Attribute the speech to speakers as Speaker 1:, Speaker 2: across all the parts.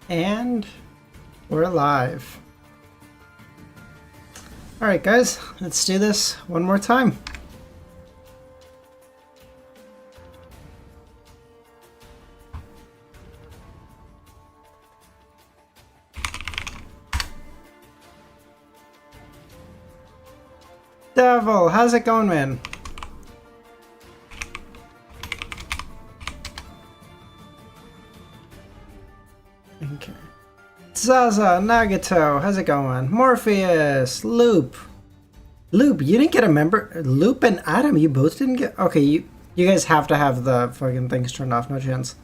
Speaker 1: And we're live. Alright guys, let's do this one more time. Devil, how's it going, man? Okay. Zaza, Nagato, how's it going? Morpheus, Loop. Loop, you didn't get a member. Loop and Adam, you both didn't get. Okay, you guys have to have the fucking things turned off. No chance.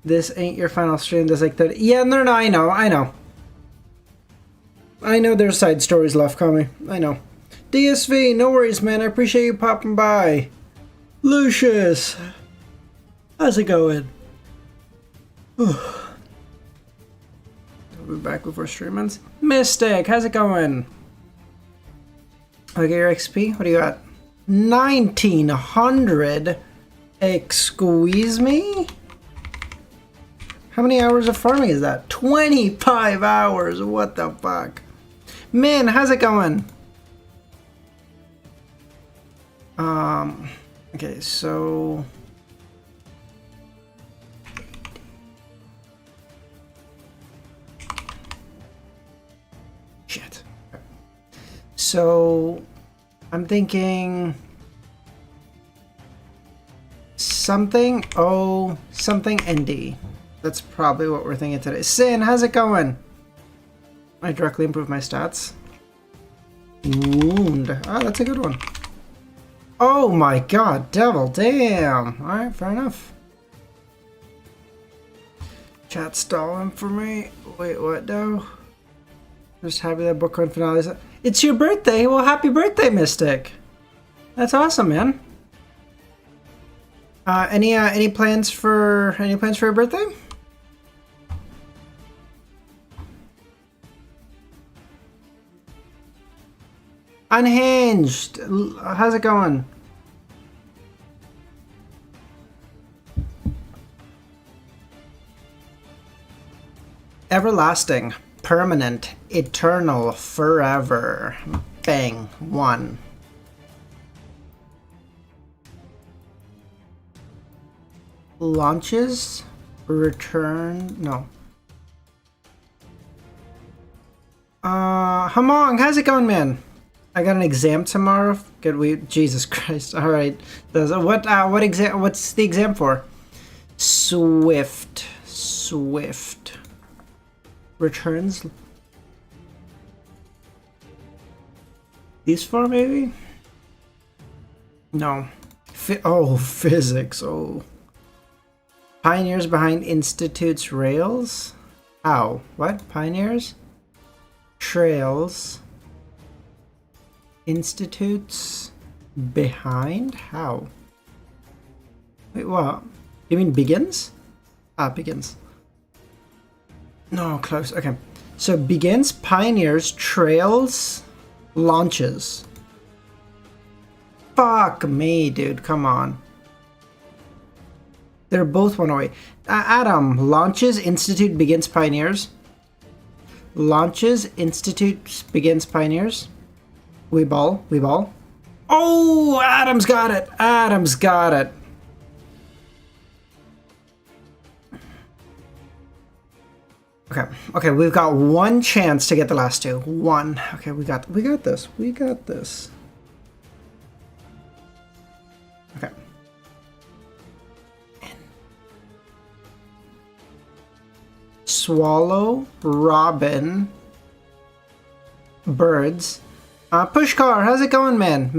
Speaker 1: This ain't your final stream. There's like 30. Yeah, no, I know. I know there's side stories left, Kami. I know. DSV, no worries, man. I appreciate you popping by. Lucius, how's it going? I'll be back before stream ends. Mystic, how's it going? I'll get your XP. What do you got? 1900. Excuse me? How many hours of farming is that? 25 hours. What the fuck? Man, how's it going? Okay, so shit. So I'm thinking something ND. That's probably what we're thinking today. Sin, how's it going? I directly improve my stats. Wound. Ah, that's a good one. Oh my god, Devil, damn. Alright, fair enough. Chat stalling for me. Wait, what though? Just happy that book run finale. It's your birthday. Well, happy birthday, Mystic. That's awesome, man. Any plans for your birthday? Unhinged. How's it going? Everlasting, permanent, eternal, forever. Bang. 1. Launches, return, no. Hamong, how's it going, man? I got an exam tomorrow. Good week. Jesus Christ. All right. What exam? What's the exam for? Swift. Returns. These 4 maybe? No. Physics. Oh. Pioneers behind Institute's rails? How? What? Pioneers? Trails. Institutes behind? How? Wait, what? You mean begins? Ah, begins. No, close. Okay. So begins, pioneers, trails, launches. Fuck me, dude. Come on. They're both one away. Adam, launches, institute, begins, pioneers. Launches, institute, begins, pioneers. We ball. Oh, Adam's got it. Okay, we've got one chance to get the last 2. 1. Okay, we got this. Okay. Swallow, robin, birds. Pushkar, how's it going, man?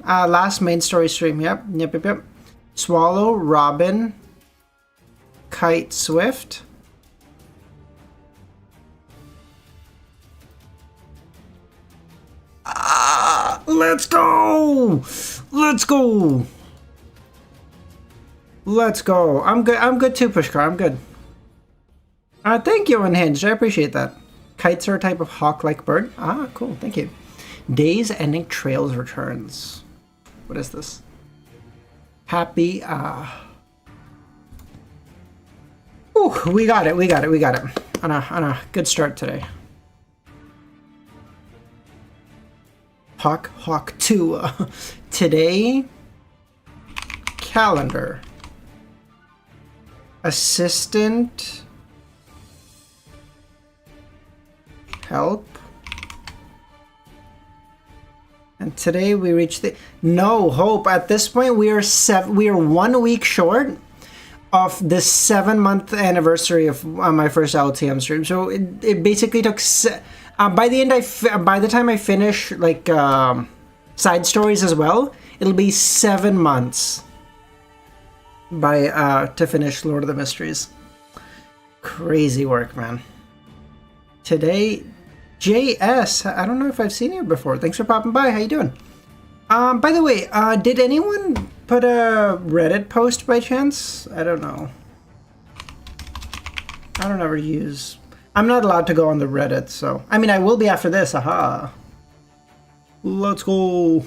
Speaker 1: Last main story stream. Yep. Swallow, robin, kite, swift. Let's go! I'm good too, Pushkar. I'm good. Thank you, Unhinged. I appreciate that. Kites are a type of hawk-like bird. Ah, cool. Thank you. Days ending trails returns. What is this? Happy, Ooh, we got it. on a good start today. Hawk 2. Today, calendar. Assistant. Help. And today we reached the no hope. At this point, we are 1 week short of the 7-month anniversary of my first LTM stream. So it basically took by the time I finish like side stories as well, it'll be 7 months to finish Lord of the Mysteries. Crazy work, man. Today, JS, I don't know if I've seen you before. Thanks for popping by. How you doing? By the way, did anyone put a Reddit post by chance? I don't know. I don't ever use... I'm not allowed to go on the Reddit, so... I mean, I will be after this. Aha. Let's go.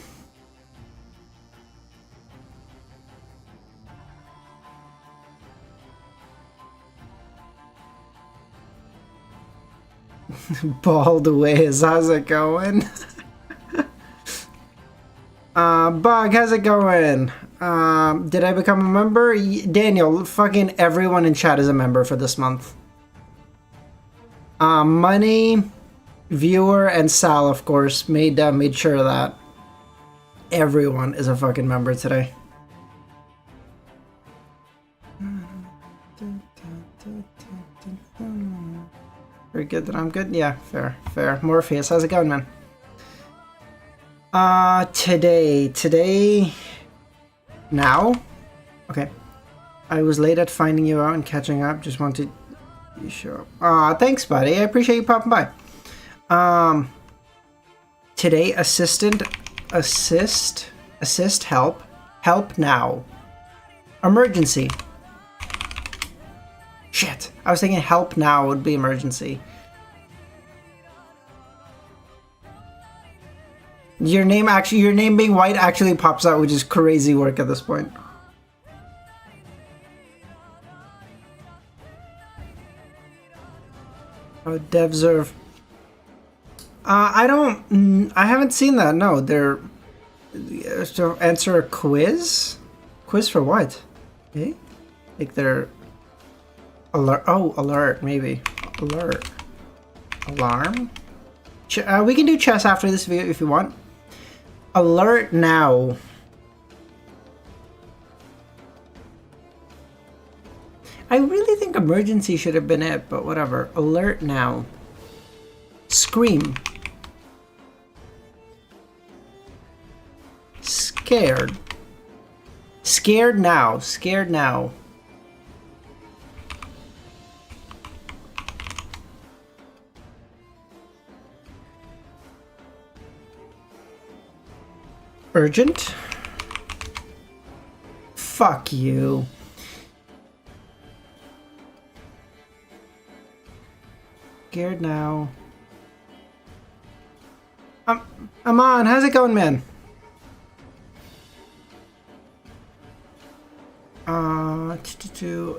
Speaker 1: Bald Wiz, how's it going? Bug, how's it going? Did I become a member? Daniel, fucking everyone in chat is a member for this month. Money, Viewer, and Sal, of course, made sure that everyone is a fucking member today. Very good that I'm good? Yeah, fair. Morpheus, how's it going, man? Today... Now? Okay. I was late at finding you out and catching up. Just wanted you show up. Thanks, buddy. I appreciate you popping by. Today, assist, help now. Emergency. Shit. I was thinking help now would be emergency. Your name being white actually pops out, which is crazy work at this point. Oh, DevZerve. I haven't seen that. No, they're to answer a quiz. Quiz for what? Okay, like they're alert. Oh, alert. Maybe alert. Alarm. We can do chess after this video if you want. Alert now. I really think emergency should have been it, but whatever. Alert now. Scream. Scared. Scared now. Scared now. Urgent? Fuck you. Scared now. Aman, how's it going, man?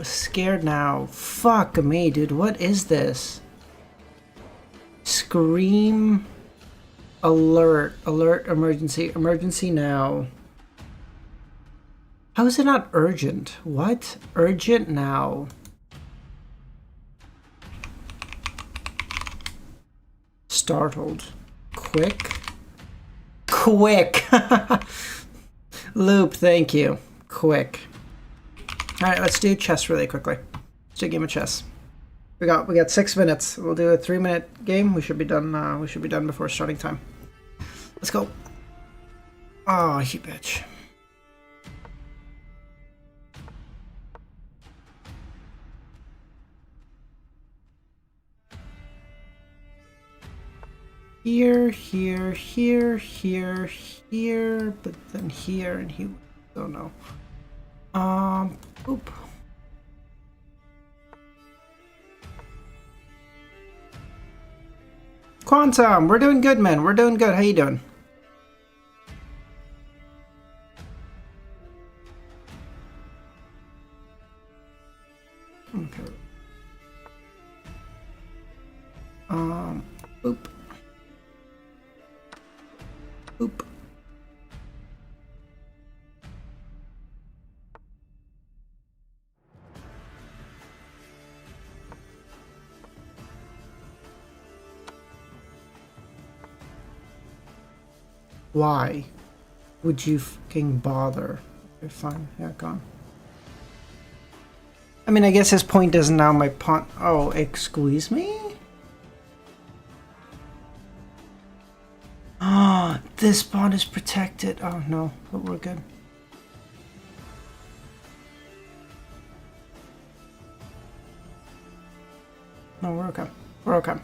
Speaker 1: Scared now. Fuck me, dude. What is this? Scream. Alert, emergency now. How is it not urgent? What? Urgent now. Startled. Quick. Loop, thank you. Quick. Alright, let's do chess really quickly. Let's do a game of chess. We got 6 minutes. We'll do a 3-minute game. We should be done. We should be done before starting time. Let's go. Oh, you bitch. Here, but then here and here. Don't know. Oop. Quantum, we're doing good, man. We're doing good. How you doing? Okay. Boop. Boop. Why would you fucking bother? Okay, fine. Yeah, gone. I mean, I guess his point is now my pawn. Oh, excuse me? Ah, this pawn is protected. Oh no, but we're good. No, we're okay. We're okay.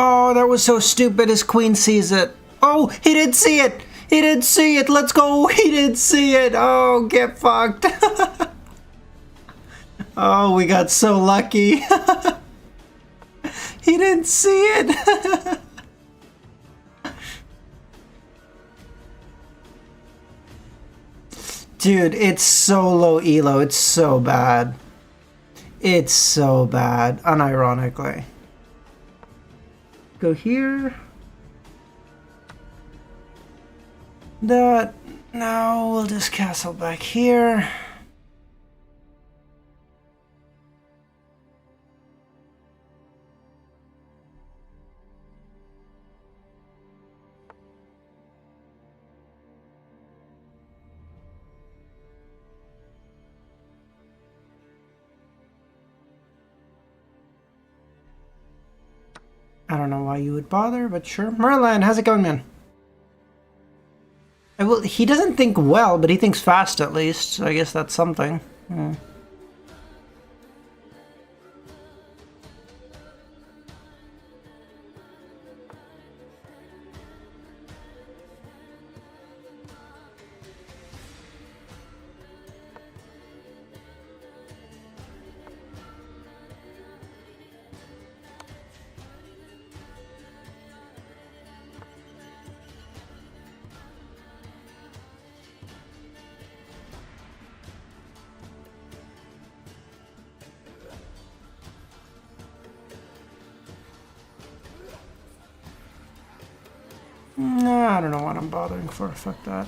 Speaker 1: Oh, that was so stupid. His queen sees it. Oh, he didn't see it. He didn't see it. Let's go. He didn't see it. Oh, get fucked. Oh, we got so lucky. He didn't see it. Dude, it's so low elo. It's so bad. It's so bad, unironically. Go here. That. Now we'll just castle back here. I don't know why you would bother, but sure. Merlin, how's it going, man? Well, he doesn't think well, but he thinks fast at least, so I guess that's something. Yeah. No, I don't know what I'm bothering for. Fuck that.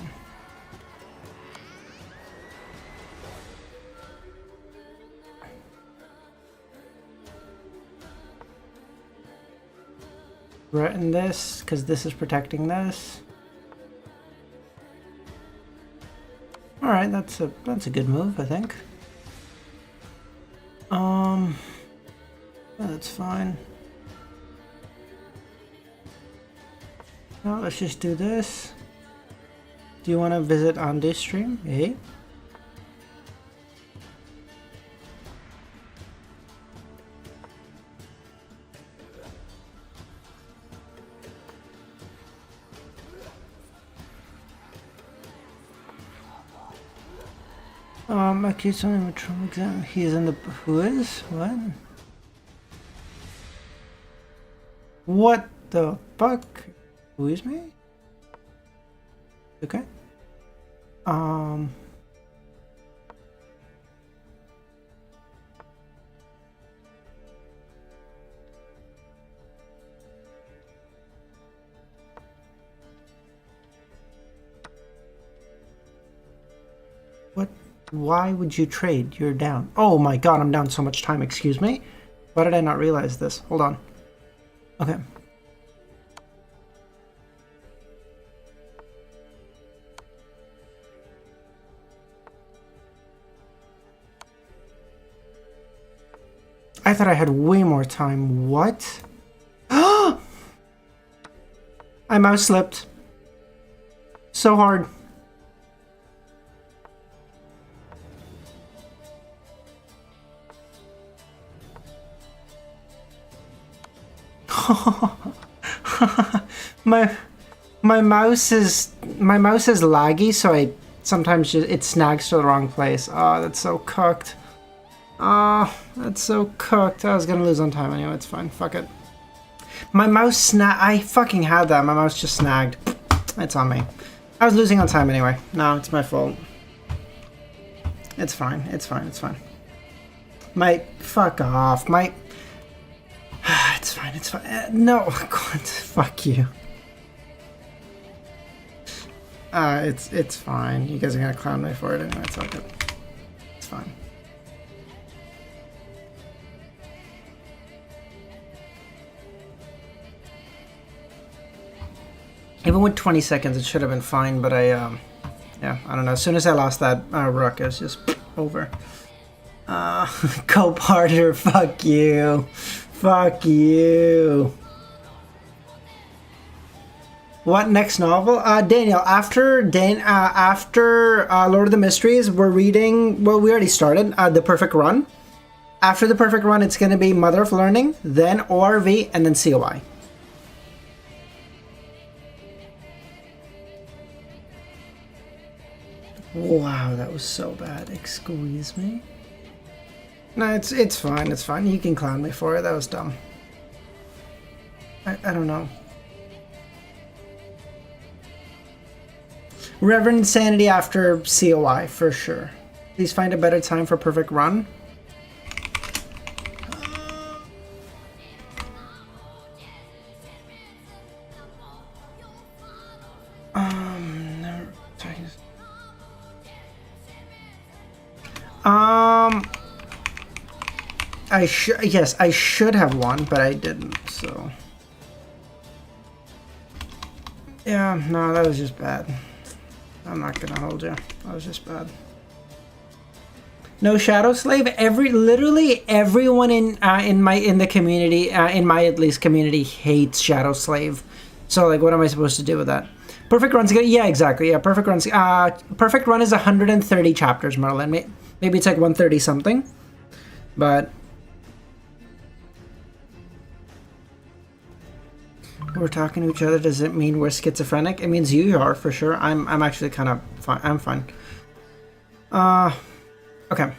Speaker 1: Threaten this, because this is protecting this. Alright, that's a good move, I think. That's fine. Now let's just do this. Do you want to visit on this stream? Eh? Accused only with trauma exam. He's in the. Who is? What? What the fuck? Who is me? Okay. What? Why would you trade? You're down. Oh my god, I'm down so much time. Excuse me? Why did I not realize this? Hold on. Okay. I thought I had way more time. What? I mouse slipped. So hard. my mouse is laggy, so I sometimes it snags to the wrong place. Oh, that's so cooked. Oh, that's so cooked. I was gonna lose on time anyway. It's fine. Fuck it. My mouse I fucking had that. My mouse just snagged. It's on me. I was losing on time anyway. No, it's my fault. It's fine. It's fine. It's fine. Fuck off. It's fine. It's fine. No, God, fuck you. It's fine. You guys are gonna clown me for it anyway. It's all good. It's fine. Even with 20 seconds, it should have been fine, but yeah, I don't know. As soon as I lost that rook, it was just over. Cope harder. Fuck you. Fuck you. What next novel? Daniel, after Lord of the Mysteries, we're reading, well, we already started, The Perfect Run. After The Perfect Run, it's going to be Mother of Learning, then ORV, and then COI. Wow, that was so bad. Excuse me. No, it's fine. It's fine. You can clown me for it. That was dumb. I don't know. Reverend Insanity after COI, for sure. Please find a better time for Perfect Run. I should have won, but I didn't, so. Yeah, no, that was just bad. I'm not gonna hold you. That was just bad. No Shadow Slave. Literally everyone in the community, in my at least community, hates Shadow Slave. So like, what am I supposed to do with that? Perfect Run's good. Yeah, exactly. Yeah, Perfect Run's. Perfect Run is 130 chapters, Merlin. Maybe it's like 130 something, but. We're talking to each other. Does it mean we're schizophrenic? It means you are, for sure. I'm actually kind of fine. I'm fine. Okay.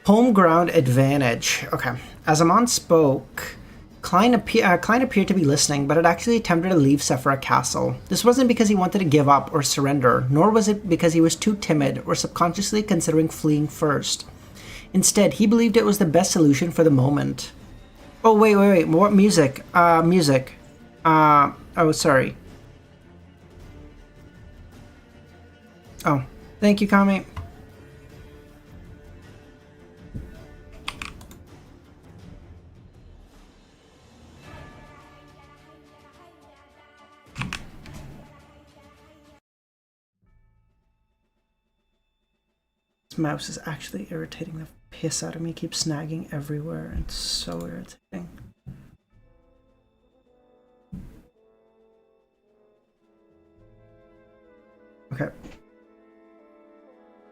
Speaker 1: Home ground advantage. Okay. As Amon spoke, Klein appeared to be listening, but had actually attempted to leave Sephira Castle. This wasn't because he wanted to give up or surrender, nor was it because he was too timid or subconsciously considering fleeing first. Instead, he believed it was the best solution for the moment. Oh, wait. What music? Music. Oh, sorry. Oh, thank you, Kami. This mouse is actually irritating the piss out of me. It keeps snagging everywhere. It's so irritating. Okay.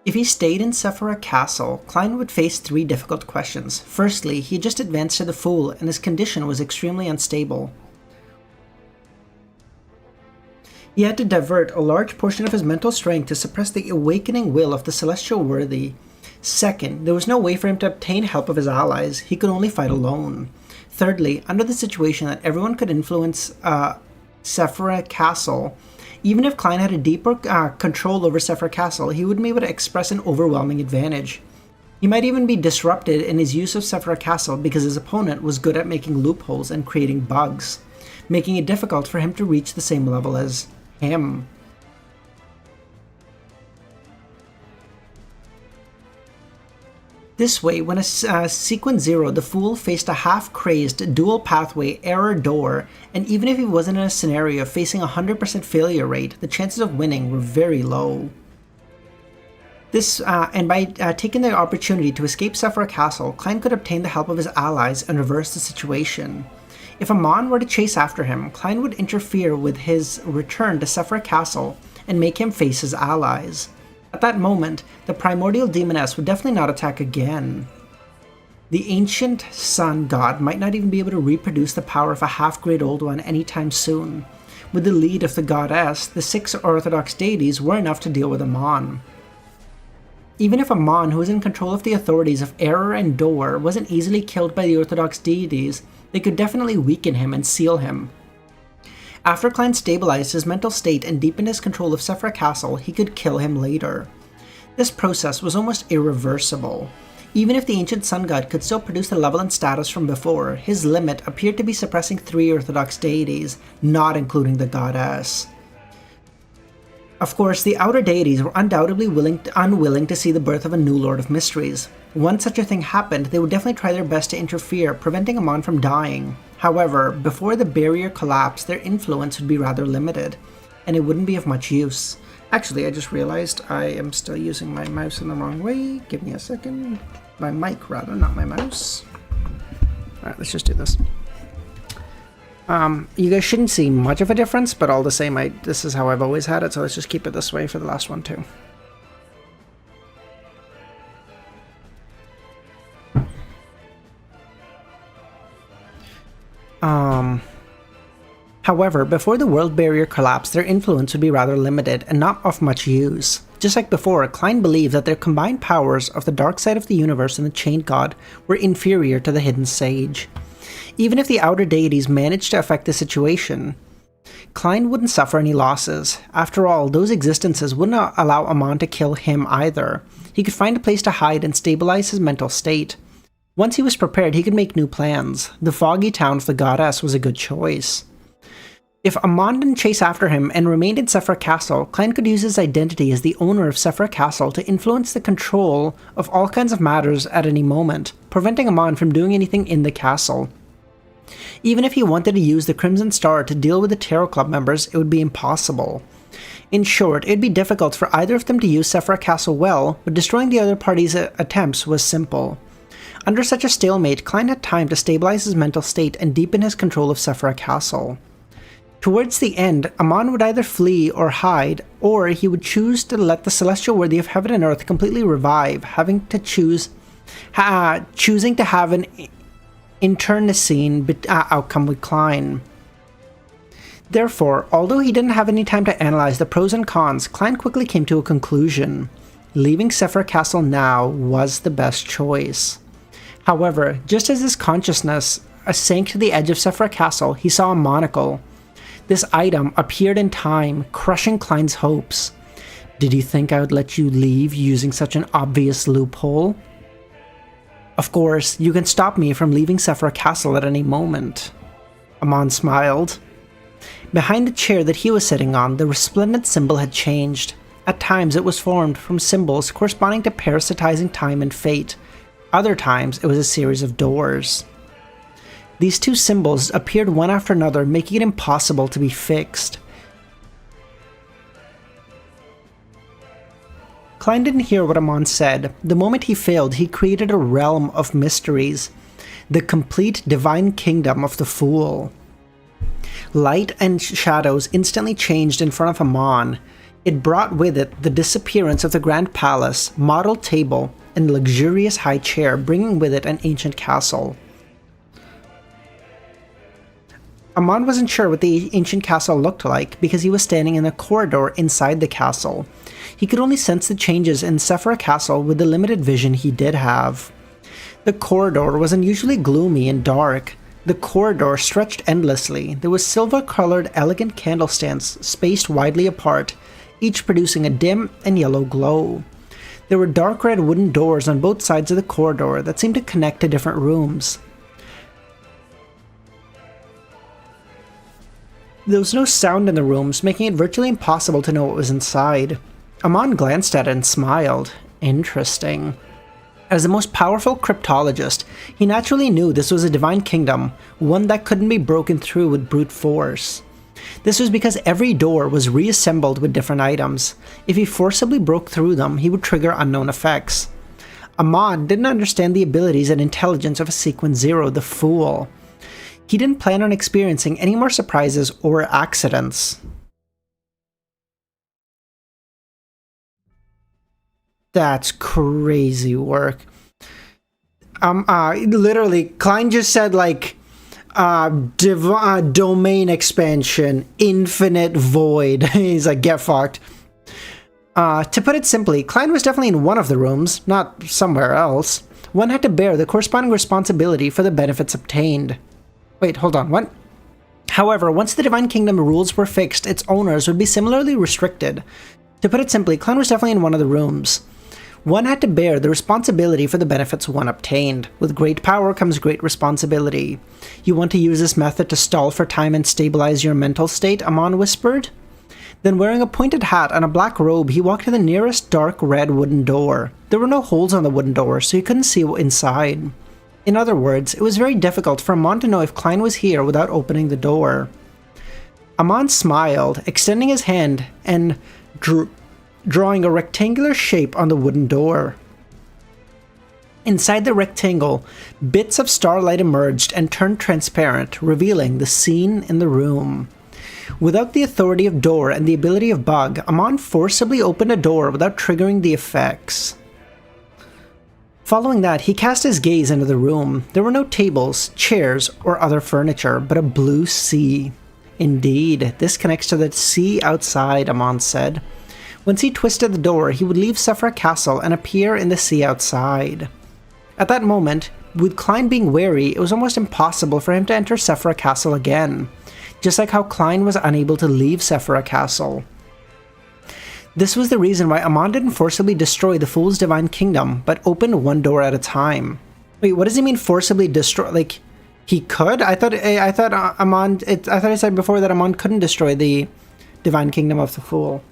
Speaker 1: If he stayed in Sephira Castle, Klein would face 3 difficult questions. Firstly, he had just advanced to the Fool, and his condition was extremely unstable. He had to divert a large portion of his mental strength to suppress the awakening will of the Celestial Worthy. Second, there was no way for him to obtain help of his allies. He could only fight alone. Thirdly, under the situation that everyone could influence Sephira Castle, even if Klein had a deeper control over Sephira Castle, he wouldn't be able to express an overwhelming advantage. He might even be disrupted in his use of Sephira Castle because his opponent was good at making loopholes and creating bugs, making it difficult for him to reach the same level as him. This way, when a Sequence 0, the Fool faced a half-crazed, dual-pathway error door, and even if he wasn't in a scenario facing a 100% failure rate, the chances of winning were very low. And by taking the opportunity to escape Sephira Castle, Klein could obtain the help of his allies and reverse the situation. If Amon were to chase after him, Klein would interfere with his return to Sephira Castle and make him face his allies. At that moment, the primordial demoness would definitely not attack again. The ancient sun god might not even be able to reproduce the power of a half-great old one anytime soon. With the lead of the goddess, the 6 orthodox deities were enough to deal with Amon. Even if Amon, who was in control of the authorities of Error and Door, wasn't easily killed by the orthodox deities, they could definitely weaken him and seal him. After Klein stabilized his mental state and deepened his control of Sephra Castle, he could kill him later. This process was almost irreversible. Even if the ancient sun god could still produce the level and status from before, his limit appeared to be suppressing 3 orthodox deities, not including the goddess. Of course, the outer deities were undoubtedly unwilling to see the birth of a new Lord of Mysteries. Once such a thing happened, they would definitely try their best to interfere, preventing Amon from dying. However, before the barrier collapsed, their influence would be rather limited, and it wouldn't be of much use. Actually, I just realized I am still using my mouse in the wrong way. Give me a second. My mic, rather, not my mouse. Alright, let's just do this. You guys shouldn't see much of a difference, but all the same, this is how I've always had it, so let's just keep it this way for the last one too. However, before the world barrier collapsed, their influence would be rather limited and not of much use. Just like before, Klein believed that their combined powers of the dark side of the universe and the Chained God were inferior to the Hidden Sage. Even if the outer deities managed to affect the situation, Klein wouldn't suffer any losses. After all, those existences wouldn't allow Amon to kill him either. He could find a place to hide and stabilize his mental state. Once he was prepared, he could make new plans. The foggy town of the goddess was a good choice. If Amon didn't chase after him and remained in Sephra Castle, Klein could use his identity as the owner of Sephra Castle to influence the control of all kinds of matters at any moment, preventing Amon from doing anything in the castle. Even if he wanted to use the Crimson Star to deal with the Tarot Club members, it would be impossible. In short, it would be difficult for either of them to use Sephra Castle well, but destroying the other party's attempts was simple. Under such a stalemate, Klein had time to stabilize his mental state and deepen his control of Sephra Castle. Towards the end, Amon would either flee or hide, or he would choose to let the celestial worthy of heaven and earth completely revive, choosing to have an internecine outcome with Klein. Therefore, although he didn't have any time to analyze the pros and cons, Klein quickly came to a conclusion. Leaving Sephra Castle now was the best choice. However, just as his consciousness sank to the edge of Sephra Castle, he saw a monocle. This item appeared in time, crushing Klein's hopes. Did you think I would let you leave using such an obvious loophole? Of course, you can stop me from leaving Sephra Castle at any moment. Amon smiled. Behind the chair that he was sitting on, the resplendent symbol had changed. At times it was formed from symbols corresponding to parasitizing time and fate. Other times it was a series of doors. These two symbols appeared one after another, making it impossible to be fixed. Klein didn't hear what Amon said. The moment he failed, he created a realm of mysteries, the complete divine kingdom of the Fool. Light and shadows instantly changed in front of Amon. It brought with it the disappearance of the Grand Palace, model table, and luxurious high chair, bringing with it an ancient castle. Amon wasn't sure what the ancient castle looked like because he was standing in a corridor inside the castle. He could only sense the changes in Sephra Castle with the limited vision he did have. The corridor was unusually gloomy and dark. The corridor stretched endlessly. There was silver-colored, elegant candlestands spaced widely apart, each producing a dim and yellow glow. There were dark red wooden doors on both sides of the corridor that seemed to connect to different rooms. There was no sound in the rooms, making it virtually impossible to know what was inside. Amon glanced at it and smiled. Interesting. As the most powerful cryptologist, he naturally knew this was a divine kingdom, one that couldn't be broken through with brute force. This was because every door was reassembled with different items. If he forcibly broke through them, he would trigger unknown effects. Amon didn't understand the abilities and intelligence of a Sequence Zero, the Fool. He didn't plan on experiencing any more surprises or accidents. That's crazy work. Literally, Klein just said, like, domain expansion, infinite void. He's like, get fucked. To put it simply, Klein was definitely in one of the rooms, not somewhere else. One had to bear the corresponding responsibility for the benefits obtained. Wait, hold on, what? However, once the Divine Kingdom rules were fixed, its owners would be similarly restricted. To put it simply, Klein was definitely in one of the rooms. One had to bear the responsibility for the benefits one obtained. With great power comes great responsibility. You want to use this method to stall for time and stabilize your mental state, Amon whispered. Then, wearing a pointed hat and a black robe, he walked to the nearest dark red wooden door. There were no holes on the wooden door, so he couldn't see inside. In other words, it was very difficult for Amon to know if Klein was here without opening the door. Amon smiled, extending his hand and drawing a rectangular shape on the wooden door. Inside the rectangle, bits of starlight emerged and turned transparent, revealing the scene in the room. Without the authority of Door and the ability of Bug, Amon forcibly opened a door without triggering the effects. Following that, he cast his gaze into the room. There were no tables, chairs, or other furniture, but a blue sea. Indeed, this connects to the sea outside, Amon said. Once he twisted the door, he would leave Sephra Castle and appear in the sea outside. At that moment, with Klein being wary, it was almost impossible for him to enter Sephra Castle again, just like how Klein was unable to leave Sephra Castle. This was the reason why Amon didn't forcibly destroy the Fool's Divine Kingdom, but opened one door at a time. Wait, what does he mean forcibly destroy? Like, he could? I thought I said before that Amon couldn't destroy the Divine Kingdom of the Fool.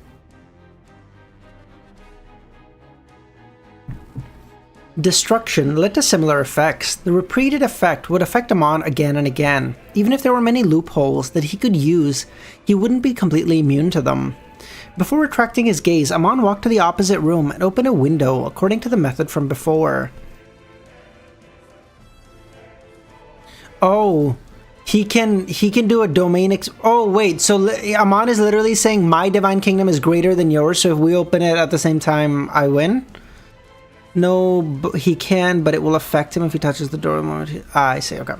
Speaker 1: Destruction led to similar effects. The repeated effect would affect Amon again and again. Even if there were many loopholes that he could use, he wouldn't be completely immune to them. Before retracting his gaze, Amon walked to the opposite room and opened a window according to the method from before. Oh, he can do a domain oh wait, so Amon is literally saying my Divine Kingdom is greater than yours, so if we open it at the same time, I win? No, he can, but it will affect him if he touches the door the moment I see, okay.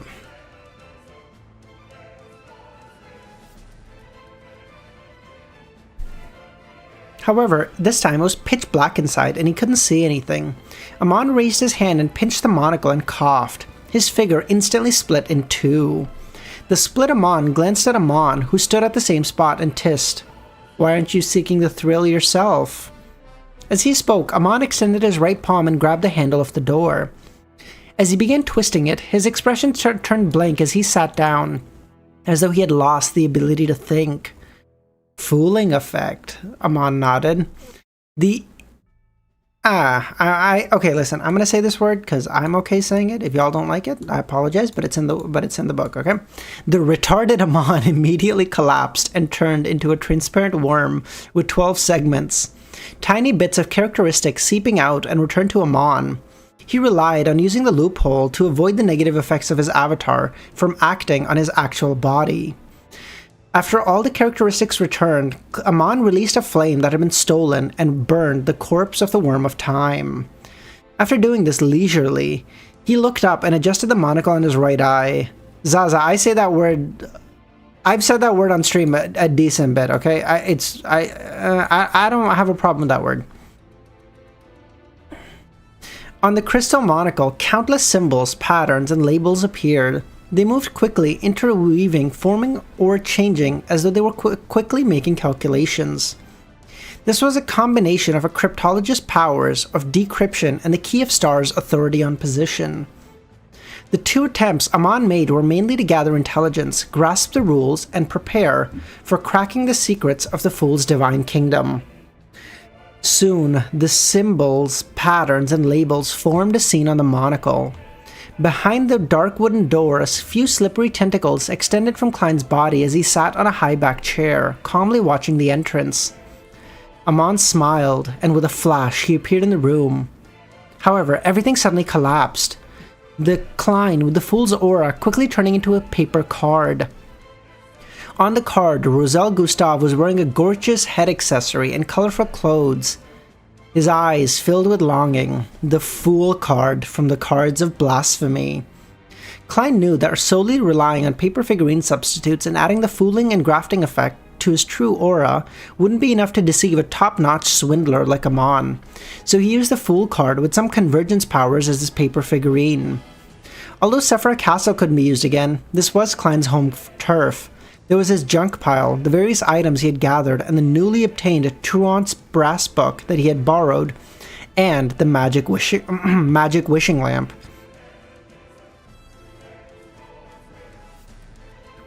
Speaker 1: However, this time it was pitch black inside and he couldn't see anything. Amon raised his hand and pinched the monocle and coughed. His figure instantly split in two. The split Amon glanced at Amon, who stood at the same spot, and hissed, "Why aren't you seeking the thrill yourself?" As he spoke, Amon extended his right palm and grabbed the handle of the door. As he began twisting it, his expression turned blank as he sat down, as though he had lost the ability to think. Fooling effect, Amon nodded. Okay, listen, I'm gonna say this word because I'm okay saying it. If y'all don't like it, I apologize, but it's in the book, okay? The retarded Amon immediately collapsed and turned into a transparent worm with 12 segments. Tiny bits of characteristics seeping out and returned to Amon. He relied on using the loophole to avoid the negative effects of his avatar from acting on his actual body. After all the characteristics returned, Amon released a flame that had been stolen and burned the corpse of the Worm of Time. After doing this leisurely, he looked up and adjusted the monocle on his right eye. Zaza, I say that word... I've said that word on stream a decent bit, okay? I don't have a problem with that word. On the crystal monocle, countless symbols, patterns, and labels appeared. They moved quickly, interweaving, forming, or changing as though they were quickly making calculations. This was a combination of a cryptologist's powers of decryption and the Key of Stars' authority on position. The two attempts Amon made were mainly to gather intelligence, grasp the rules, and prepare for cracking the secrets of the Fool's Divine Kingdom. Soon, the symbols, patterns, and labels formed a scene on the monocle. Behind the dark wooden door, a few slippery tentacles extended from Klein's body as he sat on a high-backed chair, calmly watching the entrance. Amon smiled, and with a flash, he appeared in the room. However, everything suddenly collapsed. The Klein with the Fool's aura quickly turning into a paper card. On the card, Roselle Gustave was wearing a gorgeous head accessory and colorful clothes. His eyes filled with longing, the Fool card from the Cards of Blasphemy. Klein knew that solely relying on paper figurine substitutes and adding the fooling and grafting effect to his true aura wouldn't be enough to deceive a top-notch swindler like Amon, so he used the Fool card with some convergence powers as his paper figurine. Although Sephra Castle couldn't be used again, this was Klein's home turf. There was his junk pile, the various items he had gathered, and the newly obtained Truant's brass book that he had borrowed, and the magic wishing lamp.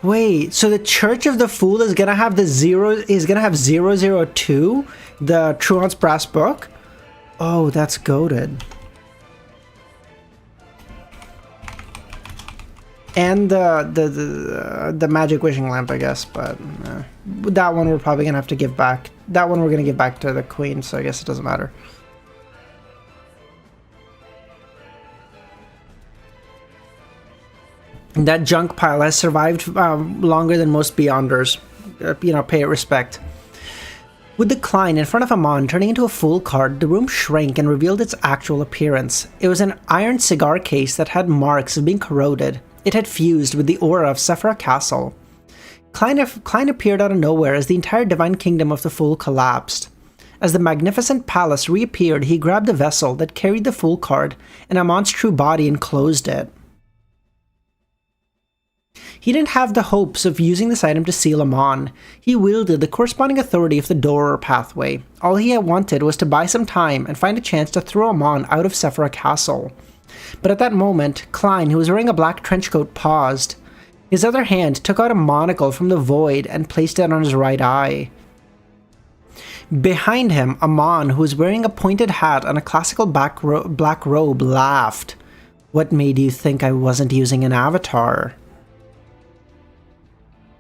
Speaker 1: Wait, so the Church of the Fool is gonna have 002, the Truant's brass book? Oh, that's goated. And the magic wishing lamp, I guess, but that one we're probably gonna have to give back. That one we're gonna give back to the queen, so I guess it doesn't matter. That junk pile has survived longer than most Beyonders. Pay it respect. With the Klein in front of Amon turning into a fool card, the room shrank and revealed its actual appearance. It was an iron cigar case that had marks of being corroded. It had fused with the aura of Sephra Castle. Klein appeared out of nowhere as the entire divine kingdom of the Fool collapsed. As the magnificent palace reappeared, he grabbed the vessel that carried the Fool card and Amon's true body and closed it. He didn't have the hopes of using this item to seal Amon. He wielded the corresponding authority of the door or pathway. All he had wanted was to buy some time and find a chance to throw Amon out of Sephra Castle. But at that moment, Klein, who was wearing a black trench coat, paused. His other hand took out a monocle from the void and placed it on his right eye. Behind him, Amon, who was wearing a pointed hat and a classical black robe, laughed. "What made you think I wasn't using an avatar?"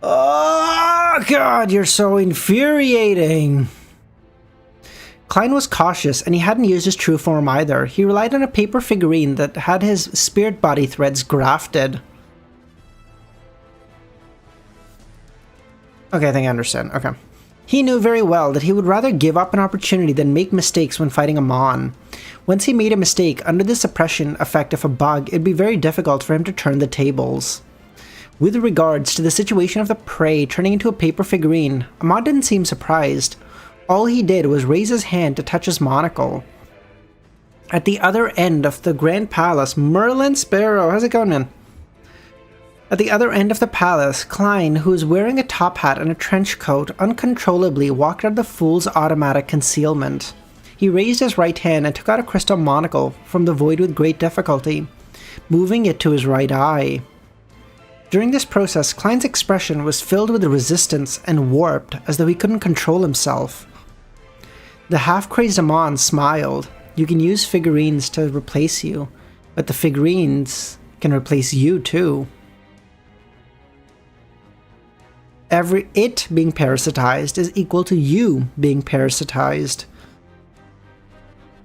Speaker 1: Oh god, you're so infuriating! Klein was cautious, and he hadn't used his true form either. He relied on a paper figurine that had his spirit body threads grafted. Okay, I think I understand. Okay. He knew very well that he would rather give up an opportunity than make mistakes when fighting Amon. Once he made a mistake under the suppression effect of a bug, it'd be very difficult for him to turn the tables. With regards to the situation of the prey turning into a paper figurine, Amon didn't seem surprised. All he did was raise his hand to touch his monocle. At the other end of the Grand Palace, Merlin Sparrow, how's it going, man? At the other end of the palace, Klein, who was wearing a top hat and a trench coat, uncontrollably walked out of the Fool's automatic concealment. He raised his right hand and took out a crystal monocle from the void with great difficulty, moving it to his right eye. During this process, Klein's expression was filled with resistance and warped as though he couldn't control himself. The half-crazed Amon smiled. You can use figurines to replace you, but the figurines can replace you too. It being parasitized is equal to you being parasitized.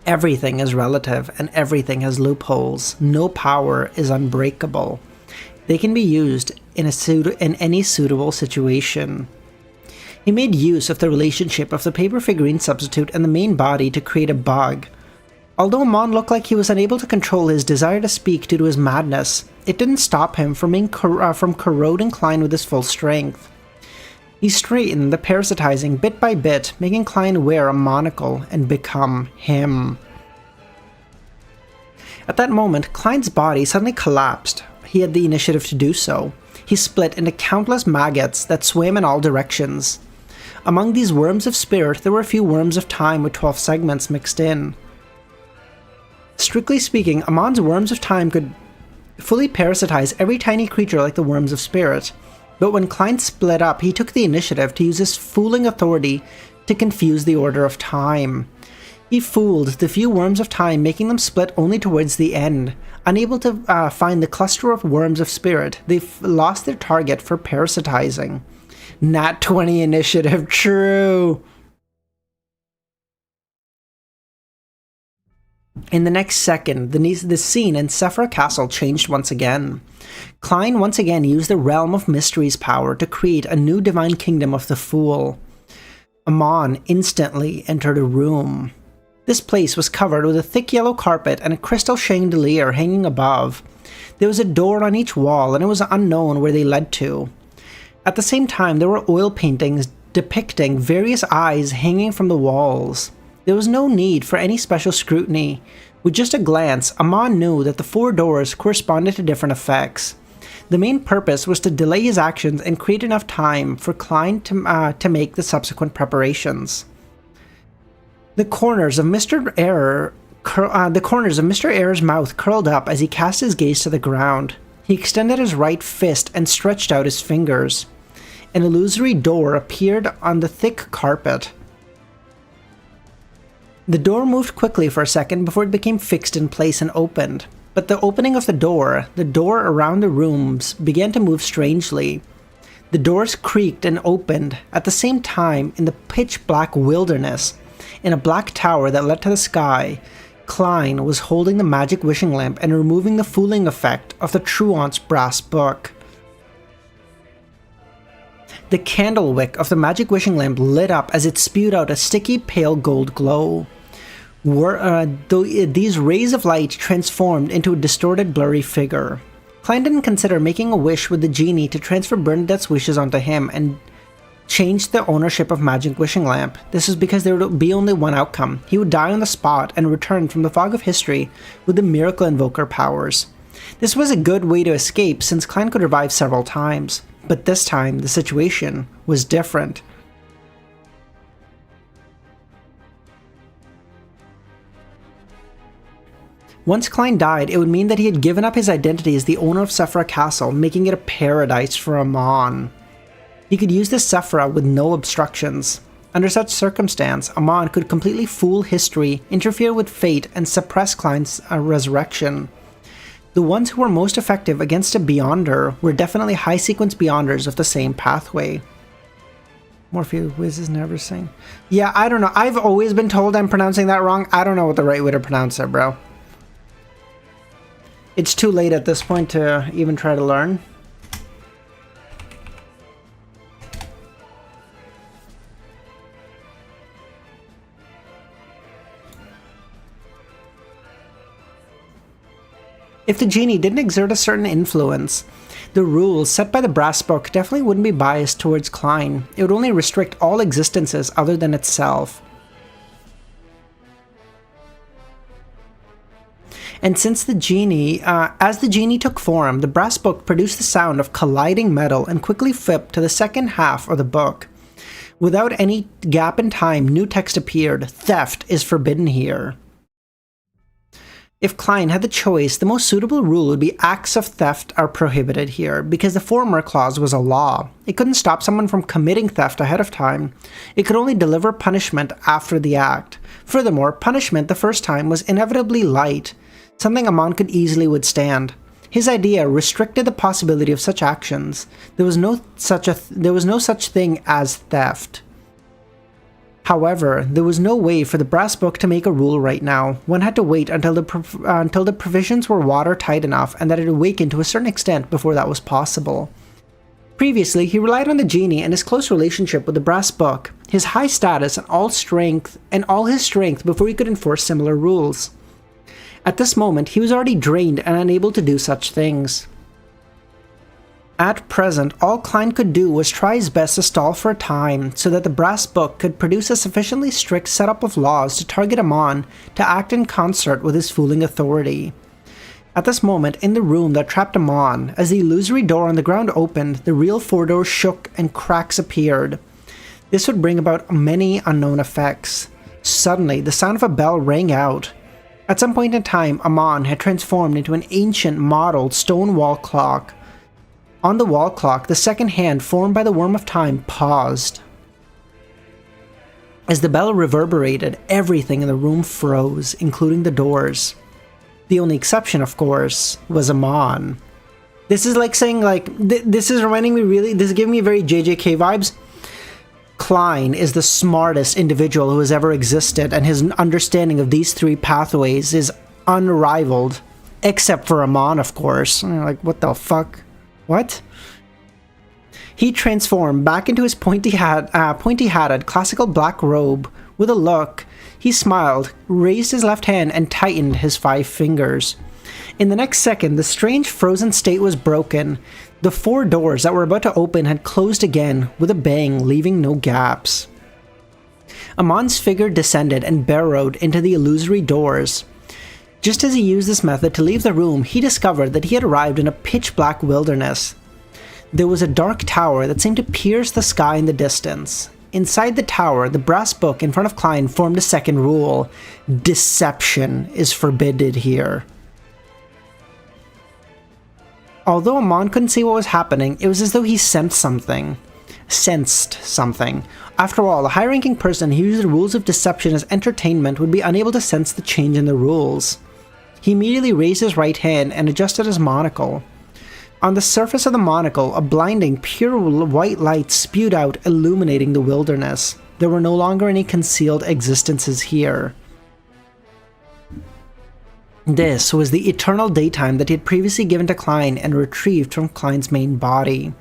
Speaker 1: Everything is relative and everything has loopholes. No power is unbreakable. They can be used in any suitable situation. He made use of the relationship of the paper figurine substitute and the main body to create a bug. Although Amon looked like he was unable to control his desire to speak due to his madness, it didn't stop him from corroding Klein with his full strength. He straightened the parasitizing bit by bit, making Klein wear a monocle and become him. At that moment, Klein's body suddenly collapsed. He had the initiative to do so. He split into countless maggots that swam in all directions. Among these worms of spirit, there were a few worms of time with 12 segments mixed in. Strictly speaking, Amon's worms of time could fully parasitize every tiny creature like the worms of spirit. But when Klein split up, he took the initiative to use his fooling authority to confuse the order of time. He fooled the few worms of time, making them split only towards the end. Unable to find the cluster of worms of spirit, they lost their target for parasitizing. Nat 20 initiative, true! In the next second, the scene in Sephra Castle changed once again. Klein once again used the Realm of Mysteries power to create a new divine kingdom of the Fool. Amon instantly entered a room. This place was covered with a thick yellow carpet and a crystal chandelier hanging above. There was a door on each wall, and it was unknown where they led to. At the same time, there were oil paintings depicting various eyes hanging from the walls. There was no need for any special scrutiny. With just a glance, Amon knew that the 4 doors corresponded to different effects. The main purpose was to delay his actions and create enough time for Klein to make the subsequent preparations. The corners of Mr. Error's mouth curled up as he cast his gaze to the ground. He extended his right fist and stretched out his fingers. An illusory door appeared on the thick carpet. The door moved quickly for a second before it became fixed in place and opened. But the opening of the door around the rooms began to move strangely. The doors creaked and opened at the same time in the pitch-black wilderness. In a black tower that led to the sky, Klein was holding the magic wishing lamp and removing the fooling effect of the Truant's brass book. The candle wick of the magic wishing lamp lit up as it spewed out a sticky pale gold glow. These rays of light transformed into a distorted, blurry figure. Klein didn't consider making a wish with the genie to transfer Bernadette's wishes onto him and change the ownership of Magic Wishing Lamp. This was because there would be only one outcome. He would die on the spot and return from the fog of history with the Miracle Invoker powers. This was a good way to escape since Klein could revive several times, but this time the situation was different. Once Klein died, it would mean that he had given up his identity as the owner of Sephra Castle, making it a paradise for Amon. He could use this Sephra with no obstructions. Under such circumstance, Amon could completely fool history, interfere with fate, and suppress Klein's resurrection. The ones who were most effective against a Beyonder were definitely high-sequence Beyonders of the same pathway. Morpheus is never seen. Yeah, I don't know. I've always been told I'm pronouncing that wrong. I don't know what the right way to pronounce it, bro. It's too late at this point to even try to learn. If the genie didn't exert a certain influence, the rules set by the brass book definitely wouldn't be biased towards Klein. It would only restrict all existences other than itself. And since the genie, as the genie took form, the brass book produced the sound of colliding metal and quickly flipped to the second half of the book. Without any gap in time, new text appeared. Theft is forbidden here. If Klein had the choice, the most suitable rule would be acts of theft are prohibited here, because the former clause was a law. It couldn't stop someone from committing theft ahead of time. It could only deliver punishment after the act. Furthermore, punishment the first time was inevitably light, something Amon could easily withstand. His idea restricted the possibility of such actions. There was no such thing as theft. However, there was no way for the brass book to make a rule right now. One had to wait until the provisions were watertight enough and that it awakened to a certain extent before that was possible. Previously, he relied on the genie and his close relationship with the brass book, his high status and all his strength before he could enforce similar rules. At this moment, he was already drained and unable to do such things. At present, all Klein could do was try his best to stall for a time so that the brass book could produce a sufficiently strict setup of laws to target Amon to act in concert with his fooling authority. At this moment, in the room that trapped Amon, as the illusory door on the ground opened, the real four doors shook and cracks appeared. This would bring about many unknown effects. Suddenly, the sound of a bell rang out. At some point in time, Amon had transformed into an ancient, mottled stone wall clock. On the wall clock, the second hand formed by the Worm of Time paused. As the bell reverberated, everything in the room froze, including the doors. The only exception, of course, was Amon. This is like saying, this is reminding me this is giving me very JJK vibes. Klein is the smartest individual who has ever existed, and his understanding of these three pathways is unrivaled. Except for Amon, of course. Like, what the fuck? What? He transformed back into his pointy-hatted classical black robe. With a look, he smiled, raised his left hand, and tightened his 5 fingers. In the next second, the strange frozen state was broken. The 4 doors that were about to open had closed again, with a bang, leaving no gaps. Amon's figure descended and burrowed into the illusory doors. Just as he used this method to leave the room, he discovered that he had arrived in a pitch-black wilderness. There was a dark tower that seemed to pierce the sky in the distance. Inside the tower, the brass book in front of Klein formed a second rule. Deception is forbidden here. Although Amon couldn't see what was happening, it was as though he sensed something. After all, a high-ranking person who used the rules of deception as entertainment would be unable to sense the change in the rules. He immediately raised his right hand and adjusted his monocle. On the surface of the monocle, a blinding, pure white light spewed out, illuminating the wilderness. There were no longer any concealed existences here. This was the eternal daytime that he had previously given to Klein and retrieved from Klein's main body.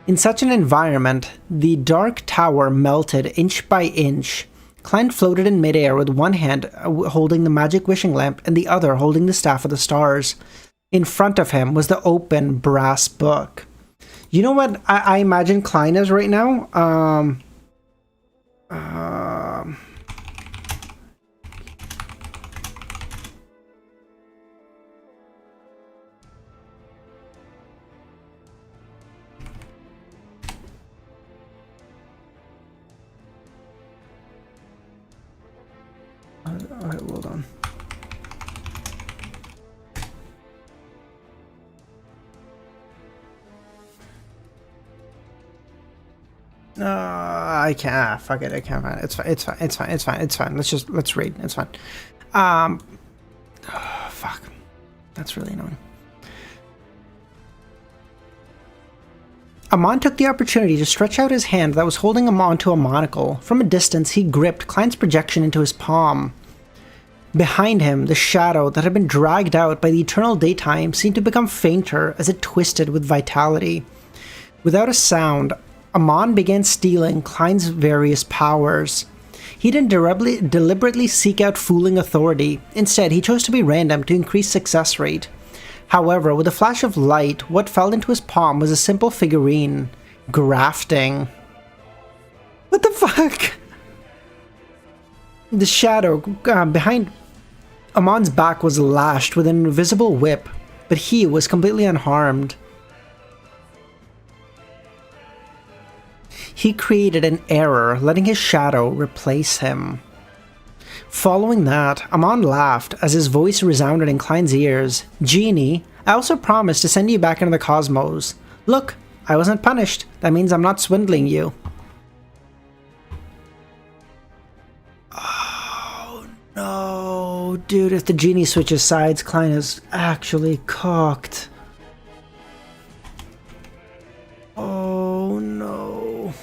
Speaker 1: In such an environment, the dark tower melted inch by inch. Klein floated in midair with one hand holding the magic wishing lamp and the other holding the staff of the stars. In front of him was the open brass book. You know what I imagine Klein is right now? Alright, hold on. I can't. Fuck it. I can't find it. It's fine. Let's read. It's fine. Fuck. That's really annoying. Amon took the opportunity to stretch out his hand that was holding him onto a monocle. From a distance, he gripped Klein's projection into his palm. Behind him, the shadow that had been dragged out by the eternal daytime seemed to become fainter as it twisted with vitality. Without a sound, Amon began stealing Klein's various powers. He didn't deliberately seek out fooling authority. Instead, he chose to be random to increase success rate. However, with a flash of light, what fell into his palm was a simple figurine. Grafting. What the fuck? The shadow behind Amon's back was lashed with an invisible whip, but he was completely unharmed. He created an error, letting his shadow replace him. Following that, Amon laughed as his voice resounded in Klein's ears. Genie, I also promised to send you back into the cosmos. Look, I wasn't punished. That means I'm not swindling you. Oh no, dude, if the genie switches sides, Klein is actually cocked. Oh no.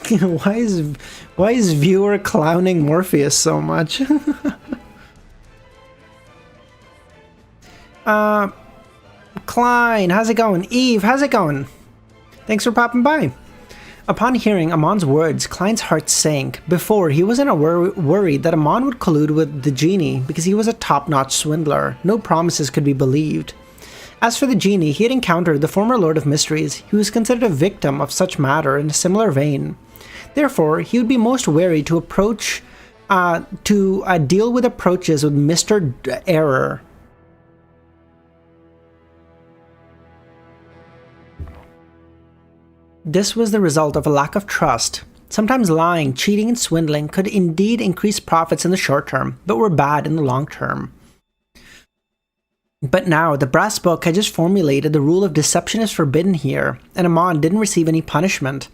Speaker 1: Why is viewer clowning Morpheus so much? Klein, how's it going? Eve, how's it going? Thanks for popping by. Upon hearing Amon's words, Klein's heart sank. Before, he wasn't worried that Amon would collude with the genie because he was a top-notch swindler. No promises could be believed. As for the genie, he had encountered the former Lord of Mysteries. He was considered a victim of such matter in a similar vein. Therefore, he would be most wary to deal with approaches with Mr. Error. This was the result of a lack of trust. Sometimes lying, cheating, and swindling could indeed increase profits in the short term, but were bad in the long term. But now, the brass book had just formulated the rule of deception is forbidden here, and Amon didn't receive any punishment.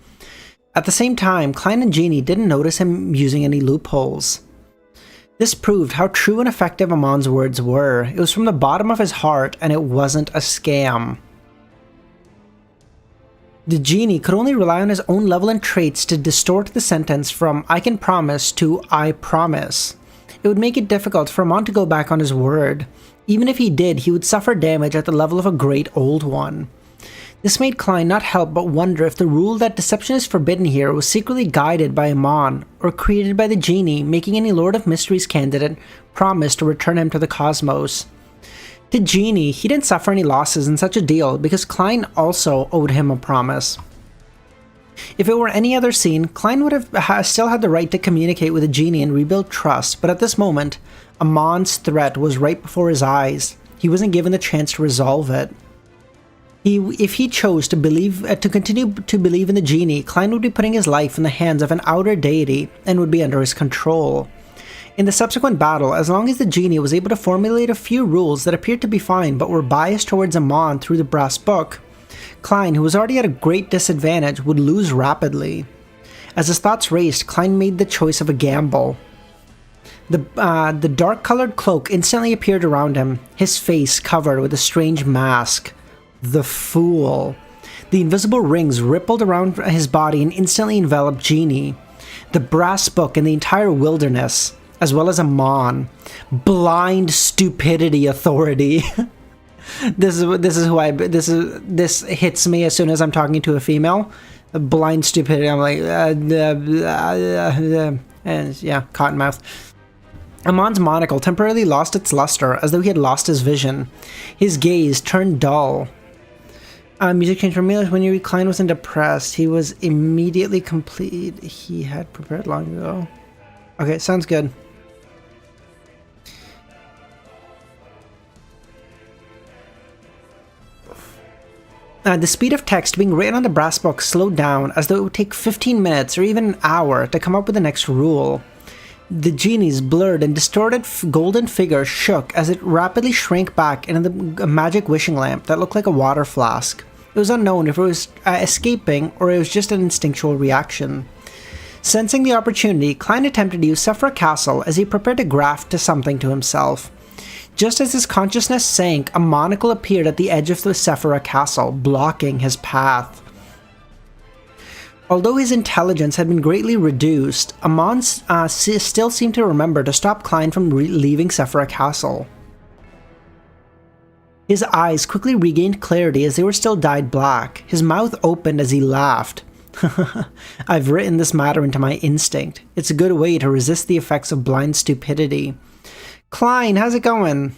Speaker 1: At the same time, Klein and Genie didn't notice him using any loopholes. This proved how true and effective Amon's words were. It was from the bottom of his heart, and it wasn't a scam. The genie could only rely on his own level and traits to distort the sentence from I can promise to I promise. It would make it difficult for Amon to go back on his word. Even if he did, he would suffer damage at the level of a great old one. This made Klein not help but wonder if the rule that deception is forbidden here was secretly guided by Amon, or created by the genie, making any Lord of Mysteries candidate promise to return him to the cosmos. To Genie, he didn't suffer any losses in such a deal because Klein also owed him a promise. If it were any other scene, Klein would have still had the right to communicate with the genie and rebuild trust, but at this moment, Amon's threat was right before his eyes. He wasn't given the chance to resolve it. If he chose to continue to believe in the genie, Klein would be putting his life in the hands of an outer deity and would be under his control. In the subsequent battle, as long as the genie was able to formulate a few rules that appeared to be fine but were biased towards Amon through the brass book, Klein, who was already at a great disadvantage, would lose rapidly. As his thoughts raced, Klein made the choice of a gamble. The dark-colored cloak instantly appeared around him, his face covered with a strange mask. The Fool. The invisible rings rippled around his body and instantly enveloped Genie. The brass book and the entire wilderness, as well as Amon. Blind stupidity authority. This hits me as soon as I'm talking to a female. Blind stupidity. I'm like, and yeah, cottonmouth. Amon's monocle temporarily lost its luster, as though he had lost his vision. His gaze turned dull. Music changed from when you Klein wasn't depressed. He was immediately complete. He had prepared long ago. Okay, sounds good. The speed of text being written on the brass book slowed down, as though it would take 15 minutes or even an hour to come up with the next rule. The genie's blurred and distorted golden figure shook as it rapidly shrank back into a magic wishing lamp that looked like a water flask. It was unknown if it was escaping or it was just an instinctual reaction. Sensing the opportunity, Klein attempted to use Sephra Castle as he prepared to graft to something to himself. Just as his consciousness sank, a monocle appeared at the edge of the Sephra Castle, blocking his path. Although his intelligence had been greatly reduced, Amon still seemed to remember to stop Klein from leaving Sephra Castle. His eyes quickly regained clarity as they were still dyed black. His mouth opened as he laughed. I've written this matter into my instinct. It's a good way to resist the effects of blind stupidity. Klein, how's it going?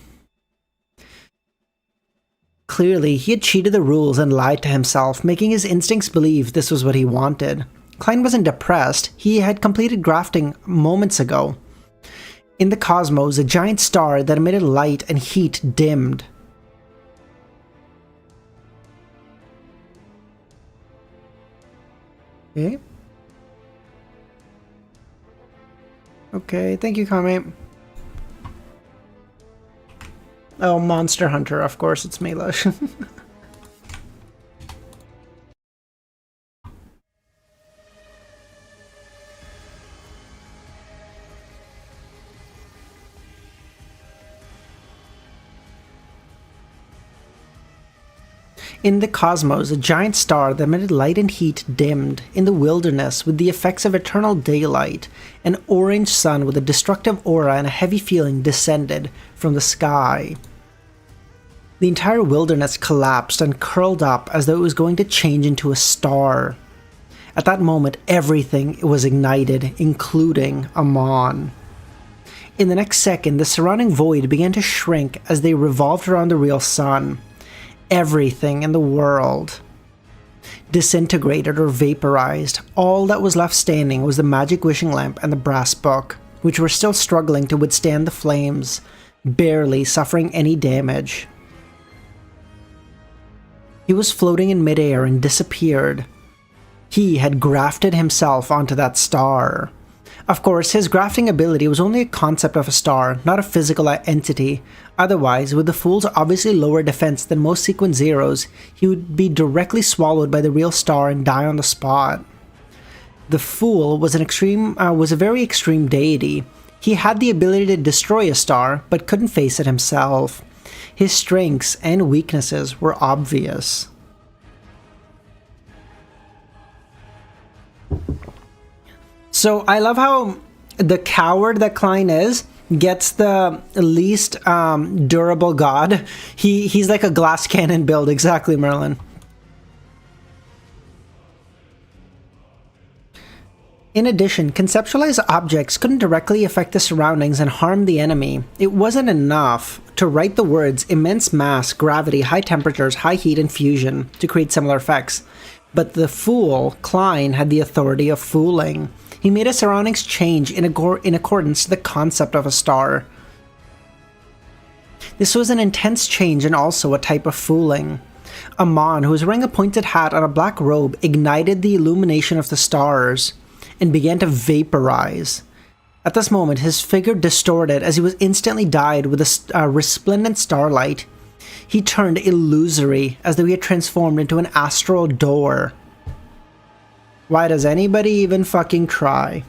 Speaker 1: Clearly, he had cheated the rules and lied to himself, making his instincts believe this was what he wanted. Klein wasn't depressed. He had completed grafting moments ago. In the cosmos, a giant star that emitted light and heat dimmed. Okay. Okay, thank you, Kame. Oh, Monster Hunter, of course, it's Melish. In the cosmos, a giant star that emitted light and heat dimmed. In the wilderness, with the effects of eternal daylight, an orange sun with a destructive aura and a heavy feeling descended from the sky. The entire wilderness collapsed and curled up as though it was going to change into a star. At that moment, everything was ignited, including Amon. In the next second, the surrounding void began to shrink as they revolved around the real sun. Everything in the world disintegrated or vaporized. All that was left standing was the magic wishing lamp and the brass book, which were still struggling to withstand the flames, barely suffering any damage. He was floating in midair and disappeared. He had grafted himself onto that star. Of course, his grafting ability was only a concept of a star, not a physical entity. Otherwise, with the Fool's obviously lower defense than most Sequence Zeros, he would be directly swallowed by the real star and die on the spot. The Fool was a very extreme deity. He had the ability to destroy a star, but couldn't face it himself. His strengths and weaknesses were obvious. So I love how the coward that Klein is gets the least durable god. He's like a glass cannon build, exactly, Merlin. In addition, conceptualized objects couldn't directly affect the surroundings and harm the enemy. It wasn't enough to write the words immense mass, gravity, high temperatures, high heat, and fusion to create similar effects. But the fool, Klein, had the authority of fooling. He made his surroundings change in accordance to the concept of a star. This was an intense change and also a type of fooling. Amon, who was wearing a pointed hat and a black robe, ignited the illumination of the stars and began to vaporize. At this moment, his figure distorted as he was instantly dyed with a resplendent starlight. He turned illusory, as though he had transformed into an astral door. Why does anybody even fucking try?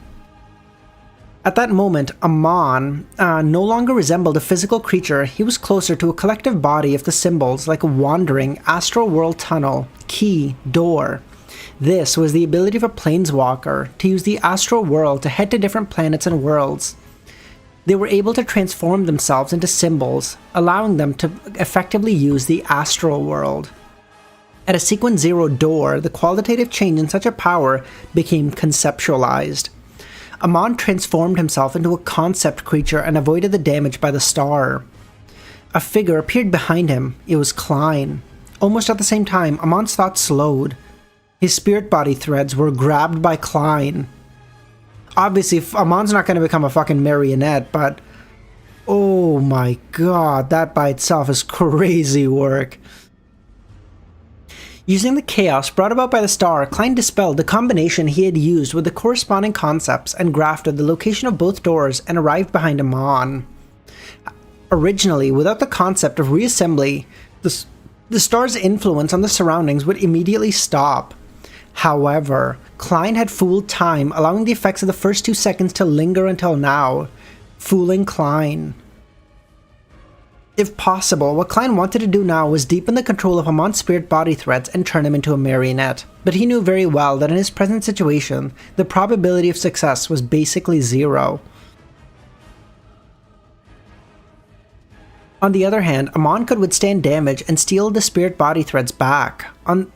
Speaker 1: At that moment, Amon no longer resembled a physical creature. He was closer to a collective body of the symbols, like a wandering astral world tunnel, key, door. This was the ability of a planeswalker to use the astral world to head to different planets and worlds. They were able to transform themselves into symbols, allowing them to effectively use the astral world. At a sequence 0 door, the qualitative change in such a power became conceptualized. Amon transformed himself into a concept creature and avoided the damage by the star. A figure appeared behind him. It was Klein. Almost at the same time, Amon's thoughts slowed. His spirit body threads were grabbed by Klein. Obviously, Amon's not going to become a fucking marionette, but oh my god, that by itself is crazy work. Using the chaos brought about by the star, Klein dispelled the combination he had used with the corresponding concepts and grafted the location of both doors and arrived behind Amon. Originally, without the concept of reassembly, the star's influence on the surroundings would immediately stop. However, Klein had fooled time, allowing the effects of the first 2 seconds to linger until now, fooling Klein. If possible, what Klein wanted to do now was deepen the control of Amon's spirit body threads and turn him into a marionette, but he knew very well that in his present situation, the probability of success was basically 0. On the other hand, Amon could withstand damage and steal the spirit body threads back. On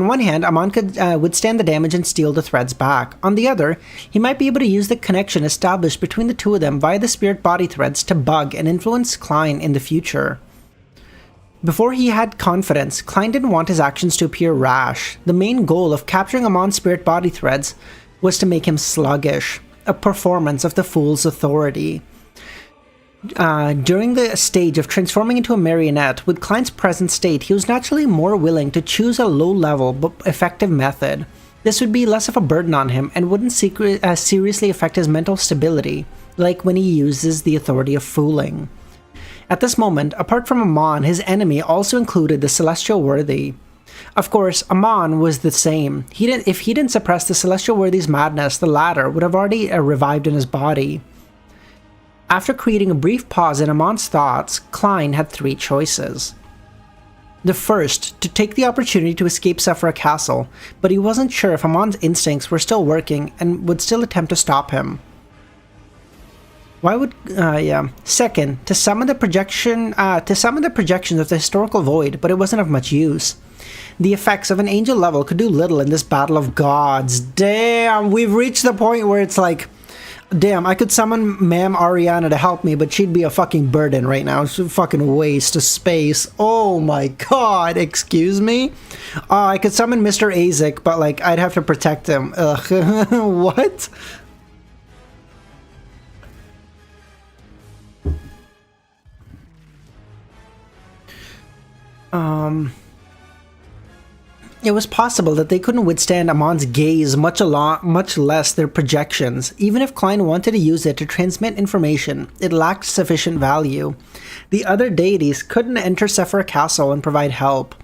Speaker 1: one hand, Amon could withstand the damage and steal the threads back. On the other, he might be able to use the connection established between the two of them via the spirit body threads to bug and influence Klein in the future. Before he had confidence, Klein didn't want his actions to appear rash. The main goal of capturing Amon's spirit body threads was to make him sluggish, a performance of the Fool's authority. During the stage of transforming into a marionette, with Klein's present state, he was naturally more willing to choose a low-level but effective method. This would be less of a burden on him and wouldn't seriously affect his mental stability, like when he uses the authority of fooling. At this moment, apart from Amon, his enemy also included the Celestial Worthy. Of course, Amon was the same. If he didn't suppress the Celestial Worthy's madness, the latter would have already revived in his body. After creating a brief pause in Amon's thoughts, Klein had 3 choices. The first, to take the opportunity to escape Sephira Castle, but he wasn't sure if Amon's instincts were still working and would still attempt to stop him. Second, to summon the projections of the historical void, but it wasn't of much use. The effects of an angel level could do little in this battle of gods. Damn, we've reached the point where it's like, damn, I could summon Ma'am Ariana to help me, but she'd be a fucking burden right now. It's a fucking waste of space. Oh my god, excuse me? I could summon Mr. Azek, but like, I'd have to protect him. Ugh, what? It was possible that they couldn't withstand Amon's gaze, much less their projections. Even if Klein wanted to use it to transmit information, it lacked sufficient value. The other deities couldn't enter Sephira Castle and provide help.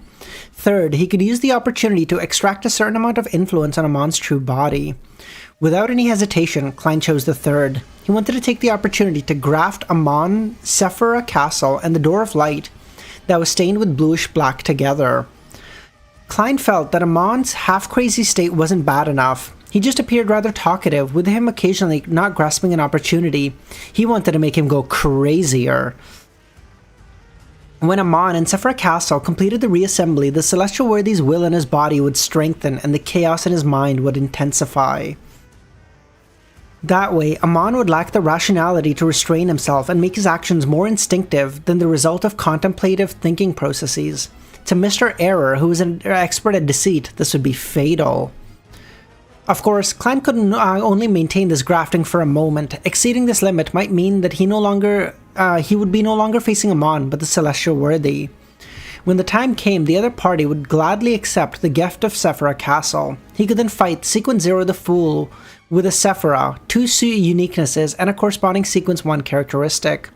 Speaker 1: Third, he could use the opportunity to extract a certain amount of influence on Amon's true body. Without any hesitation, Klein chose the third. He wanted to take the opportunity to graft Amon, Sephira Castle, and the Door of Light that was stained with bluish-black together. Klein felt that Amon's half-crazy state wasn't bad enough. He just appeared rather talkative, with him occasionally not grasping an opportunity. He wanted to make him go crazier. When Amon and Sephira Castle completed the reassembly, the Celestial Worthy's will in his body would strengthen and the chaos in his mind would intensify. That way, Amon would lack the rationality to restrain himself and make his actions more instinctive than the result of contemplative thinking processes. To Mr. Error, who is an expert at deceit, this would be fatal. Of course, Klein could only maintain this grafting for a moment. Exceeding this limit might mean that he would be no longer facing Amon, but the Celestial Worthy. When the time came, the other party would gladly accept the gift of Sephira Castle. He could then fight Sequence 0 the Fool with a Sephira, 2 uniquenesses, and a corresponding Sequence 1 characteristic.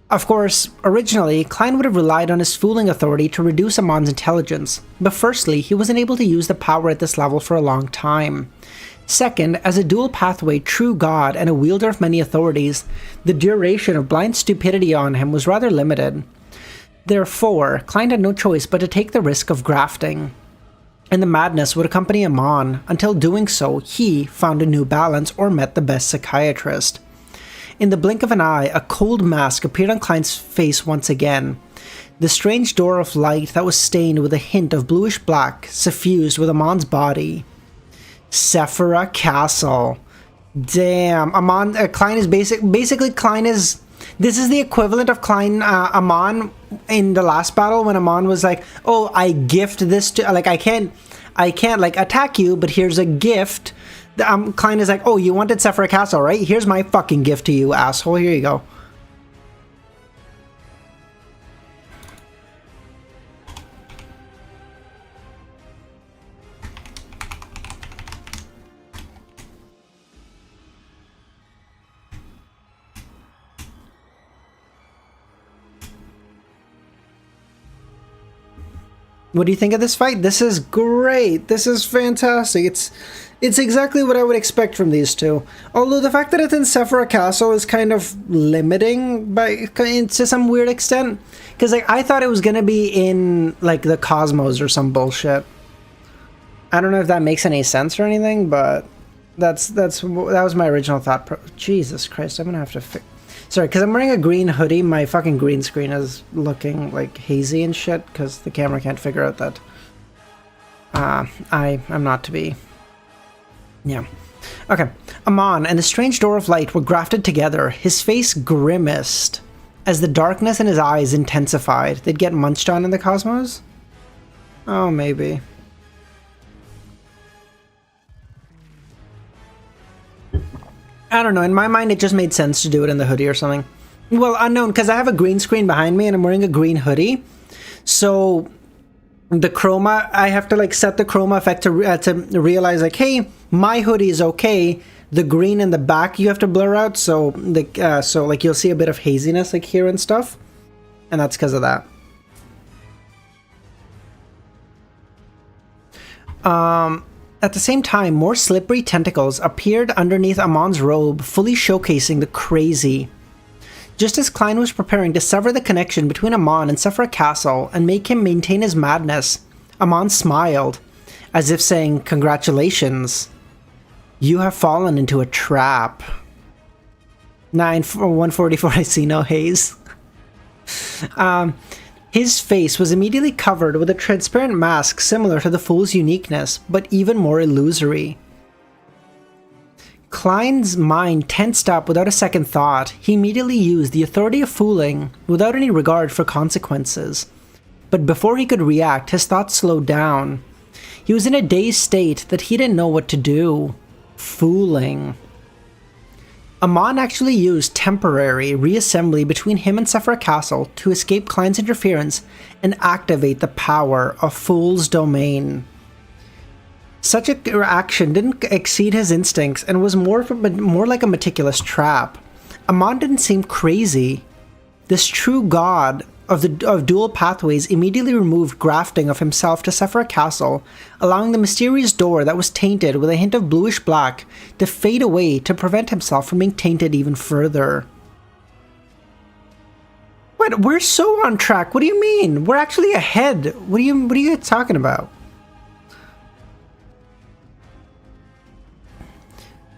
Speaker 1: Of course, originally, Klein would have relied on his fooling authority to reduce Amon's intelligence, but firstly, he wasn't able to use the power at this level for a long time. Second, as a dual pathway true god and a wielder of many authorities, the duration of blind stupidity on him was rather limited. Therefore, Klein had no choice but to take the risk of grafting. And the madness would accompany Amon until doing so, he found a new balance or met the best psychiatrist. In the blink of an eye, a cold mask appeared on Klein's face once again. The strange door of light that was stained with a hint of bluish black suffused with Amon's body. Sephira Castle. Damn, Klein is basically Klein is... This is the equivalent of Amon in the last battle when Amon was like, oh, I gift this to... Like, I can't like attack you, but here's a gift. Klein is like, oh, you wanted Sephira Castle, right? Here's my fucking gift to you, asshole. Here you go. What do you think of this fight? This is great. This is fantastic. It's exactly what I would expect from these two. Although the fact that it's in Sephira Castle is kind of limiting to some weird extent. Because like I thought it was gonna be in like the Cosmos or some bullshit. I don't know if that makes any sense or anything, but that was my original thought. Jesus Christ, I'm gonna have to sorry, because I'm wearing a green hoodie, my fucking green screen is looking like hazy and shit, because the camera can't figure out that I'm not to be. Yeah. Okay. Amon and the strange door of light were grafted together. His face grimaced as the darkness in his eyes intensified. They'd get munched on in the Cosmos? Oh, maybe. I don't know, in my mind it just made sense to do it in the hoodie or something. Well, unknown, because I have a green screen behind me and I'm wearing a green hoodie. So the chroma, I have to like set the chroma effect to realize like, hey, my hoodie is okay. The green in the back you have to blur out, so like you'll see a bit of haziness like here and stuff. And that's because of that. At the same time, more slippery tentacles appeared underneath Amon's robe, fully showcasing the crazy. Just as Klein was preparing to sever the connection between Amon and Sephira Castle and make him maintain his madness, Amon smiled, as if saying, "Congratulations. You have fallen into a trap." 144, I see no haze. His face was immediately covered with a transparent mask similar to the Fool's uniqueness, but even more illusory. Klein's mind tensed up without a second thought. He immediately used the authority of fooling without any regard for consequences. But before he could react, his thoughts slowed down. He was in a dazed state that he didn't know what to do. Fooling. Amon actually used temporary reassembly between him and Sephira Castle to escape Klein's interference and activate the power of Fool's Domain. Such an action didn't exceed his instincts and was more like a meticulous trap. Amon didn't seem crazy. This true god of dual pathways immediately removed grafting of himself to Sephira Castle, allowing the mysterious door that was tainted with a hint of bluish black to fade away to prevent himself from being tainted even further. What? We're so on track. What do you mean? We're actually ahead. What are you talking about?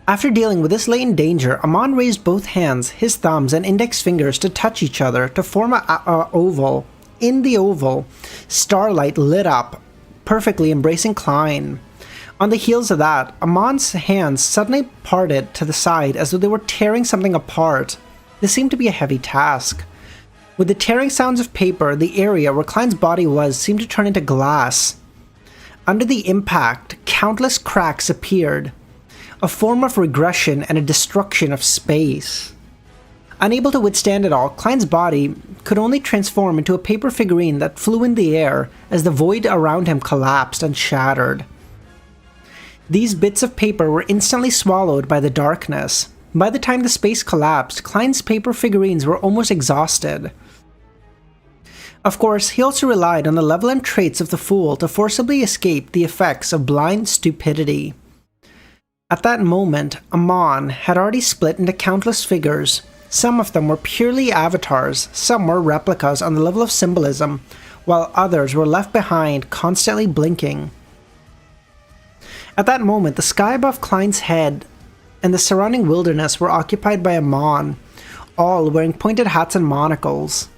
Speaker 1: After dealing with this latent danger, Amon raised both hands, his thumbs and index fingers to touch each other to form a oval. In the oval, starlight lit up, perfectly embracing Klein. On the heels of that, Amon's hands suddenly parted to the side as though they were tearing something apart. This seemed to be a heavy task. With the tearing sounds of paper, the area where Klein's body was seemed to turn into glass. Under the impact, countless cracks appeared, a form of regression and a destruction of space. Unable to withstand it all, Klein's body could only transform into a paper figurine that flew in the air as the void around him collapsed and shattered. These bits of paper were instantly swallowed by the darkness. By the time the space collapsed, Klein's paper figurines were almost exhausted. Of course, he also relied on the level and traits of the Fool to forcibly escape the effects of blind stupidity. At that moment, Amon had already split into countless figures. Some of them were purely avatars, some were replicas on the level of symbolism, while others were left behind, constantly blinking. At that moment, the sky above Klein's head and the surrounding wilderness were occupied by Amon, all wearing pointed hats and monocles.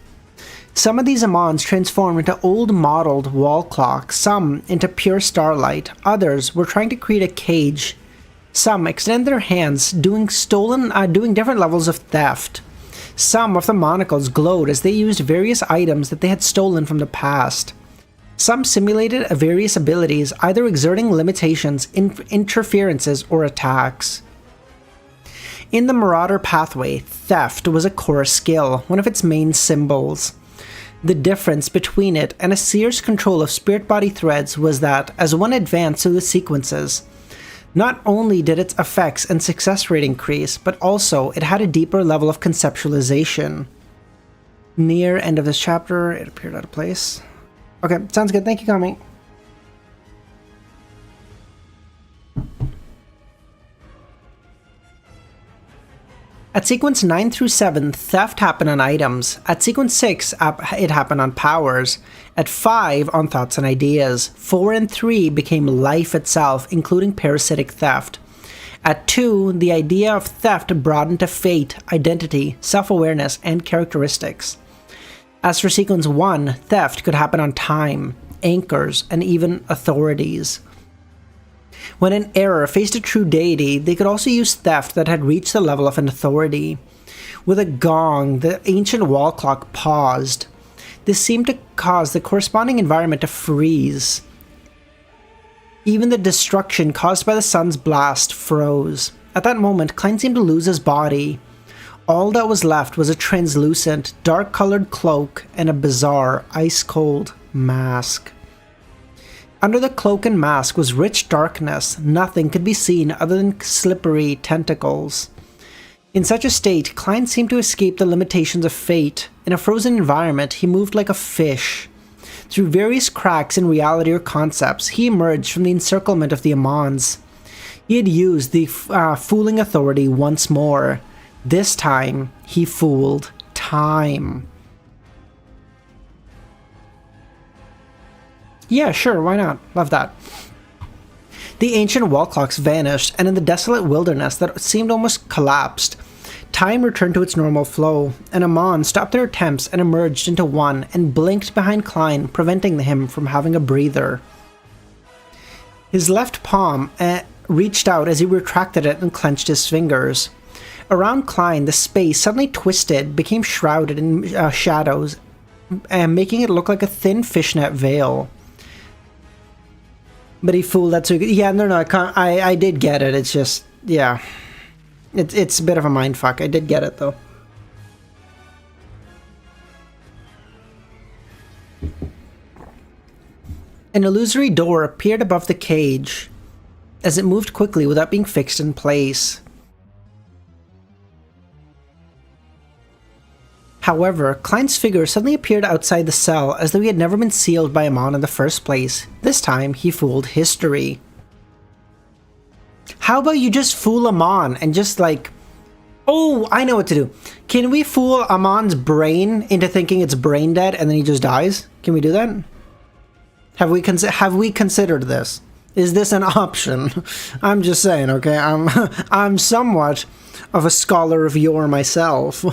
Speaker 1: Some of these Amons transformed into old modeled wall clocks, some into pure starlight, others were trying to create a cage. Some extended their hands, doing different levels of theft. Some of the monocles glowed as they used various items that they had stolen from the past. Some simulated various abilities, either exerting limitations, interferences, or attacks. In the Marauder pathway, theft was a core skill, one of its main symbols. The difference between it and a Seer's control of spirit body threads was that, as one advanced through the sequences, not only did its effects and success rate increase, but also it had a deeper level of conceptualization. Near end of this chapter, it appeared out of place. Okay, sounds good. Thank you, Kami. At sequence 9 through 7, theft happened on items. At sequence 6, it happened on powers. At 5, on thoughts and ideas. 4 and 3 became life itself, including parasitic theft. At 2, the idea of theft broadened to fate, identity, self-awareness, and characteristics. As for sequence 1, theft could happen on time, anchors, and even authorities. When an error faced a true deity, they could also use theft that had reached the level of an authority. With a gong, the ancient wall clock paused. This seemed to cause the corresponding environment to freeze. Even the destruction caused by the sun's blast froze. At that moment, Klein seemed to lose his body. All that was left was a translucent, dark-colored cloak and a bizarre, ice-cold mask. Under the cloak and mask was rich darkness. Nothing could be seen other than slippery tentacles. In such a state, Klein seemed to escape the limitations of fate. In a frozen environment, he moved like a fish. Through various cracks in reality or concepts, he emerged from the encirclement of the Amons. He had used the fooling authority once more. This time, he fooled time. Yeah, sure, why not? Love that. The ancient wall clocks vanished, and in the desolate wilderness that seemed almost collapsed, time returned to its normal flow, and Amon stopped their attempts and emerged into one and blinked behind Klein, preventing him from having a breather. His left palm reached out as he retracted it and clenched his fingers. Around Klein, the space suddenly twisted, became shrouded in shadows, and making it look like a thin fishnet veil. But he fooled Atsuki. Yeah, no, I did get it. It's just, yeah. It's a bit of a mindfuck. I did get it, though. An illusory door appeared above the cage as it moved quickly without being fixed in place. However, Klein's figure suddenly appeared outside the cell as though he had never been sealed by Amon in the first place. This time, he fooled history. How about you just fool Amon and just like... Oh, I know what to do. Can we fool Amon's brain into thinking it's brain dead and then he just dies? Can we do that? Have we considered this? Is this an option? I'm just saying, okay? I'm somewhat of a scholar of yore myself.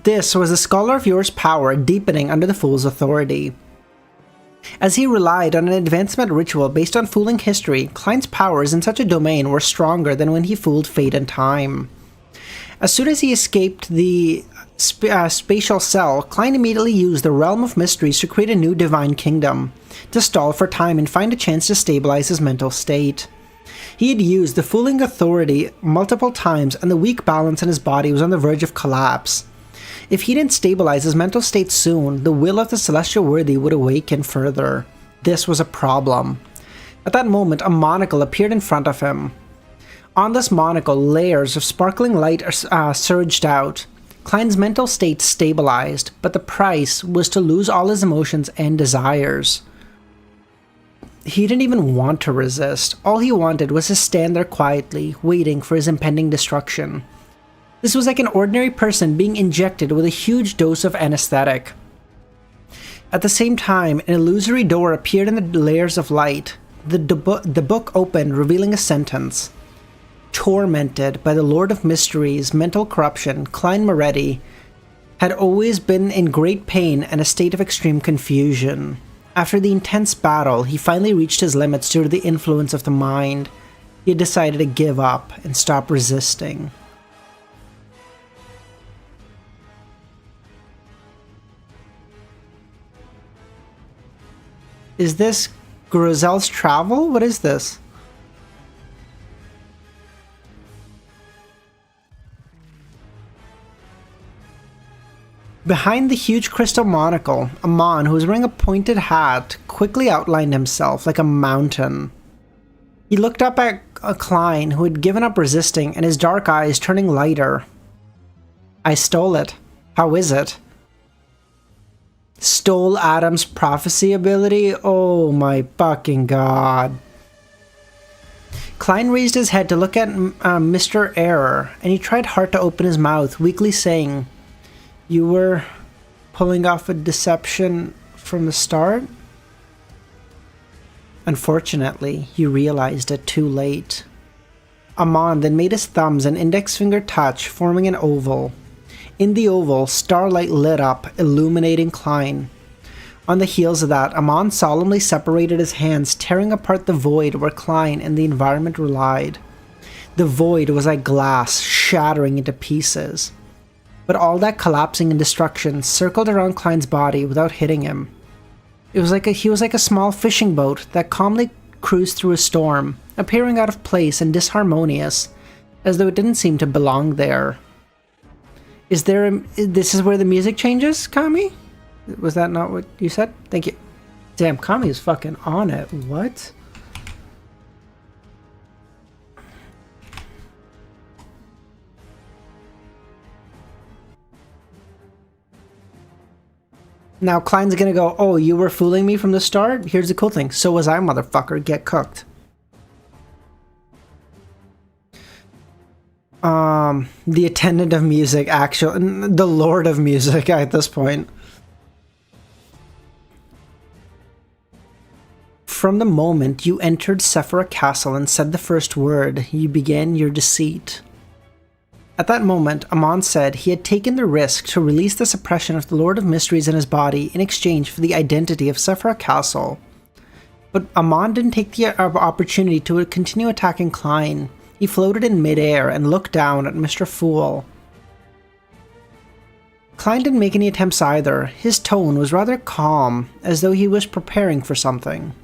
Speaker 1: This was the Scholar of Yours power deepening under the Fool's authority. As he relied on an advancement ritual based on fooling history, Klein's powers in such a domain were stronger than when he fooled fate and time. As soon as he escaped the spatial cell, Klein immediately used the Realm of Mysteries to create a new divine kingdom, to stall for time and find a chance to stabilize his mental state. He had used the fooling authority multiple times, and the weak balance in his body was on the verge of collapse. If he didn't stabilize his mental state soon, the will of the Celestial Worthy would awaken further. This was a problem. At that moment, a monocle appeared in front of him. On this monocle, layers of sparkling light surged out. Klein's mental state stabilized, but the price was to lose all his emotions and desires. He didn't even want to resist. All he wanted was to stand there quietly, waiting for his impending destruction. This was like an ordinary person being injected with a huge dose of anesthetic. At the same time, an illusory door appeared in the layers of light. The book opened, revealing a sentence. Tormented by the Lord of Mysteries' mental corruption, Klein Moretti had always been in great pain and a state of extreme confusion. After the intense battle, he finally reached his limits due to the influence of the mind. He had decided to give up and stop resisting. Is this Grizel's travel? What is this? Behind the huge crystal monocle, Amon, who was wearing a pointed hat, quickly outlined himself like a mountain. He looked up at Klein, who had given up resisting, and his dark eyes turning lighter. I stole it. How is it? Stole Adam's prophecy ability? Oh my fucking god. Klein raised his head to look at Mr. Error, and he tried hard to open his mouth, weakly saying, "You were pulling off a deception from the start?" Unfortunately, he realized it too late. Amon then made his thumbs and index finger touch, forming an oval. In the oval, starlight lit up, illuminating Klein. On the heels of that, Amon solemnly separated his hands, tearing apart the void where Klein and the environment relied. The void was like glass, shattering into pieces. But all that collapsing and destruction circled around Klein's body without hitting him. He was like a small fishing boat that calmly cruised through a storm, appearing out of place and disharmonious, as though it didn't seem to belong there. This is where the music changes, Kami? Was that not what you said? Thank you. Damn, Kami is fucking on it. What? Now Klein's gonna go, oh, you were fooling me from the start? Here's the cool thing. So was I, motherfucker. Get cooked. The attendant of music, the Lord of Music at this point. From the moment you entered Sephira Castle and said the first word, you began your deceit. At that moment, Amon said he had taken the risk to release the suppression of the Lord of Mysteries in his body in exchange for the identity of Sephira Castle. But Amon didn't take the opportunity to continue attacking Klein. He floated in midair and looked down at Mr. Fool. Klein didn't make any attempts either. His tone was rather calm, as though he was preparing for something.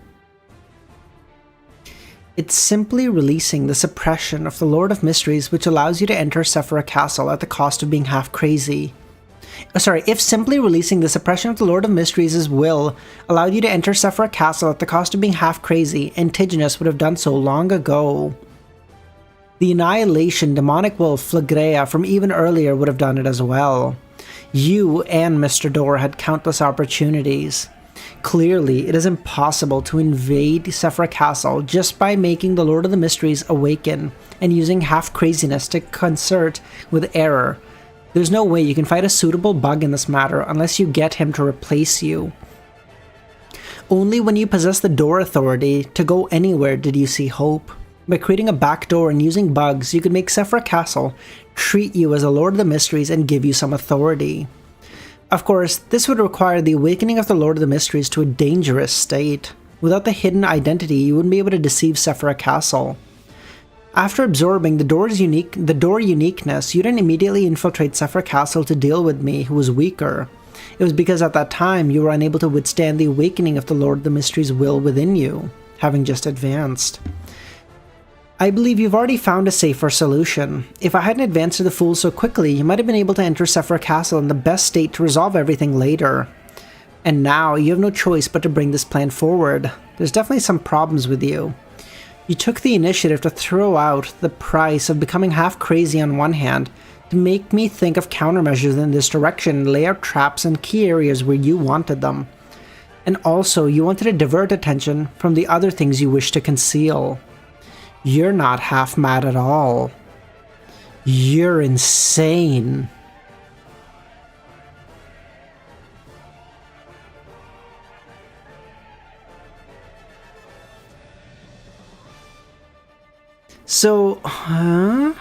Speaker 1: It's simply releasing the suppression of the Lord of Mysteries which allows you to enter Sephira Castle at the cost of being half crazy. If simply releasing the suppression of the Lord of Mysteries' will allowed you to enter Sephira Castle at the cost of being half crazy, Antigonus would have done so long ago. The Annihilation demonic wolf Flagrea from even earlier would have done it as well. You and Mr. Door had countless opportunities. Clearly, it is impossible to invade Sephira Castle just by making the Lord of the Mysteries awaken and using half-craziness to concert with error. There's no way you can fight a suitable bug in this matter unless you get him to replace you. Only when you possess the door authority to go anywhere did you see hope. By creating a backdoor and using bugs, you could make Sephira Castle treat you as a Lord of the Mysteries and give you some authority. Of course, this would require the awakening of the Lord of the Mysteries to a dangerous state. Without the hidden identity, you wouldn't be able to deceive Sephira Castle. After absorbing the door uniqueness, you didn't immediately infiltrate Sephira Castle to deal with me, who was weaker. It was because at that time you were unable to withstand the awakening of the Lord of the Mysteries' will within you, having just advanced. I believe you've already found a safer solution. If I hadn't advanced to the Fool so quickly, you might have been able to enter Sephira Castle in the best state to resolve everything later. And now, you have no choice but to bring this plan forward. There's definitely some problems with you. You took the initiative to throw out the price of becoming half crazy on one hand, to make me think of countermeasures in this direction and lay out traps in key areas where you wanted them. And also, you wanted to divert attention from the other things you wish to conceal. You're not half mad at all. You're insane. So, huh?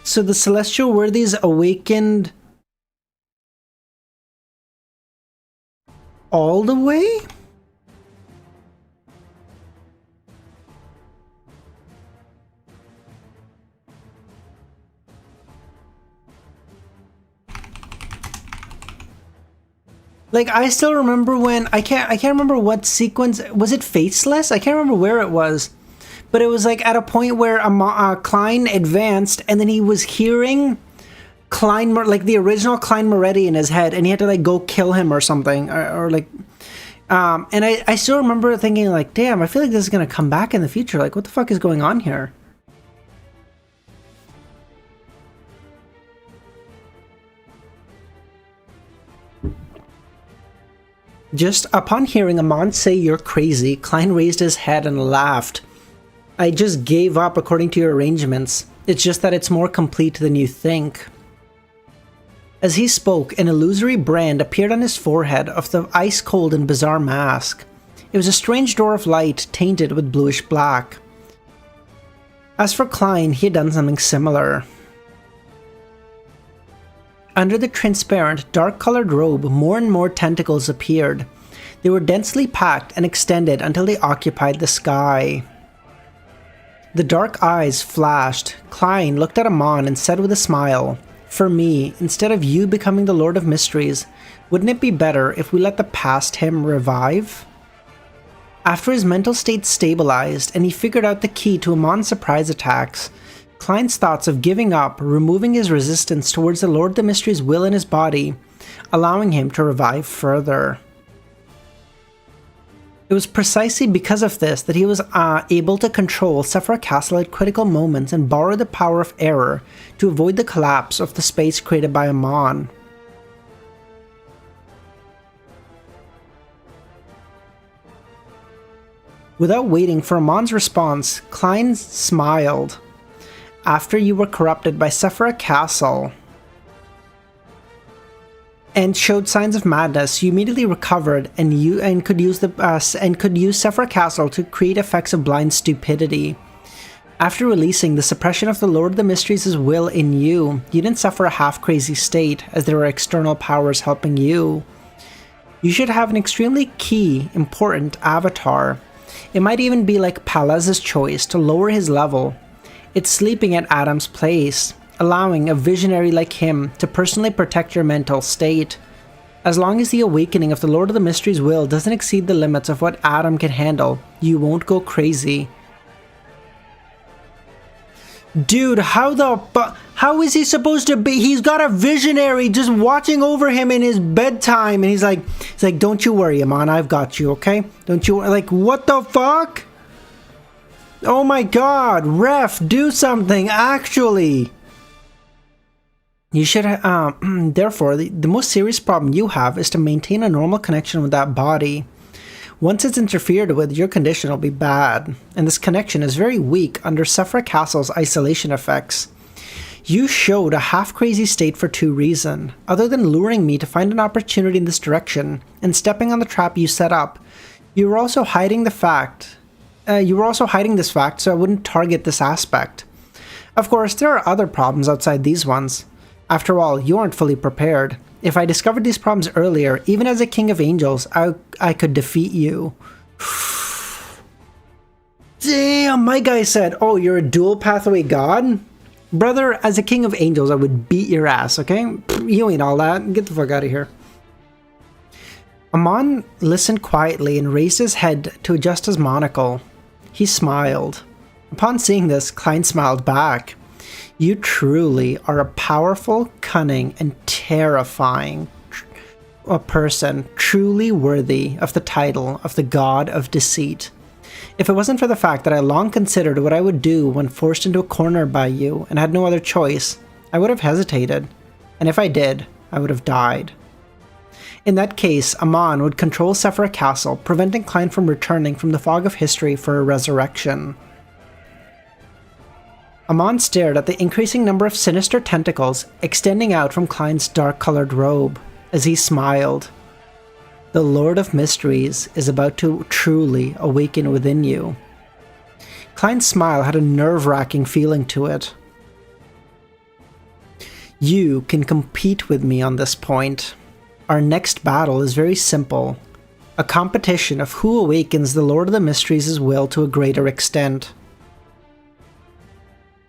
Speaker 1: So the Celestial Worthies awakened all the way? Like, I still remember when I can't remember what sequence. Was it Faceless? I can't remember where it was. But it was like at a point where Klein advanced, and then he was hearing Klein, like the original Klein Moretti in his head, and he had to like go kill him or something, or like, and I still remember thinking like, damn, I feel like this is gonna come back in the future. Like, what the fuck is going on here? Just upon hearing Amon say you're crazy, Klein raised his head and laughed. I just gave up according to your arrangements. It's just that it's more complete than you think. As he spoke, an illusory brand appeared on his forehead of the ice-cold and bizarre mask. It was a strange door of light tainted with bluish black. As for Klein, he had done something similar. Under the transparent, dark-colored robe, more and more tentacles appeared. They were densely packed and extended until they occupied the sky. The dark eyes flashed. Klein looked at Amon and said with a smile, "For me, instead of you becoming the Lord of Mysteries, wouldn't it be better if we let the past him revive?" After his mental state stabilized and he figured out the key to Amon's surprise attacks, Klein's thoughts of giving up, removing his resistance towards the Lord of the Mysteries' will in his body, allowing him to revive further. It was precisely because of this that he was able to control Sephira Castle at critical moments and borrow the power of error to avoid the collapse of the space created by Amon. Without waiting for Amon's response, Klein smiled. After you were corrupted by Sephira Castle and showed signs of madness, you immediately recovered and could use Sephira Castle to create effects of blind stupidity. After releasing the suppression of the Lord of the Mysteries' will in you, you didn't suffer a half-crazy state, as there were external powers helping you. You should have an extremely key, important avatar. It might even be like Palaz's choice to lower his level. It's sleeping at Adam's place, allowing a visionary like him to personally protect your mental state. As long as the awakening of the Lord of the Mysteries' will doesn't exceed the limits of what Adam can handle, you won't go crazy. Dude, how is he supposed to be? He's got a visionary just watching over him in his bedtime, and he's like, don't you worry, Amon, I've got you, okay? Don't you, like, what the fuck? Oh my god, ref, do something, actually! You should, therefore, the most serious problem you have is to maintain a normal connection with that body. Once it's interfered with, your condition will be bad, and this connection is very weak under Sephira Castle's isolation effects. You showed a half-crazy state for two reasons. Other than luring me to find an opportunity in this direction and stepping on the trap you set up, you were also hiding the fact. This fact so I wouldn't target this aspect. Of course, there are other problems outside these ones. After all, you aren't fully prepared. If I discovered these problems earlier, even as a king of angels, I could defeat you. Damn, my guy said, oh, you're a dual pathway god? Brother, as a king of angels, I would beat your ass, okay? You ain't all that. Get the fuck out of here. Amon listened quietly and raised his head to adjust his monocle. He smiled. Upon seeing this, Klein smiled back. You truly are a powerful, cunning, and terrifying person, truly worthy of the title of the God of Deceit. If it wasn't for the fact that I long considered what I would do when forced into a corner by you and had no other choice, I would have hesitated. And if I did, I would have died. In that case, Amon would control Sephira Castle, preventing Klein from returning from the fog of history for a resurrection. Amon stared at the increasing number of sinister tentacles extending out from Klein's dark-colored robe as he smiled. The Lord of Mysteries is about to truly awaken within you. Klein's smile had a nerve-wracking feeling to it. You can compete with me on this point. Our next battle is very simple. A competition of who awakens the Lord of the Mysteries' will to a greater extent.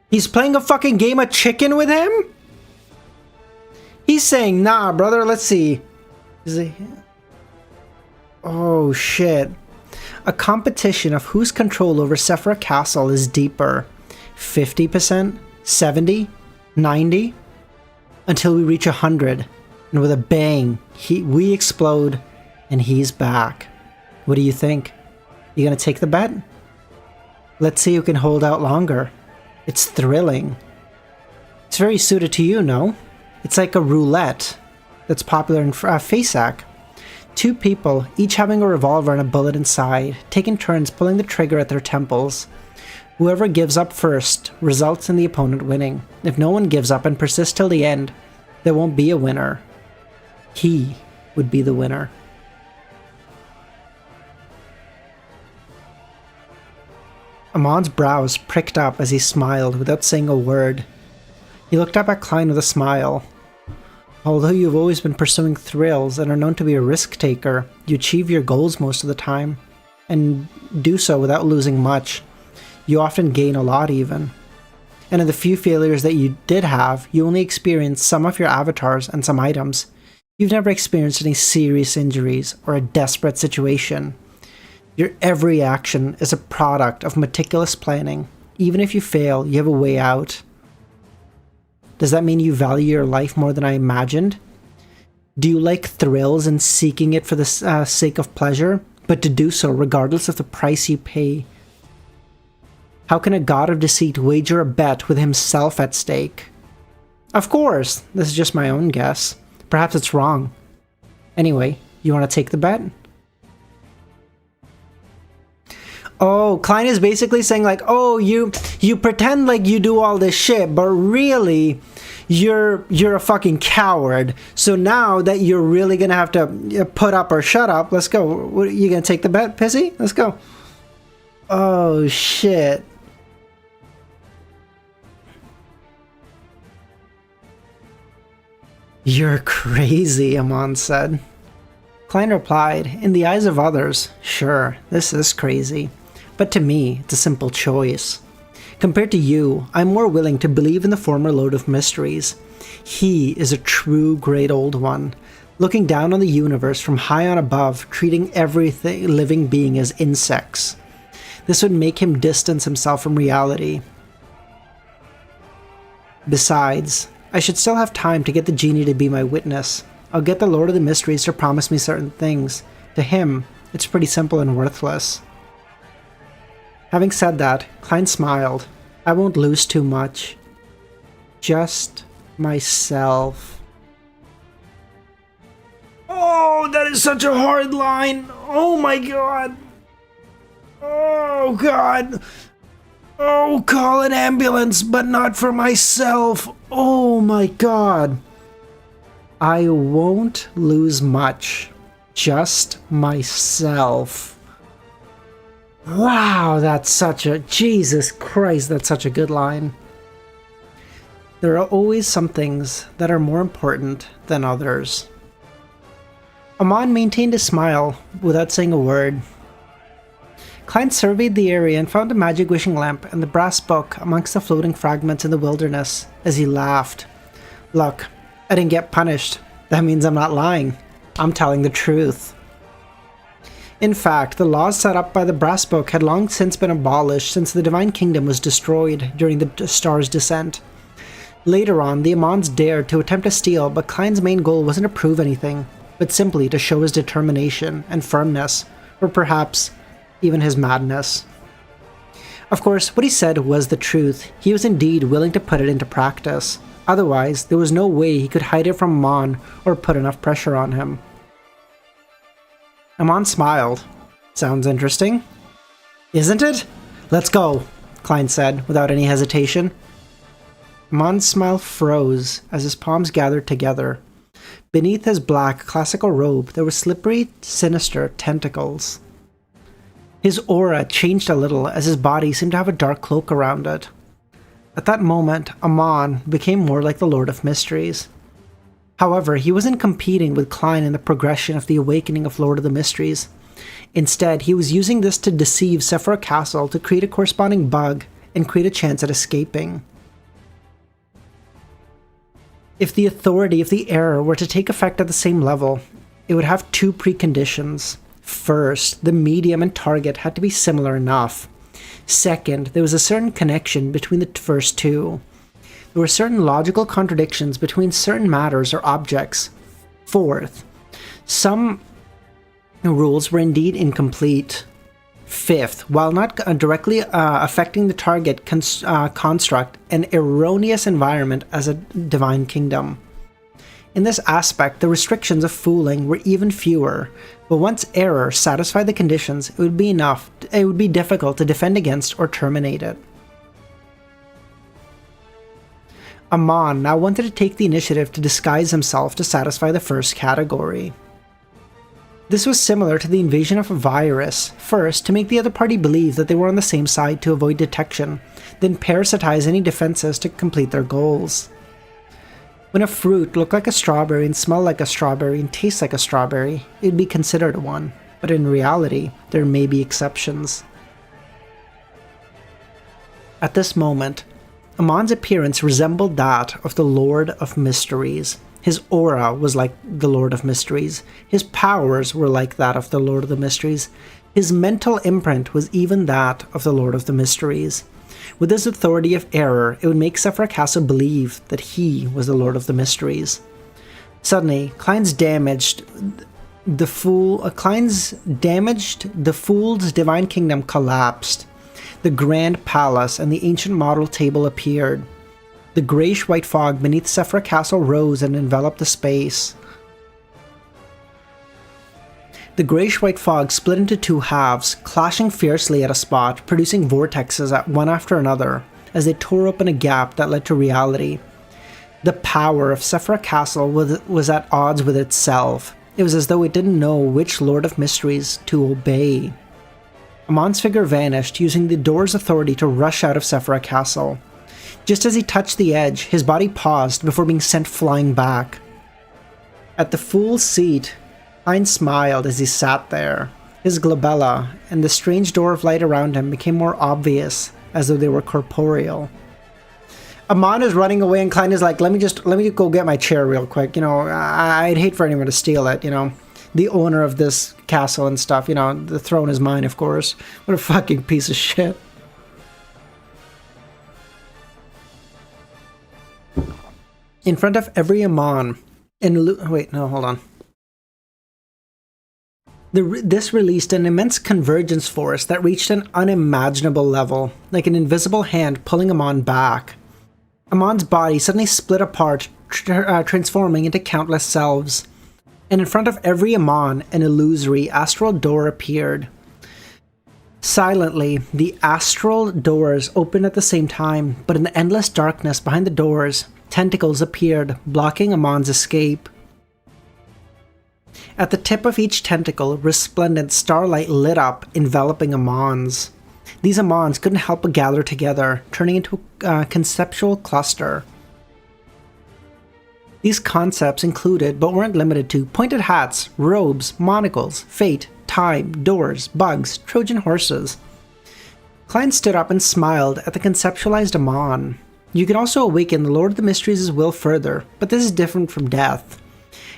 Speaker 1: He's playing a fucking game of chicken with him? He's saying, nah, brother, let's see. Is he... Oh, shit. A competition of whose control over Sephira Castle is deeper. 50%? 70? 90? Until we reach 100. And with a bang, we explode, and he's back. What do you think? You gonna take the bet? Let's see who can hold out longer. It's thrilling. It's very suited to you, no? It's like a roulette that's popular in FASAC. Two people, each having a revolver and a bullet inside, taking turns pulling the trigger at their temples. Whoever gives up first results in the opponent winning. If no one gives up and persists till the end, there won't be a winner. He would be the winner. Amon's brows pricked up as he smiled without saying a word. He looked up at Klein with a smile. Although you've always been pursuing thrills and are known to be a risk-taker, you achieve your goals most of the time, and do so without losing much. You often gain a lot even. And in the few failures that you did have, you only experienced some of your avatars and some items. You've never experienced any serious injuries or a desperate situation. Your every action is a product of meticulous planning. Even if you fail, you have a way out. Does that mean you value your life more than I imagined? Do you like thrills and seeking it for the sake of pleasure, but to do so regardless of the price you pay? How can a god of deceit wager a bet with himself at stake? Of course, this is just my own guess. Perhaps it's wrong. Anyway, you want to take the bet? Oh, Klein is basically saying like, oh, you pretend like you do all this shit, but really, you're a fucking coward. So now that you're really gonna have to put up or shut up, let's go. What, you gonna take the bet, Pissy? Let's go. Oh, shit. You're crazy, Amon said. Klein replied, in the eyes of others, sure, this is crazy. But to me, it's a simple choice. Compared to you, I'm more willing to believe in the former Lord of Mysteries. He is a true great old one, looking down on the universe from high on above, treating every living being as insects. This would make him distance himself from reality. Besides, I should still have time to get the genie to be my witness. I'll get the Lord of the Mysteries to promise me certain things. To him, it's pretty simple and worthless. Having said that, Klein smiled. I won't lose too much. Just myself. Oh, that is such a hard line. Oh my god. Oh god. Oh, call an ambulance, but not for myself. Oh my god. I won't lose much. Just myself. Wow, that's such a... Jesus Christ, that's such a good line. There are always some things that are more important than others. Amon maintained a smile without saying a word. Klein surveyed the area and found a magic wishing lamp and the brass book amongst the floating fragments in the wilderness as he laughed. Look, I didn't get punished. That means I'm not lying. I'm telling the truth. In fact, the laws set up by the brass book had long since been abolished since the Divine Kingdom was destroyed during the Star's descent. Later on, the Amons dared to attempt to steal, but Klein's main goal wasn't to prove anything, but simply to show his determination and firmness, or perhaps even his madness. Of course, what he said was the truth. He was indeed willing to put it into practice. Otherwise, there was no way he could hide it from Amon or put enough pressure on him. Amon smiled. Sounds interesting. Isn't it? Let's go, Klein said, without any hesitation. Amon's smile froze as his palms gathered together. Beneath his black, classical robe, there were slippery, sinister tentacles. His aura changed a little as his body seemed to have a dark cloak around it. At that moment, Amon became more like the Lord of Mysteries. However, he wasn't competing with Klein in the progression of the awakening of Lord of the Mysteries. Instead, he was using this to deceive Sephira Castle to create a corresponding bug and create a chance at escaping. If the authority of the error were to take effect at the same level, it would have two preconditions. First, the medium and target had to be similar enough. Second, there was a certain connection between the first two. There were certain logical contradictions between certain matters or objects. Fourth, some rules were indeed incomplete. Fifth, while not directly affecting the target construct an erroneous environment as a divine kingdom. In this aspect, the restrictions of fooling were even fewer, but once error satisfied the conditions, it would be difficult to defend against or terminate it. Amon now wanted to take the initiative to disguise himself to satisfy the first category. This was similar to the invasion of a virus, first to make the other party believe that they were on the same side to avoid detection, then parasitize any defenses to complete their goals. When a fruit looked like a strawberry and smelled like a strawberry and tastes like a strawberry, it would be considered one, but in reality, there may be exceptions. At this moment, Amon's appearance resembled that of the Lord of Mysteries. His aura was like the Lord of Mysteries. His powers were like that of the Lord of the Mysteries. His mental imprint was even that of the Lord of the Mysteries. With his authority of error, it would make Sephira Castle believe that he was the Lord of the Mysteries. Suddenly, Klein's damaged the fool's divine kingdom collapsed. The grand palace and the ancient model table appeared. The grayish-white fog beneath Sephira Castle rose and enveloped the space. The grayish-white fog split into two halves, clashing fiercely at a spot, producing vortexes at one after another, as they tore open a gap that led to reality. The power of Sephira Castle was at odds with itself. It was as though it didn't know which Lord of Mysteries to obey. Amon's figure vanished, using the door's authority to rush out of Sephira Castle. Just as he touched the edge, his body paused before being sent flying back. At the fool's seat, Klein smiled as he sat there. His glabella and the strange door of light around him became more obvious, as though they were corporeal. Amon is running away and Klein is like, let me go get my chair real quick. You know, I'd hate for anyone to steal it, you know. The owner of this castle and stuff, you know, the throne is mine, of course. What a fucking piece of shit. In front of every Amon, wait, no, hold on. This released an immense convergence force that reached an unimaginable level, like an invisible hand pulling Amon back. Amon's body suddenly split apart, transforming into countless selves. And in front of every Amon, an illusory astral door appeared. Silently, the astral doors opened at the same time, but in the endless darkness behind the doors, tentacles appeared, blocking Amon's escape. At the tip of each tentacle, resplendent starlight lit up, enveloping Amons. These Amons couldn't help but gather together, turning into a conceptual cluster. These concepts included, but weren't limited to, pointed hats, robes, monocles, fate, time, doors, bugs, Trojan horses. Klein stood up and smiled at the conceptualized Amon. You can also awaken the Lord of the Mysteries' will further, but this is different from death.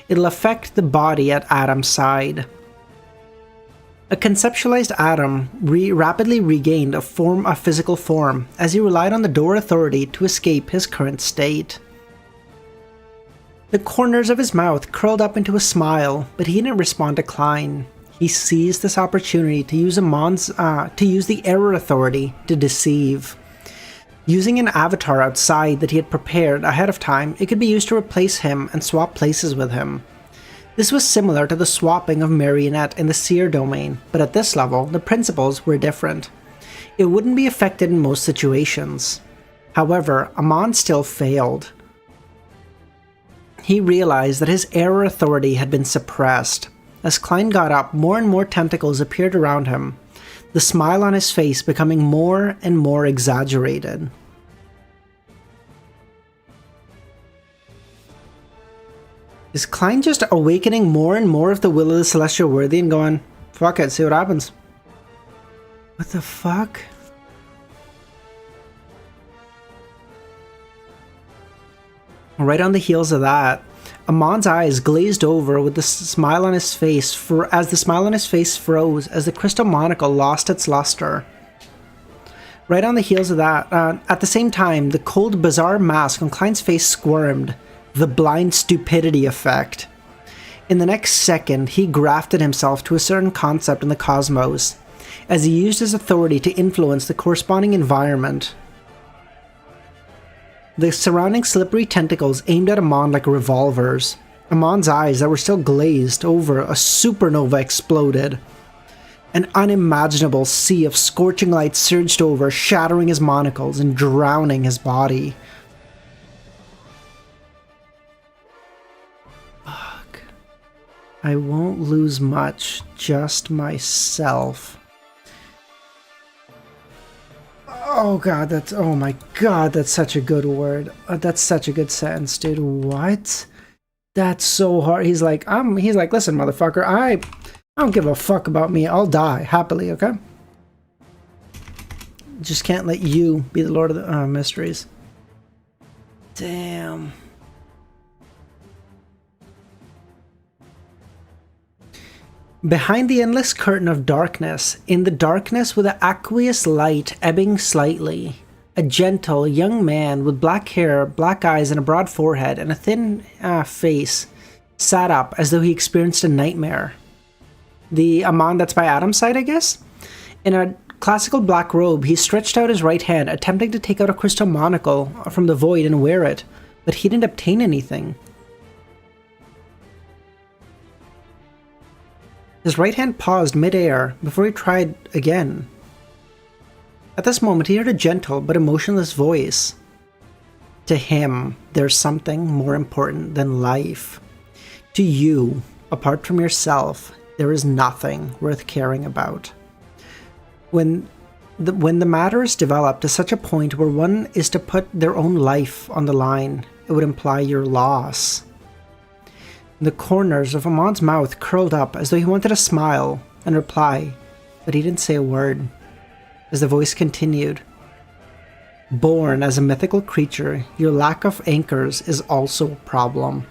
Speaker 1: It'll affect the body at Adam's side. A conceptualized Adam rapidly regained a physical form, as he relied on the door authority to escape his current state. The corners of his mouth curled up into a smile, but he didn't respond to Klein. He seized this opportunity to use the error authority to deceive. Using an avatar outside that he had prepared ahead of time, it could be used to replace him and swap places with him. This was similar to the swapping of Marionette in the Seer domain, but at this level, the principles were different. It wouldn't be affected in most situations. However, Amon still failed. He realized that his error authority had been suppressed. As Klein got up, more and more tentacles appeared around him, the smile on his face becoming more and more exaggerated. Is Klein just awakening more and more of the will of the Celestial Worthy and going, fuck it, see what happens? What the fuck? Right on the heels of that, Amon's eyes glazed over with the smile on his face as the smile on his face froze as the crystal monocle lost its luster. Right on the heels of that, at the same time, the cold, bizarre mask on Klein's face squirmed, the blind stupidity effect. In the next second, he grafted himself to a certain concept in the cosmos, as he used his authority to influence the corresponding environment. The surrounding slippery tentacles aimed at Amon like revolvers. Amon's eyes that were still glazed over, a supernova exploded. An unimaginable sea of scorching light surged over, shattering his monocles and drowning his body. Fuck. I won't lose much, just myself. Oh god, oh my god, that's such a good word. That's such a good sentence, dude. What? That's so hard. He's like, listen, motherfucker, I don't give a fuck about me. I'll die happily, okay? Just can't let you be the Lord of the Mysteries. Damn. Behind the endless curtain of darkness, in the darkness with an aqueous light ebbing slightly, a gentle young man with black hair, black eyes, and a broad forehead, and a thin face sat up as though he experienced a nightmare. The Amon that's by Adam's side, I guess? In a classical black robe, he stretched out his right hand, attempting to take out a crystal monocle from the void and wear it, but he didn't obtain anything. His right hand paused mid-air before he tried again. At this moment, he heard a gentle but emotionless voice. To him, there's something more important than life. To you, apart from yourself, there is nothing worth caring about. When the matter is developed to such a point where one is to put their own life on the line, it would imply your loss. The corners of Amon's mouth curled up as though he wanted to smile and reply, but he didn't say a word. As the voice continued, born as a mythical creature, your lack of anchors is also a problem.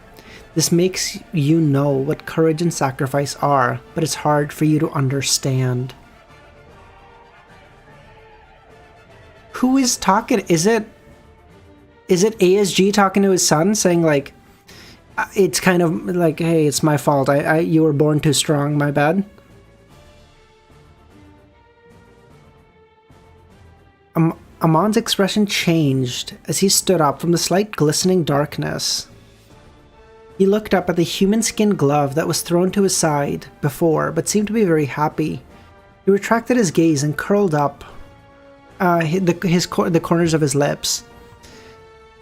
Speaker 1: This makes you know what courage and sacrifice are, but it's hard for you to understand. Who is talking? Is it ASG talking to his son, saying like, it's kind of like, hey, it's my fault. You were born too strong, my bad. Amon's expression changed as he stood up from the slight glistening darkness. He looked up at the human skin glove that was thrown to his side before, but seemed to be very happy. He retracted his gaze and curled up the corners of his lips.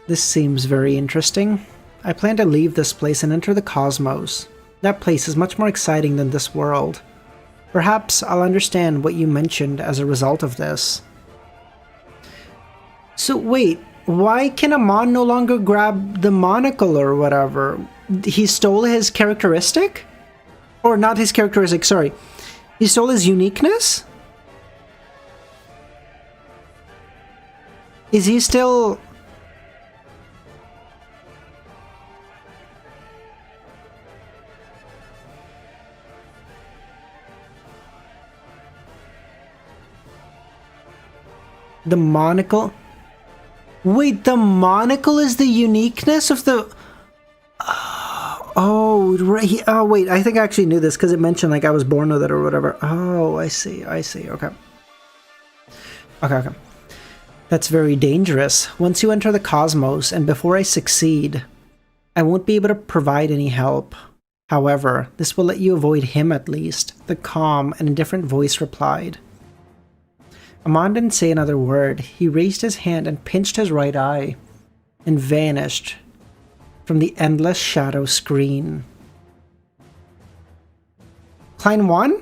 Speaker 1: This seems very interesting. I plan to leave this place and enter the cosmos. That place is much more exciting than this world. Perhaps I'll understand what you mentioned as a result of this. So wait, why can Amon no longer grab the monocle or whatever? He stole his characteristic? Or not his characteristic, sorry. He stole his uniqueness? Is he still... The monocle? Wait, the monocle is the uniqueness of the... Oh, right. Oh, wait, I think I actually knew this because it mentioned like I was born with it or whatever. Oh, I see, okay. Okay. That's very dangerous. Once you enter the cosmos, and before I succeed, I won't be able to provide any help. However, this will let you avoid him at least, the calm and indifferent voice replied. Amon didn't say another word. He raised his hand and pinched his right eye, and vanished from the endless shadow screen. Klein won?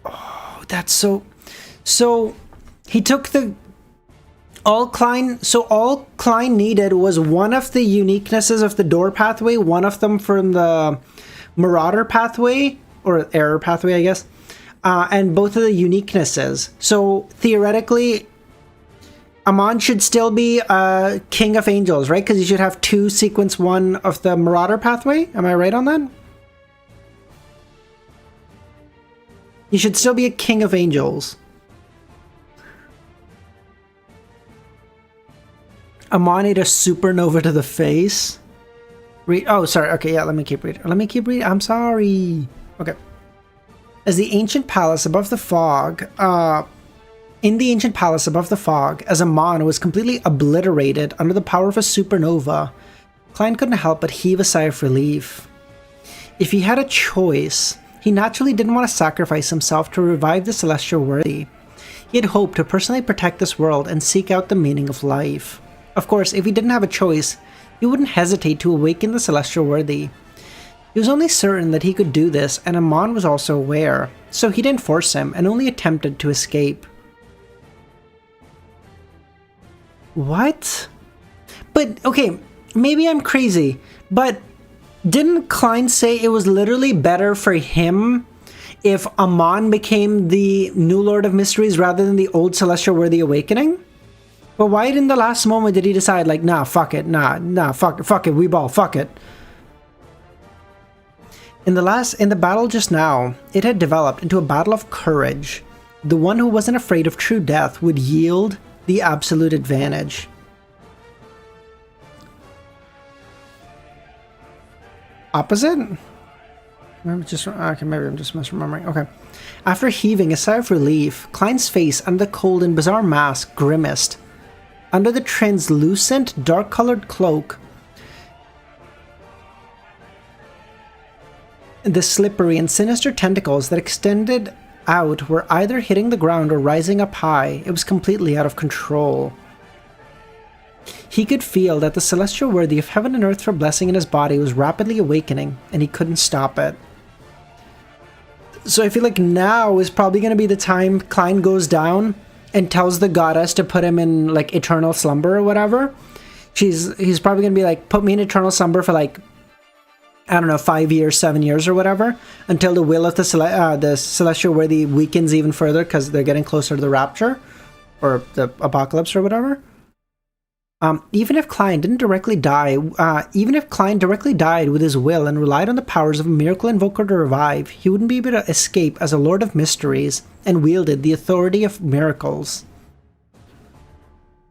Speaker 1: Oh, that's so... So, he took the... All Klein needed was one of the uniquenesses of the door pathway, one of them from the Marauder pathway, or error pathway, I guess, and both of the uniquenesses. So theoretically, Amon should still be King of Angels, right? Because he should have 2 sequence 1 of the Marauder pathway. Am I right on that? He should still be a King of Angels. Amon ate a supernova to the face. Oh, sorry. Okay, yeah, let me keep reading. I'm sorry. Okay. As the ancient palace above the fog, in the ancient palace above the fog, as Amon was completely obliterated under the power of a supernova, Klein couldn't help but heave a sigh of relief. If he had a choice, he naturally didn't want to sacrifice himself to revive the Celestial Worthy. He had hoped to personally protect this world and seek out the meaning of life. Of course, if he didn't have a choice, he wouldn't hesitate to awaken the Celestial Worthy. He was only certain that he could do this, and Amon was also aware, so he didn't force him and only attempted to escape. What? But, okay, maybe I'm crazy, but didn't Klein say it was literally better for him if Amon became the new Lord of Mysteries rather than the old Celestial Worthy Awakening? But why in the last moment did he decide, like, nah, fuck it, fuck it, we ball, fuck it? In the battle just now, it had developed into a battle of courage. The one who wasn't afraid of true death would yield the absolute advantage. Opposite? Maybe I'm just misremembering. Okay. After heaving a sigh of relief, Klein's face under the cold and bizarre mask grimaced. Under the translucent, dark-colored cloak, the slippery and sinister tentacles that extended out were either hitting the ground or rising up high. It was completely out of control. He could feel that the Celestial Worthy of heaven and earth for blessing in his body was rapidly awakening, and he couldn't stop it. So I feel like now is probably going to be the time Klein goes down and tells the goddess to put him in, like, eternal slumber or whatever. He's probably going to be like, put me in eternal slumber for, like, I don't know, 5 years, 7 years or whatever, until the will of the Celestial Worthy weakens even further because they're getting closer to the rapture or the apocalypse or whatever. Even if Klein directly died with his will and relied on the powers of a miracle invoker to revive, he wouldn't be able to escape as a Lord of Mysteries and wielded the authority of miracles.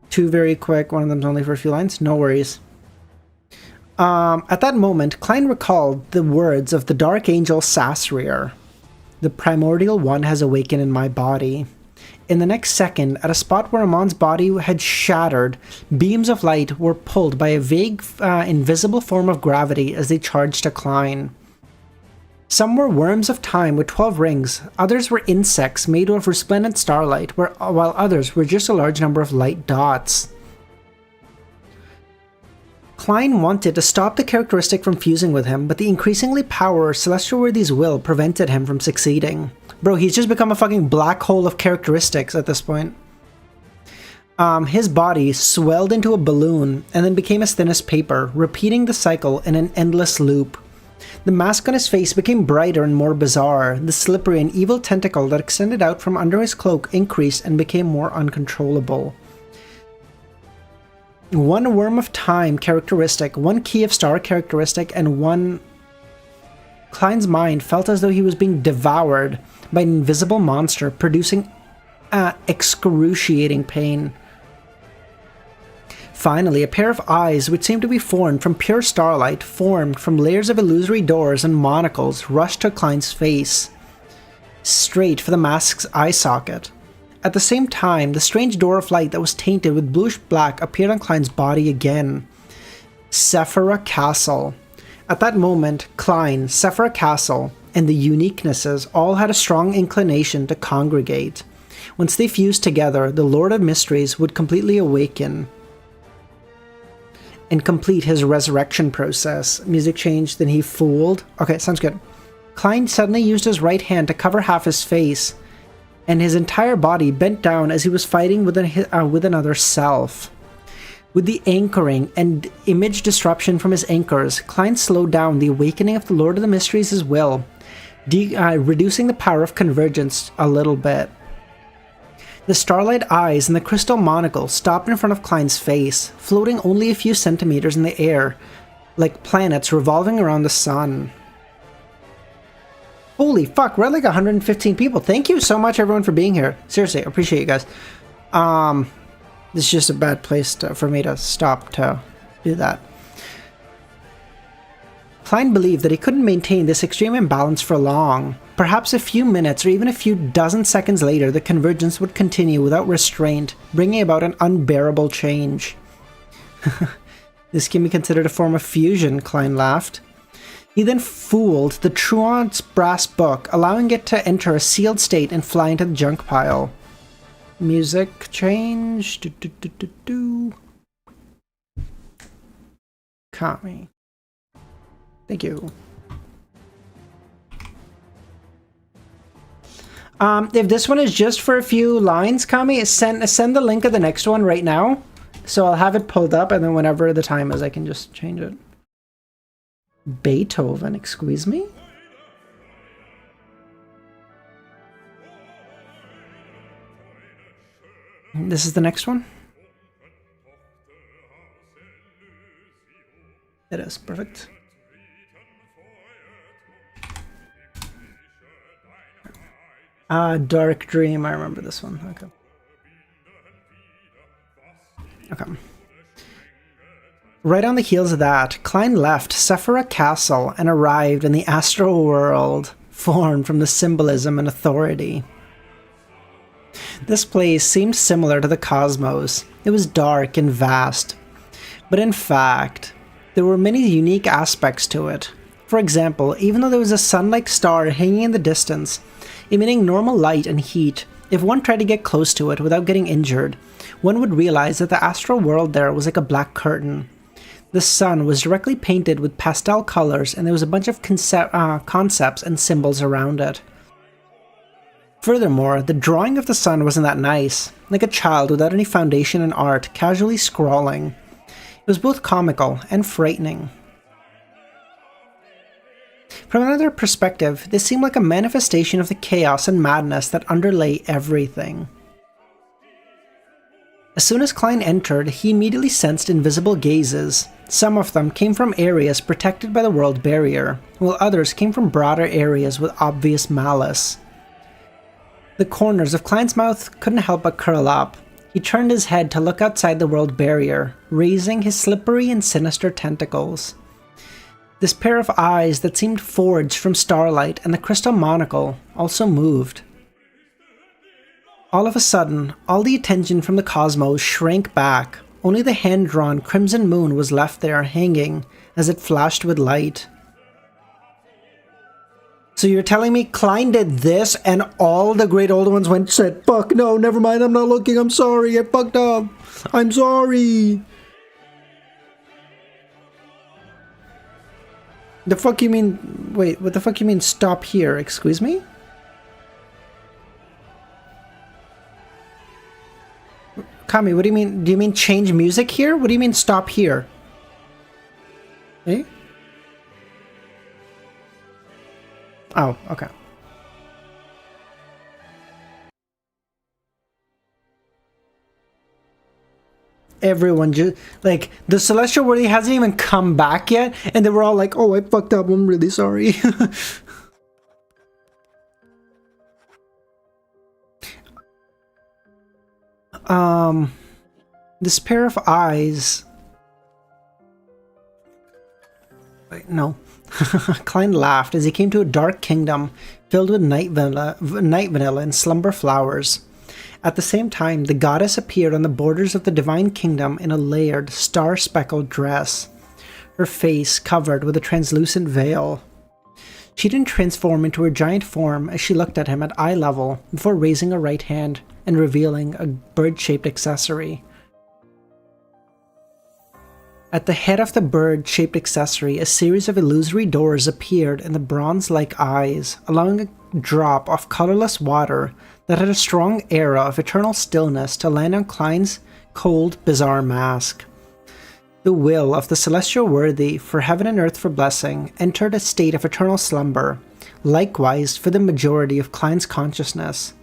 Speaker 1: 2 very quick, one of them's only for a few lines, no worries. At that moment, Klein recalled the words of the Dark Angel Sasrier. The primordial one has awakened in my body. In the next second, at a spot where Amon's body had shattered, beams of light were pulled by a vague, invisible form of gravity as they charged to Klein. Some were worms of time with 12 rings, others were insects made of resplendent starlight, while others were just a large number of light dots. Klein wanted to stop the characteristic from fusing with him, but the increasingly power Celestial Worthy's will prevented him from succeeding. Bro, he's just become a fucking black hole of characteristics at this point. His body swelled into a balloon and then became as thin as paper, repeating the cycle in an endless loop. The mask on his face became brighter and more bizarre. The slippery and evil tentacle that extended out from under his cloak increased and became more uncontrollable. One Worm of Time characteristic, one Key of Star characteristic, and one... Klein's mind felt as though he was being devoured by an invisible monster, producing excruciating pain. Finally, a pair of eyes, which seemed to be formed from pure starlight, formed from layers of illusory doors and monocles, rushed to Klein's face, straight for the mask's eye socket. At the same time, the strange door of light that was tainted with bluish-black appeared on Klein's body again. Sephira Castle. At that moment, Klein, Sephira Castle, and the uniquenesses all had a strong inclination to congregate. Once they fused together, the Lord of Mysteries would completely awaken and complete his resurrection process. Music changed, then he fooled. Okay, sounds good. Klein suddenly used his right hand to cover half his face, and his entire body bent down as he was fighting with another self. With the anchoring and image disruption from his anchors, Klein slowed down the awakening of the Lord of the Mysteries' will, reducing the power of convergence a little bit. The starlight eyes and the crystal monocle stopped in front of Klein's face, floating only a few centimeters in the air, like planets revolving around the sun. Holy fuck, we're at like 115 people. Thank you so much, everyone, for being here. Seriously, I appreciate you guys. This is just a bad place for me to stop to do that. Klein believed that he couldn't maintain this extreme imbalance for long. Perhaps a few minutes or even a few dozen seconds later, the convergence would continue without restraint, bringing about an unbearable change. This can be considered a form of fusion, Klein laughed. He then fooled the Truant's brass book, allowing it to enter a sealed state and fly into the junk pile. Music change. Kami. Thank you. If this one is just for a few lines, Kami, send the link of the next one right now. So I'll have it pulled up, and then whenever the time is, I can just change it. Beethoven, excuse me? This is the next one? It is, perfect. Dark Dream, I remember this one, okay. Okay. Right on the heels of that, Klein left Sephira Castle and arrived in the astral world, formed from the symbolism and authority. This place seemed similar to the cosmos. It was dark and vast. But in fact, there were many unique aspects to it. For example, even though there was a sun-like star hanging in the distance, emitting normal light and heat, if one tried to get close to it without getting injured, one would realize that the astral world there was like a black curtain. The sun was directly painted with pastel colors, and there was a bunch of concepts and symbols around it. Furthermore, the drawing of the sun wasn't that nice, like a child without any foundation in art casually scrawling. It was both comical and frightening. From another perspective, this seemed like a manifestation of the chaos and madness that underlay everything. As soon as Klein entered, he immediately sensed invisible gazes. Some of them came from areas protected by the world barrier, while others came from broader areas with obvious malice. The corners of Klein's mouth couldn't help but curl up. He turned his head to look outside the world barrier, raising his slippery and sinister tentacles. This pair of eyes that seemed forged from starlight and the crystal monocle also moved. All of a sudden, all the attention from the cosmos shrank back. Only the hand-drawn crimson moon was left there hanging as it flashed with light. So you're telling me Klein did this and all the great old ones went said, fuck no, never mind, I'm not looking, I'm sorry, I fucked up. I'm sorry. The fuck you mean, wait, what the fuck you mean stop here, excuse me? Kami, what do you mean change music here? What do you mean stop here? Eh? Oh, okay. Everyone just, like, the Celestial Worthy hasn't even come back yet, and they were all like, oh, I fucked up, I'm really sorry. This pair of eyes... Wait, no. Klein laughed as he came to a dark kingdom filled with night vanilla and slumber flowers. At the same time, the goddess appeared on the borders of the divine kingdom in a layered, star-speckled dress, her face covered with a translucent veil. She didn't transform into her giant form as she looked at him at eye level before raising her right hand and revealing a bird-shaped accessory. At the head of the bird-shaped accessory, a series of illusory doors appeared in the bronze-like eyes, allowing a drop of colorless water that had a strong aura of eternal stillness to land on Klein's cold, bizarre mask. The will of the Celestial Worthy for heaven and earth for blessing entered a state of eternal slumber, likewise for the majority of Klein's consciousness.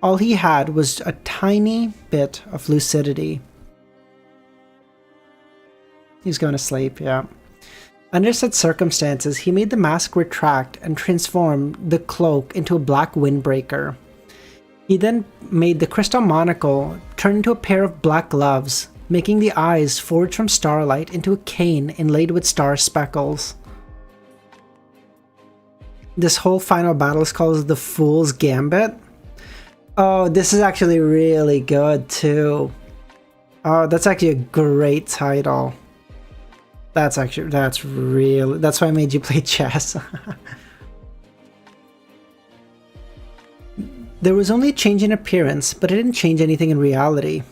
Speaker 1: All he had was a tiny bit of lucidity. He's going to sleep, yeah. Under such circumstances, he made the mask retract and transformed the cloak into a black windbreaker. He then made the crystal monocle turn into a pair of black gloves, making the eyes forged from starlight into a cane inlaid with star speckles. This whole final battle is called the Fool's Gambit. Oh, this is actually really good too. Oh, that's actually a great title. That's why I made you play chess. There was only a change in appearance, but it didn't change anything in reality.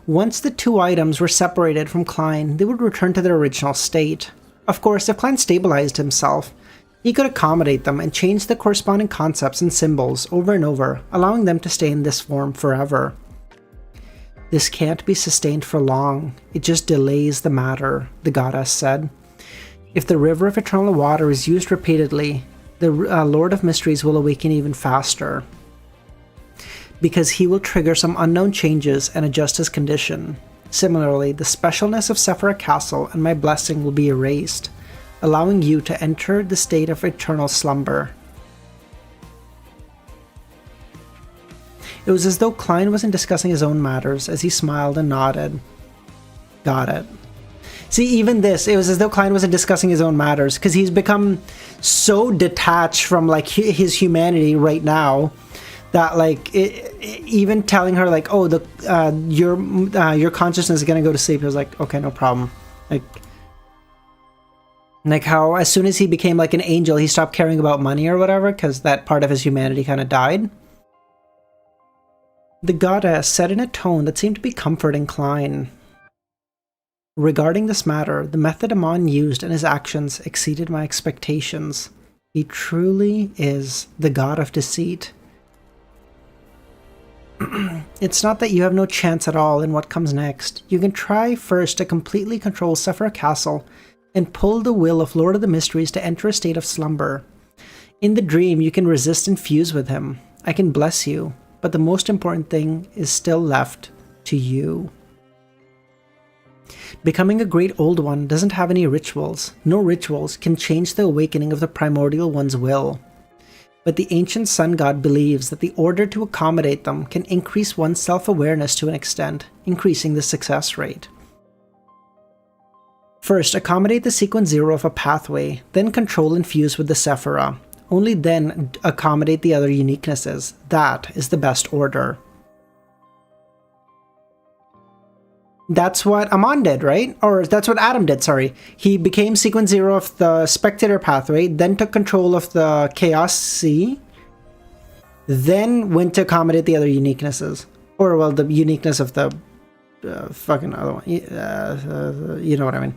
Speaker 1: Once the two items were separated from Klein, they would return to their original state. Of course, if Klein stabilized himself, he could accommodate them and change the corresponding concepts and symbols over and over, allowing them to stay in this form forever. This can't be sustained for long, it just delays the matter, the goddess said. If the river of eternal water is used repeatedly, the Lord of Mysteries will awaken even faster, because he will trigger some unknown changes and adjust his condition. Similarly, the specialness of Sephira Castle and my blessing will be erased, allowing you to enter the state of eternal slumber. It was as though Klein wasn't discussing his own matters as he smiled and nodded. Got it. See, even this, it was as though Klein wasn't discussing his own matters, because he's become so detached from, like, his humanity right now that, like, even telling her, like, oh, your consciousness is gonna go to sleep, it was like, okay, no problem. Like how as soon as he became like an angel, he stopped caring about money or whatever, because that part of his humanity kind of died. The goddess said in a tone that seemed to be comforting Klein. Regarding this matter, the method Amon used and his actions exceeded my expectations. He truly is the god of deceit. It's not that you have no chance at all in what comes next. You can try first to completely control Sephira Castle and pull the will of Lord of the Mysteries to enter a state of slumber. In the dream, you can resist and fuse with him. I can bless you, but the most important thing is still left to you. Becoming a great old one doesn't have any rituals. No rituals can change the awakening of the primordial one's will. But the ancient sun god believes that the order to accommodate them can increase one's self-awareness to an extent, increasing the success rate. First, accommodate the sequence 0 of a pathway, then control and fuse with the Sephira. Only then accommodate the other uniquenesses. That is the best order. That's what Amon did, right? Or that's what Adam did, sorry. He became Sequence Zero of the Spectator pathway, then took control of the Chaos Sea, then went to accommodate the other uniquenesses. Or, well, the uniqueness of the fucking other one. You know what I mean.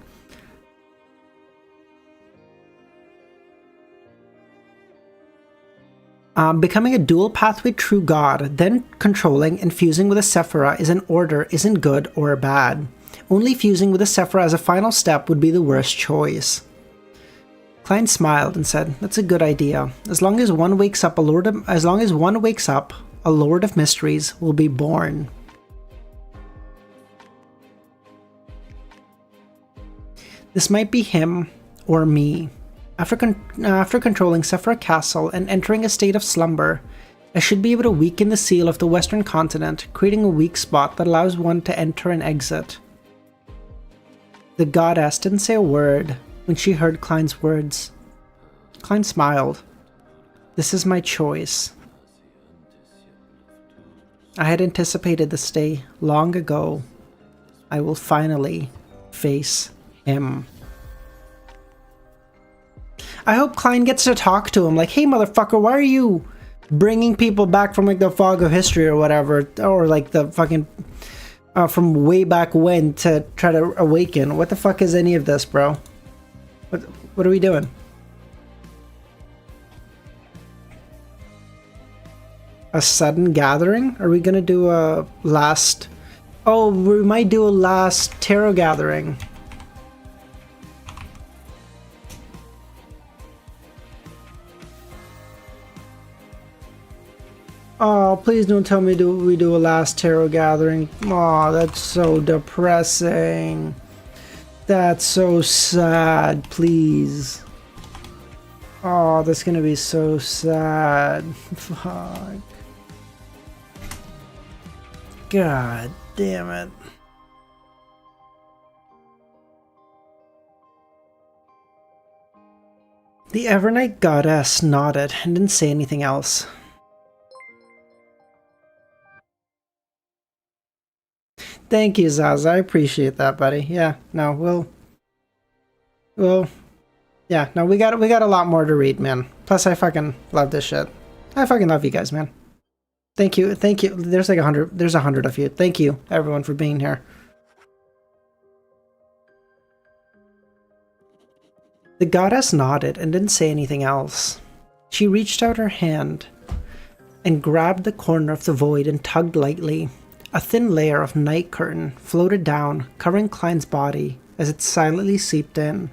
Speaker 1: Becoming a dual pathway true god, then controlling and fusing with a Sephira is an order isn't good or bad. Only fusing with a Sephira as a final step would be the worst choice. Klein smiled and said, "That's a good idea. As long as one wakes up, a lord of mysteries will be born." This might be him or me. After controlling Sephira Castle and entering a state of slumber, I should be able to weaken the seal of the western continent, creating a weak spot that allows one to enter and exit. The goddess didn't say a word when she heard Klein's words. Klein smiled. This is my choice. I had anticipated this day long ago. I will finally face him. I hope Klein gets to talk to him like, "Hey motherfucker, why are you bringing people back from like the fog of history or whatever, or like the fucking from way back when to try to awaken? What the fuck is any of this, bro? What are we doing?" A sudden gathering? Are we gonna do a last... Oh, we might do a last tarot gathering. Oh, please don't tell me we do a last tarot gathering. Oh, that's so depressing. That's so sad, please. Oh, that's gonna be so sad. Fuck. God damn it. The Evernight goddess nodded and didn't say anything else. Thank you, Zaz. I appreciate that, buddy. Yeah, no, yeah, no, we got a lot more to read, man. Plus, I fucking love this shit. I fucking love you guys, man. Thank you. There's like 100. There's 100 of you. Thank you, everyone, for being here. The goddess nodded and didn't say anything else. She reached out her hand and grabbed the corner of the void and tugged lightly. A thin layer of night curtain floated down, covering Klein's body as it silently seeped in.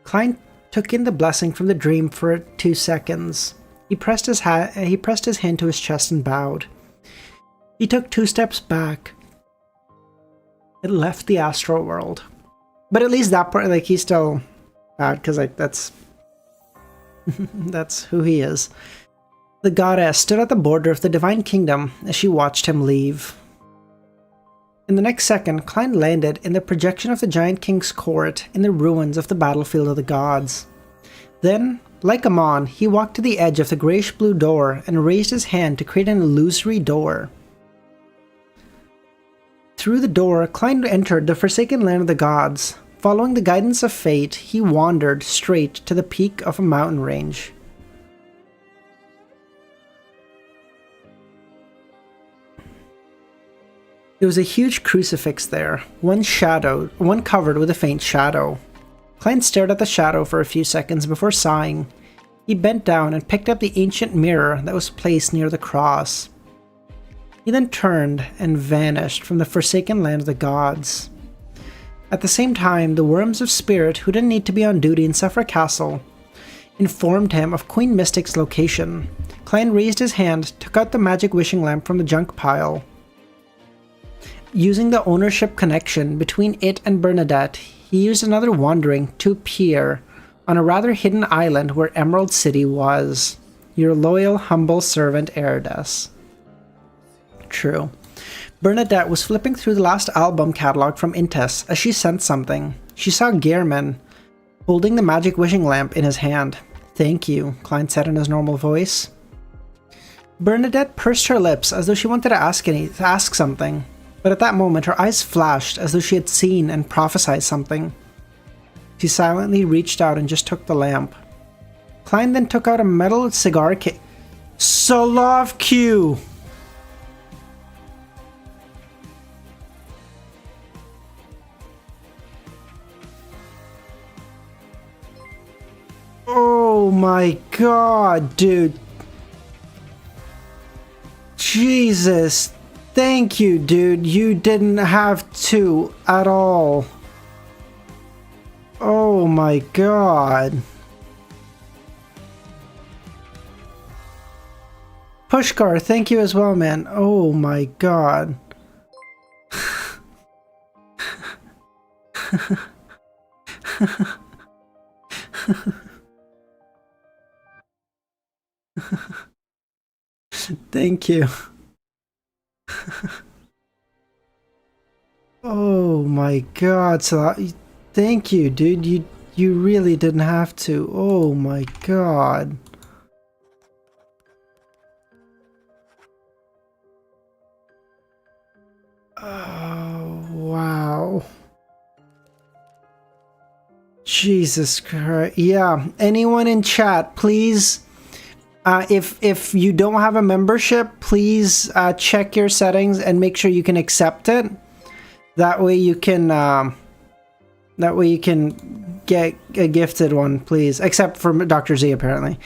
Speaker 1: Klein took in the blessing from the dream for 2 seconds. He pressed his hand to his chest and bowed. He took 2 steps back. It left the astral world. But at least that part, like, he's still bad, because, like, that's who he is. The goddess stood at the border of the Divine Kingdom as she watched him leave. In the next second, Klein landed in the projection of the Giant King's court in the ruins of the battlefield of the gods. Then, like Amon, he walked to the edge of the grayish-blue door and raised his hand to create an illusory door. Through the door, Klein entered the forsaken land of the gods. Following the guidance of fate, he wandered straight to the peak of a mountain range. There was a huge crucifix there, one covered with a faint shadow. Klein stared at the shadow for a few seconds before sighing. He bent down and picked up the ancient mirror that was placed near the cross. He then turned and vanished from the forsaken land of the gods. At the same time, the Worms of Spirit, who didn't need to be on duty in Sephira Castle, informed him of Queen Mystic's location. Klein raised his hand, took out the magic wishing lamp from the junk pile. Using the ownership connection between it and Bernadette, he used another wandering to appear on a rather hidden island where Emerald City was. Your loyal, humble servant, Erides. True. Bernadette was flipping through the last album catalog from Intes as she sensed something. She saw Gehrman holding the magic wishing lamp in his hand. "Thank you," Klein said in his normal voice. Bernadette pursed her lips as though she wanted to ask something. But at that moment, her eyes flashed as though she had seen and prophesied something. She silently reached out and just took the lamp. Klein then took out a metal cigar case. Solovq! Oh my god, dude. Jesus. Thank you, dude. You didn't have to at all. Oh my god. Pushkar, thank you as well, man. Oh my god. Thank you. Oh my god, so thank you, dude. You really didn't have to. Oh my god. Oh wow. Jesus Christ. Yeah, anyone in chat, please if you don't have a membership, please check your settings and make sure you can accept it. That way you can get a gifted one, please. Except for Dr. Z, apparently.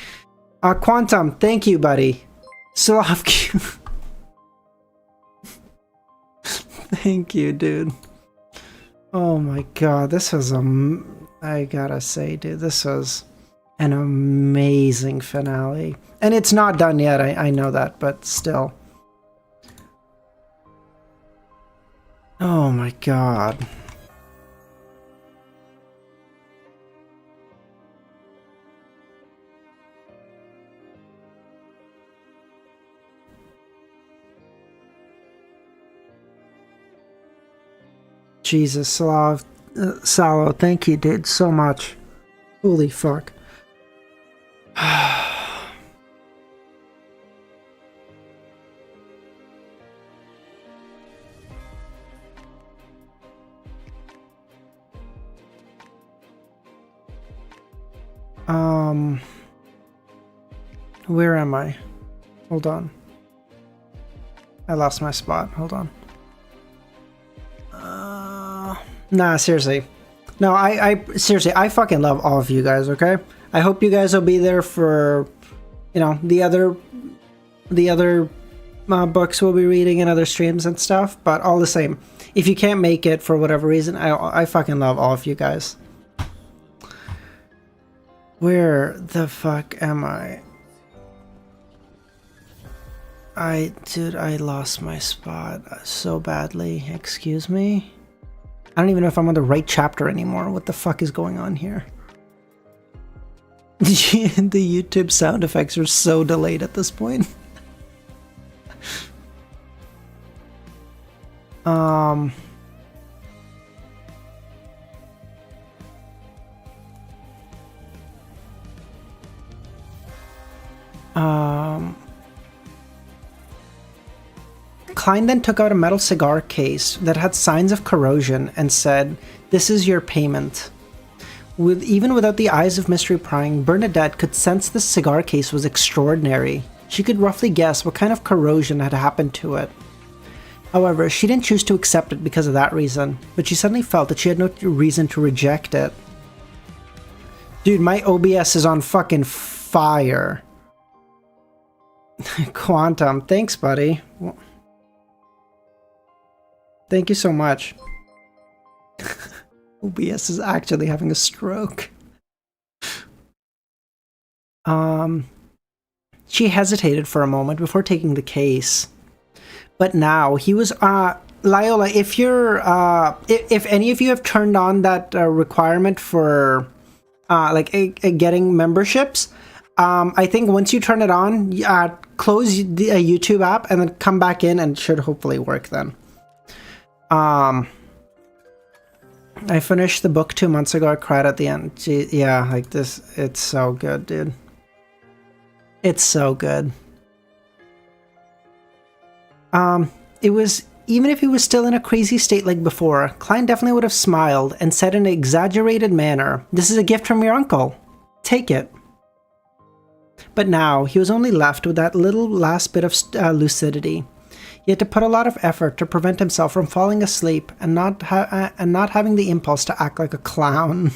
Speaker 1: Quantum, thank you, buddy. Solovq. Thank you, dude. Oh my god, this was I gotta say, dude, this was an amazing finale. And it's not done yet, I know that, but still. Oh my god. Jesus, Salo, thank you, dude, so much. Holy fuck. Where am I? Hold on. I lost my spot. Hold on. Nah, seriously. No, I seriously, I fucking love all of you guys, okay? I hope you guys will be there for, you know, the other books we'll be reading and other streams and stuff, but all the same, if you can't make it for whatever reason, I fucking love all of you guys. Where the fuck am I? Dude, I lost my spot so badly. Excuse me? I don't even know if I'm on the right chapter anymore. What the fuck is going on here? The YouTube sound effects are so delayed at this point. Klein then took out a metal cigar case that had signs of corrosion and said, "This is your payment." Even without the eyes of mystery prying, Bernadette could sense the cigar case was extraordinary. She could roughly guess what kind of corrosion had happened to it. However, she didn't choose to accept it because of that reason, but she suddenly felt that she had no reason to reject it. Dude, my OBS is on fucking fire. Quantum, thanks, buddy. Thank you so much. OBS is actually having a stroke. She hesitated for a moment before taking the case. But now he was Lyola, if you're if any of you have turned on that requirement for getting memberships, I think once you turn it on, close the YouTube app and then come back in and it should hopefully work then. I finished the book 2 months ago. I cried at the end. Gee, yeah, like this, it's so good, dude. It's so good. It was even if he was still in a crazy state like before, Klein definitely would have smiled and said in an exaggerated manner, "This is a gift from your uncle. Take it." But now, he was only left with that little last bit of lucidity. He had to put a lot of effort to prevent himself from falling asleep and not having the impulse to act like a clown.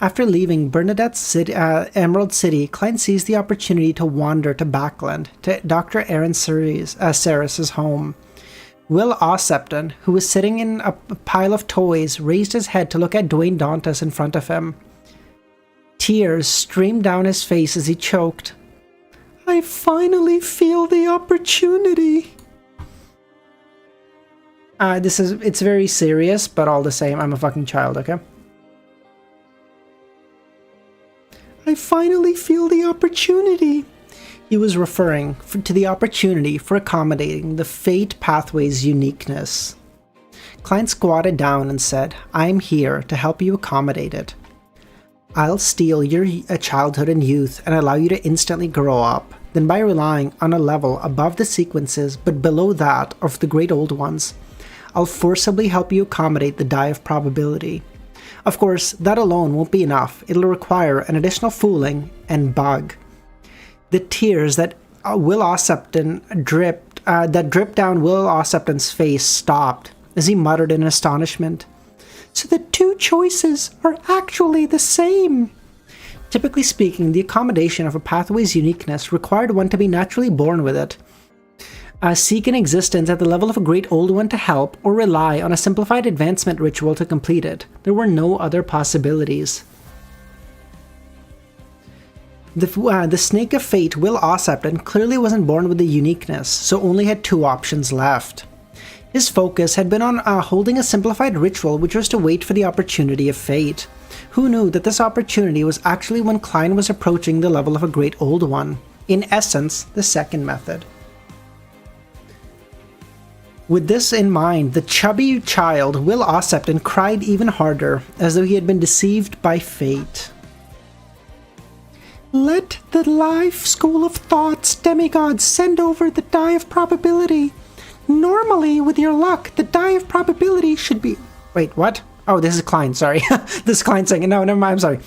Speaker 1: After leaving Bernadette's Emerald City, Klein seized the opportunity to wander to Backland, to Dr. Aaron Saris's home. Will Ossepton, who was sitting in a pile of toys, raised his head to look at Dwayne Dantas in front of him. Tears streamed down his face as he choked. "I finally feel the opportunity." It's very serious, but all the same, I'm a fucking child, okay? "I finally feel the opportunity." He was referring to the opportunity for accommodating the Fate Pathway's uniqueness. Klein squatted down and said, "I'm here to help you accommodate it. I'll steal your childhood and youth and allow you to instantly grow up. Then by relying on a level above the sequences but below that of the Great Old Ones, I'll forcibly help you accommodate the Die of Probability. Of course, that alone won't be enough. It'll require an additional fooling and bug." The tears that dripped down Will Ossepton's face stopped as he muttered in astonishment, "So the two choices are actually the same." Typically speaking, the accommodation of a pathway's uniqueness required one to be naturally born with it, seek an existence at the level of a Great Old One to help, or rely on a simplified advancement ritual to complete it. There were no other possibilities. The Snake of Fate, Will Ossepton, clearly wasn't born with the uniqueness, so only had two options left. His focus had been on holding a simplified ritual, which was to wait for the opportunity of fate. Who knew that this opportunity was actually when Klein was approaching the level of a Great Old One? In essence, the second method. With this in mind, the chubby child, Will Ossepton, cried even harder, as though he had been deceived by fate. "Let the Life School of Thoughts demigod send over the Die of Probability. Normally, with your luck, the Die of Probability should be..." Wait, what? Oh, this is Klein, sorry. This is Klein saying, no, never mind, I'm sorry.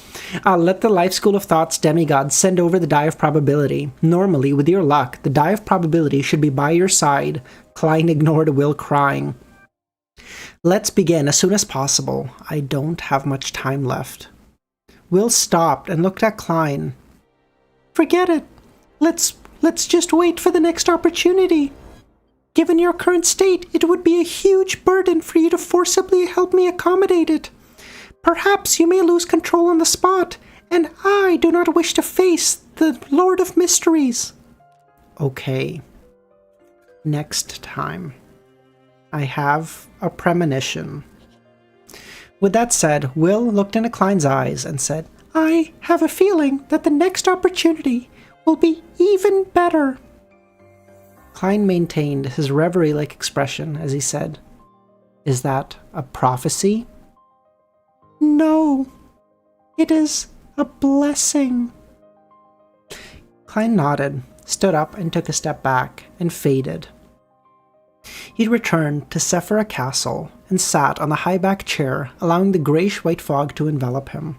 Speaker 1: "Let the Life School of Thoughts demigod send over the Die of Probability. Normally, with your luck, the Die of Probability should be by your side." Klein ignored Will crying. "Let's begin as soon as possible. I don't have much time left." Will stopped and looked at Klein. "Forget it. Let's just wait for the next opportunity. Given your current state, it would be a huge burden for you to forcibly help me accommodate it. Perhaps you may lose control on the spot, and I do not wish to face the Lord of Mysteries." "Okay. Next time. I have a premonition." With that said, Will looked into Klein's eyes and said, "I have a feeling that the next opportunity will be even better." Klein maintained his reverie-like expression as he said, "Is that a prophecy?" "No. It is a blessing." Klein nodded, stood up and took a step back, and faded. He returned to Sephira Castle and sat on the high-back chair, allowing the grayish-white fog to envelop him.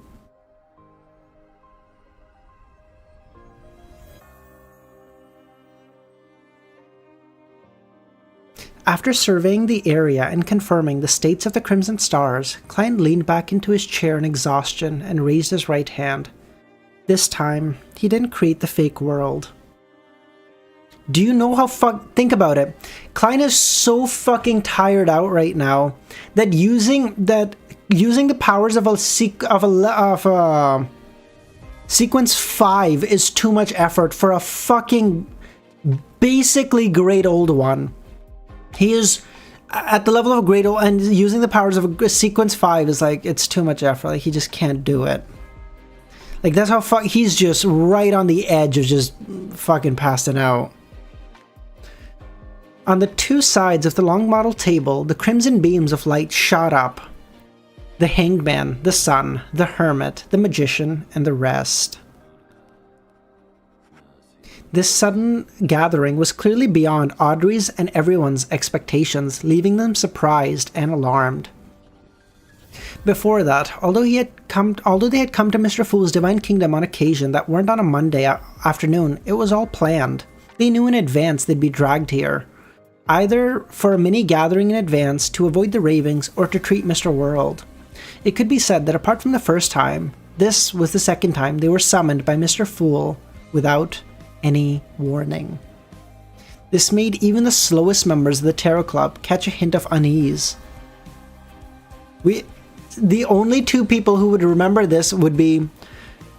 Speaker 1: After surveying the area and confirming the states of the Crimson Stars, Klein leaned back into his chair in exhaustion and raised his right hand. This time, he didn't create the fake world. Do you know how think about it. Klein is so fucking tired out right now that using the powers of sequence 5 is too much effort for a fucking basically Great Old One. He is at the level of a Great Old, and using the powers of a sequence 5 is like, it's too much effort. Like, he just can't do it. Like, that's how he's just right on the edge of just fucking passing out. On the two sides of the long model table, the crimson beams of light shot up. The Hanged Man, the Sun, the Hermit, the Magician, and the rest. This sudden gathering was clearly beyond Audrey's and everyone's expectations, leaving them surprised and alarmed. Before that, although they had come to Mr. Fool's Divine Kingdom on occasion that weren't on a Monday afternoon, it was all planned. They knew in advance they'd be dragged here, either for a mini gathering in advance to avoid the ravings or to treat Mr. World. It could be said that apart from the first time, this was the second time they were summoned by Mr. Fool without any warning. This made even the slowest members of the Tarot Club catch a hint of unease. The only two people who would remember this would be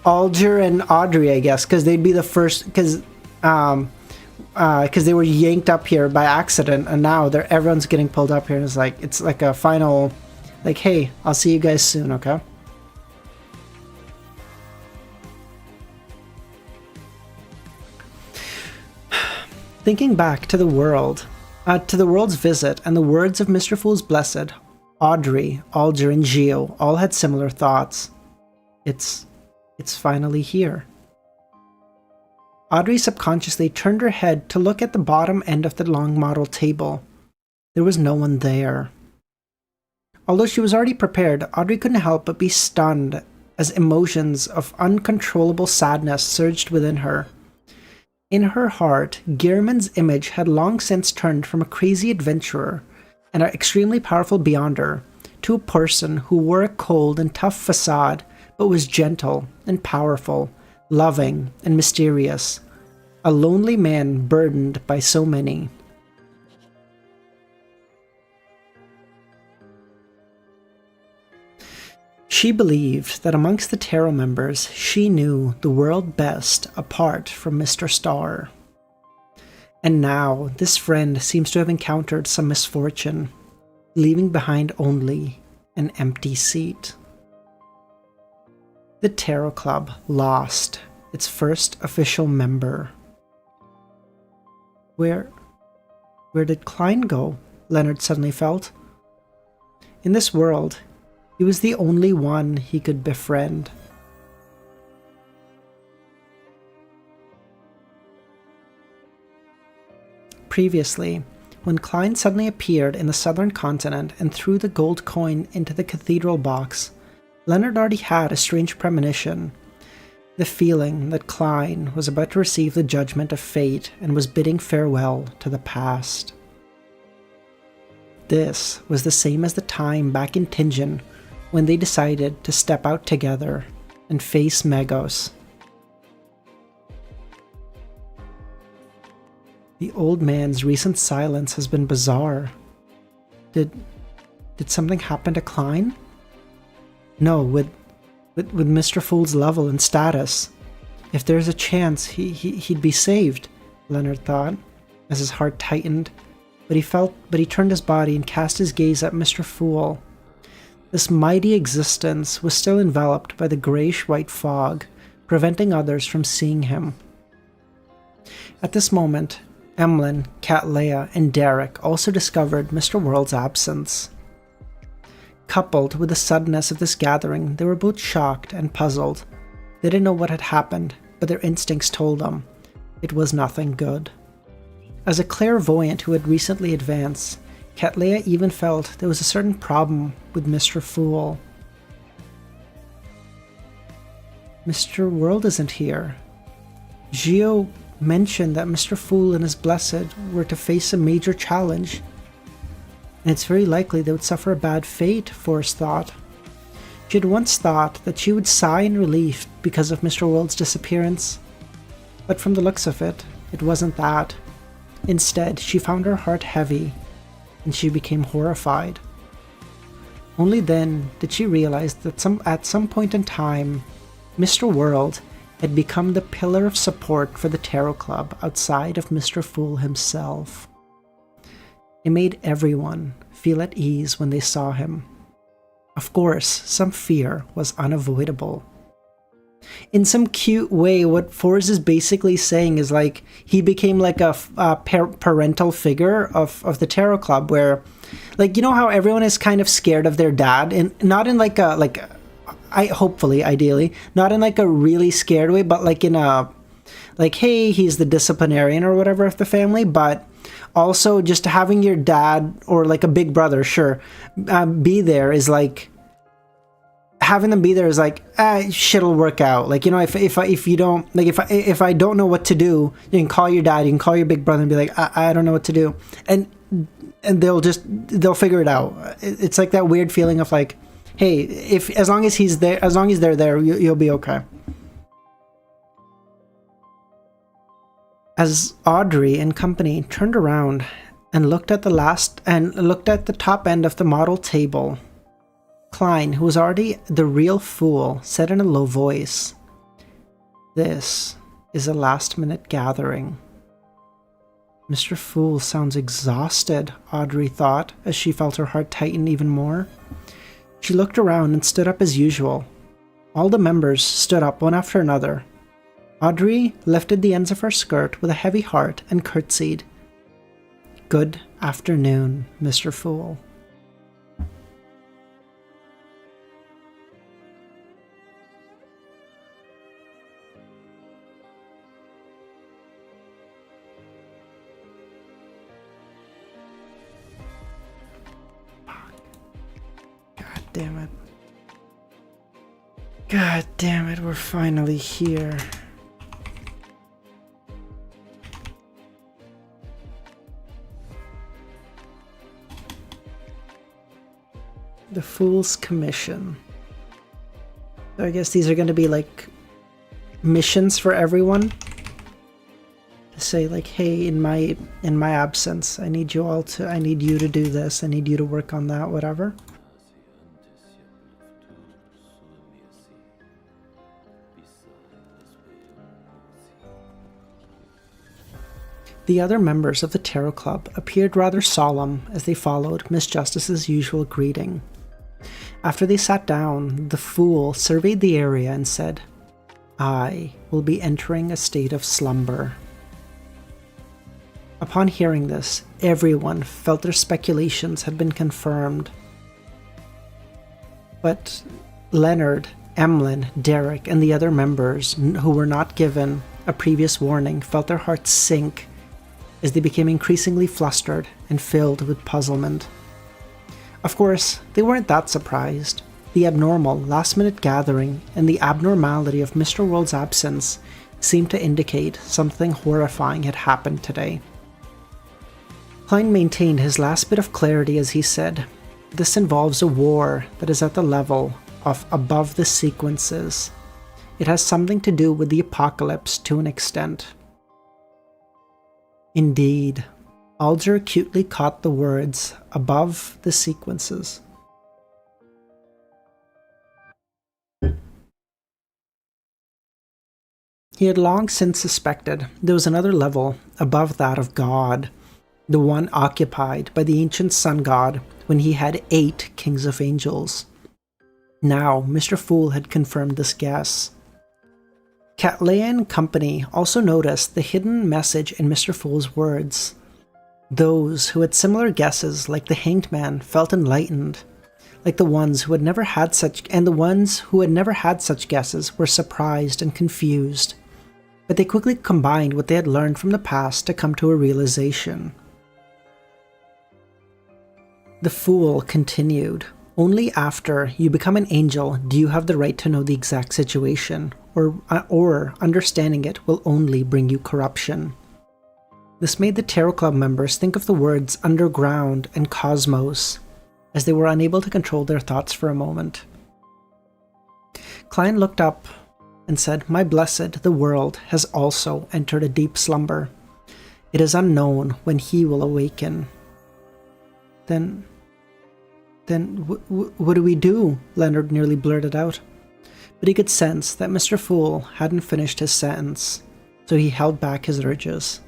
Speaker 1: Alger and Audrey, I guess, because they'd be the first, because they were yanked up here by accident, and now everyone's getting pulled up here, and it's like a final, like, hey, I'll see you guys soon, okay? Thinking back to the world's visit and the words of Mr. Fool's Blessed, Audrey, Alger, and Gio all had similar thoughts. It's finally here. Audrey subconsciously turned her head to look at the bottom end of the long model table. There was no one there. Although she was already prepared, Audrey couldn't help but be stunned as emotions of uncontrollable sadness surged within her. In her heart, Gehrman's image had long since turned from a crazy adventurer and an extremely powerful beyonder to a person who wore a cold and tough facade but was gentle and powerful, loving and mysterious, a lonely man burdened by so many. She believed that amongst the tarot members, she knew the world best apart from Mr. Star. And now, this friend seems to have encountered some misfortune, leaving behind only an empty seat. The Tarot Club lost its first official member. Where did Klein go? Leonard suddenly felt. In this world, he was the only one he could befriend. Previously, when Klein suddenly appeared in the southern continent and threw the gold coin into the cathedral box, Leonard already had a strange premonition. The feeling that Klein was about to receive the judgment of fate and was bidding farewell to the past. This was the same as the time back in Tingen when they decided to step out together and face Megos. The old man's recent silence has been bizarre. Did something happen to Klein? No, with Mr. Fool's level and status, if there's a chance he'd be saved, Leonard thought, as his heart tightened, but he turned his body and cast his gaze at Mr. Fool. This mighty existence was still enveloped by the grayish-white fog, preventing others from seeing him. At this moment, Emlyn, Cattleya, and Derek also discovered Mr. World's absence. Coupled with the suddenness of this gathering, they were both shocked and puzzled. They didn't know what had happened, but their instincts told them it was nothing good. As a clairvoyant who had recently advanced, Cattleya even felt there was a certain problem with Mr. Fool. Mr. World isn't here. Gio mentioned that Mr. Fool and his Blessed were to face a major challenge, and it's very likely they would suffer a bad fate, Forrest thought. She had once thought that she would sigh in relief because of Mr. World's disappearance, but from the looks of it, it wasn't that. Instead, she found her heart heavy, and she became horrified. Only then did she realize that at some point in time, Mr. World had become the pillar of support for the Tarot Club outside of Mr. Fool himself. It made everyone feel at ease when they saw him. Of course, some fear was unavoidable. In some cute way, what Forrest is basically saying is like he became like a parental figure of the Tarot Club, where, like, you know how everyone is kind of scared of their dad, and not in like hopefully, ideally, not in like a really scared way, but like in a like, hey, he's the disciplinarian or whatever of the family, but also just having your dad or like a big brother, sure, be there is like, having them be there is like, shit'll work out. Like, you know, if you don't, like, if I don't know what to do, you can call your dad, you can call your big brother and be like, I don't know what to do. And they'll figure it out. It's like that weird feeling of like, hey, as long as they're there, you'll be okay. As Audrey and company turned around and looked at the top end of the model table, Klein, who was already the real fool, said in a low voice, "This is a last-minute gathering." Mr. Fool sounds exhausted, Audrey thought, as she felt her heart tighten even more. She looked around and stood up as usual. All the members stood up one after another. Audrey lifted the ends of her skirt with a heavy heart and curtsied. "Good afternoon, Mr. Fool." Damn it. God damn it, we're finally here. The Fool's Commission. So I guess these are going to be like missions for everyone. To say like, hey, in my absence, I need you to do this, I need you to work on that, whatever. The other members of the Tarot Club appeared rather solemn as they followed Miss Justice's usual greeting. After they sat down, the Fool surveyed the area and said, "I will be entering a state of slumber." Upon hearing this, everyone felt their speculations had been confirmed. But Leonard, Emlyn, Derek, and the other members who were not given a previous warning felt their hearts sink as they became increasingly flustered and filled with puzzlement. Of course, they weren't that surprised. The abnormal, last-minute gathering and the abnormality of Mr. World's absence seemed to indicate something horrifying had happened today. Klein maintained his last bit of clarity as he said, "This involves a war that is at the level of above the sequences. It has something to do with the apocalypse to an extent." Indeed, Alger acutely caught the words "above the sequences." He had long since suspected there was another level above that of God, the one occupied by the ancient sun god when he had 8 kings of angels. Now, Mr. Fool had confirmed this guess. Cattleya and company also noticed the hidden message in Mr. Fool's words. Those who had similar guesses, like the Hanged Man, felt enlightened. Like the ones who had never had such guesses were surprised and confused. But they quickly combined what they had learned from the past to come to a realization. The Fool continued, "Only after you become an angel do you have the right to know the exact situation, or understanding it will only bring you corruption." This made the Tarot Club members think of the words underground and cosmos, as they were unable to control their thoughts for a moment. Klein looked up and said, "My blessed, the world has also entered a deep slumber. It is unknown when he will awaken." Then what do we do? Leonard nearly blurted out. But he could sense that Mr. Fool hadn't finished his sentence, so he held back his urges.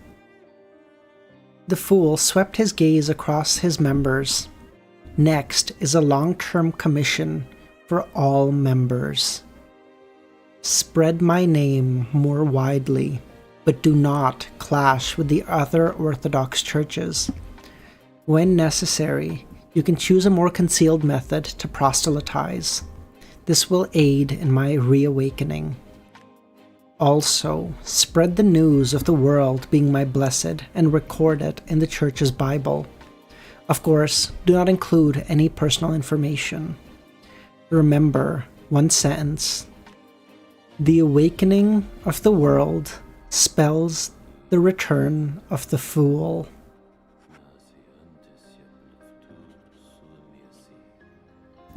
Speaker 1: The Fool swept his gaze across his members. "Next is a long-term commission for all members. Spread my name more widely, but do not clash with the other Orthodox churches. When necessary, you can choose a more concealed method to proselytize. This will aid in my reawakening." Also, spread the news of the world being my blessed and record it in the church's Bible. Of course, do not include any personal information. Remember one sentence. The awakening of the world spells the return of the fool.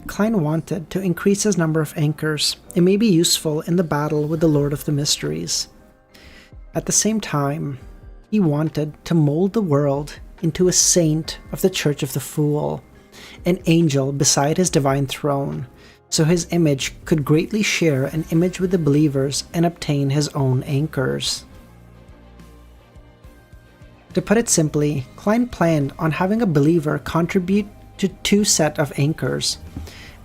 Speaker 1: Klein wanted to increase his number of anchors. It may be useful in the battle with the Lord of the Mysteries. At the same time, he wanted to mold the world into a saint of the Church of the Fool, an angel beside his divine throne, so his image could greatly share an image with the believers and obtain his own anchors. To put it simply, Klein planned on having a believer contribute to 2 sets of anchors.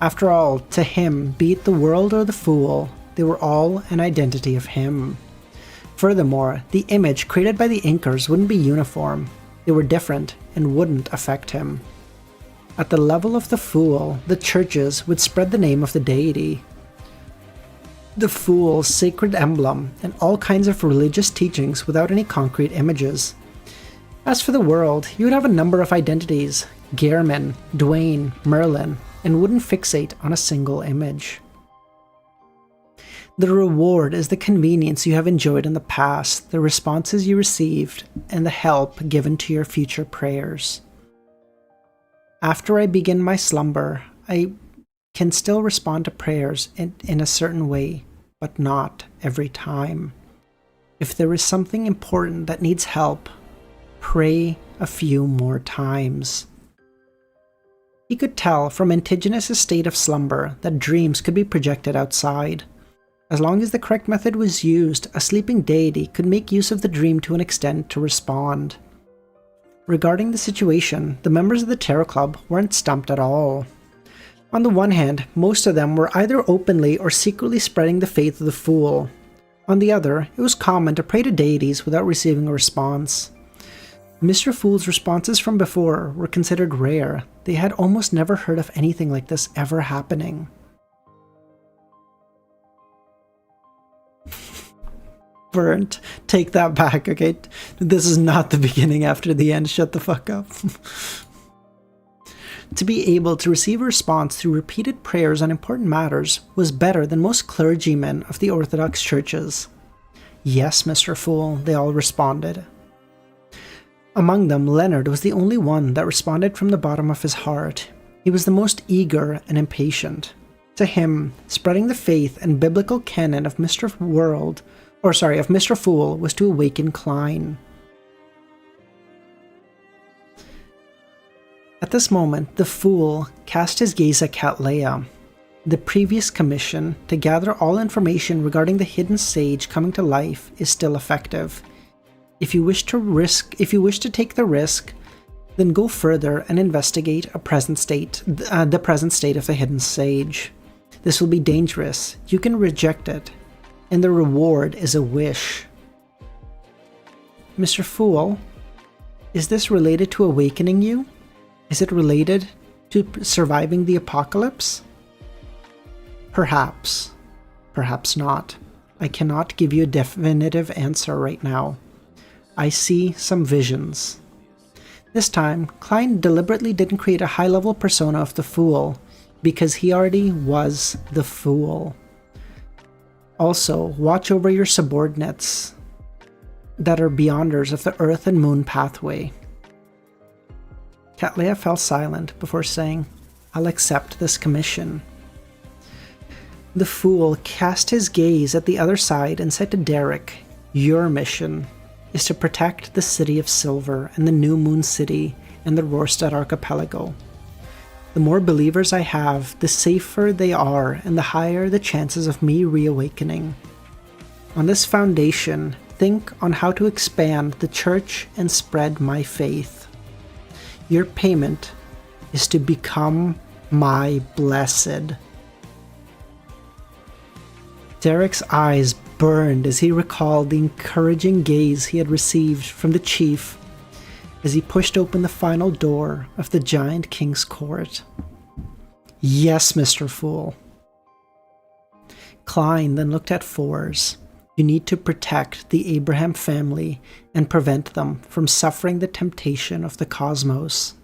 Speaker 1: After all, to him, be it the world or the fool, they were all an identity of him. Furthermore, the image created by the anchors wouldn't be uniform. They were different and wouldn't affect him. At the level of the fool, the churches would spread the name of the deity, the fool's sacred emblem, and all kinds of religious teachings without any concrete images. As for the world, he would have a number of identities, Gehrman, Dwayne, Merlin, and wouldn't fixate on a single image. The reward is the convenience you have enjoyed in the past, the responses you received, and the help given to your future prayers. After I begin my slumber, I can still respond to prayers in a certain way, but not every time. If there is something important that needs help, pray a few more times. He could tell from Antigonus' state of slumber that dreams could be projected outside. As long as the correct method was used, a sleeping deity could make use of the dream to an extent to respond. Regarding the situation, the members of the Tarot Club weren't stumped at all. On the one hand, most of them were either openly or secretly spreading the faith of the fool. On the other, it was common to pray to deities without receiving a response. Mr. Fool's responses from before were considered rare. They had almost never heard of anything like this ever happening. Burnt. Take that back, okay? This is not the beginning after the end. Shut the fuck up. To be able to receive a response through repeated prayers on important matters was better than most clergymen of the Orthodox churches. Yes, Mr. Fool, they all responded. Among them, Leonard was the only one that responded from the bottom of his heart. He was the most eager and impatient. To him, spreading the faith and biblical canon of Mr. Fool was to awaken Klein. At this moment, the Fool cast his gaze at Cattleya. The previous commission to gather all information regarding the hidden sage coming to life is still effective. If you wish to take the risk, then go further and investigate the present state of the hidden sage. This will be dangerous. You can reject it, and the reward is a wish. Mr. Fool, is this related to awakening you? Is it related to surviving the apocalypse? Perhaps. Perhaps not. I cannot give you a definitive answer right now. I see some visions. This time, Klein deliberately didn't create a high-level persona of the Fool, because he already was the Fool. Also, watch over your subordinates that are beyonders of the Earth and Moon pathway. Cattleya fell silent before saying, I'll accept this commission. The Fool cast his gaze at the other side and said to Derek, your mission is to protect the City of Silver and the New Moon City and the Rorstad Archipelago. The more believers I have, the safer they are and the higher the chances of me reawakening. On this foundation, think on how to expand the church and spread my faith. Your payment is to become my blessed. Derek's eyes burned as he recalled the encouraging gaze he had received from the chief as he pushed open the final door of the giant king's court. Yes, Mr. Fool. Klein then looked at Fours. You need to protect the Abraham family and prevent them from suffering the temptation of the cosmos.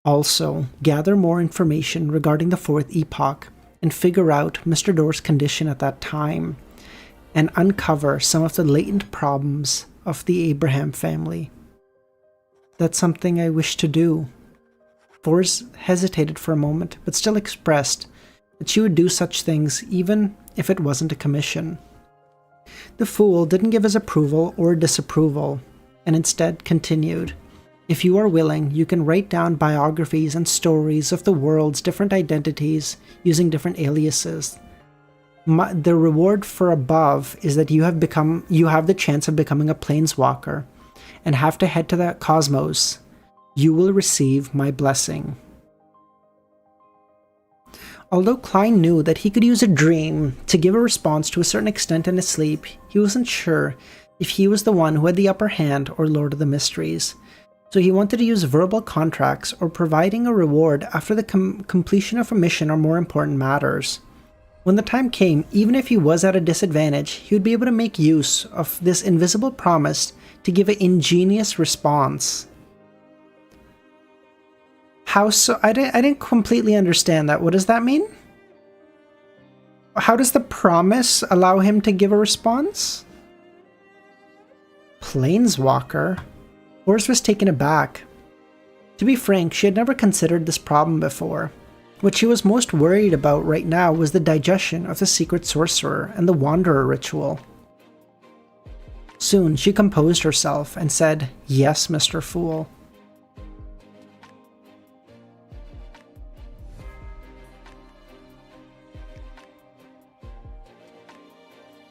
Speaker 1: Also, gather more information regarding the Fourth Epoch and figure out Mr. Door's condition at that time, and uncover some of the latent problems of the Abraham family. That's something I wish to do. Forrest hesitated for a moment, but still expressed that she would do such things even if it wasn't a commission. The fool didn't give his approval or disapproval, and instead continued, "If you are willing, you can write down biographies and stories of the world's different identities using different aliases. The reward for above is that you have the chance of becoming a planeswalker and have to head to the cosmos. You will receive my blessing." Although Klein knew that he could use a dream to give a response to a certain extent in his sleep, he wasn't sure if he was the one who had the upper hand or Lord of the Mysteries. So he wanted to use verbal contracts or providing a reward after the completion of a mission or more important matters. When the time came, even if he was at a disadvantage, he would be able to make use of this invisible promise to give an ingenious response. How so? I didn't completely understand that. What does that mean? How does the promise allow him to give a response? Planeswalker? Forrest was taken aback. To be frank, she had never considered this problem before. What she was most worried about right now was the digestion of the secret sorcerer and the Wanderer ritual. Soon, she composed herself and said, "Yes, Mr. Fool."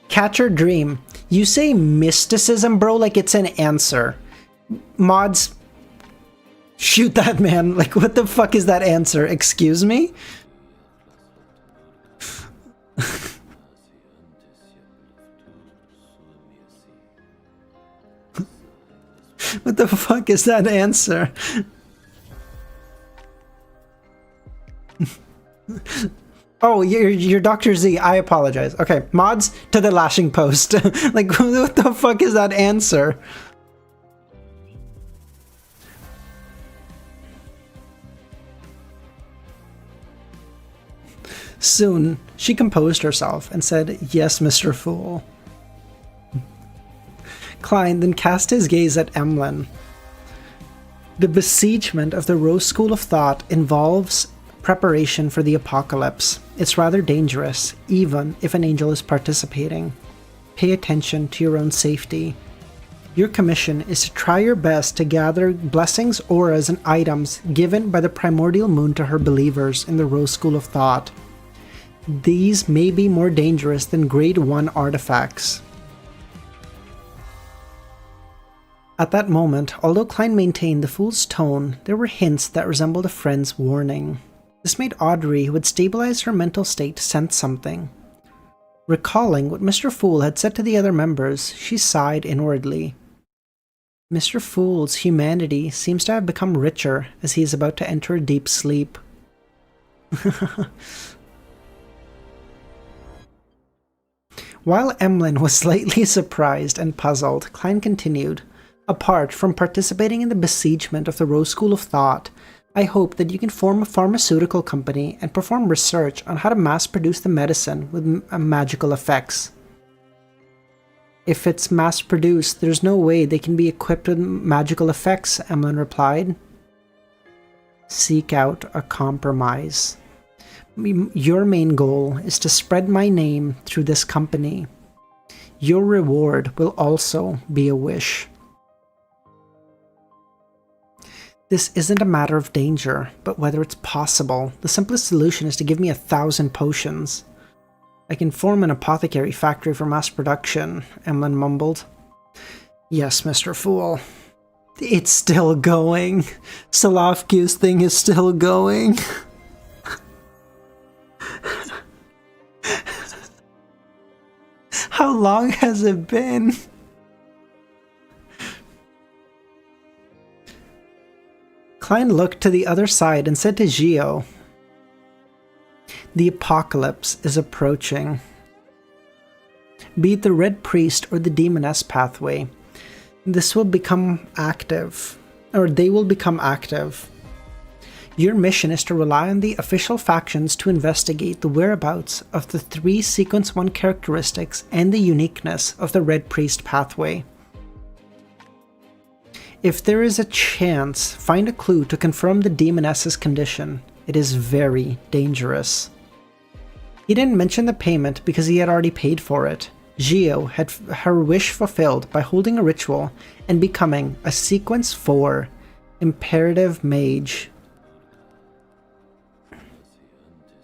Speaker 1: Catch or dream? You say mysticism, bro, like it's an answer. Mods, shoot that man. Like, what the fuck is that answer? Excuse me? What the fuck is that answer? Oh, you're Dr. Z. I apologize. Okay, mods to the lashing post. Like, what the fuck is that answer? Soon, she composed herself and said, "Yes, Mr. Fool." Klein then cast his gaze at Emlyn. The besiegement of the Rose School of Thought involves preparation for the apocalypse. It's rather dangerous, even if an angel is participating. Pay attention to your own safety. Your commission is to try your best to gather blessings, auras, and items given by the primordial moon to her believers in the Rose School of Thought. These may be more dangerous than Grade 1 artifacts. At that moment, although Klein maintained the fool's tone, there were hints that resembled a friend's warning. This made Audrey, who had stabilized her mental state, sense something. Recalling what Mr. Fool had said to the other members, she sighed inwardly. Mr. Fool's humanity seems to have become richer as he is about to enter a deep sleep. While Emlyn was slightly surprised and puzzled, Klein continued, "Apart from participating in the besiegement of the Rose School of Thought, I hope that you can form a pharmaceutical company and perform research on how to mass-produce the medicine with magical effects." "If it's mass-produced, there's no way they can be equipped with magical effects," Emlyn replied. "Seek out a compromise. Your main goal is to spread my name through this company. Your reward will also be a wish." "This isn't a matter of danger, but whether it's possible. The simplest solution is to give me 1,000 potions." "I can form an apothecary factory for mass production," Emlyn mumbled. "Yes, Mr. Fool. It's still going. Salafki's thing is still going." How long has it been? Klein looked to the other side and said to Gio, "The apocalypse is approaching." be it the Red Priest or the Demoness pathway. This will become active, or they will become active. Your mission is to rely on the official factions to investigate the whereabouts of the 3 Sequence 1 characteristics and the uniqueness of the Red Priest pathway. If there is a chance, find a clue to confirm the Demoness's condition. It is very dangerous. He didn't mention the payment because he had already paid for it. Gio had her wish fulfilled by holding a ritual and becoming a Sequence 4 Imperative Mage.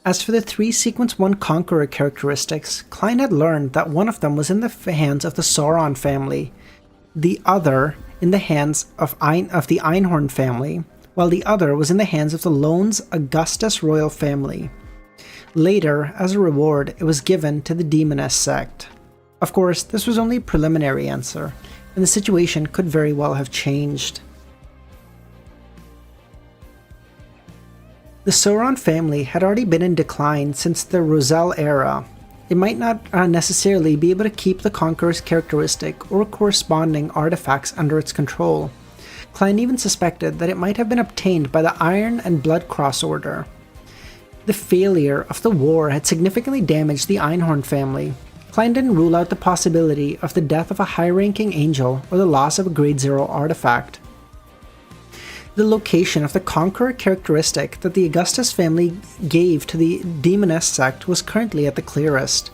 Speaker 1: As for the 3 Sequence 1 Conqueror characteristics, Klein had learned that one of them was in the hands of the Sauron family, the other in the hands of the Einhorn family, while the other was in the hands of the Lone's Augustus royal family. Later, as a reward, it was given to the Demoness sect. Of course, this was only a preliminary answer, and the situation could very well have changed. The Sauron family had already been in decline since the Roselle era. It might not necessarily be able to keep the Conqueror's characteristic or corresponding artifacts under its control. Klein even suspected that it might have been obtained by the Iron and Blood Cross Order. The failure of the war had significantly damaged the Einhorn family. Klein didn't rule out the possibility of the death of a high-ranking angel or the loss of a Grade 0 artifact. The location of the Conqueror characteristic that the Augustus family gave to the Demoness sect was currently at the clearest.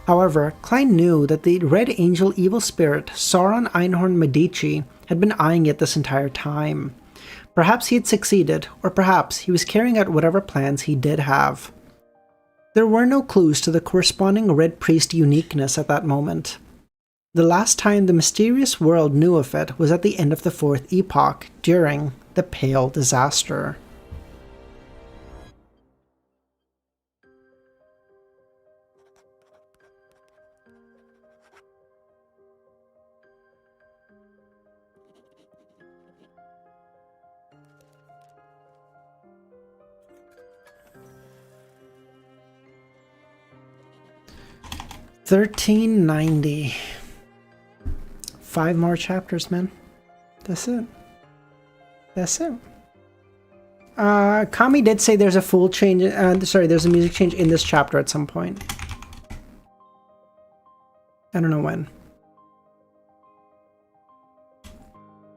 Speaker 1: However, Klein knew that the Red Angel evil spirit Sauron Einhorn Medici had been eyeing it this entire time. Perhaps he had succeeded, or perhaps he was carrying out whatever plans he did have. There were no clues to the corresponding Red Priest uniqueness at that moment. The last time the mysterious world knew of it was at the end of the 4th Epoch, during the Pale Disaster. $13.90. 5 more chapters, man. That's it. That's it. Kami did say there's a full change. There's a music change in this chapter at some point. I don't know when.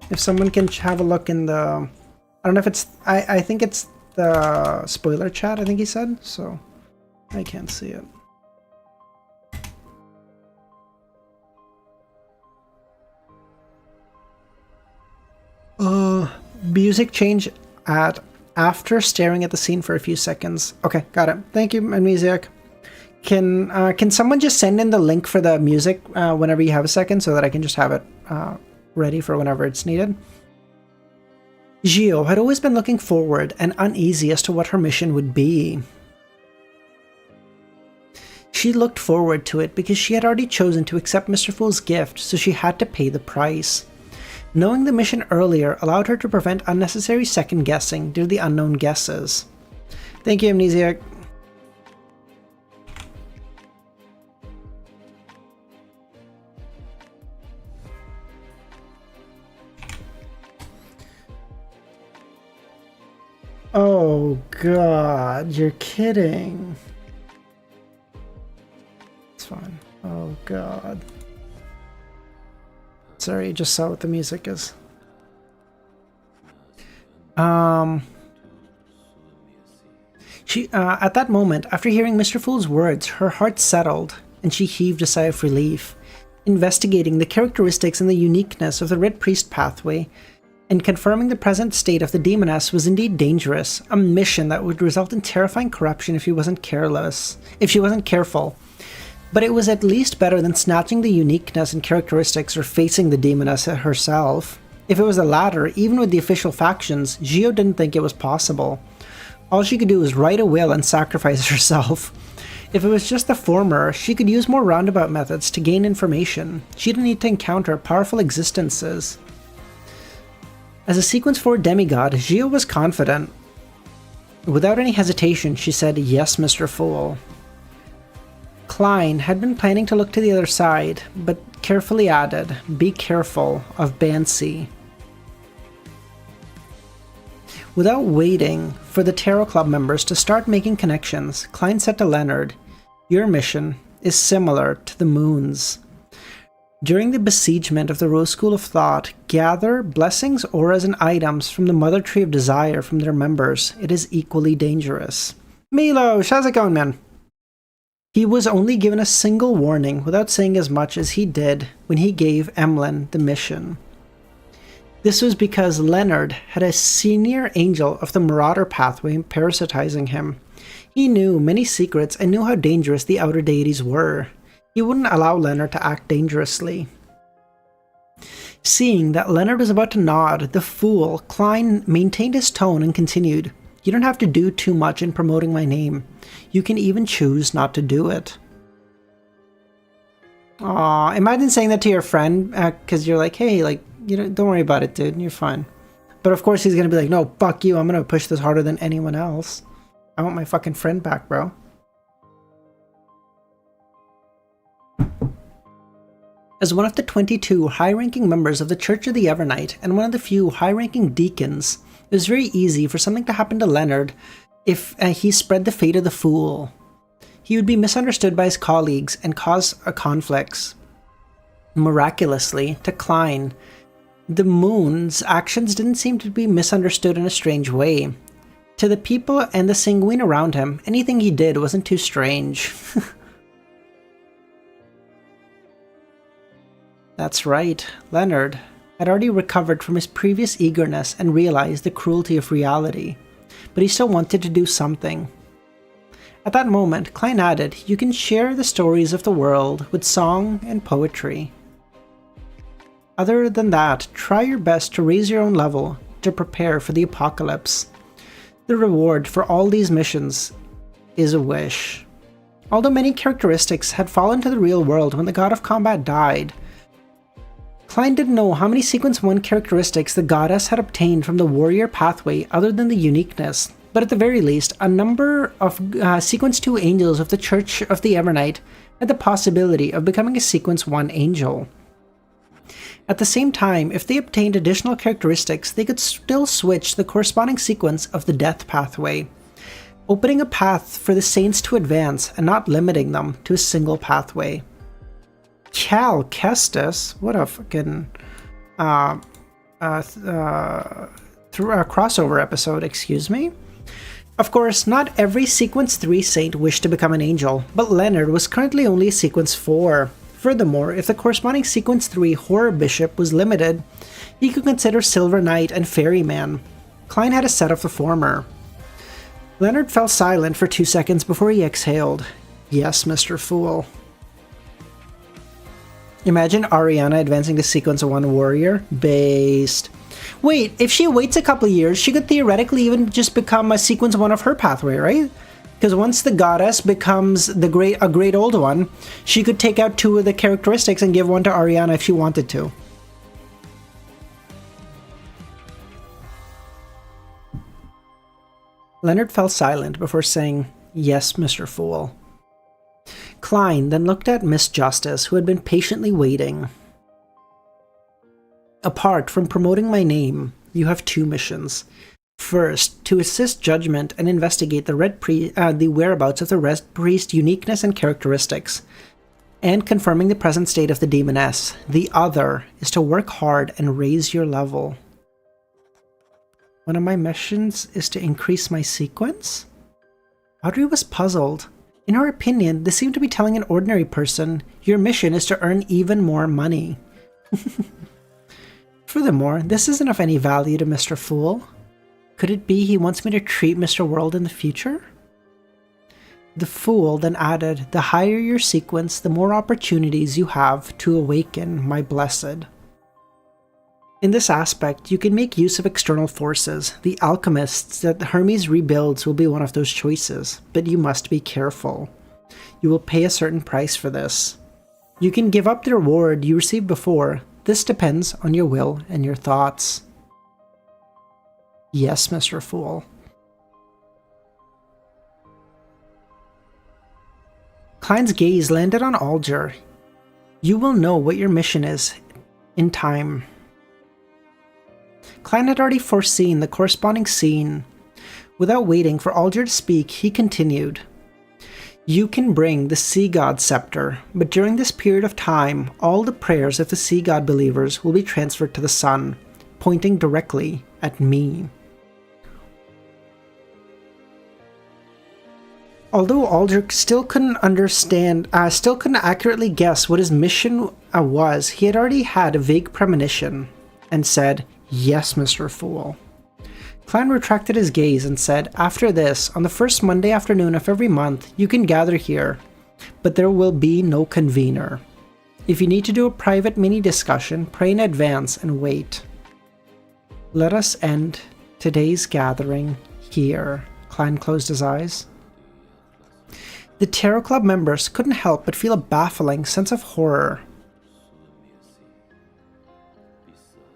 Speaker 1: If someone can have a look in the... I don't know if it's... I think it's the spoiler chat, I think he said. So, I can't see it. Music change after staring at the scene for a few seconds. Okay, got it. Thank you, Amnesiac. Can someone just send in the link for the music whenever you have a second so that I can just have it ready for whenever it's needed? Gio had always been looking forward and uneasy as to what her mission would be. She looked forward to it because she had already chosen to accept Mr. Fool's gift, so she had to pay the price. Knowing the mission earlier allowed her to prevent unnecessary second-guessing due to the unknown guesses. Thank you, Amnesiac. Oh god, you're kidding. It's fine. Oh god. Sorry, you just saw what the music is. She at that moment, after hearing Mr. Fool's words, her heart settled, and she heaved a sigh of relief. Investigating the characteristics and the uniqueness of the Red Priest pathway, and confirming the present state of the Demoness was indeed dangerous, a mission that would result in terrifying corruption if she wasn't careful. But it was at least better than snatching the uniqueness and characteristics or facing the Demoness herself. If it was the latter, even with the official factions, Gio didn't think it was possible. All she could do was write a will and sacrifice herself. If it was just the former, she could use more roundabout methods to gain information. She didn't need to encounter powerful existences. As a Sequence 4 demigod, Gio was confident. Without any hesitation, she said, "Yes, Mr. Fool." Klein had been planning to look to the other side, but carefully added, "Be careful of Bansi." Without waiting for the Tarot Club members to start making connections, Klein said to Leonard, "Your mission is similar to the moon's. During the besiegement of the Rose School of Thought, gather blessings, auras, and items from the Mother Tree of Desire from their members. It is equally dangerous." Milos, how's it going, man? He was only given a single warning without saying as much as he did when he gave Emlyn the mission. This was because Leonard had a senior angel of the Marauder pathway parasitizing him. He knew many secrets and knew how dangerous the outer deities were. He wouldn't allow Leonard to act dangerously. Seeing that Leonard was about to nod, the fool, Klein maintained his tone and continued, "You don't have to do too much in promoting my name. You can even choose not to do it." Aw, imagine saying that to your friend, because you're like, "Hey, like, don't worry about it, dude, you're fine." But of course he's gonna be like, "No, fuck you, I'm gonna push this harder than anyone else. I want my fucking friend back, bro." As one of the 22 high-ranking members of the Church of the Evernight and one of the few high-ranking deacons, it was very easy for something to happen to Leonard if he spread the fate of the fool. He would be misunderstood by his colleagues and cause conflicts. Miraculously, to Klein, the moon's actions didn't seem to be misunderstood in a strange way. To the people and the sanguine around him, anything he did wasn't too strange. That's right, Leonard had already recovered from his previous eagerness and realized the cruelty of reality, but he still wanted to do something. At that moment, Klein added, "You can share the stories of the world with song and poetry. Other than that, try your best to raise your own level to prepare for the apocalypse. The reward for all these missions is a wish." Although many characteristics had fallen to the real world when the god of combat died, Klein didn't know how many Sequence 1 characteristics the goddess had obtained from the warrior pathway other than the uniqueness, but at the very least, a number of Sequence 2 angels of the Church of the Evernight had the possibility of becoming a Sequence 1 angel. At the same time, if they obtained additional characteristics, they could still switch the corresponding sequence of the death pathway, opening a path for the saints to advance and not limiting them to a single pathway. Cal Kestis, what a fucking crossover episode, excuse me. Of course, not every Sequence 3 saint wished to become an angel, but Leonard was currently only a Sequence 4. Furthermore, if the corresponding Sequence 3 Horror Bishop was limited, he could consider Silver Knight and Ferryman. Klein had a set of the former. Leonard fell silent for 2 seconds before he exhaled. "Yes, Mr. Fool." Imagine Ariana advancing to Sequence 1 Warrior. Based. Wait, if she waits a couple of years, she could theoretically even just become a Sequence 1 of her pathway, right? Because once the goddess becomes a great old one, she could take out 2 of the characteristics and give one to Ariana if she wanted to. Leonard fell silent before saying, "Yes, Mr. Fool." Klein then looked at Miss Justice, who had been patiently waiting. "Apart from promoting my name, you have 2 missions. First, to assist Judgment and investigate the whereabouts of the Red Priest's uniqueness and characteristics, and confirming the present state of the Demoness. The other is to work hard and raise your level." One of my missions is to increase my sequence? Audrey was puzzled. In her opinion, this seemed to be telling an ordinary person, your mission is to earn even more money. Furthermore, this isn't of any value to Mr. Fool. Could it be he wants me to treat Mr. World in the future? The Fool then added, "The higher your sequence, the more opportunities you have to awaken my blessed." In this aspect, you can make use of external forces. The alchemists that Hermes rebuilds will be one of those choices, but you must be careful. You will pay a certain price for this. You can give up the reward you received before. This depends on your will and your thoughts. Yes, Mr. Fool. Klein's gaze landed on Alger. You will know what your mission is in time. Klein had already foreseen the corresponding scene. Without waiting for Alger to speak, he continued. You can bring the Sea God scepter, but during this period of time, all the prayers of the Sea God believers will be transferred to the sun, pointing directly at me. Although Alger still couldn't accurately guess what his mission was, he had already had a vague premonition, and said, "Yes, Mr. Fool." Klein retracted his gaze and said, "After this, on the first Monday afternoon of every month, you can gather here, but there will be no convener. If you need to do a private mini-discussion, pray in advance and wait. Let us end today's gathering here." Klein closed his eyes. The Tarot Club members couldn't help but feel a baffling sense of horror.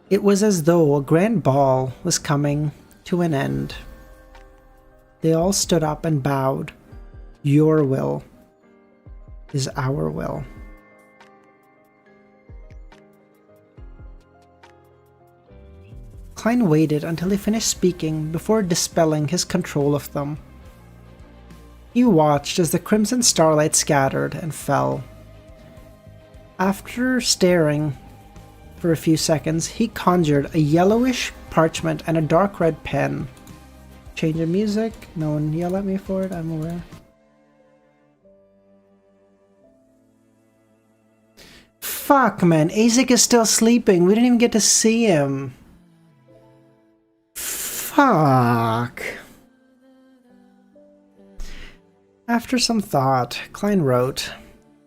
Speaker 1: It was as though a grand ball was coming to an end. They all stood up and bowed. Your will is our will. Klein waited until he finished speaking before dispelling his control of them. He watched as the crimson starlight scattered and fell. After staring for a few seconds, he conjured a yellowish parchment and a dark red pen. Change of music. No one yell at me for it, I'm aware. Fuck, man. Azek is still sleeping. We didn't even get to see him. Fuck. After some thought, Klein wrote,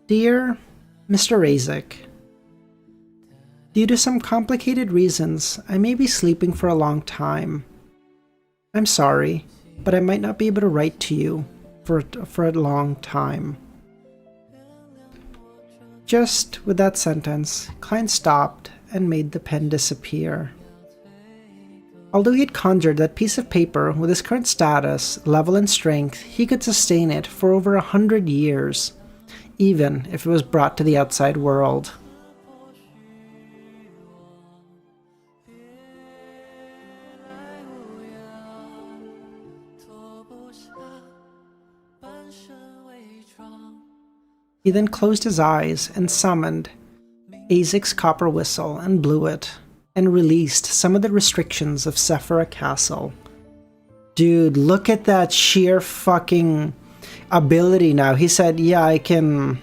Speaker 1: Dear Mr. Azek, due to some complicated reasons, I may be sleeping for a long time. I'm sorry, but I might not be able to write to you for a long time. Just with that sentence, Klein stopped and made the pen disappear. Although he had conjured that piece of paper with his current status, level, and strength, he could sustain it for over 100 years, even if it was brought to the outside world. He then closed his eyes and summoned Azek's copper whistle and blew it, and released some of the restrictions of Sephira Castle. Dude, look at that sheer fucking ability now. He said, yeah, I can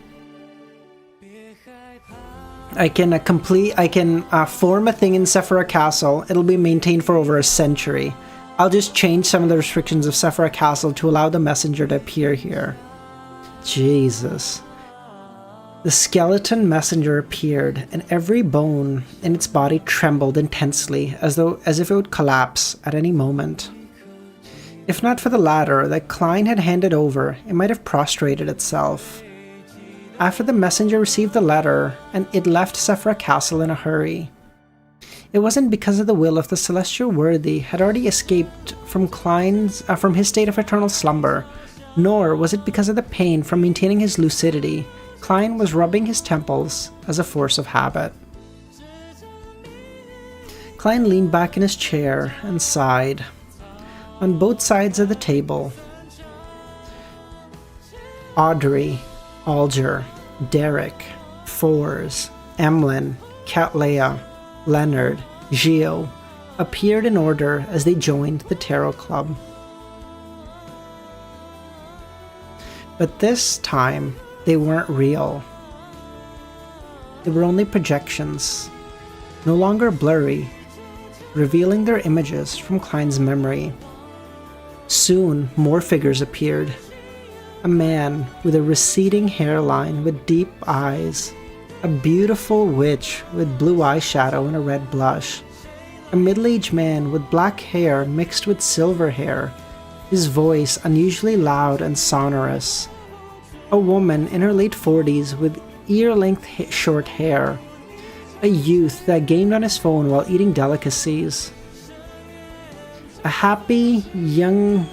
Speaker 1: form a thing in Sephira Castle. It'll be maintained for over a century. I'll just change some of the restrictions of Sephira Castle to allow the messenger to appear here. Jesus. The skeleton messenger appeared, and every bone in its body trembled intensely, as if it would collapse at any moment. If not for the ladder that Klein had handed over, it might have prostrated itself. After the messenger received the letter, and it left Sephira Castle in a hurry. It wasn't because of the will of the celestial worthy had already escaped from his state of eternal slumber, nor was it because of the pain from maintaining his lucidity. Klein was rubbing his temples as a force of habit. Klein leaned back in his chair and sighed. On both sides of the table, Audrey, Alger, Derek, Fours, Emlyn, Cattleya, Leonard, Gio appeared in order as they joined the Tarot Club. But this time, they weren't real. They were only projections, no longer blurry, revealing their images from Klein's memory. Soon, more figures appeared. A man with a receding hairline with deep eyes, a beautiful witch with blue eyeshadow and a red blush, a middle-aged man with black hair mixed with silver hair, his voice unusually loud and sonorous, a woman in her late 40s with ear-length short hair, a youth that gamed on his phone while eating delicacies, a happy young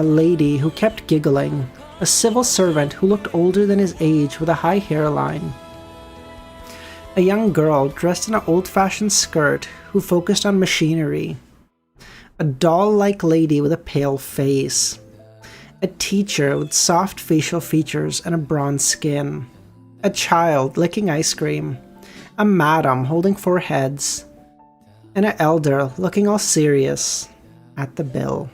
Speaker 1: lady who kept giggling, a civil servant who looked older than his age with a high hairline. A young girl dressed in an old-fashioned skirt who focused on machinery. A doll-like lady with a pale face. A teacher with soft facial features and a bronze skin. A child licking ice cream. A madam holding 4 heads. And an elder looking all serious at the bill.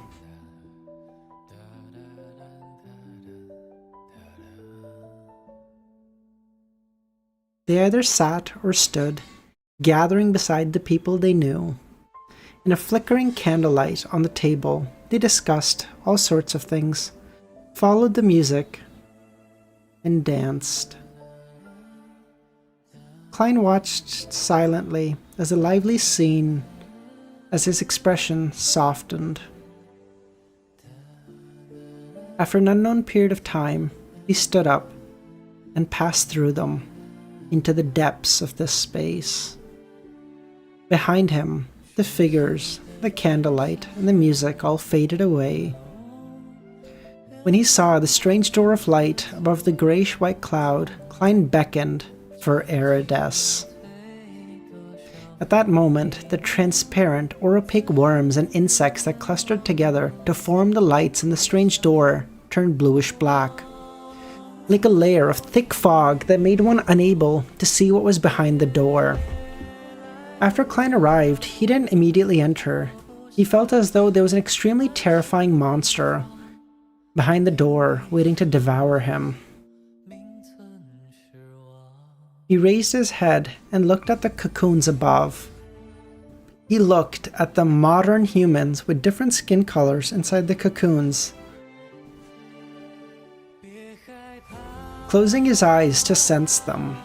Speaker 1: They either sat or stood, gathering beside the people they knew. In a flickering candlelight on the table, they discussed all sorts of things, followed the music, and danced. Klein watched silently as a lively scene, as his expression softened. After an unknown period of time, he stood up and passed through them into the depths of this space. Behind him, the figures, the candlelight, and the music all faded away. When he saw the strange door of light above the grayish-white cloud, Klein beckoned for Erides. At that moment, the transparent or opaque worms and insects that clustered together to form the lights in the strange door turned bluish-black, like a layer of thick fog that made one unable to see what was behind the door. After Klein arrived, he didn't immediately enter. He felt as though there was an extremely terrifying monster behind the door, waiting to devour him. He raised his head and looked at the cocoons above. He looked at the modern humans with different skin colors inside the cocoons. Closing his eyes to sense them,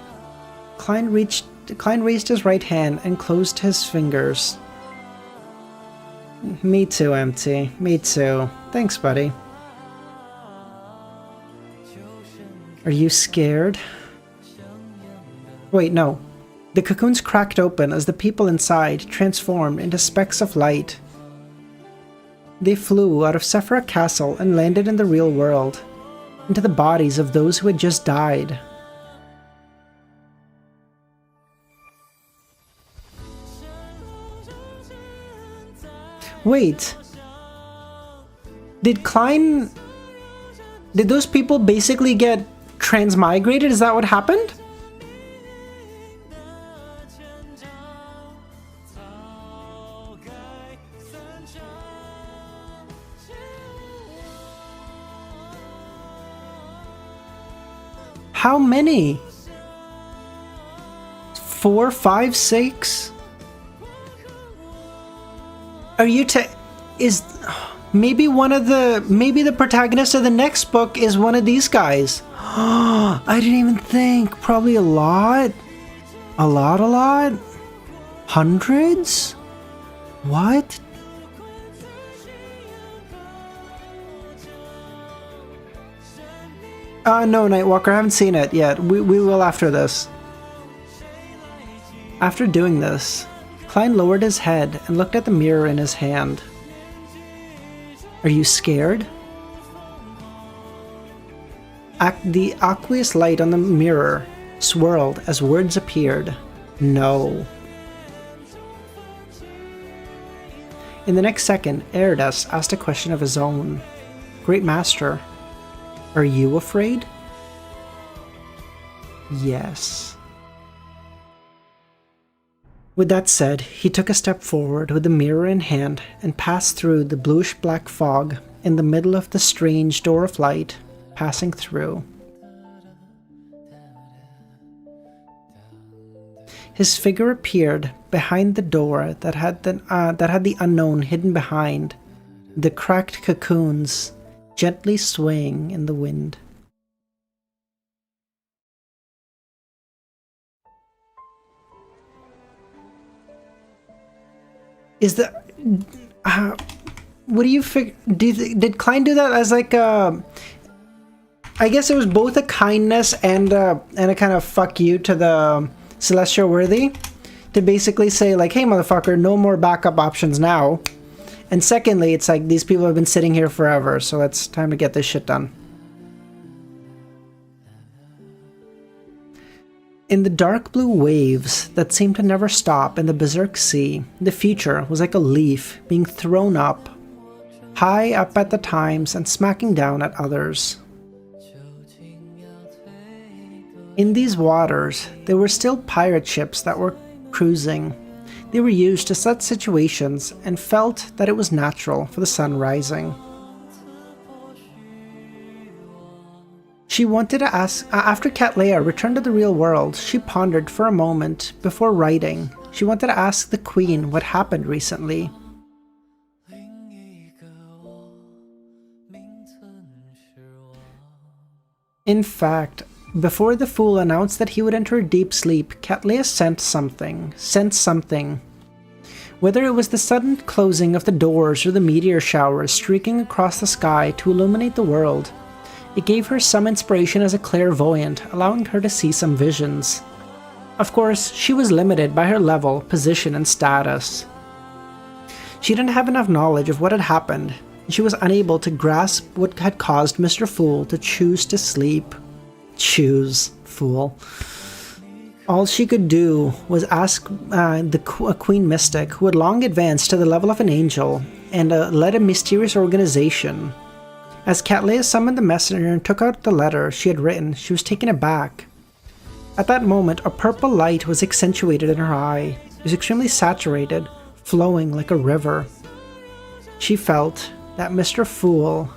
Speaker 1: Klein raised his right hand and closed his fingers. Me too, Empty. Me too. Thanks, buddy. Are you scared? Wait, no. The cocoons cracked open as the people inside transformed into specks of light. They flew out of Sephira Castle and landed in the real world, into the bodies of those who had just died. Wait. Did those people basically get transmigrated? Is that what happened? How many? 4, 5, 6? Are you maybe the protagonist of the next book is one of these guys? I didn't even think. Probably a lot? A lot? Hundreds? What? No, Nightwalker, I haven't seen it yet. We will after this. After doing this, Klein lowered his head and looked at the mirror in his hand. Are you scared? The aqueous light on the mirror swirled as words appeared. No. In the next second, Erides asked a question of his own. Great Master, are you afraid? Yes. With that said, he took a step forward with the mirror in hand and passed through the bluish-black fog in the middle of the strange door of light, passing through. His figure appeared behind the door that had the unknown hidden behind, the cracked cocoons gently swaying in the wind. Is that... what do you figure... Did Klein do that as like a... I guess it was both a kindness and a kind of fuck you to the Celestial Worthy. To basically say like, hey motherfucker, no more backup options now. And secondly, it's like these people have been sitting here forever, so it's time to get this shit done. In the dark blue waves that seemed to never stop in the Berserk Sea, the future was like a leaf being thrown up, high up at the times and smacking down at others. In these waters, there were still pirate ships that were cruising. They were used to such situations and felt that it was natural for the sun rising. She wanted to ask, after Cattleya returned to the real world, she pondered for a moment before writing. She wanted to ask the Queen what happened recently. In fact, before the Fool announced that he would enter a deep sleep, Cattleya sensed something. Whether it was the sudden closing of the doors or the meteor showers streaking across the sky to illuminate the world, it gave her some inspiration as a clairvoyant, allowing her to see some visions. Of course, she was limited by her level, position, and status. She didn't have enough knowledge of what had happened, and she was unable to grasp what had caused Mr. Fool to choose to sleep. Choose, fool. All she could do was ask a Queen Mystic, who had long advanced to the level of an angel, and led a mysterious organization. As Cattleya summoned the messenger and took out the letter she had written, she was taken aback. At that moment, a purple light was accentuated in her eye. It was extremely saturated, flowing like a river. She felt that Mr. Fool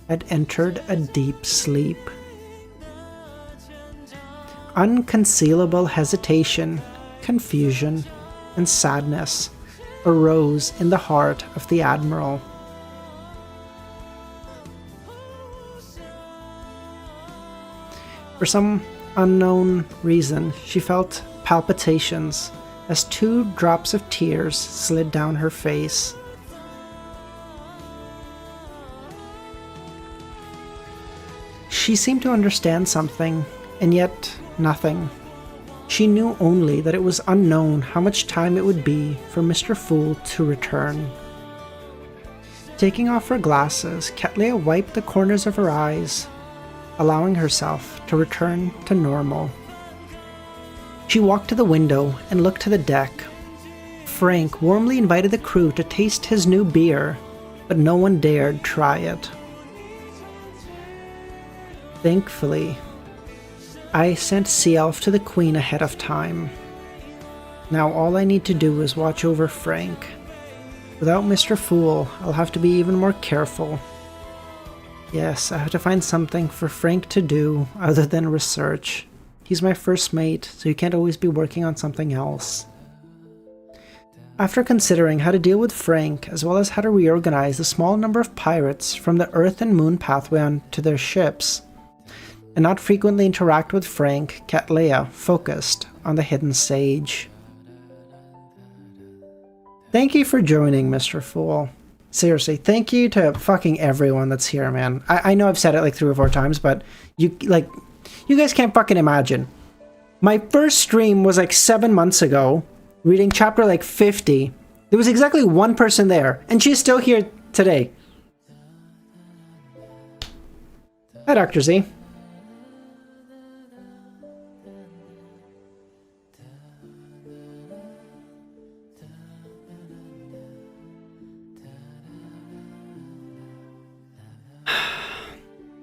Speaker 1: had entered a deep sleep. Unconcealable hesitation, confusion, and sadness arose in the heart of the Admiral. For some unknown reason, she felt palpitations as 2 drops of tears slid down her face. She seemed to understand something, and yet nothing. She knew only that it was unknown how much time it would be for Mr. Fool to return. Taking off her glasses, Cattleya wiped the corners of her eyes, allowing herself to return to normal. She walked to the window and looked to the deck. Frank warmly invited the crew to taste his new beer, but no one dared try it. Thankfully, I sent Sealf to the Queen ahead of time. Now all I need to do is watch over Frank. Without Mr. Fool, I'll have to be even more careful. Yes, I have to find something for Frank to do other than research. He's my first mate, so he can't always be working on something else. After considering how to deal with Frank, as well as how to reorganize the small number of pirates from the Earth and Moon pathway onto their ships, and not frequently interact with Frank, Cattleya focused on the Hidden Sage. Thank you for joining, Mr. Fool. Seriously, thank you to fucking everyone that's here, man. I know I've said it like 3 or 4 times, but you guys can't fucking imagine. My first stream was like 7 months ago, reading chapter like 50. There was exactly 1 person there, and she's still here today. Hi, Dr. Z.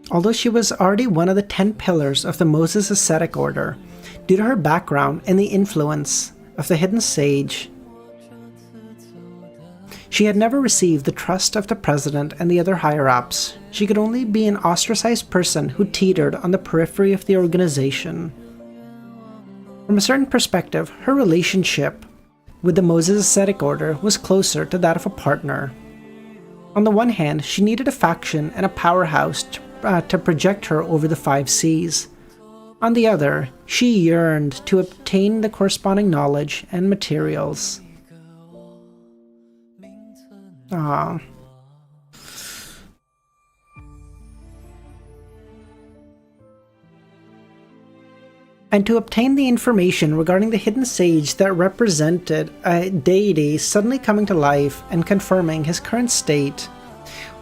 Speaker 1: Although she was already one of the 10 pillars of the Moses Ascetic Order, due to her background and the influence of the Hidden Sage, she had never received the trust of the president and the other higher-ups. She could only be an ostracized person who teetered on the periphery of the organization. From a certain perspective, her relationship with the Moses Ascetic Order was closer to that of a partner. On the one hand, she needed a faction and a powerhouse to project her over the 5 seas. On the other, she yearned to obtain the corresponding knowledge and materials. Ah. And to obtain the information regarding the Hidden Sage that represented a deity suddenly coming to life and confirming his current state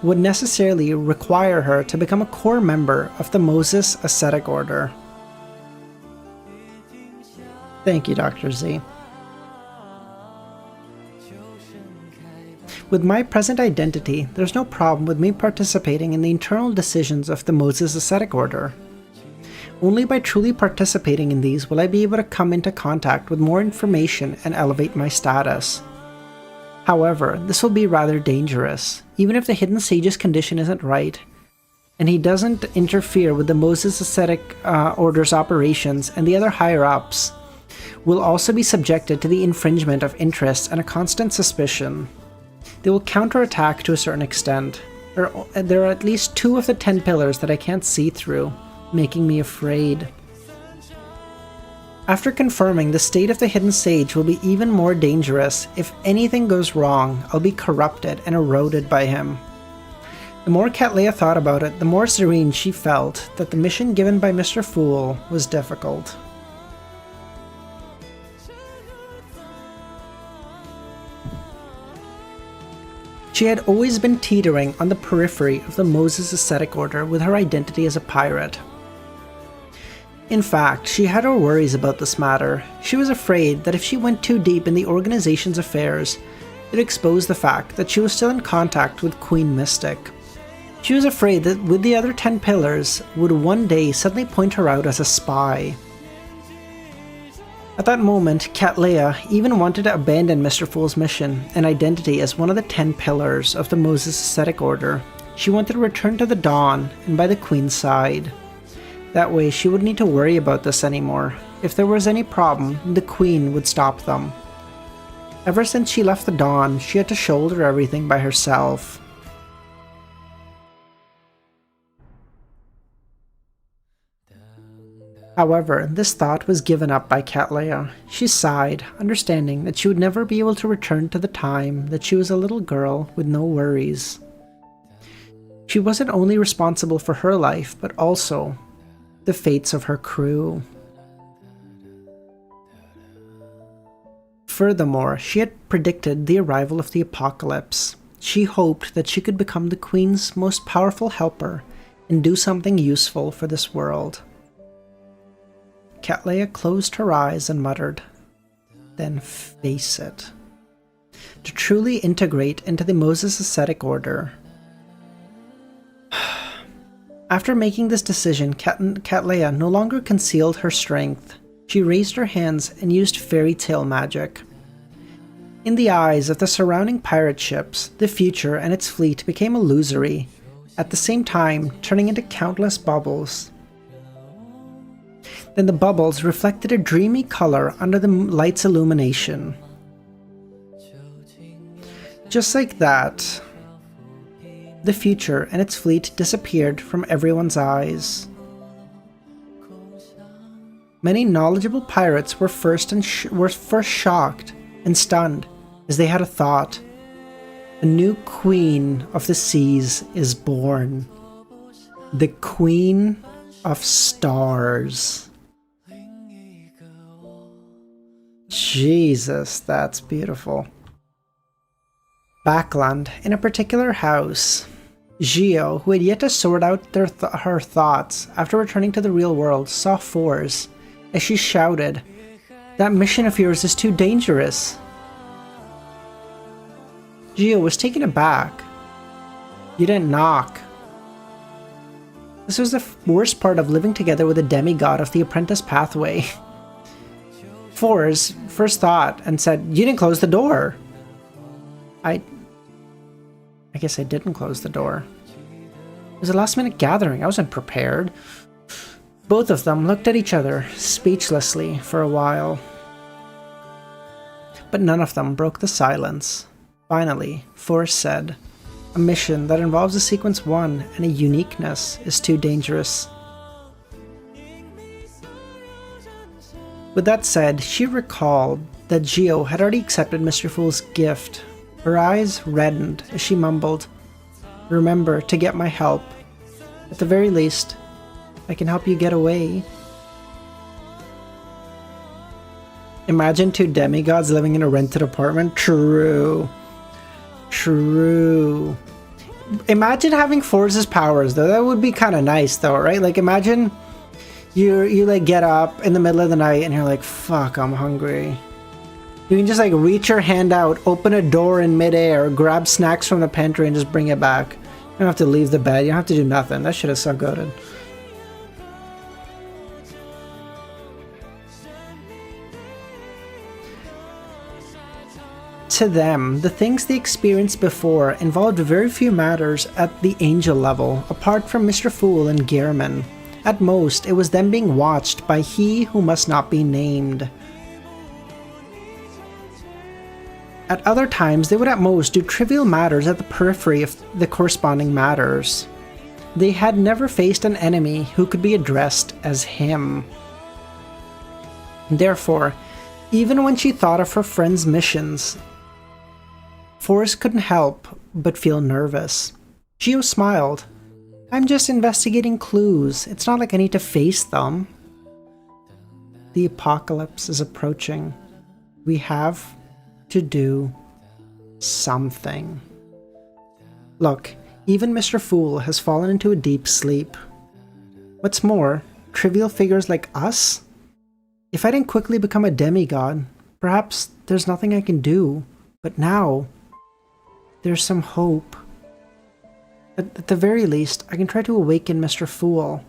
Speaker 1: would necessarily require her to become a core member of the Moses Ascetic Order. Thank you, Dr. Z. With my present identity, there's no problem with me participating in the internal decisions of the Moses Ascetic Order. Only by truly participating in these will I be able to come into contact with more information and elevate my status. However, this will be rather dangerous, even if the Hidden Sage's condition isn't right, and he doesn't interfere with the Moses Ascetic Order's operations, and the other higher-ups will also be subjected to the infringement of interests and a constant suspicion. They will counterattack to a certain extent. There are at least 2 of the 10 pillars that I can't see through, making me afraid. After confirming, the state of the Hidden Sage will be even more dangerous. If anything goes wrong, I'll be corrupted and eroded by him. The more Cattleya thought about it, the more serene she felt that the mission given by Mr. Fool was difficult. She had always been teetering on the periphery of the Moses Ascetic Order with her identity as a pirate. In fact, she had her worries about this matter. She was afraid that if she went too deep in the organization's affairs, it exposed the fact that she was still in contact with Queen Mystic. She was afraid that with the other 10 pillars would one day suddenly point her out as a spy. At that moment, Cattleya even wanted to abandon Mr. Fool's mission and identity as one of the 10 pillars of the Moses Ascetic Order. She wanted to return to the Dawn and by the Queen's side. That way, she wouldn't need to worry about this anymore. If there was any problem, the Queen would stop them. Ever since she left the Dawn, she had to shoulder everything by herself. However, this thought was given up by Cattleya. She sighed, understanding that she would never be able to return to the time that she was a little girl with no worries. She wasn't only responsible for her life, but also the fates of her crew. Furthermore, she had predicted the arrival of the apocalypse. She hoped that she could become the Queen's most powerful helper and do something useful for this world. Cattleya closed her eyes and muttered, "Then face it." To truly integrate into the Moses Ascetic Order. After making this decision, Cattleya no longer concealed her strength. She raised her hands and used fairy tale magic. In the eyes of the surrounding pirate ships, the future and its fleet became illusory, at the same time turning into countless bubbles. Then the bubbles reflected a dreamy color under the light's illumination. Just like that, the future and its fleet disappeared from everyone's eyes. Many knowledgeable pirates were first shocked and stunned as they had a thought. A new Queen of the Seas is born. The Queen of Stars. Jesus, that's beautiful. Backland, in a particular house. Gio, who had yet to sort out her thoughts after returning to the real world, saw Forz as she shouted, "That mission of yours is too dangerous." Gio was taken aback. "You didn't knock." This was the worst part of living together with a demigod of the apprentice pathway. Forz first thought and said, "You didn't close the door." I guess I didn't close the door. It was a last-minute gathering. I wasn't prepared. Both of them looked at each other speechlessly for a while. But none of them broke the silence. Finally, Forz said, "A mission that involves a Sequence 1 and a uniqueness is too dangerous." With that said, she recalled that Gio had already accepted Mr. Fool's gift. Her eyes reddened as she mumbled, "Remember to get my help. At the very least, I can help you get away." Imagine 2 demigods living in a rented apartment. True. True. Imagine having Forz's powers, though. That would be kind of nice, though, right? Like, imagine You like get up in the middle of the night and you're like, fuck, I'm hungry. You can just like reach your hand out, open a door in midair, grab snacks from the pantry and just bring it back. You don't have to leave the bed, you don't have to do nothing. That shit is so good. To them, the things they experienced before involved very few matters at the angel level, apart from Mr. Fool and Gehrman. At most, it was them being watched by he who must not be named. At other times, they would at most do trivial matters at the periphery of the corresponding matters. They had never faced an enemy who could be addressed as him. Therefore, even when she thought of her friend's missions, Forrest couldn't help but feel nervous. Geo smiled. I'm just investigating clues. It's not like I need to face them. The apocalypse is approaching. We have to do something. Look, even Mr. Fool has fallen into a deep sleep. What's more, trivial figures like us? If I didn't quickly become a demigod, perhaps there's nothing I can do. But now, there's some hope. At the very least, I can try to awaken Mr. Fool.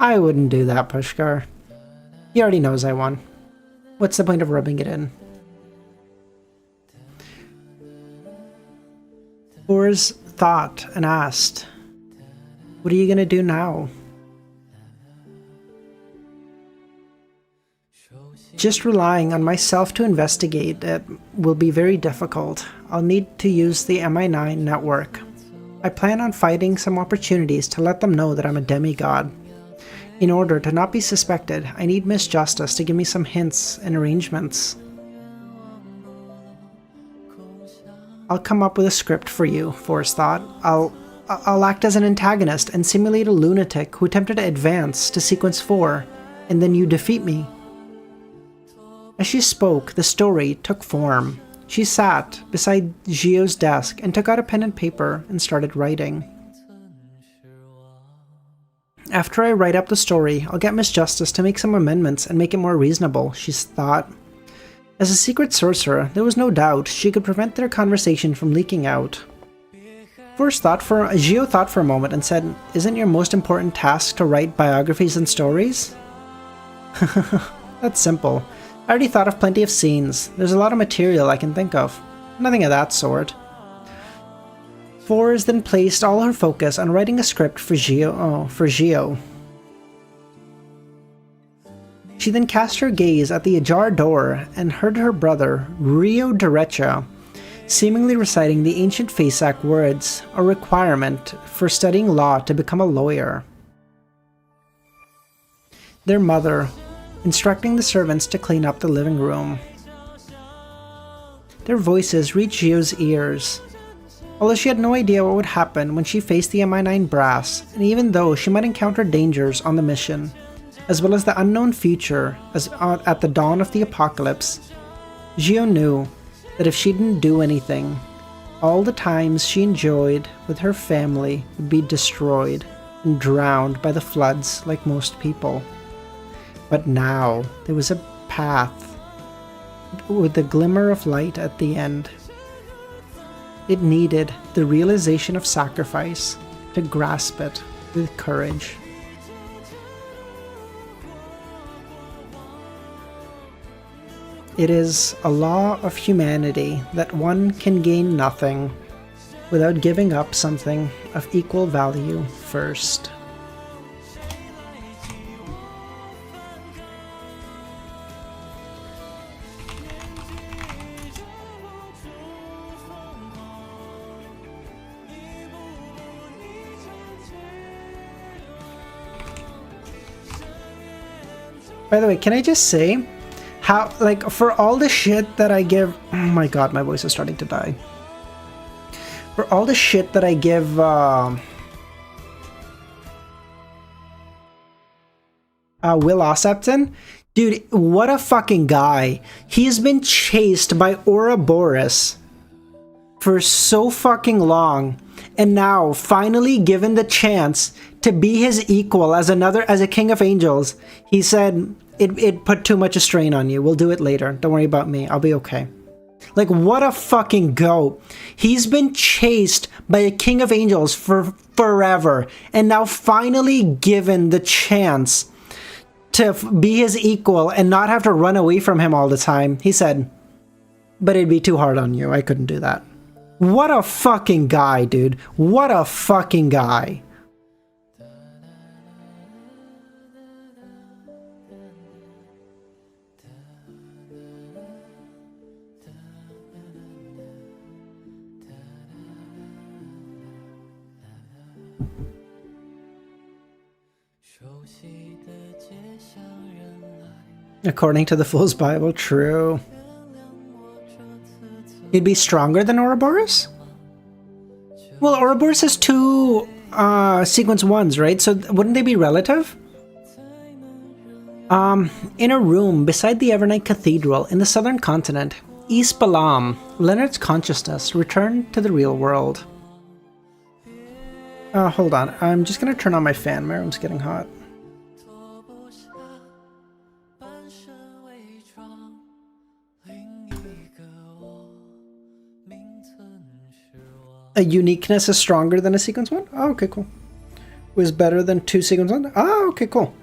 Speaker 1: I wouldn't do that, Pushkar. He already knows I won. What's the point of rubbing it in? Ors thought and asked, what are you gonna do now? Just relying on myself to investigate it will be very difficult. I'll need to use the MI9 network. I plan on finding some opportunities to let them know that I'm a demigod. In order to not be suspected, I need Miss Justice to give me some hints and arrangements. I'll come up with a script for you, Forrest thought. I'll act as an antagonist and simulate a lunatic who attempted to advance to Sequence 4, and then you defeat me. As she spoke, the story took form. She sat beside Gio's desk and took out a pen and paper and started writing. After I write up the story, I'll get Miss Justice to make some amendments and make it more reasonable, she thought. As a secret sorcerer, there was no doubt she could prevent their conversation from leaking out. Gio thought for a moment and said, "Isn't your most important task to write biographies and stories?" That's simple. I already thought of plenty of scenes. There's a lot of material I can think of. Nothing of that sort. Forrest then placed all her focus on writing a script for Gio. She then cast her gaze at the ajar door and heard her brother, Rio Derecha, seemingly reciting the ancient Fasak words, a requirement for studying law to become a lawyer. Their mother, instructing the servants to clean up the living room. Their voices reached Gio's ears. Although she had no idea what would happen when she faced the MI9 brass, and even though she might encounter dangers on the mission, as well as the unknown future at the dawn of the apocalypse, Gio knew that if she didn't do anything, all the times she enjoyed with her family would be destroyed and drowned by the floods like most people. But now there was a path with a glimmer of light at the end. It needed the realization of sacrifice to grasp it with courage. It is a law of humanity that one can gain nothing without giving up something of equal value first. By the way, can I just say how, like, for all the shit that I give, oh my god, my voice is starting to die. For all the shit that I give, Will Ossepton, dude, what a fucking guy. He's been chased by Ouroboros for so fucking long, and now finally given the chance to be his equal as a king of angels, he said, it put too much a strain on you. We'll do it later. Don't worry about me. I'll be okay. Like, what a fucking goat. He's been chased by a king of angels for forever, and now finally given the chance to be his equal and not have to run away from him all the time, he said, but it'd be too hard on you. I couldn't do that. What a fucking guy, dude. What a fucking guy. According to the Fool's Bible, true. He'd be stronger than Ouroboros? Well, Ouroboros has two sequence ones, right? So wouldn't they be relative? In a room beside the Evernight Cathedral in the southern continent, East Balam, Leonard's consciousness returned to the real world. Hold on. I'm just gonna turn on my fan. My room's getting hot. A uniqueness is stronger than a sequence one? Oh, okay, cool. Was better than two sequence one? Oh, okay, cool.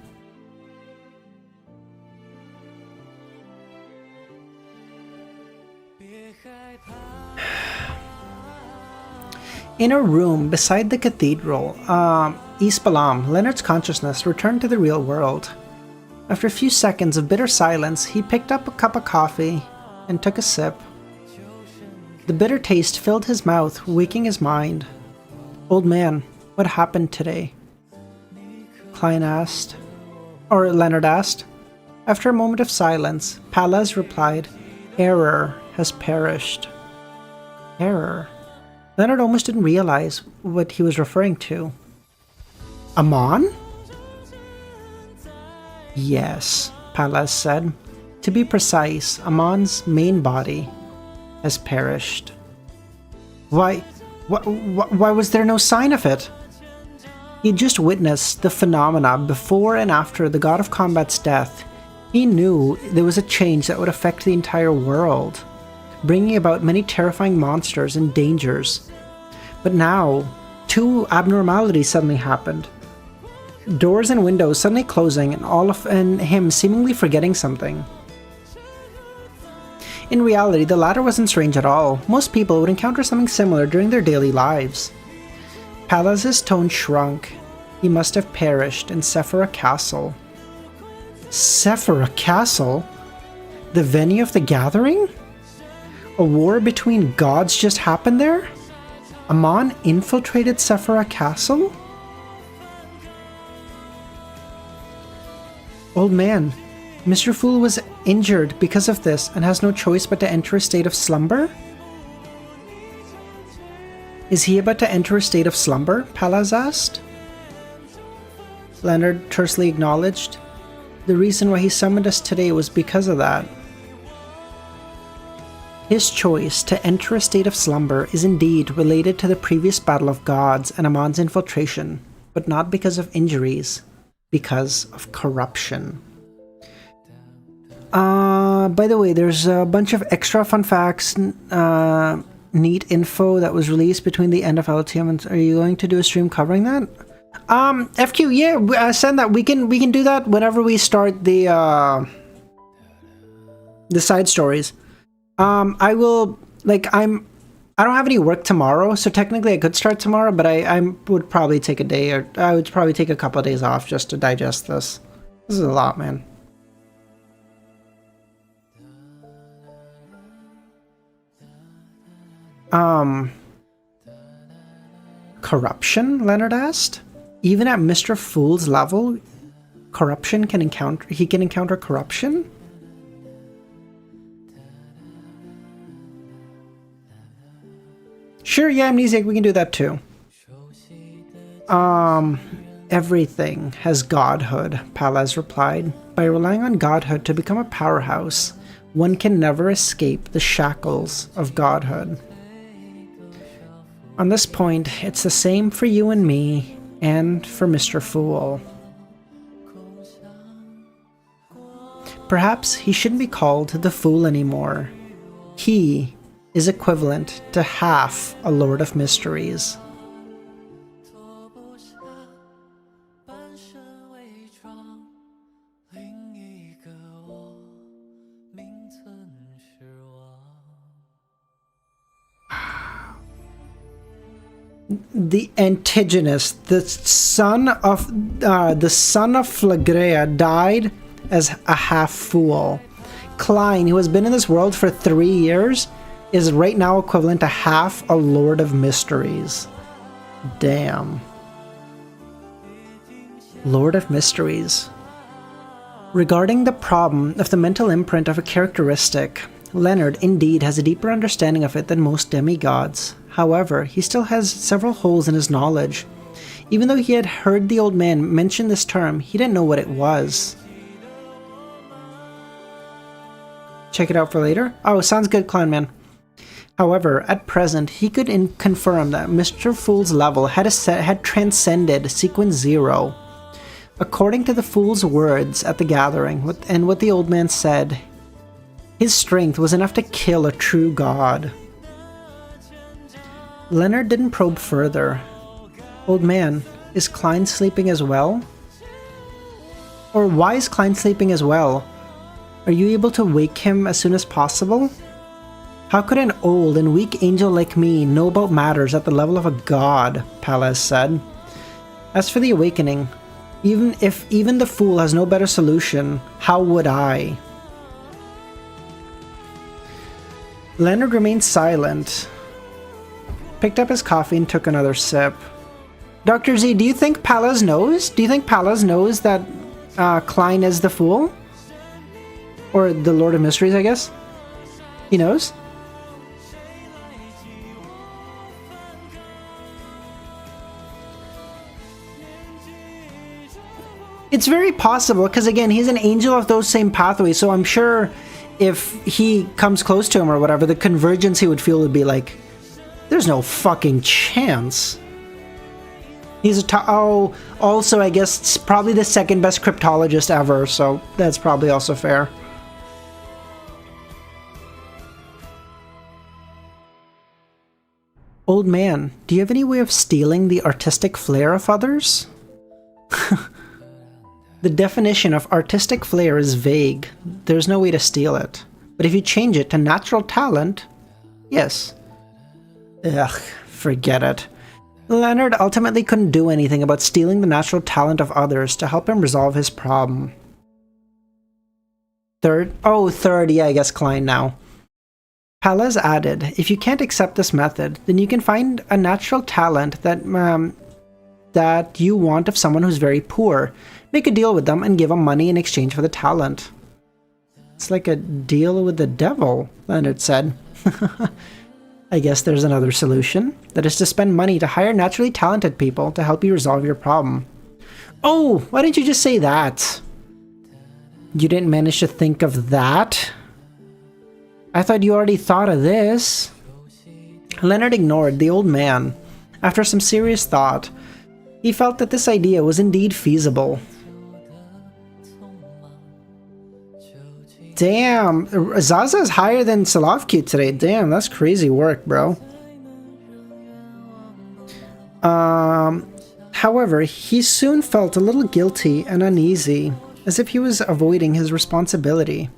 Speaker 1: In a room beside the cathedral, East Balam, Leonard's consciousness returned to the real world. After a few seconds of bitter silence, he picked up a cup of coffee and took a sip. The bitter taste filled his mouth, waking his mind. Old man, what happened today? Leonard asked. After a moment of silence, Pallas replied, Error has perished. Error? Leonard almost didn't realize what he was referring to. Amon? Yes, Pallas said. To be precise, Amon's main body has perished. Why was there no sign of it? He just witnessed the phenomena before and after the god of combat's death. He knew there was a change that would affect the entire world, bringing about many terrifying monsters and dangers. But now, two abnormalities suddenly happened. Doors and windows suddenly closing, and him seemingly forgetting something. In reality, the latter wasn't strange at all. Most people would encounter something similar during their daily lives. Pallas's tone shrunk. He must have perished in Sephira Castle. Sephira Castle? The venue of the gathering? A war between gods just happened there? Amon infiltrated Sephira Castle? Old man, Mr. Fool was injured because of this and has no choice but to enter a state of slumber? Is he about to enter a state of slumber? Pallas asked. Leonard tersely acknowledged. The reason why he summoned us today was because of that. His choice to enter a state of slumber is indeed related to the previous battle of gods and Amon's infiltration, but not because of injuries, because of corruption. By the way, there's a bunch of extra fun facts, neat info that was released between the end of LTM and are you going to do a stream covering that? FQ, yeah, send that. We can do that whenever we start the side stories. I will, I don't have any work tomorrow, so technically I could start tomorrow, but I would probably take a day, or I would probably take a couple of days off just to digest this. This is a lot, man. Corruption? Leonard asked. Even at Mr. Fool's level, he can encounter corruption? Sure, yeah, Amnesiac, we can do that too. Everything has godhood, Pallas replied. By relying on godhood to become a powerhouse, one can never escape the shackles of godhood. On this point, it's the same for you and me, and for Mr. Fool. Perhaps he shouldn't be called the Fool anymore. He is equivalent to half a Lord of Mysteries. The Antigonus, the son of Phlegraea, died as a half-fool. Klein, who has been in this world for 3 years, is right now equivalent to half a Lord of Mysteries. Damn. Lord of Mysteries. Regarding the problem of the mental imprint of a characteristic, Leonard indeed has a deeper understanding of it than most demigods. However, he still has several holes in his knowledge. Even though he had heard the old man mention this term, he didn't know what it was. Check it out for later? Oh, sounds good, Clownman. However, at present, he could confirm that Mr. Fool's level had transcended Sequence 0. According to the Fool's words at the gathering, and what the old man said, his strength was enough to kill a true god. Leonard didn't probe further. Old man, is Klein sleeping as well? Or why is Klein sleeping as well? Are you able to wake him as soon as possible? How could an old and weak angel like me know about matters at the level of a god? Pallas said. As for the awakening, even if the Fool has no better solution, how would I? Leonard remained silent, picked up his coffee and took another sip. Dr. Z, do you think Pallas knows? Do you think Pallas knows that Klein is the Fool? Or the Lord of Mysteries, I guess? He knows? It's very possible, because again, he's an angel of those same pathways, so I'm sure if he comes close to him or whatever, the convergence he would feel would be like, there's no fucking chance. He's also, I guess, probably the second best cryptologist ever, so that's probably also fair. Old man, do you have any way of stealing the artistic flair of others? The definition of artistic flair is vague. There's no way to steal it. But if you change it to natural talent, yes. Ugh, forget it. Leonard ultimately couldn't do anything about stealing the natural talent of others to help him resolve his problem. Third, yeah, I guess Klein now. Pallas added, if you can't accept this method, then you can find a natural talent that you want of someone who's very poor. Make a deal with them and give them money in exchange for the talent. It's like a deal with the devil, Leonard said. I guess there's another solution. That is to spend money to hire naturally talented people to help you resolve your problem. Oh, why didn't you just say that? You didn't manage to think of that? I thought you already thought of this. Leonard ignored the old man. After some serious thought, he felt that this idea was indeed feasible. Damn, Zaza's higher than Solovki today. Damn, that's crazy work, bro. However, he soon felt a little guilty and uneasy, as if he was avoiding his responsibility.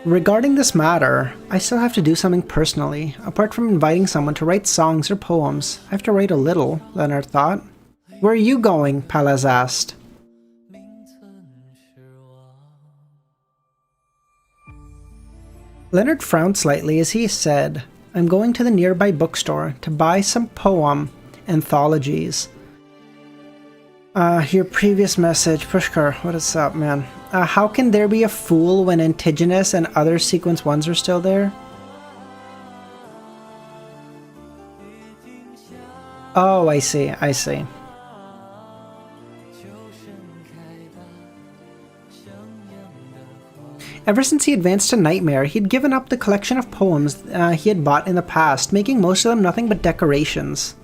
Speaker 1: Regarding this matter, I still have to do something personally. Apart from inviting someone to write songs or poems, I have to write a little, Leonard thought. Where are you going? Pallas asked. Leonard frowned slightly as he said, I'm going to the nearby bookstore to buy some poem anthologies. Your previous message, Pushkar, what is up, man? How can there be a fool when Antigonus and other Sequence 1s are still there? Oh, I see, I see. Ever since he advanced to Nightmare, he'd given up the collection of poems he had bought in the past, making most of them nothing but decorations.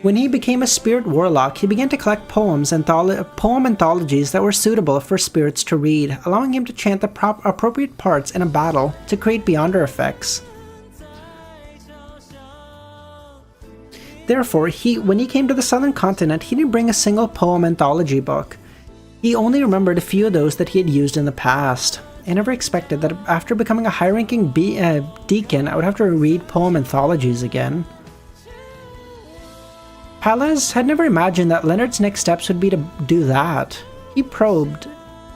Speaker 1: When he became a spirit warlock, he began to collect poem anthologies that were suitable for spirits to read, allowing him to chant the appropriate parts in a battle to create Beyonder effects. Therefore, when he came to the southern continent, he didn't bring a single poem anthology book. He only remembered a few of those that he had used in the past. I never expected that after becoming a high-ranking deacon, I would have to read poem anthologies again. Pallas had never imagined that Leonard's next steps would be to do that. He probed,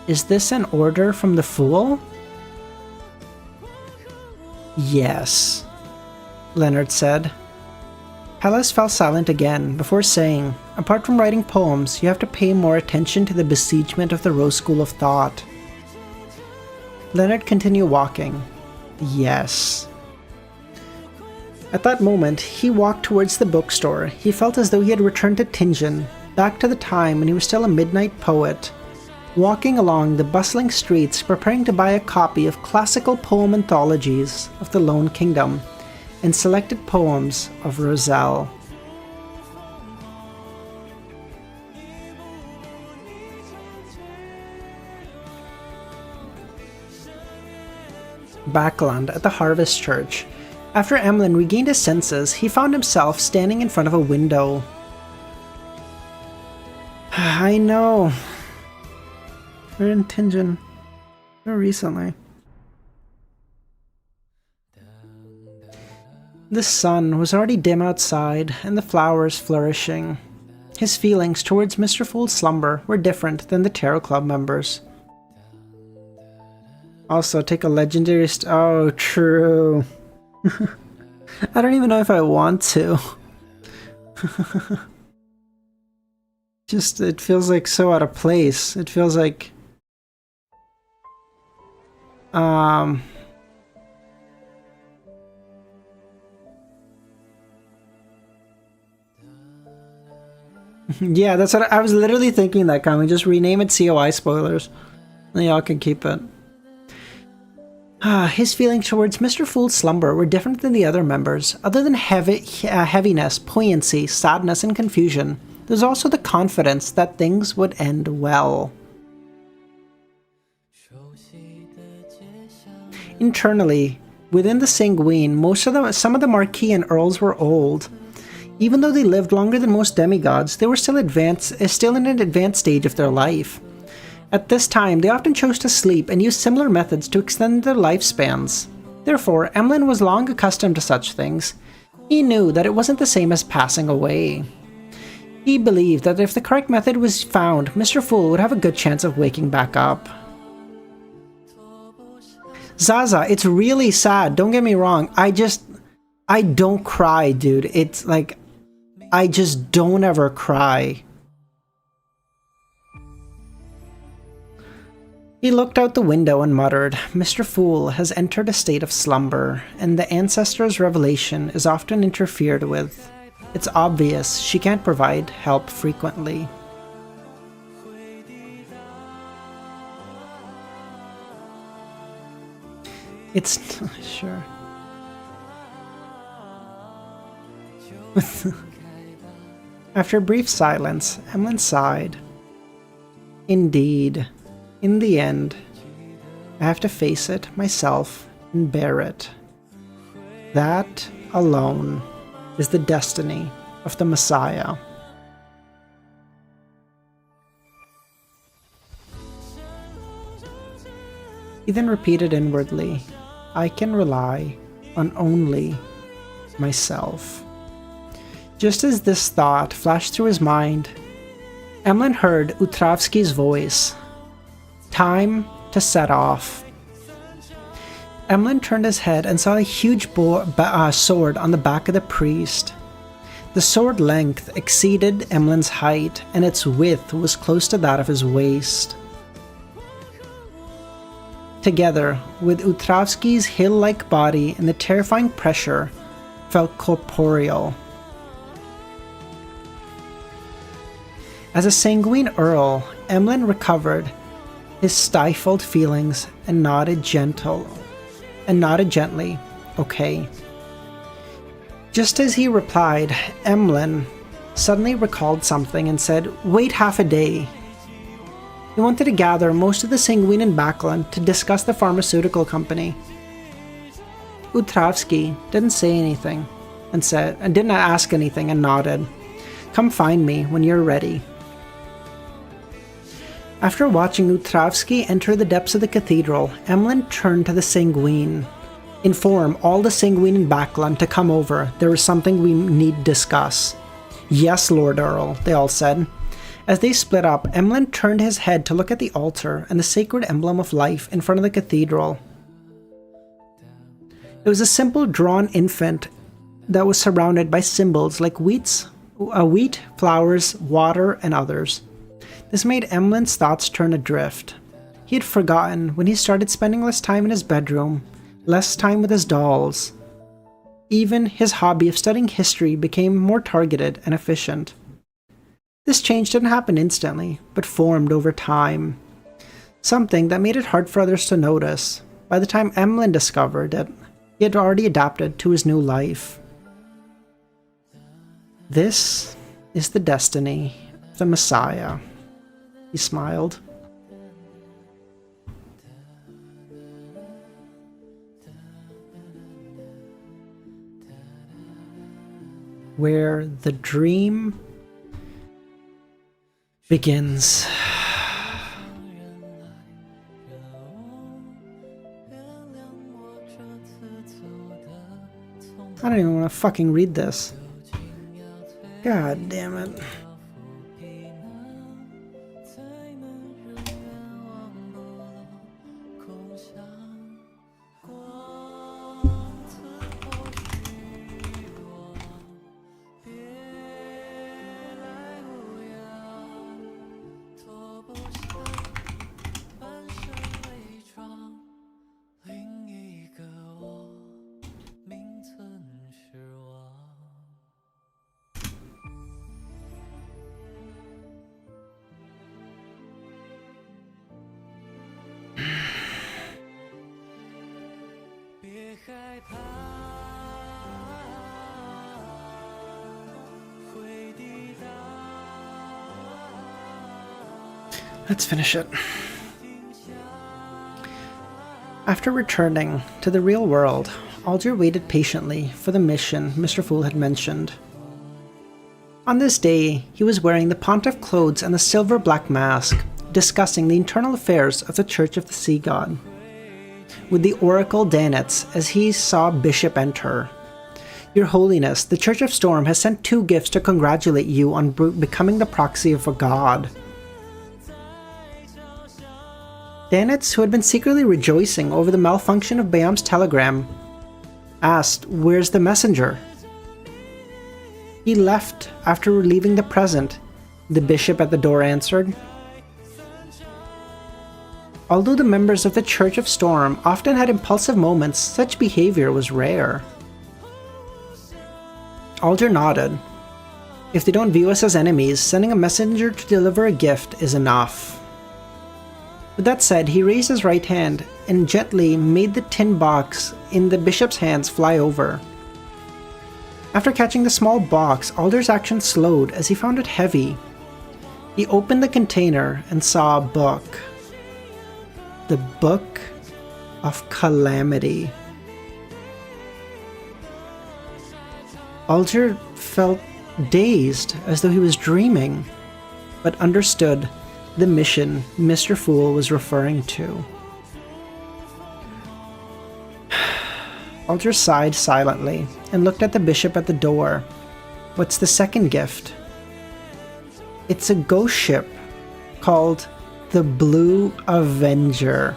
Speaker 1: "Is this an order from the Fool?" "Yes," Leonard said. Pallas fell silent again before saying, "Apart from writing poems, you have to pay more attention to the besiegement of the Rose School of Thought." Leonard continued walking. "Yes." At that moment, he walked towards the bookstore. He felt as though he had returned to Tingen, back to the time when he was still a midnight poet, walking along the bustling streets preparing to buy a copy of classical poem anthologies of the Lone Kingdom and selected poems of Roselle. Backland at the Harvest Church. After Emlyn regained his senses, he found himself standing in front of a window. I know. We're in Tingen. Very recently. The sun was already dim outside, and the flowers flourishing. His feelings towards Mr. Fool's slumber were different than the Tarot Club members. Also, take a legendary oh, true. I don't even know if I want to. Just, it feels like so out of place. It feels like... yeah, that's what I was literally thinking that coming. Just rename it COI Spoilers. And y'all can keep it. His feelings towards Mr. Fool's slumber were different than the other members. Other than heaviness, poignancy, sadness, and confusion, there's also the confidence that things would end well. Internally, within the Sanguine, some of the Marquis and Earls were old. Even though they lived longer than most demigods, they were still in an advanced stage of their life. At this time, they often chose to sleep and used similar methods to extend their lifespans. Therefore, Emlyn was long accustomed to such things. He knew that it wasn't the same as passing away. He believed that if the correct method was found, Mr. Fool would have a good chance of waking back up. Zaza, it's really sad, don't get me wrong. I don't cry, dude. It's like, I just don't ever cry. He looked out the window and muttered, "Mr. Fool has entered a state of slumber, and the ancestor's revelation is often interfered with. It's obvious she can't provide help frequently." It's... sure. After a brief silence, Emlyn sighed. Indeed. In the end, I have to face it myself and bear it. That alone is the destiny of the Messiah. He then repeated inwardly, "I can rely on only myself." Just as this thought flashed through his mind, Emlyn heard Utravsky's voice. Time to set off. Emlyn turned his head and saw a huge sword on the back of the priest. The sword length exceeded Emlyn's height, and its width was close to that of his waist. Together, with Utravsky's hill-like body and the terrifying pressure, felt corporeal. As a sanguine earl, Emlyn recovered his stifled feelings and nodded gently. Okay. Just as he replied, Emlyn suddenly recalled something and said, "Wait half a day." He wanted to gather most of the Sanguine in Backland to discuss the pharmaceutical company. Utravsky didn't say anything and didn't ask anything and nodded. "Come find me when you're ready." After watching Utravsky enter the depths of the cathedral, Emlyn turned to the Sanguine. "Inform all the Sanguine in Backland to come over. There is something we need to discuss." "Yes, Lord Earl," they all said. As they split up, Emlyn turned his head to look at the altar and the sacred emblem of life in front of the cathedral. It was a simple drawn infant that was surrounded by symbols like wheat, flowers, water, and others. This made Emlyn's thoughts turn adrift. He had forgotten when he started spending less time in his bedroom, less time with his dolls. Even his hobby of studying history became more targeted and efficient. This change didn't happen instantly, but formed over time. Something that made it hard for others to notice. By the time Emlyn discovered it, he had already adapted to his new life. This is the destiny of the Messiah. He smiled. Where the dream begins. I don't even want to fucking read this. God damn it. Let's finish it. After returning to the real world, Alder waited patiently for the mission Mr. Fool had mentioned. On this day, he was wearing the pontiff clothes and the silver black mask, discussing the internal affairs of the Church of the Sea God with the Oracle Danitz as he saw Bishop enter. "Your Holiness, the Church of Storm has sent 2 gifts to congratulate you on becoming the proxy of a god." Danitz, who had been secretly rejoicing over the malfunction of Bayam's telegram, asked, "Where's the messenger?" "He left after relieving the present," the bishop at the door answered. Although the members of the Church of Storm often had impulsive moments, such behavior was rare. Alder nodded. "If they don't view us as enemies, sending a messenger to deliver a gift is enough." With that said, he raised his right hand and gently made the tin box in the bishop's hands fly over. After catching the small box, Alder's action slowed as he found it heavy. He opened the container and saw a book. The Book of Calamity. Alder felt dazed, as though he was dreaming, but understood the mission Mr. Fool was referring to. Alder sighed silently and looked at the bishop at the door. "What's the second gift?" "It's a ghost ship called the Blue Avenger.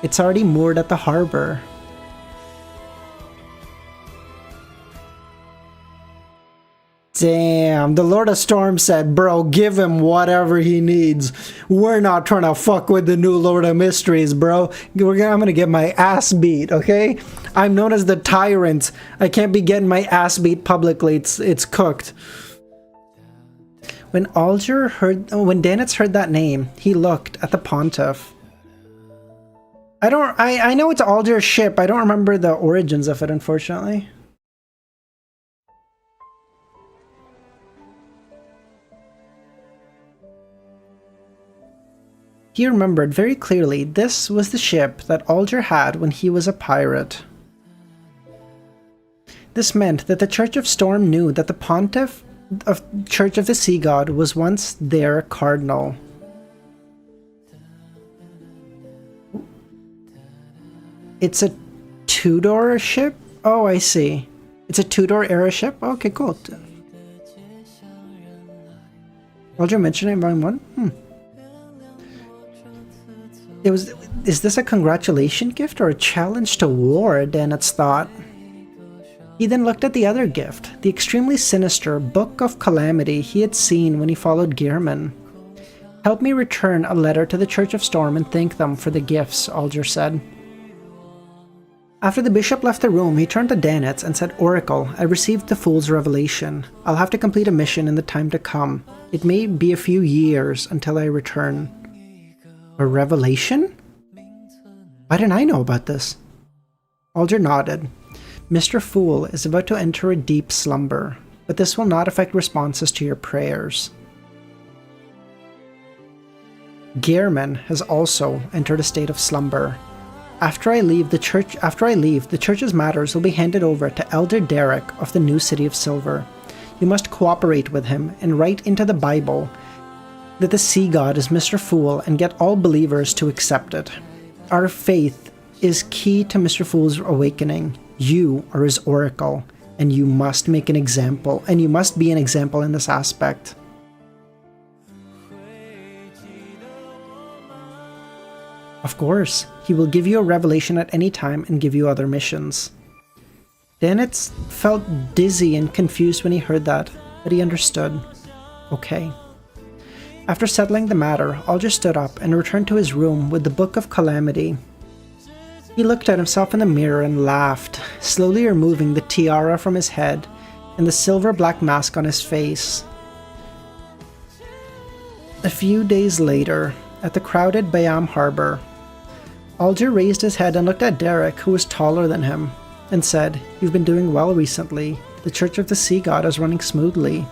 Speaker 1: It's already moored at the harbor." Damn, the Lord of Storm said, "Bro, give him whatever he needs. We're not trying to fuck with the new Lord of Mysteries, bro. I'm gonna get my ass beat, okay? I'm known as the Tyrant. I can't be getting my ass beat publicly. It's cooked." When Danitz heard that name, he looked at the Pontiff. I know it's Alger's ship. I don't remember the origins of it, unfortunately. He remembered very clearly this was the ship that Alger had when he was a pirate. This meant that the Church of Storm knew that the Pontiff of Church of the Sea God was once their cardinal. It's a Tudor ship? Oh, I see. It's a Tudor era ship? Okay, cool. Alger mentioned it in Volume 1? Is this a congratulation gift or a challenge to war? Danitz thought. He then looked at the other gift, the extremely sinister Book of Calamity he had seen when he followed Gehrman. Help me return a letter to the Church of Storm and thank them for the gifts, Alger said. After the bishop left the room, he turned to Danitz and said, Oracle, I received the Fool's revelation. I'll have to complete a mission in the time to come. It may be a few years until I return. A revelation? Why didn't I know about this? Alger nodded. Mr. Fool is about to enter a deep slumber, but this will not affect responses to your prayers. Gehrman has also entered a state of slumber. After I leave, the church's matters will be handed over to Elder Derek of the New City of Silver. You must cooperate with him and write into the Bible that the Sea God is Mr. Fool and get all believers to accept it. Our faith is key to Mr. Fool's awakening. You are his oracle, and you must make an example, and you must be an example in this aspect. Of course, he will give you a revelation at any time and give you other missions. Danitz felt dizzy and confused when he heard that, but he understood. Okay. After settling the matter, Alger stood up and returned to his room with the Book of Calamity. He looked at himself in the mirror and laughed, slowly removing the tiara from his head and the silver-black mask on his face. A few days later, at the crowded Bayam harbor, Alger raised his head and looked at Derek, who was taller than him, and said, You've been doing well recently. The Church of the Sea God is running smoothly.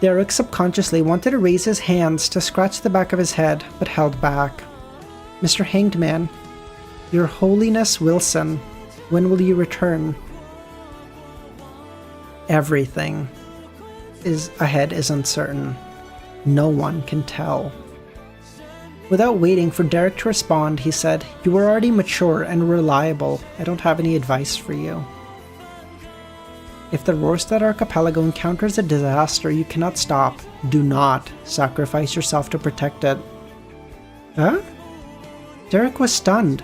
Speaker 1: Derek subconsciously wanted to raise his hands to scratch the back of his head, but held back. Mr. Hanged Man, Your Holiness Wilson, when will you return? Everything ahead is uncertain. No one can tell. Without waiting for Derek to respond, he said, You are already mature and reliable. I don't have any advice for you. If the Rorstad Archipelago encounters a disaster you cannot stop, do not sacrifice yourself to protect it. Huh? Derek was stunned.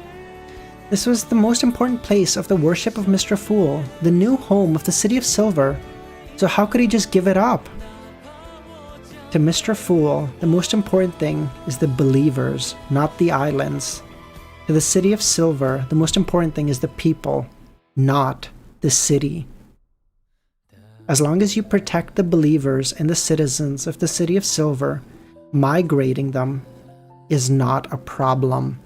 Speaker 1: This was the most important place of the worship of Mr. Fool, the new home of the City of Silver, so how could he just give it up? To Mr. Fool, the most important thing is the believers, not the islands. To the City of Silver, the most important thing is the people, not the city. As long as you protect the believers and the citizens of the City of Silver, migrating them is not a problem.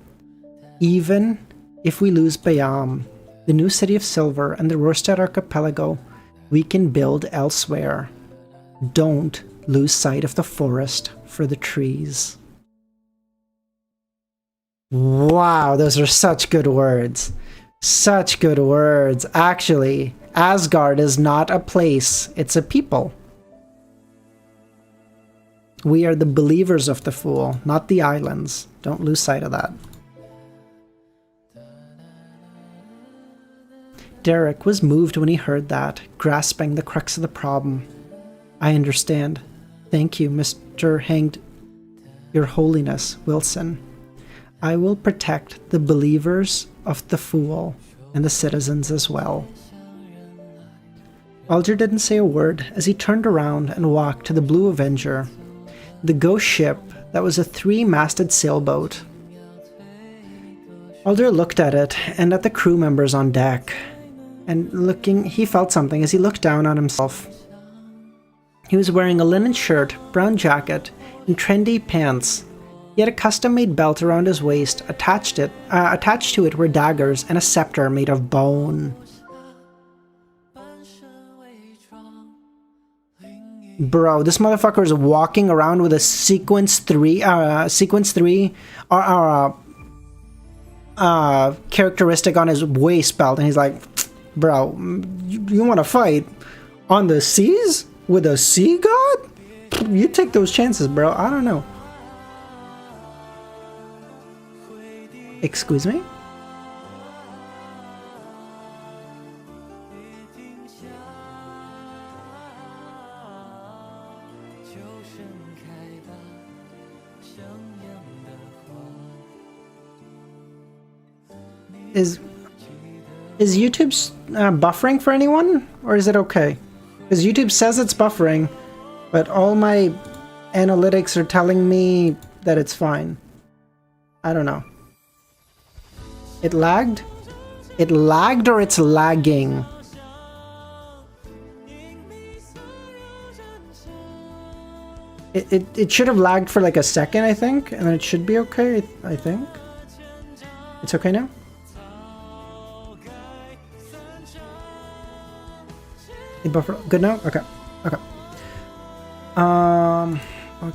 Speaker 1: Even if we lose Bayam, the new City of Silver, and the Rorstad Archipelago, we can build elsewhere. Don't lose sight of the forest for the trees. Wow, those are such good words. Such good words. Actually, Asgard is not a place, it's a people. We are the believers of the Fool, not the islands. Don't lose sight of that. Derek was moved when he heard that, grasping the crux of the problem. I understand. Thank you, Mr. Hanged, Your Holiness Wilson. I will protect the believers of the Fool and the citizens as well. Alger didn't say a word as he turned around and walked to the Blue Avenger, the ghost ship that was a 3-masted sailboat. Alger looked at it and at the crew members on deck, and he felt something as he looked down on himself. He was wearing a linen shirt, brown jacket, and trendy pants. He had a custom-made belt around his waist. Attached to it were daggers and a scepter made of bone. Bro, this motherfucker is walking around with a sequence 3 characteristic on his waist belt, and he's like, bro, you want to fight on the seas with a sea god? You take those chances, bro. I don't know. Excuse me? Is YouTube buffering for anyone? Or is it okay? Because YouTube says it's buffering, but all my analytics are telling me that it's fine. I don't know. It lagged? It lagged or it's lagging? It should have lagged for like a second, I think, and then it should be okay, I think. It's okay now? It buffer good now? Okay. Okay. I'll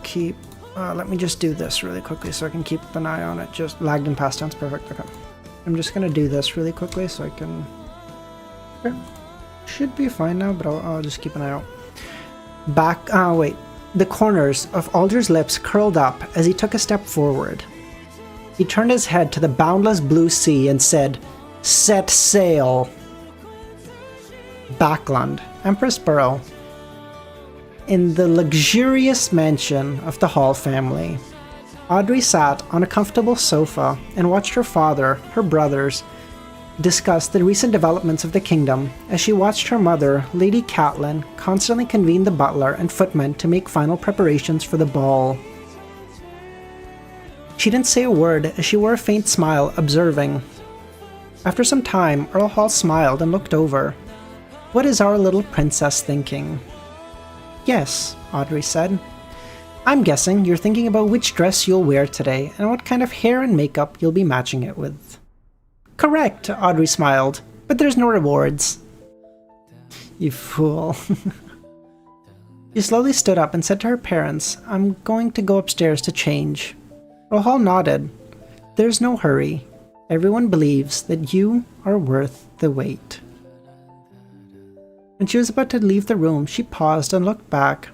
Speaker 1: keep let me just do this really quickly so I can keep an eye on it. Just lagged in past tense, perfect. Okay. I'm just gonna do this really quickly so I can okay. Should be fine now, but I'll just keep an eye out. Wait. The corners of Alder's lips curled up as he took a step forward. He turned his head to the boundless blue sea and said, "Set sail." Backland, Empress Borough. In the luxurious mansion of the Hall family, Audrey sat on a comfortable sofa and watched her father, her brothers, discuss the recent developments of the kingdom as she watched her mother, Lady Catelyn, constantly convene the butler and footmen to make final preparations for the ball. She didn't say a word as she wore a faint smile, observing. After some time, Earl Hall smiled and looked over. "What is our little princess thinking?" "Yes," Audrey said. "I'm guessing you're thinking about which dress you'll wear today and what kind of hair and makeup you'll be matching it with." "Correct," Audrey smiled, "but there's no rewards." "You fool." She slowly stood up and said to her parents, "I'm going to go upstairs to change." Earl Hall nodded. "There's no hurry. Everyone believes that you are worth the wait." When she was about to leave the room, she paused and looked back.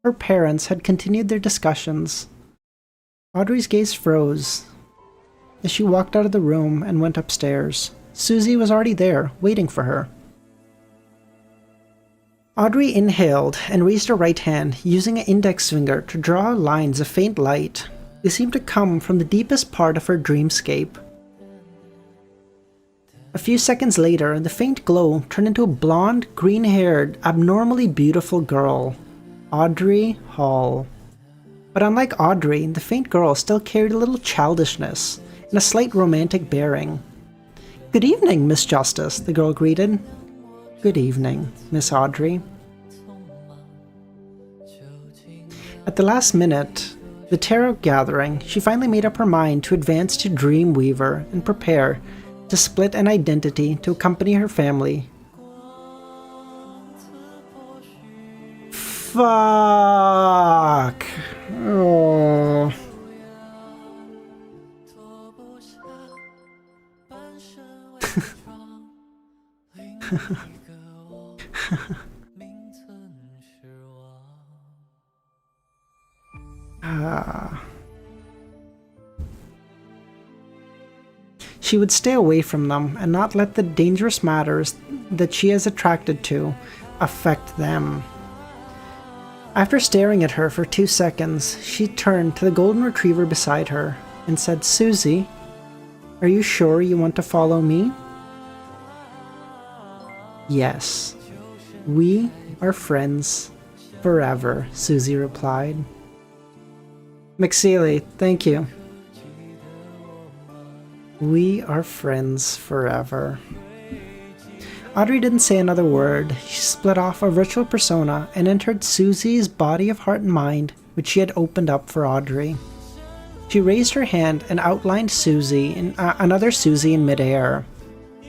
Speaker 1: Her parents had continued their discussions. Audrey's gaze froze as she walked out of the room and went upstairs. Susie was already there, waiting for her. Audrey inhaled and raised her right hand, using an index finger to draw lines of faint light. They seemed to come from the deepest part of her dreamscape. A few seconds later, the faint glow turned into a blonde, green-haired, abnormally beautiful girl, Audrey Hall. But unlike Audrey, the faint girl still carried a little childishness and a slight romantic bearing. "Good evening, Miss Justice," the girl greeted. "Good evening, Miss Audrey." At the last minute, the tarot gathering, she finally made up her mind to advance to Dreamweaver and prepare to split an identity to accompany her family. Fuck. Oh. She would stay away from them and not let the dangerous matters that she is attracted to affect them. After staring at her for 2 seconds, she turned to the golden retriever beside her and said, "Susie, are you sure you want to follow me?" "Yes, we are friends forever," Susie replied. "McSeely, thank you." We are friends forever. Audrey didn't say another word. She split off a virtual persona and entered Susie's body of heart and mind, which she had opened up for Audrey. She raised her hand and outlined another Susie in midair.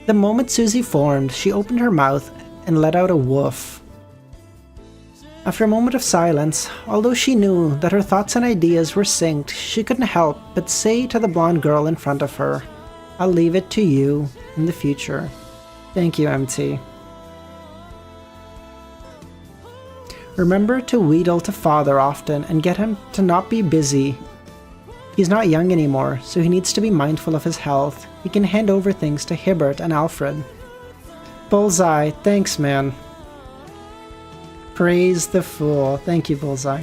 Speaker 1: The moment Susie formed, she opened her mouth and let out a woof. After a moment of silence, although she knew that her thoughts and ideas were synced, she couldn't help but say to the blonde girl in front of her, "I'll leave it to you in the future." Thank you, MT. Remember to wheedle to father often and get him to not be busy. He's not young anymore, so he needs to be mindful of his health. He can hand over things to Hibbert and Alfred. Bullseye, thanks, man. Praise the fool. Thank you, Bullseye.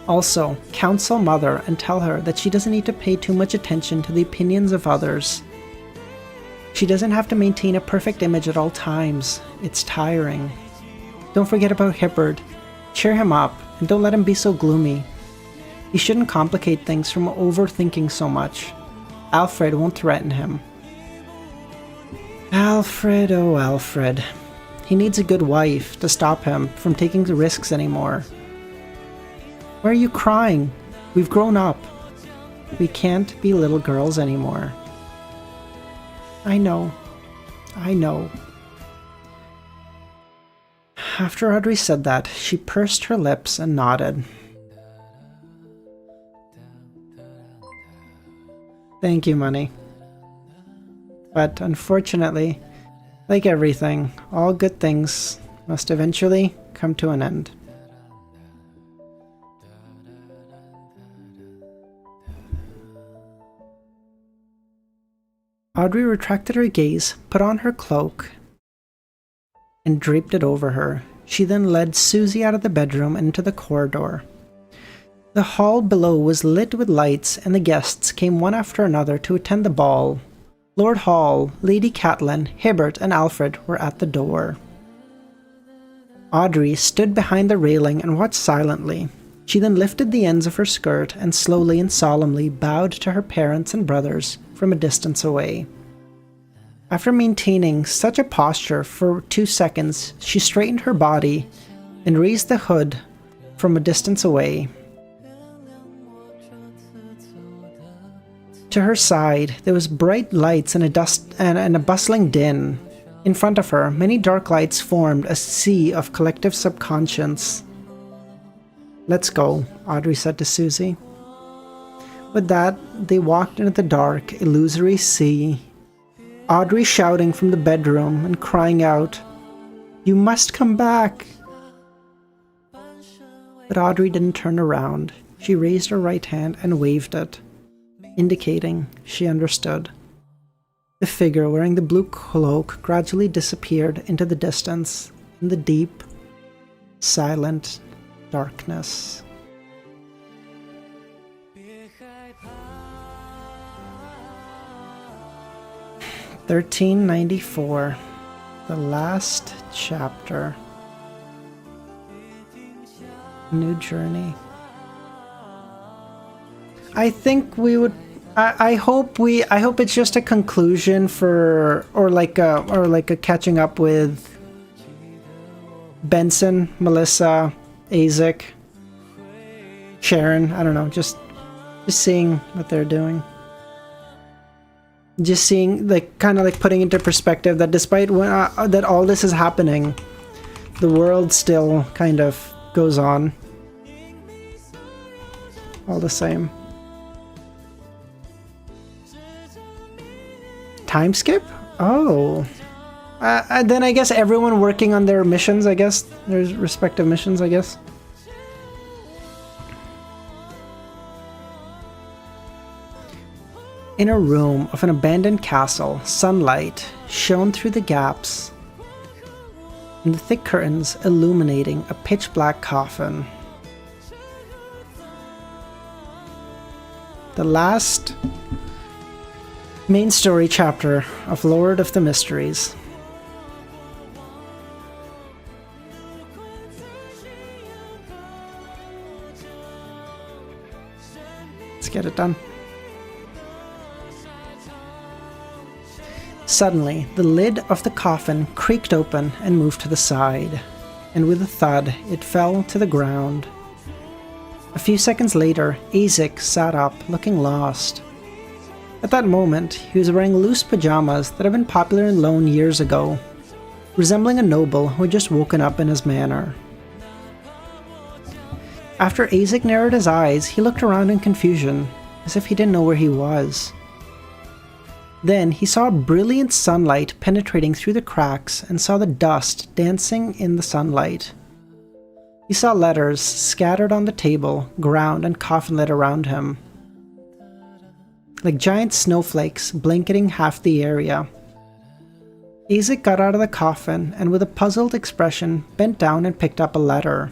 Speaker 1: Also, counsel Mother and tell her that she doesn't need to pay too much attention to the opinions of others. She doesn't have to maintain a perfect image at all times. It's tiring. Don't forget about Hibbert. Cheer him up, and don't let him be so gloomy. He shouldn't complicate things from overthinking so much. Alfred won't threaten him. Alfred, oh Alfred. He needs a good wife to stop him from taking the risks anymore. Why are you crying? We've grown up. We can't be little girls anymore. I know. After Audrey said that, she pursed her lips and nodded. Thank you, Money. But unfortunately, like everything, all good things must eventually come to an end. Audrey retracted her gaze, put on her cloak, and draped it over her. She then led Susie out of the bedroom and into the corridor. The hall below was lit with lights, and the guests came one after another to attend the ball. Lord Hall, Lady Catelyn, Hibbert, and Alfred were at the door. Audrey stood behind the railing and watched silently. She then lifted the ends of her skirt and slowly and solemnly bowed to her parents and brothers from a distance away. After maintaining such a posture for 2 seconds, she straightened her body and raised the hood from a distance away. To her side, there was bright lights and a bustling din. In front of her, many dark lights formed a sea of collective subconscious. "Let's go," Audrey said to Susie. With that, they walked into the dark, illusory sea. Audrey shouting from the bedroom and crying out, "You must come back!" But Audrey didn't turn around. She raised her right hand and waved it, indicating she understood. The figure wearing the blue cloak gradually disappeared into the distance, in the deep, silent darkness. (1394), the last chapter. New journey. I think we would. I hope it's just a conclusion for, or like a catching up with Benson, Melissa, Azek, Sharon. I don't know, just seeing what they're doing. Just seeing, like, kind of like putting into perspective that despite that all this is happening, the world still kind of goes on. All the same. Time skip? Oh. Then I guess everyone working on their missions, I guess. Their respective missions, I guess. In a room of an abandoned castle, sunlight shone through the gaps in the thick curtains, illuminating a pitch-black coffin. The last main story chapter of Lord of the Mysteries. Let's get it done. Suddenly, the lid of the coffin creaked open and moved to the side, and with a thud, it fell to the ground. A few seconds later, Isaac sat up, looking lost. At that moment, he was wearing loose pajamas that had been popular in Lone years ago, resembling a noble who had just woken up in his manor. After Isaac narrowed his eyes, he looked around in confusion, as if he didn't know where he was. Then he saw brilliant sunlight penetrating through the cracks and saw the dust dancing in the sunlight. He saw letters scattered on the table, ground, and coffin lid around him, like giant snowflakes blanketing half the area. Isaac got out of the coffin and with a puzzled expression bent down and picked up a letter.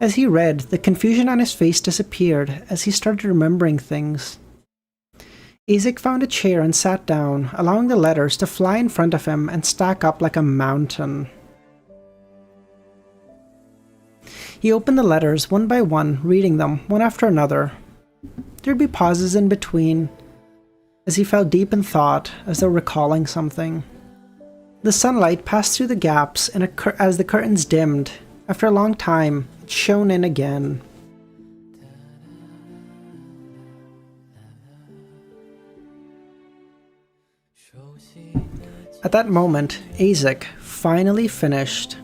Speaker 1: As he read, the confusion on his face disappeared as he started remembering things. Isaac found a chair and sat down, allowing the letters to fly in front of him and stack up like a mountain. He opened the letters one by one, reading them one after another. There'd be pauses in between, as he fell deep in thought, as though recalling something. The sunlight passed through the gaps as the curtains dimmed. After a long time, it shone in again. At that moment, Isaac finally finished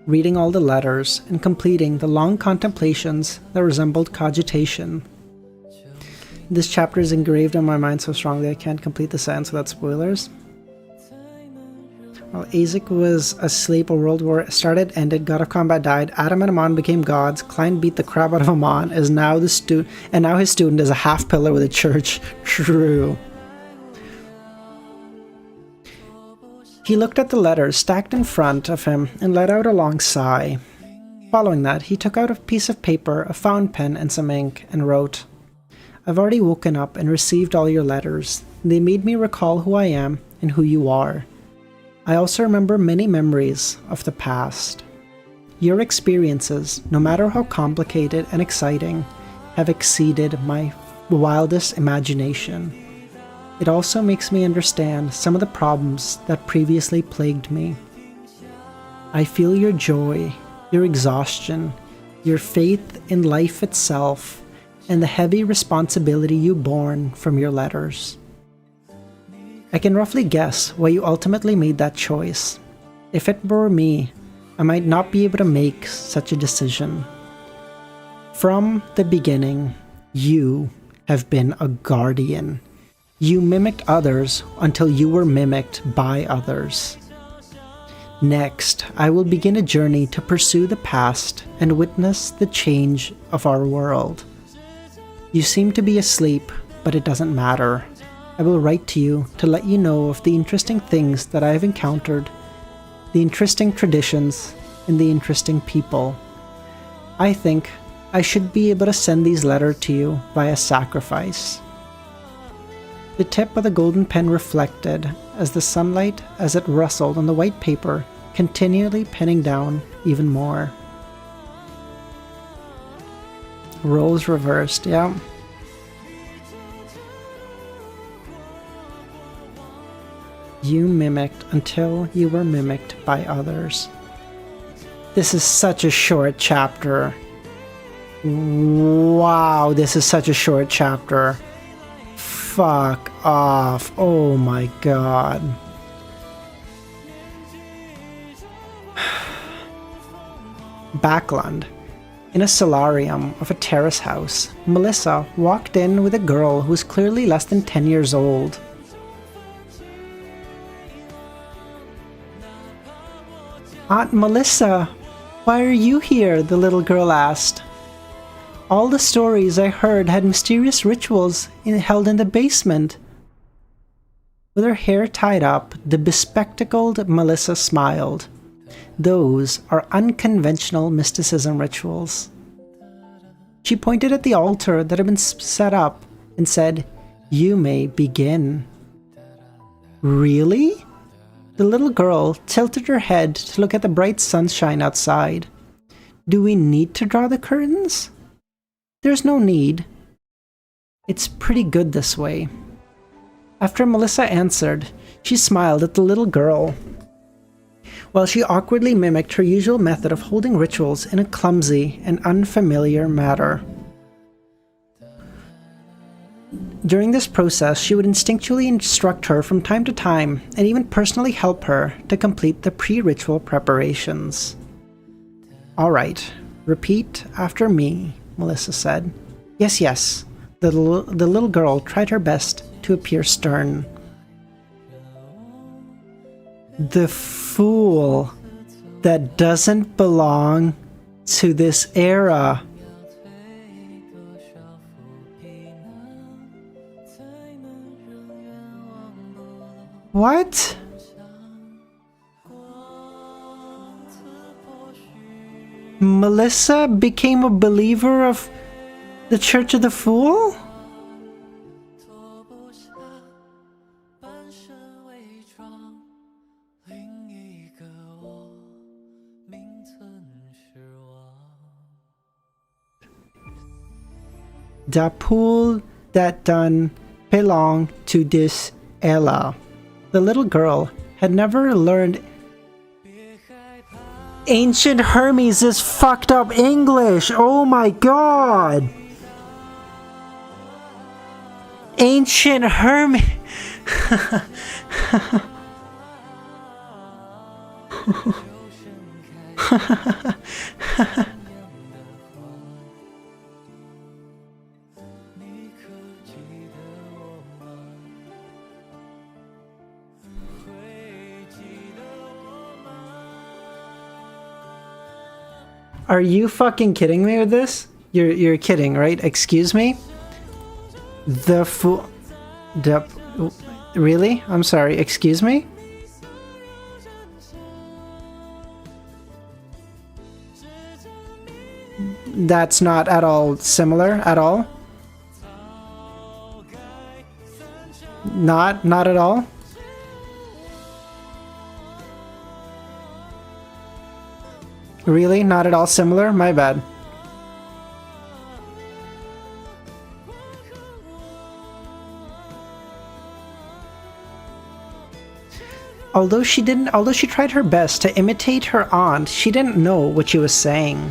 Speaker 1: reading all the letters and completing the long contemplations that resembled cogitation. This chapter is engraved on my mind so strongly I can't complete the sentence without spoilers. While Isaac was asleep, a world war started, ended, God of Combat died, Adam and Amon became gods, Klein beat the crap out of Amon, and now his student is a half pillar with a church. True. He looked at the letters stacked in front of him and let out a long sigh. Following that, he took out a piece of paper, a fountain pen, and some ink, and wrote, "I've already woken up and received all your letters. They made me recall who I am and who you are. I also remember many memories of the past. Your experiences, no matter how complicated and exciting, have exceeded my wildest imagination. It also makes me understand some of the problems that previously plagued me. I feel your joy, your exhaustion, your faith in life itself, and the heavy responsibility you borne from your letters. I can roughly guess why you ultimately made that choice. If it were me, I might not be able to make such a decision. From the beginning, you have been a guardian. You mimicked others until you were mimicked by others. Next, I will begin a journey to pursue the past and witness the change of our world. You seem to be asleep, but it doesn't matter. I will write to you to let you know of the interesting things that I have encountered, the interesting traditions, and the interesting people. I think I should be able to send these letters to you via sacrifice." The tip of the golden pen reflected as the sunlight as it rustled on the white paper, continually penning down even more. Roles reversed, yeah. You mimicked until you were mimicked by others. This is such a short chapter. Wow, this is such a short chapter. Fuck off. Oh my god. Backland. In a solarium of a terrace house, Melissa walked in with a girl who was clearly less than 10 years old. "Aunt Melissa, why are you here?" the little girl asked. "All the stories I heard had mysterious rituals held in the basement." With her hair tied up, the bespectacled Melissa smiled. "Those are unconventional mysticism rituals." She pointed at the altar that had been set up and said, "You may begin." "Really?" The little girl tilted her head to look at the bright sunshine outside. "Do we need to draw the curtains?" "There's no need. It's pretty good this way." After Melissa answered, She smiled at the little girl, while she awkwardly mimicked her usual method of holding rituals in a clumsy and unfamiliar manner. During this process, she would instinctually instruct her from time to time and even personally help her to complete the pre-ritual preparations. "All right, repeat after me," Melissa said. "Yes, yes." The little girl tried her best to appear stern. "The fool that doesn't belong to this era." What? Melissa became a believer of the Church of the Fool? The pool that done belong to this Ella. The little girl had never learned Ancient Hermes is fucked up English. Oh my god. Ancient Hermes. Are you fucking kidding me with this? You're kidding, right? Excuse me? Really? I'm sorry, excuse me? That's not at all similar at all? Not at all? Really? Not at all similar? My bad. Although she tried her best to imitate her aunt, she didn't know what she was saying.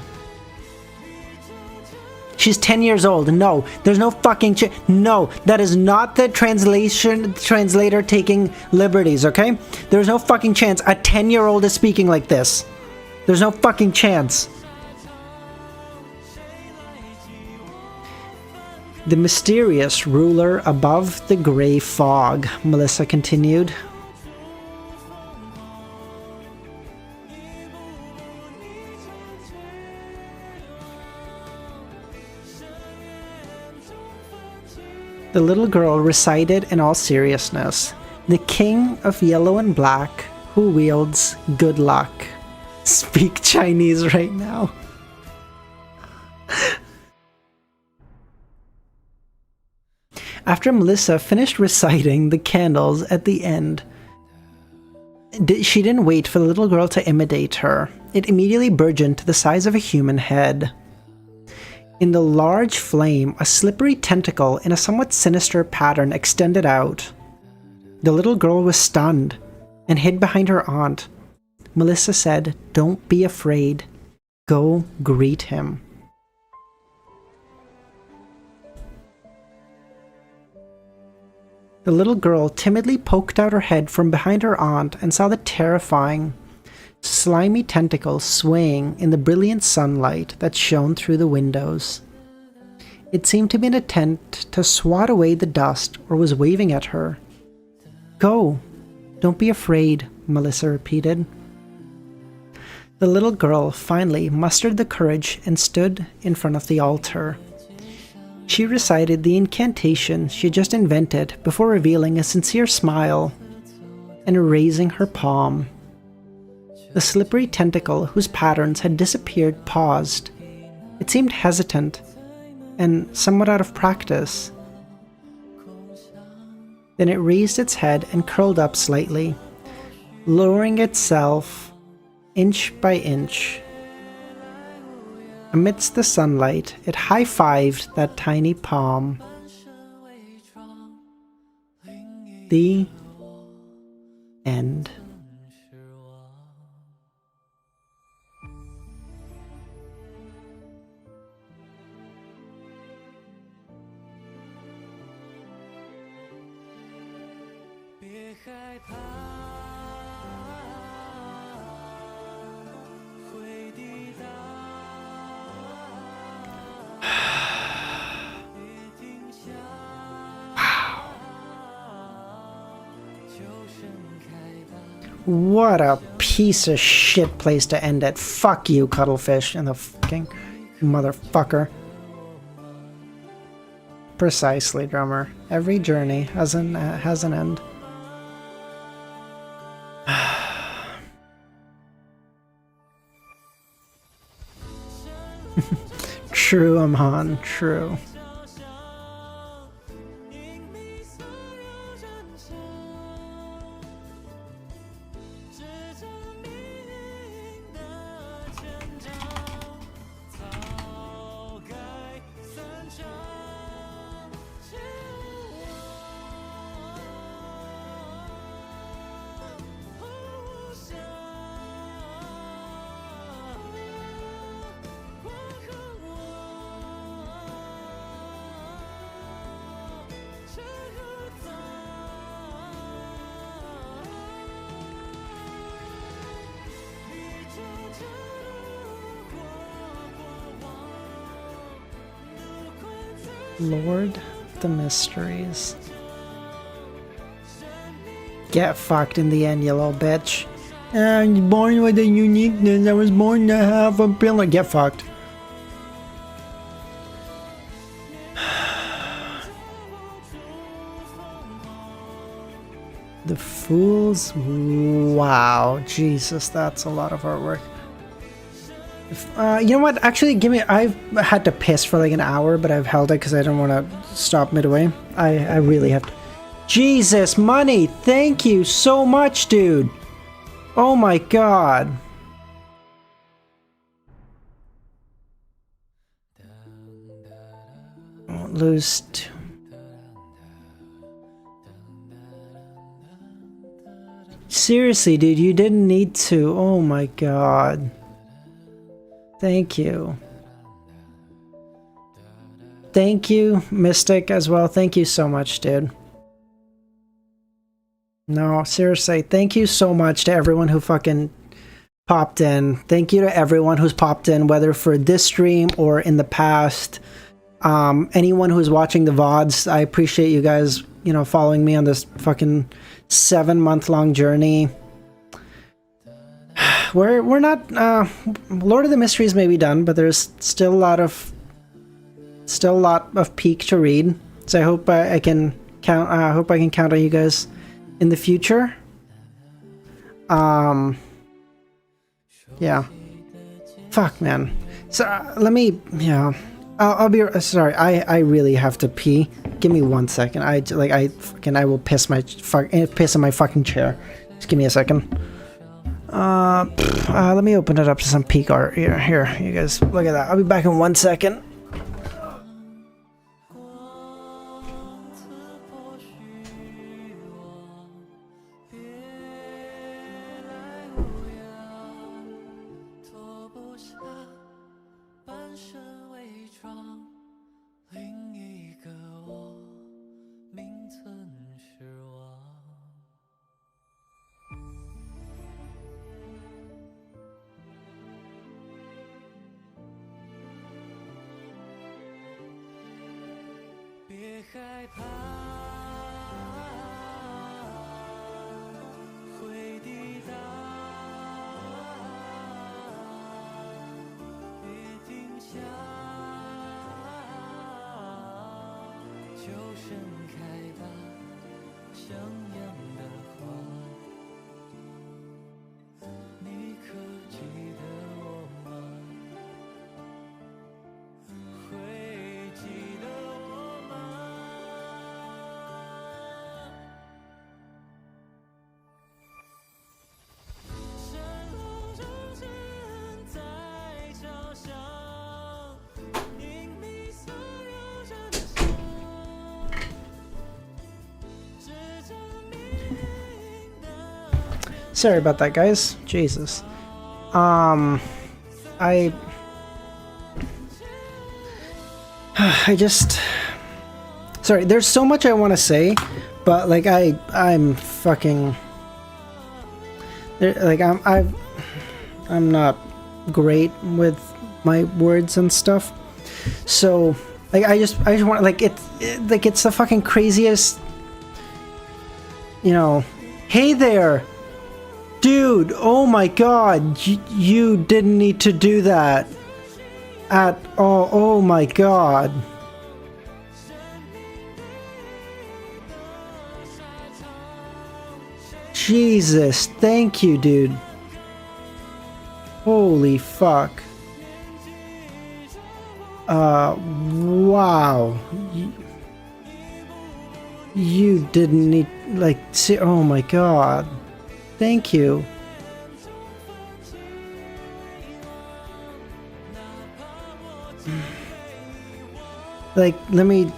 Speaker 1: She's 10 years old. No, there's no fucking no, that is not the translator taking liberties, okay? There's no fucking chance a 10-year-old is speaking like this. There's no fucking chance. The mysterious ruler above the gray fog, Melissa continued. The little girl recited in all seriousness, "The king of yellow and black who wields good luck." Speak Chinese right now. After Melissa finished reciting the candles at the end, she didn't wait for the little girl to imitate her. It immediately burgeoned to the size of a human head. In the large flame, a slippery tentacle in a somewhat sinister pattern extended out. The little girl was stunned and hid behind her aunt. Melissa said, "Don't be afraid. Go greet him." The little girl timidly poked out her head from behind her aunt and saw the terrifying, slimy tentacle swaying in the brilliant sunlight that shone through the windows. It seemed to be an attempt to swat away the dust or was waving at her. "Go. Don't be afraid," Melissa repeated. The little girl finally mustered the courage and stood in front of the altar. She recited the incantation she had just invented before revealing a sincere smile and raising her palm. The slippery tentacle, whose patterns had disappeared, paused. It seemed hesitant and somewhat out of practice. Then it raised its head and curled up slightly, lowering itself inch by inch. Amidst the sunlight, it high-fived that tiny palm. The end. What a piece of shit place to end it. Fuck you, Cuttlefish, and the fucking motherfucker. Precisely, drummer. Every journey has an end. True, Amhan, true. Lord of the Mysteries. Get fucked in the end, you little bitch. I was born with a uniqueness. I was born to have a pillar. Get fucked. The Fools. Wow. Jesus, that's a lot of artwork. You know what? Actually, give me. I've had to piss for like an hour, but I've held it because I don't want to stop midway. I really have to. Jesus, money! Thank you so much, dude. Oh my god. Won't lose. Seriously, dude, you didn't need to. Oh my god. Thank you. Thank you, Mystic, as well. Thank you so much, dude. No, seriously, thank you so much to everyone who fucking popped in. Thank you to everyone who's popped in, whether for this stream or in the past. Anyone who's watching the VODs, I appreciate you guys, you know, following me on this fucking 7-month-long journey. We're not Lord of the Mysteries may be done, but there's still a lot of Peak to read. So I hope I can count on you guys in the future. Yeah. Fuck, man. So let me. Yeah. I'll be sorry. I really have to pee. Give me 1 second. I will piss in my fucking chair. Just give me a second. Let me open it up to some peak art here. Here, you guys, look at that. I'll be back in 1 second. Sorry about that, guys. Jesus. I just... Sorry, there's so much I want to say, but like I'm fucking... Like I'm not great with my words and stuff. So like I just want like it's the fucking craziest, you know. Hey there, dude, oh my god, you didn't need to do that at all. Oh my god. Jesus, thank you, dude. Holy fuck. Wow. You didn't need, like, see, oh my god. Thank you. Like, let me...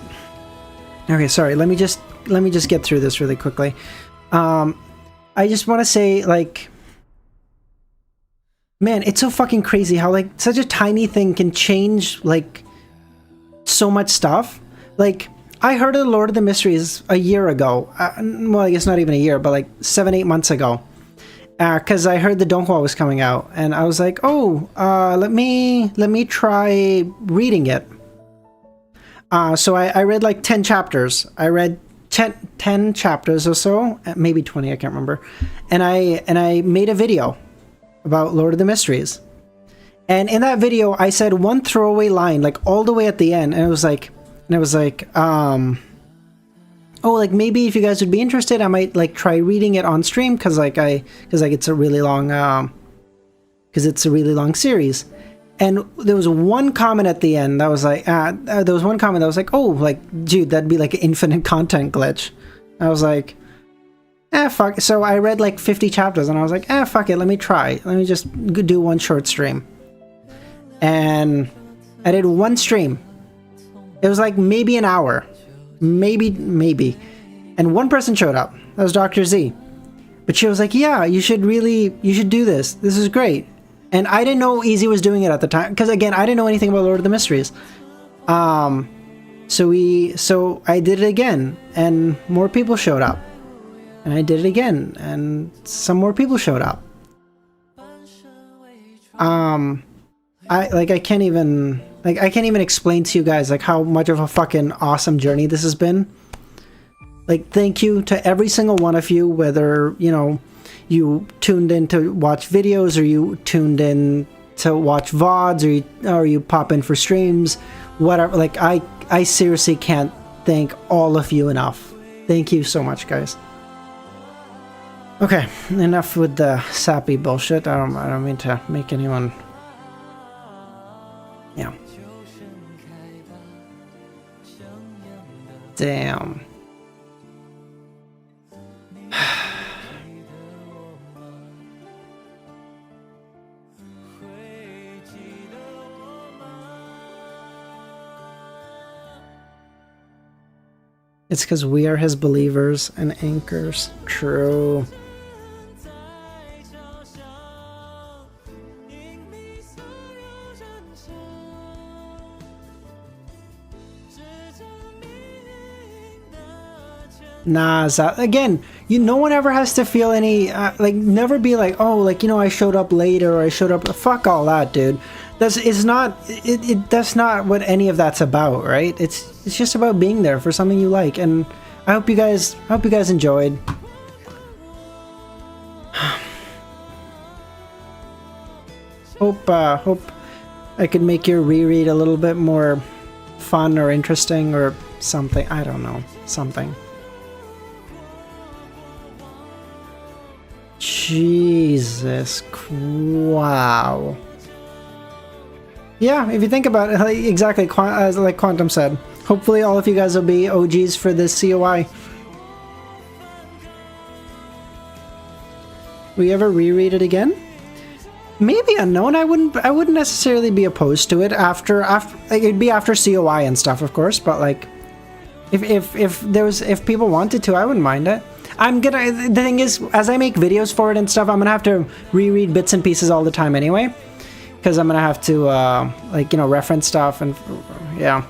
Speaker 1: Okay, sorry, let me just get through this really quickly. I just want to say, like... Man, it's so fucking crazy how, like, such a tiny thing can change, like, so much stuff. Like, I heard of the Lord of the Mysteries a year ago. Well, I guess not even a year, but like 7-8 months ago. Because I heard the Donghua was coming out, and I was like, oh, let me try reading it. So I read like 10 chapters. I read 10 chapters or so, maybe 20, I can't remember. And I made a video about Lord of the Mysteries. And in that video, I said one throwaway line, like all the way at the end, and it was like, oh, like maybe if you guys would be interested, I might like try reading it on stream, because it's a really long, series. And there was one comment at the end that was like, oh, like, dude, that'd be like an infinite content glitch. I was like, fuck. So I read like 50 chapters and I was like, fuck it, let me try. Let me just do one short stream. And I did one stream. It was like maybe an hour. Maybe. And one person showed up. That was Dr. Z. But she was like, yeah, you should do this. This is great. And I didn't know Easy was doing it at the time. Because again, I didn't know anything about Lord of the Mysteries. So I did it again. And more people showed up. And I did it again, and some more people showed up. I can't even explain to you guys like how much of a fucking awesome journey this has been. Like, thank you to every single one of you, whether, you know, you tuned in to watch videos, or you tuned in to watch VODs, or you pop in for streams, whatever. Like, I seriously can't thank all of you enough. Thank you so much, guys. Okay, enough with the sappy bullshit. I don't mean to make anyone... Yeah. Damn. It's because we are his believers and anchors. True. Nah, again, no one ever has to feel any, like, never be like, oh, like, you know, I showed up later, or I showed up, fuck all that, dude. That's not what any of that's about, right? It's just about being there for something you like, and I hope you guys enjoyed. Hope I could make your reread a little bit more fun or interesting or something. I don't know, something. Jesus, wow. Yeah, if you think about it, like, exactly as like Quantum said, hopefully all of you guys will be OGs for this COI. Will you ever reread it again? Maybe Unknown. I wouldn't necessarily be opposed to it after like, it'd be after COI and stuff, of course, but like if people wanted to, I wouldn't mind it. I'm gonna, the thing is, as I make videos for it and stuff, I'm gonna have to reread bits and pieces all the time anyway, because I'm gonna have to like, you know, reference stuff and yeah.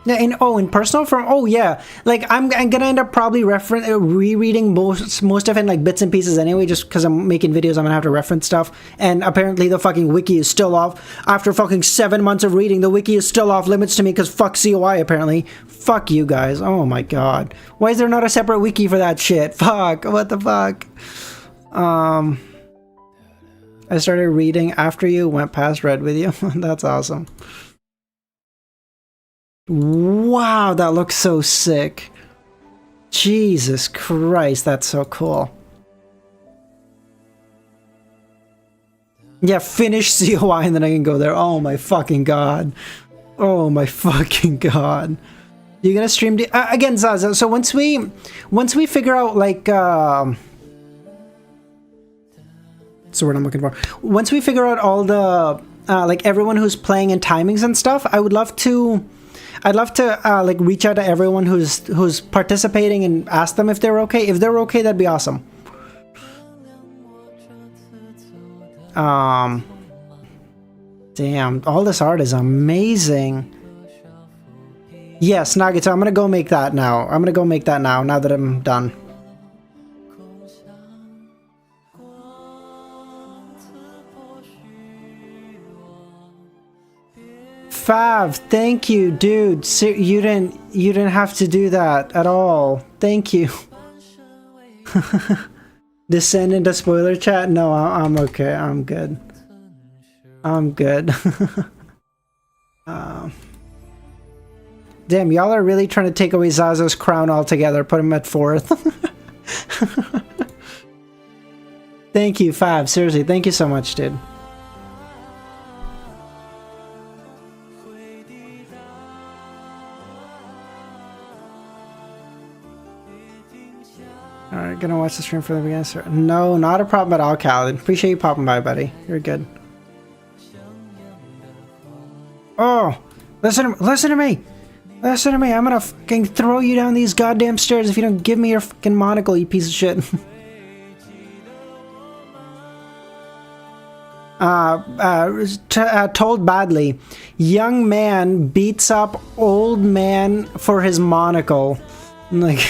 Speaker 1: Yeah, in personal form, oh yeah, like I'm gonna end up probably rereading most of it in like bits and pieces anyway, just because I'm making videos. I'm gonna have to reference stuff, and apparently the fucking wiki is still off after fucking 7 months of reading. The wiki is still off limits to me because fuck COI apparently. Fuck you guys. Oh my god, why is there not a separate wiki for that shit? Fuck, what the fuck. I started reading after you went past read with you. That's awesome. Wow, that looks so sick. Jesus Christ, that's so cool. Yeah, finish COI and then I can go there. Oh my fucking god. Oh my fucking god. You're gonna stream again, Zaza. So once we figure out like what's the word I'm looking for? Once we figure out all the like everyone who's playing and timings and stuff, I'd love to like reach out to everyone who's participating and ask them if they're okay. If they're okay, that'd be awesome. Damn, all this art is amazing. Yes, Nagito, I'm gonna go make that now. I'm gonna go make that now that I'm done. Fav, thank you, dude. You didn't have to do that at all. Thank you. Descend into spoiler chat? No, I'm okay. I'm good. I'm good. Damn, y'all are really trying to take away Zazo's crown altogether. Put him at 4th. Thank you, Fav. Seriously, thank you so much, dude. Alright, gonna watch the stream for the beginning. No, not a problem at all, Calvin. Appreciate you popping by, buddy. You're good. Oh, listen to me! Listen to me! I'm gonna fucking throw you down these goddamn stairs if you don't give me your fucking monocle, you piece of shit. Told badly. Young man beats up old man for his monocle. Like...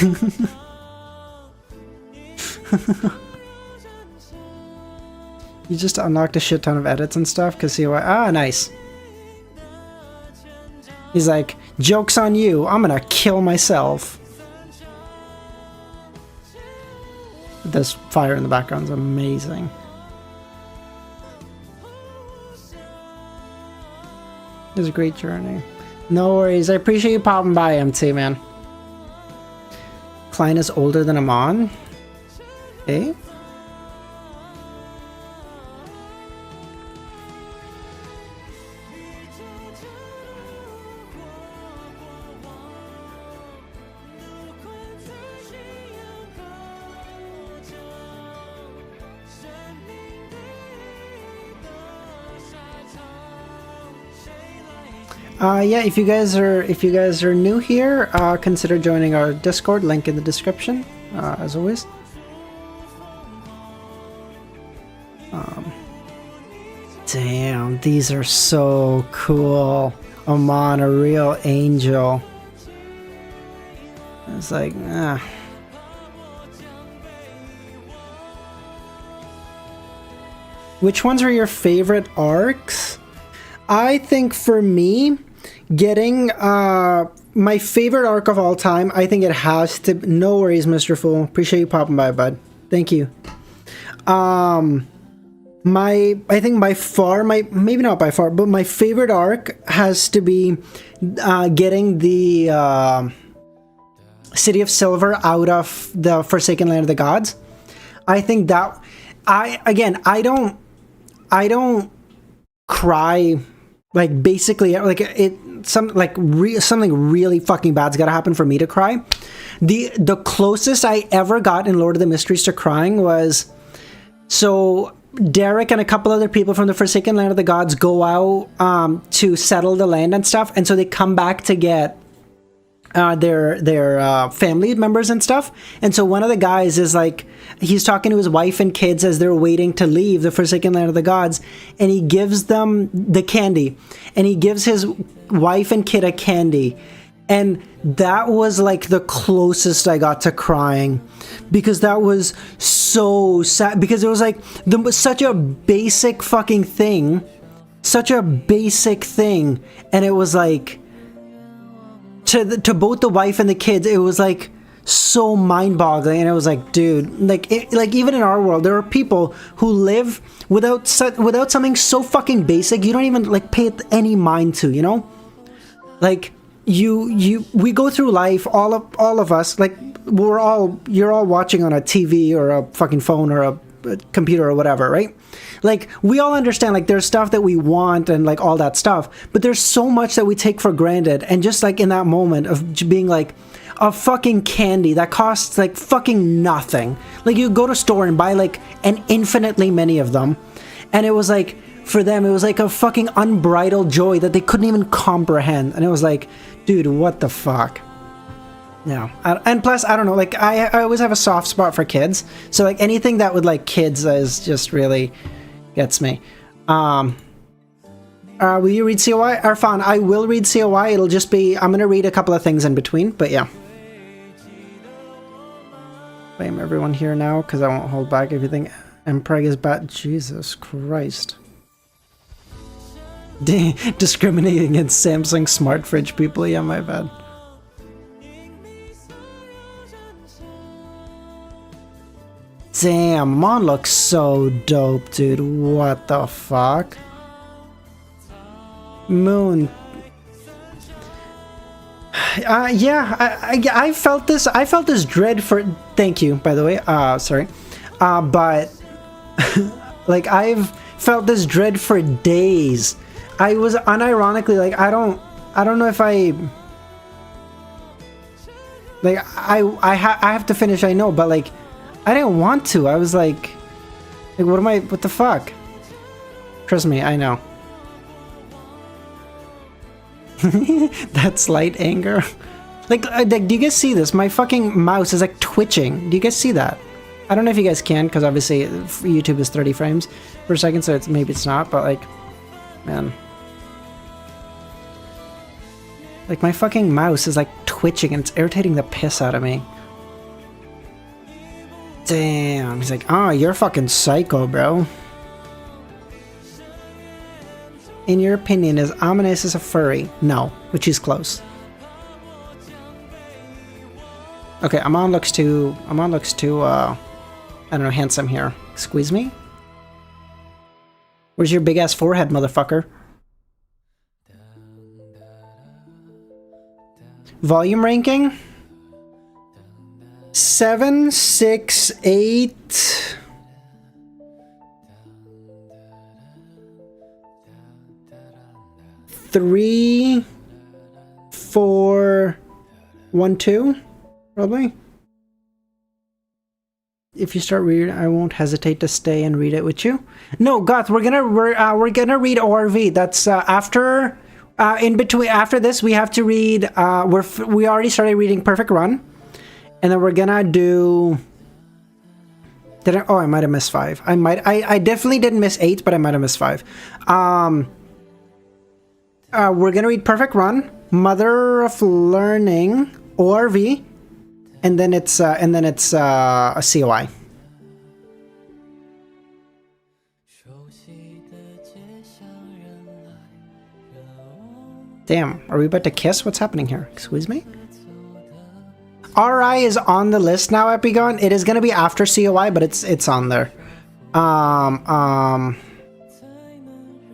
Speaker 1: You just unlocked a shit ton of edits and stuff because COI. Ah, nice. He's like, joke's on you, I'm gonna kill myself. This fire in the background is amazing. It was a great journey. No worries, I appreciate you popping by, MT, man. Klein is older than Amon. Okay. Yeah, if you guys are new here, consider joining our Discord, link in the description, as always. Damn, these are so cool. Amon, a real angel. It's like, Which ones are your favorite arcs? I think for me, getting my favorite arc of all time, I think it has to... No worries, Mr. Fool. Appreciate you popping by, bud. Thank you. I think by far, maybe not by far, but my favorite arc has to be getting the City of Silver out of the Forsaken Land of the Gods. I think that I don't cry, like, basically, like something really fucking bad's got to happen for me to cry. The closest I ever got in Lord of the Mysteries to crying was, so Derek and a couple other people from the Forsaken Land of the Gods go out to settle the land and stuff, and so they come back to get their family members and stuff. And so one of the guys is like, he's talking to his wife and kids as they're waiting to leave the Forsaken Land of the Gods, and he gives them the candy, and he gives his wife and kid a candy. And that was like the closest I got to crying, because that was so sad, because it was like such a basic fucking thing, and it was like, to both the wife and the kids, it was like so mind-boggling. And it was like, dude, like even in our world, there are people who live without something so fucking basic you don't even like pay it any mind to, you know? Like we go through life, all of us, like you're all watching on a TV or a fucking phone or a computer or whatever, right? Like, we all understand, like, there's stuff that we want and, like, all that stuff, but there's so much that we take for granted. And just, like, in that moment of being, like, a fucking candy that costs, like, fucking nothing. Like, you go to store and buy, like, an infinitely many of them. And it was, like, for them, it was, like, a fucking unbridled joy that they couldn't even comprehend. And it was, like, dude, what the fuck? Yeah. And plus, I don't know, like, I always have a soft spot for kids. So, like, anything that would, like, kids is just really gets me. Will you read COI? Arfan, I will read COI. It'll just be, I'm going to read a couple of things in between, but yeah. Blame everyone here now, because I won't hold back everything. And Preg is bad. Jesus Christ. Discriminating against Samsung smart fridge people. Yeah, my bad. Damn, Mon looks so dope, dude. What the fuck? Moon. Yeah, I felt this. I felt this dread for. Thank you, by the way. Sorry. But like, I've felt this dread for days. I was unironically like, I don't know if I. Like, I have to finish. I know, but like, I didn't want to. I was like, what the fuck? Trust me, I know. That slight anger. Like, do you guys see this? My fucking mouse is like twitching. Do you guys see that? I don't know if you guys can, because obviously YouTube is 30 frames per second, so maybe it's not, but like, man. Like, my fucking mouse is like twitching and it's irritating the piss out of me. Damn. He's like, oh, you're fucking psycho, bro. In your opinion, is Amanesis a furry? No, which is close. Okay, Amon looks too, I don't know, handsome here. Squeeze me? Where's your big ass forehead, motherfucker? Volume ranking? 7, 6, 8... 3, 4, 1, 2, probably. If you start reading, I won't hesitate to stay and read it with you. No, Goth, we're gonna read ORV. That's after, in between. After this, we have to read. We already started reading Perfect Run, and then we're gonna do. I might have missed 5. I definitely didn't miss 8, but I might have missed 5. We're gonna read Perfect Run, Mother of Learning, ORV, and then it's a COI. Damn, are we about to kiss? What's happening here? Excuse me? RI is on the list now, Epigon. It is gonna be after COI, but it's on there.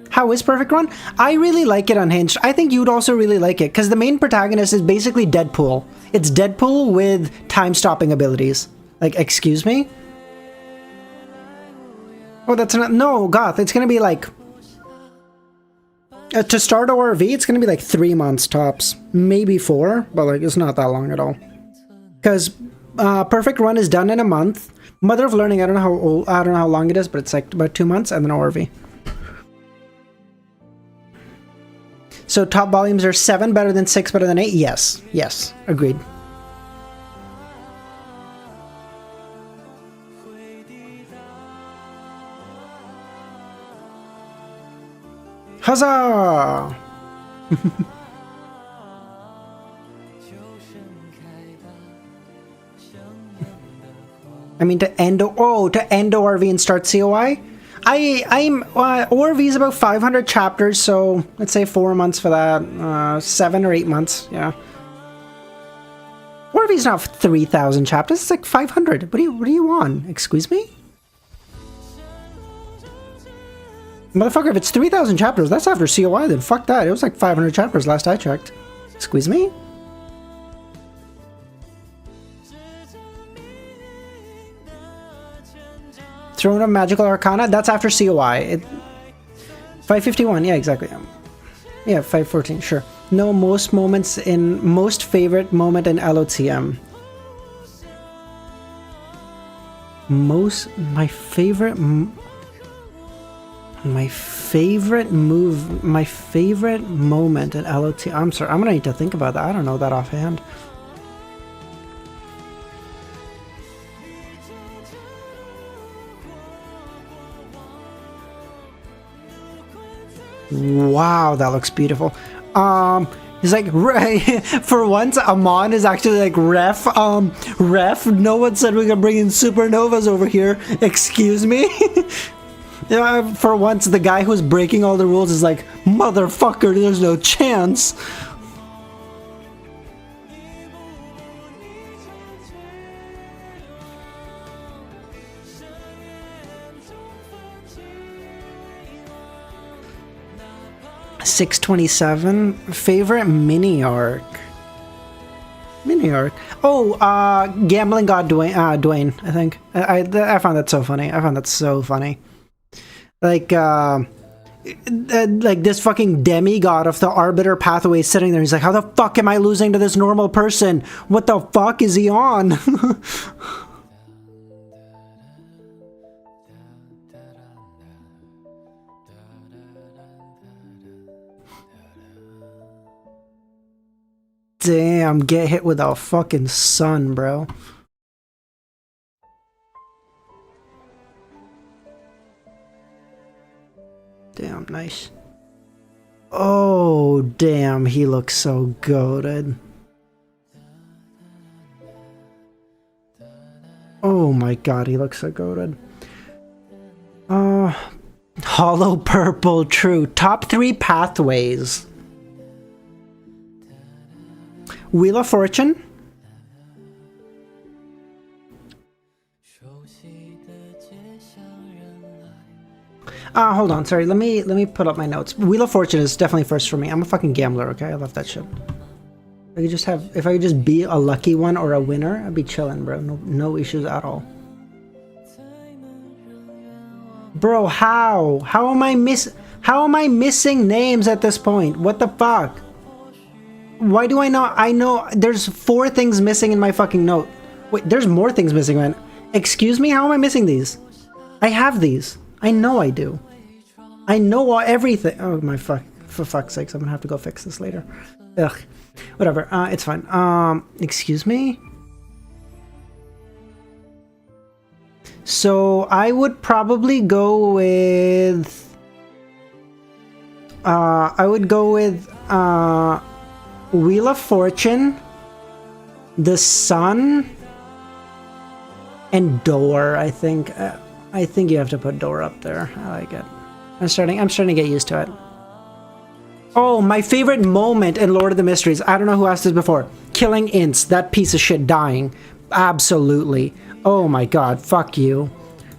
Speaker 1: How is Perfect Run? I really like it, Unhinged. I think you'd also really like it, because the main protagonist is basically Deadpool. It's Deadpool with time-stopping abilities. Like, excuse me? Oh, that's not... No, Goth, it's gonna be like... to start ORV, it's gonna be like 3 months tops. Maybe 4, but like, it's not that long at all. Because Perfect Run is done in a month. Mother of Learning, I don't know how long it is, but it's like about 2 months, and then ORV. So top volumes are 7 better than 6 better than 8? Yes. Yes. Agreed. Huzzah! I mean, to end ORV and start COI? I'm ORV is about 500 chapters, so let's say 4 months for that. 7 or 8 months, yeah. ORV is not 3,000 chapters, it's like 500. What are you on? Excuse me? Motherfucker, if it's 3,000 chapters, that's after COI, then fuck that. It was like 500 chapters last I checked. Squeeze me? Throne of Magical Arcana, that's after COI. 551, yeah, exactly. Yeah, 514, sure. No, most favorite moment in LOTM. My favorite moment in LOTM. I'm sorry, I'm gonna need to think about that. I don't know that offhand. Wow, that looks beautiful. He's like, for once, Amon is actually like, ref, no one said we can bring in supernovas over here. Excuse me? Yeah, for once, the guy who's breaking all the rules is like, motherfucker, there's no chance. $627. Favorite mini arc. Oh, Gambling God Dwayne, I think. I found that so funny. Like this fucking demigod of the Arbiter pathway sitting there. He's like, how the fuck am I losing to this normal person? What the fuck is he on? Damn, get hit with a fucking sun, bro. Damn, nice. Oh, damn, he looks so goated. Oh my god, he looks so goated. Hollow Purple, true. Top 3 pathways. Wheel of Fortune. Hold on, sorry. Let me put up my notes. Wheel of Fortune is definitely first for me. I'm a fucking gambler, okay? I love that shit. If I could just be a lucky one or a winner, I'd be chilling, bro. No issues at all. Bro, how? How am I missing names at this point? What the fuck? Why do I not? I know there's 4 things missing in my fucking note. Wait, there's more things missing, man. Excuse me? How am I missing these? I have these. I know I do. I know everything. Oh my fuck. For fuck's sakes, I'm gonna have to go fix this later. Ugh. Whatever. It's fine. Excuse me? So I would probably go with... Wheel of Fortune, the Sun, and Door. I think you have to put Door up there. I like it. I'm starting to get used to it. Oh, my favorite moment in Lord of the Mysteries. I don't know who asked this before. Killing Ince, that piece of shit dying. Absolutely. Oh my god, fuck you.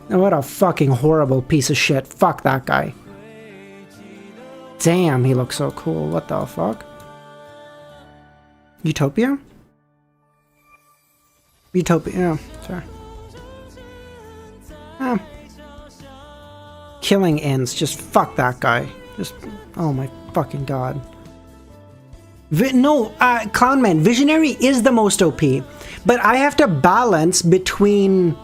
Speaker 1: What a fucking horrible piece of shit. Fuck that guy. Damn, he looks so cool. What the fuck? Utopia? Yeah, sorry. Killing Ince, just fuck that guy. Just, oh my fucking god. Clownman, Visionary is the most OP, but I have to balance between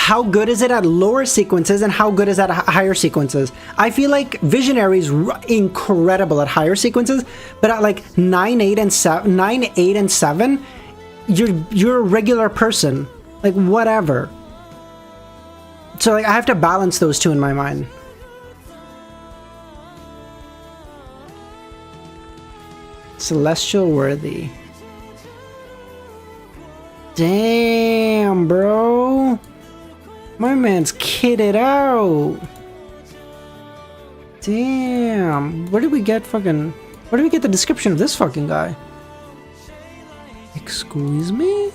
Speaker 1: how good is it at lower sequences and how good is it at higher sequences. I feel like Visionary is incredible at higher sequences, but at like 9, 8, and 7, you're a regular person. Like, whatever. So like I have to balance those two in my mind. Celestial Worthy. Damn, bro. My man's kitted out. Damn. Where did we get the description of this fucking guy? Excuse me?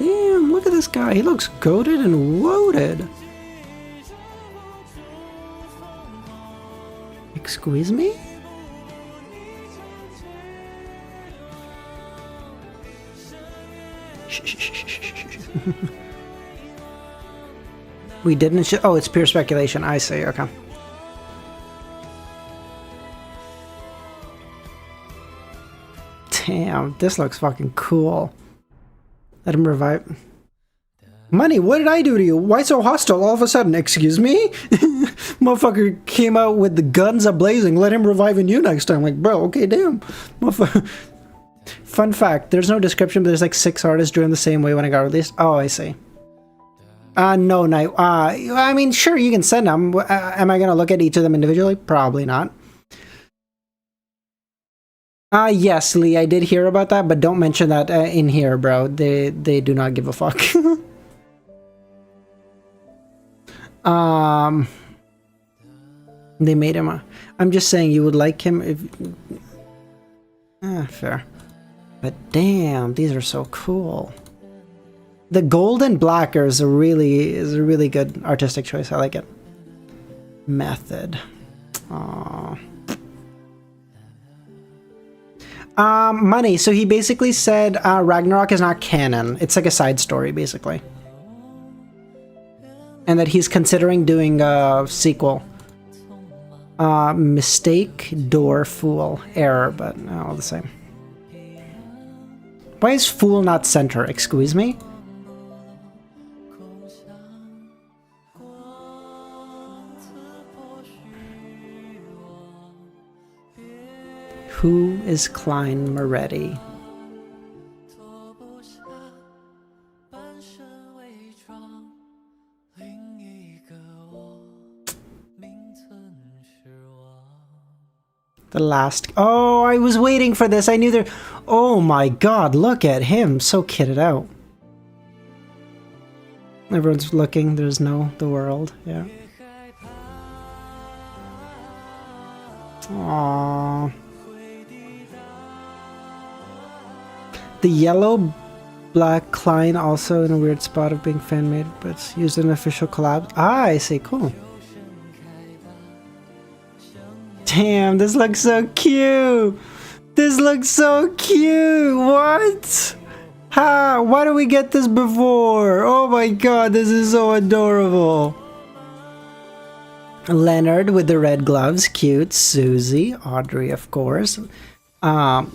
Speaker 1: Damn, look at this guy. He looks goated and loaded. Excuse me? We didn't oh, it's pure speculation. I see, okay. Damn, this looks fucking cool. Let him revive. Money, what did I do to you? Why so hostile all of a sudden? Excuse me? Motherfucker came out with the guns a-blazing. Let him revive in you next time. Like, bro, okay, damn. Motherfucker. Fun fact, there's no description, but there's like 6 artists doing the same way when it got released. Oh, I see. No, Night. I mean, sure, you can send them. Am I going to look at each of them individually? Probably not. Yes, Lee, I did hear about that, but don't mention that in here, bro. They do not give a fuck. They made him I'm just saying you would like him if... fair. But damn, these are so cool. The gold and black is a really good artistic choice. I like it. Method. Aww. Money. So he basically said Ragnarok is not canon. It's like a side story, basically. And that he's considering doing a sequel. Mistake, door, fool, error, but all the same. Why is fool not center? Excuse me? Who is Klein Moretti? The last... Oh, I was waiting for this. I knew there... Oh my god, look at him. So kitted out. Everyone's looking. There's no... The world. Yeah. Aww. The yellow black Klein also in a weird spot of being fan-made, but it's used in an official collab. Ah, I see. Cool. Damn, this looks so cute. This looks so cute. What? Ha! Why did we get this before? Oh my god, this is so adorable. Leonard with the red gloves, cute. Susie, Audrey, of course. The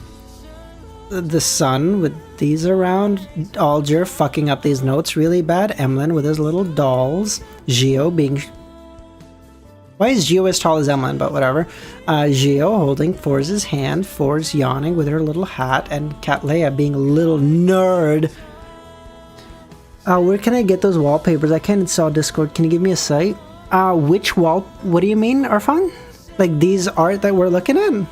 Speaker 1: son with these around. Alger fucking up these notes really bad. Emlyn with his little dolls. Gio being... Why is Gio as tall as Emlyn? But whatever. Gio holding Forz's hand. Forz yawning with her little hat. And Cattleya being a little nerd. Where can I get those wallpapers? I can't install Discord. Can you give me a site? Which wall... What do you mean, Arfan? Like these art that we're looking at?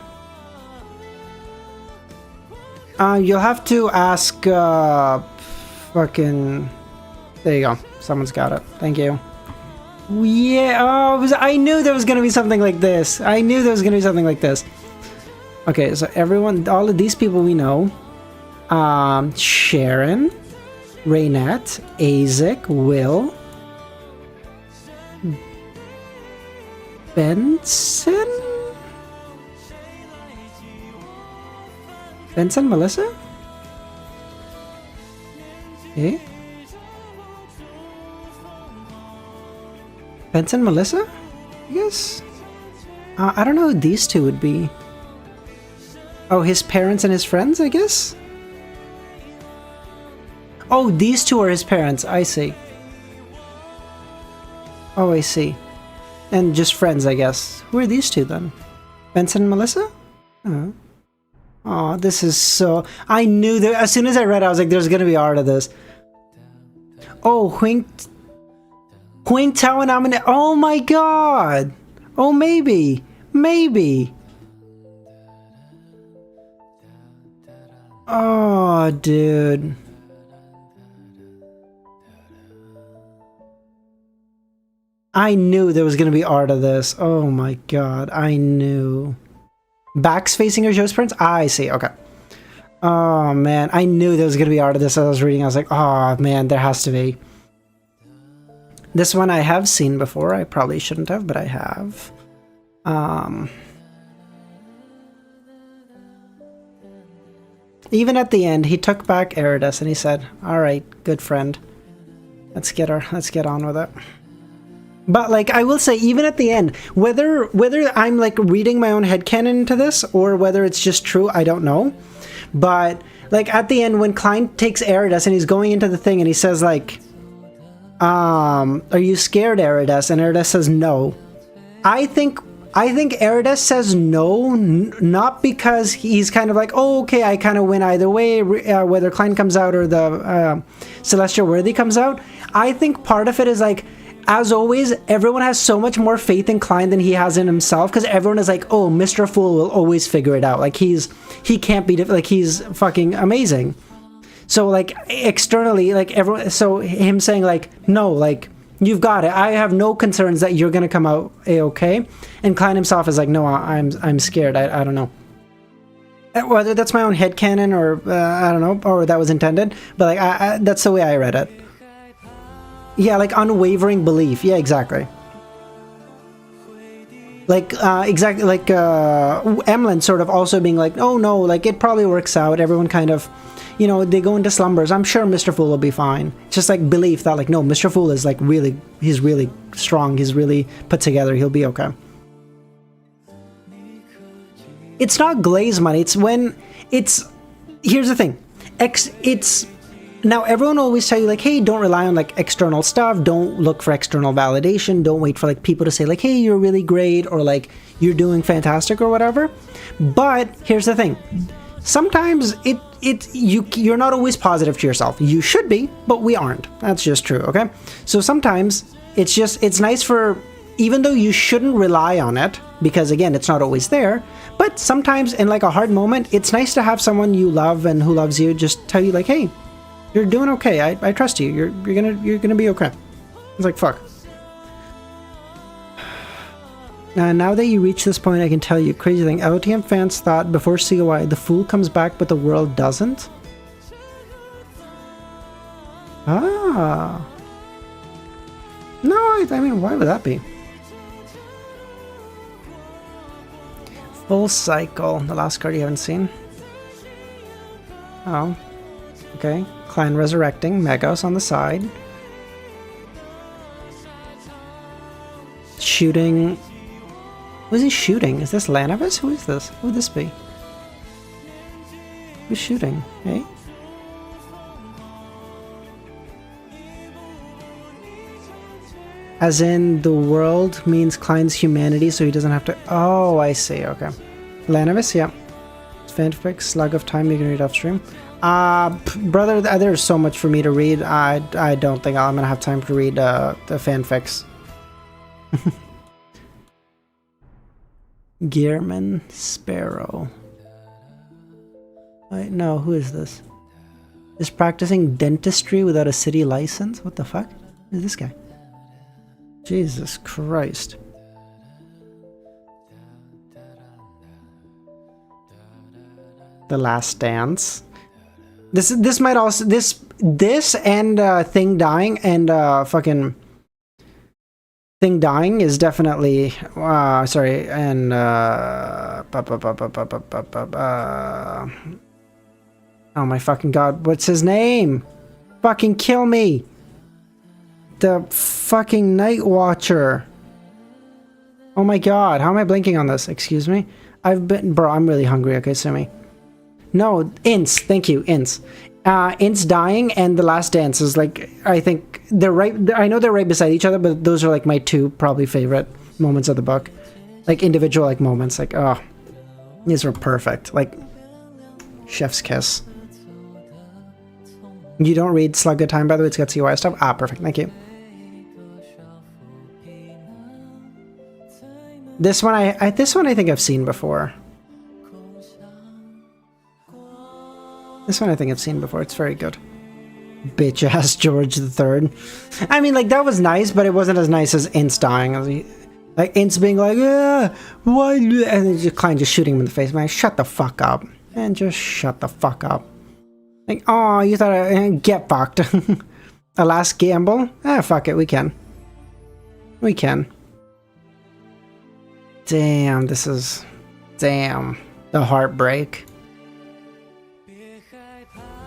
Speaker 1: You'll have to ask, fucking... There you go. Someone's got it. Thank you. Yeah, oh, I knew there was gonna be something like this. I knew there was gonna be something like this. Okay, so everyone, all of these people we know. Sharon, Raynette, Azek, Will, Benson? Benson, Melissa? Eh? Benson, Melissa? I guess? I don't know who these two would be. Oh, his parents and his friends, I guess? Oh, these two are his parents. I see. Oh, I see. And just friends, I guess. Who are these two then? Benson and Melissa? Oh. Oh, this is so... I knew that as soon as I read it, I was like, there's gonna be art of this. Oh, Huing Tao and Amine. Oh my god! Oh, maybe. Maybe. Oh, dude. I knew there was gonna be art of this. Oh my god, I knew. Backs facing her Joe's parents? I see, okay. Oh man, I knew there was gonna be art of this as I was reading. I was like, oh man, there has to be. This one I have seen before. I probably shouldn't have, but I have. Even at the end, he took back Eridas and he said, alright, good friend. Let's get on with it. But like I will say, even at the end, whether I'm like reading my own headcanon into this or whether it's just true, I don't know. But like at the end when Klein takes Eridas and he's going into the thing and he says like, are you scared, Eridas? And Eridas says no. I think Eridas says no, not because he's kind of like, oh, okay, I kind of win either way, whether Klein comes out or the Celestial Worthy comes out. I think part of it is like, as always, everyone has so much more faith in Klein than he has in himself, because everyone is like, oh, Mr. Fool will always figure it out. Like, he can't be, like, he's fucking amazing. So, like, externally, like, everyone, so him saying, like, no, like, you've got it. I have no concerns that you're going to come out A-okay. And Klein himself is like, no, I'm scared. I don't know. Whether that's my own headcanon or, I don't know, or that was intended. But, like, that's the way I read it. Yeah, like unwavering belief. Yeah, exactly. Like, exactly, like, Emlyn sort of also being like, oh no, like, it probably works out. Everyone kind of, you know, they go into slumbers. I'm sure Mr. Fool will be fine. It's just like belief that, like, no, Mr. Fool is like really, he's really strong. He's really put together. He'll be okay. It's not glaze money. It's when it's, here's the thing. Now, everyone will always tell you, like, hey, don't rely on, like, external stuff. Don't look for external validation. Don't wait for, like, people to say, like, hey, you're really great or, like, you're doing fantastic or whatever. But here's the thing. Sometimes you're not always positive to yourself. You should be, but we aren't. That's just true, okay? So sometimes it's nice for, even though you shouldn't rely on it, because, again, it's not always there, but sometimes in, like, a hard moment, it's nice to have someone you love and who loves you just tell you, like, hey, you're doing okay. I trust you. You're gonna be okay. It's like, fuck. Now that you reach this point, I can tell you crazy thing. LTM fans thought before COI the Fool comes back, but the world doesn't. Ah. No, I mean, why would that be? Full cycle. The last card you haven't seen. Oh. Okay. Klein resurrecting, Megos on the side. Shooting. Who is he shooting? Is this Lanavis? Who is this? Who would this be? Who's shooting? Hey? As in, the world means Klein's humanity, so he doesn't have to... Oh, I see. Okay. Lanavis, yeah. Fanfic, Slug of Time, you can read off stream. Brother, there's so much for me to read. I don't think I'm gonna have time to read the fanfics. Gearman Sparrow. No, who is this? Is practicing dentistry without a city license? What the fuck? Who is this guy? Jesus Christ. The Last Dance. This might also this and Thing Dying and fucking Thing Dying is definitely sorry, and oh my fucking god, what's his name? Fucking kill me. The fucking Night Watcher. Oh my god, how am I blinking on this? Excuse me. Bro, I'm really hungry. Okay, sue me. No, Ince. Thank you, Ince. Int's Dying and The Last Dance is like, I think they're right. I know they're right beside each other, but those are like my two probably favorite moments of the book. Like individual like moments. Like, oh, these were perfect. Like, chef's kiss. You don't read Slug of Time, by the way. It's got CY stuff. Ah, perfect. Thank you. This one I think I've seen before. This one I think I've seen before. It's very good. Bitch ass George III. I mean, like, that was nice, but it wasn't as nice as Int's dying. Like, Int's being like, yeah, why? And then just Klein just shooting him in the face. Man, shut the fuck up. And just shut the fuck up. Like, oh, you thought get fucked. A last gamble? Ah, fuck it, we can. We can. Damn, this is... Damn. The heartbreak.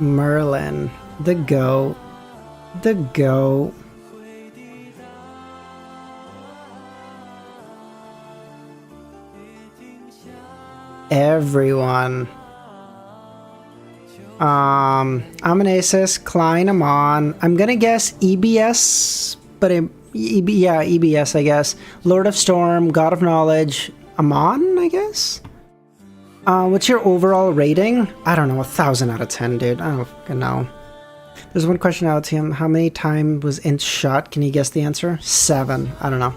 Speaker 1: Merlin. The goat. The goat. Everyone. Amnesis, Klein, Amon. I'm gonna guess EBS, but yeah, EBS, I guess. Lord of Storm, God of Knowledge, Amon, I guess? What's your overall rating? I don't know, 1,000 out of 10, dude. I don't fucking know. There's one question out to him. How many times was Int shot? Can you guess the answer? 7. I don't know.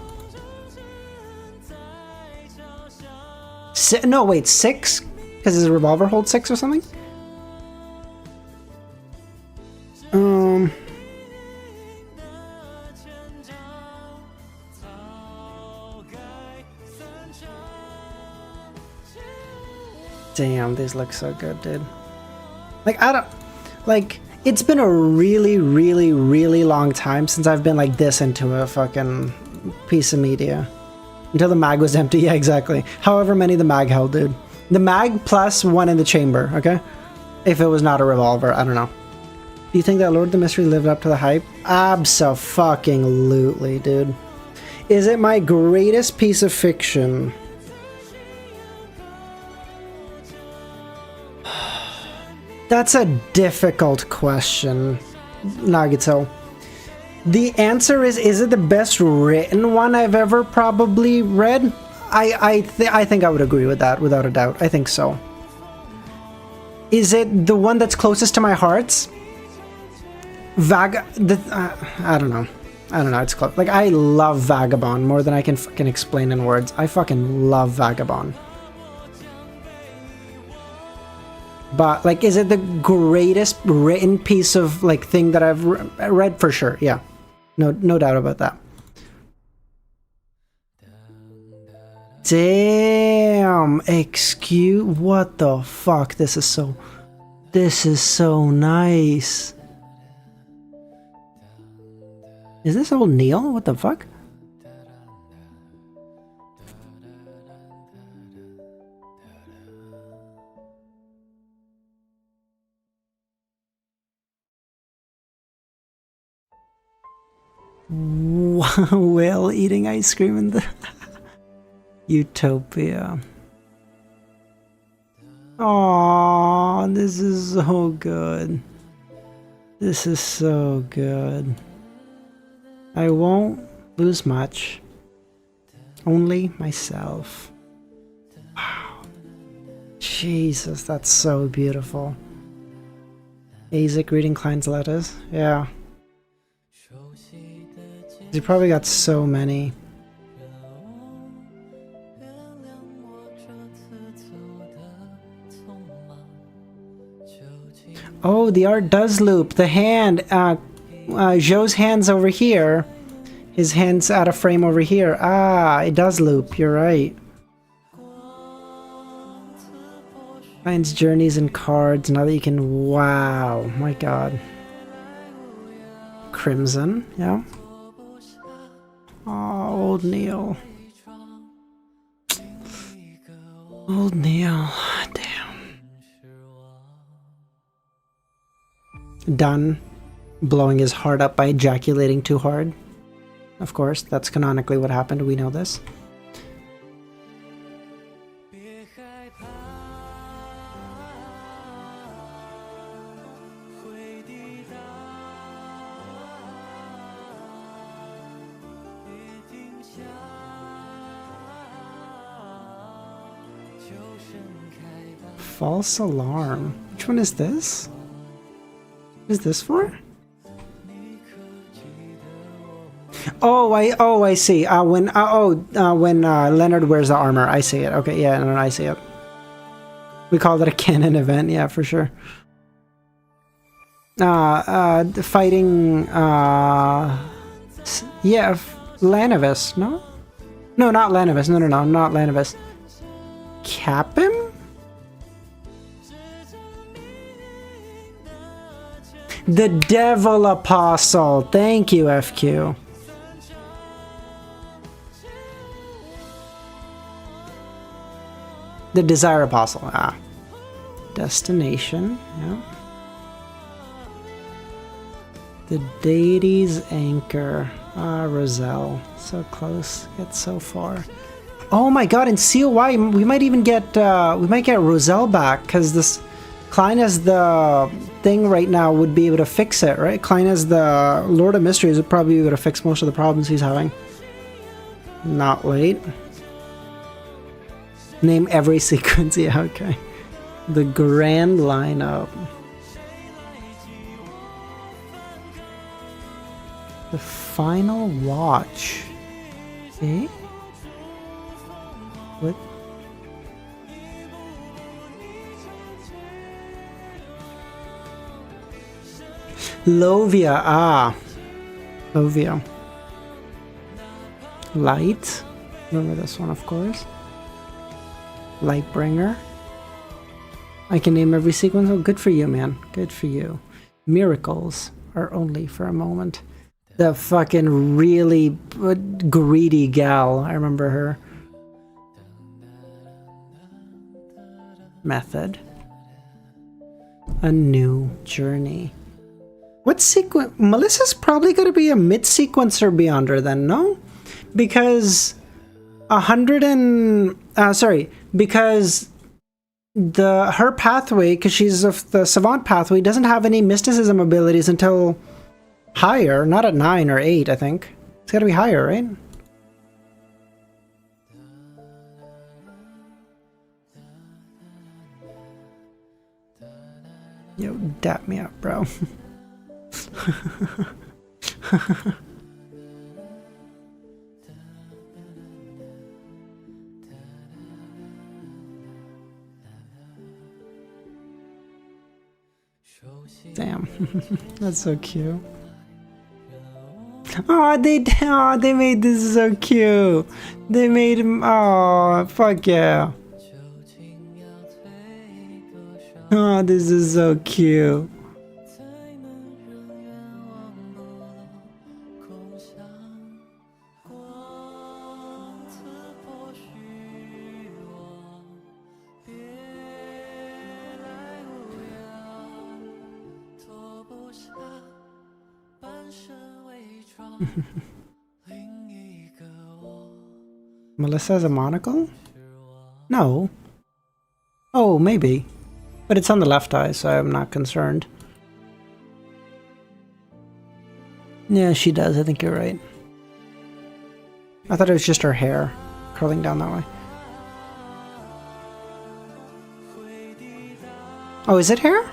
Speaker 1: No, wait, 6? Because his revolver holds 6 or something? Damn, these look so good, dude. Like, I don't... Like, it's been a really, really, really long time since I've been, like, this into a fucking piece of media. Until the mag was empty, yeah, exactly. However many the mag held, dude. The mag plus one in the chamber, okay? If it was not a revolver, I don't know. Do you think that Lord of the Mystery lived up to the hype? Abso-fucking-lutely, dude. Is it my greatest piece of fiction? That's a difficult question, Nagito. The answer is it the best written one I've ever probably read? I think I would agree with that, without a doubt. I think so. Is it the one that's closest to my hearts? I don't know. I don't know, it's close. Like, I love Vagabond more than I can fucking explain in words. I fucking love Vagabond. But, like, is it the greatest written piece of, like, thing that I've read? For sure, yeah. No doubt about that. Damn! What the fuck? This is so nice. Is this old Neil? What the fuck? Whale eating ice cream in the Utopia. Aww, this is so good. This is so good. I won't lose much. Only myself. Wow. Jesus, that's so beautiful. Isaac reading Klein's letters. Yeah. He probably got so many. Oh, the art does loop. The hand, Joe's hand's over here. His hand's out of frame over here. Ah, it does loop. You're right. Finds journeys and cards. Now that you can... Wow. My god. Crimson. Yeah. Oh, old Neil. Old Neil. Damn. Done blowing his heart up by ejaculating too hard. Of course, that's canonically what happened. We know this. False alarm. Which one is this? What is this for? Oh, I see. When Leonard wears the armor, I see it. Okay, yeah, no, I see it. We called it a canon event, yeah, for sure. Fighting, yeah, Lanavis, no? No, not Lanavis. No, not Lanavis. Capim? The Devil Apostle. Thank you, FQ. The Desire Apostle. Ah. Destination. Yeah. The Deity's Anchor. Ah, Roselle. So close. Yet so far. Oh my god, in COI, we might even get, we might get Roselle back, because this Klein as the thing right now would be able to fix it, right? Klein as the Lord of Mysteries would probably be able to fix most of the problems he's having. Not late. Name every sequence, yeah, okay. The Grand Lineup. The Final Watch. Okay. What? Lovia, ah. Lovia. Light. Remember this one, of course. Lightbringer. I can name every sequence. Oh, good for you, man. Good for you. Miracles are only for a moment. The fucking really greedy gal. I remember her. Method. A new journey. What sequence? Melissa's probably going to be a mid-sequencer Beyonder then, no? Because because her pathway, because she's of the Savant pathway, doesn't have any mysticism abilities until higher, not at 9 or 8, I think. It's got to be higher, right? Yo, dap me up, bro. Damn, that's so cute. Oh, they made this so cute. They made him. Oh, fuck yeah. Oh, this is so cute. Melissa has a monocle? No. Oh, maybe. But it's on the left eye, so I'm not concerned. Yeah, she does. I think you're right. I thought it was just her hair curling down that way. Oh, is it hair?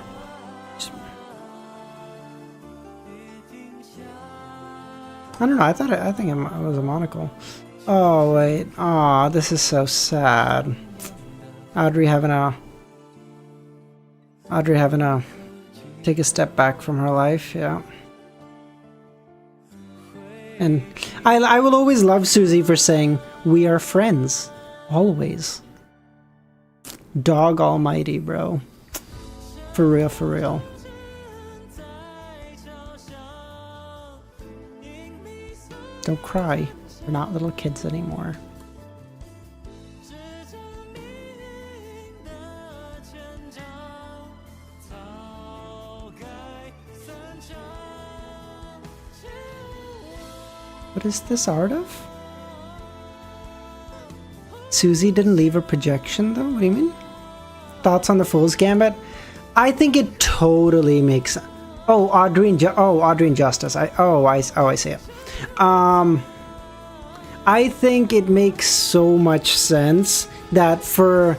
Speaker 1: I don't know. I think it was a monocle. Oh wait. Aw, this is so sad. Audrey having a take a step back from her life. Yeah. And I will always love Susie for saying we are friends, always. Dog almighty, bro. For real, for real. Don't cry. We're not little kids anymore. What is this art of? Susie didn't leave her projection though? What do you mean? Thoughts on the Fool's Gambit? I think it totally makes sense. Oh, Audrey and Justice. I see it. I think it makes so much sense that for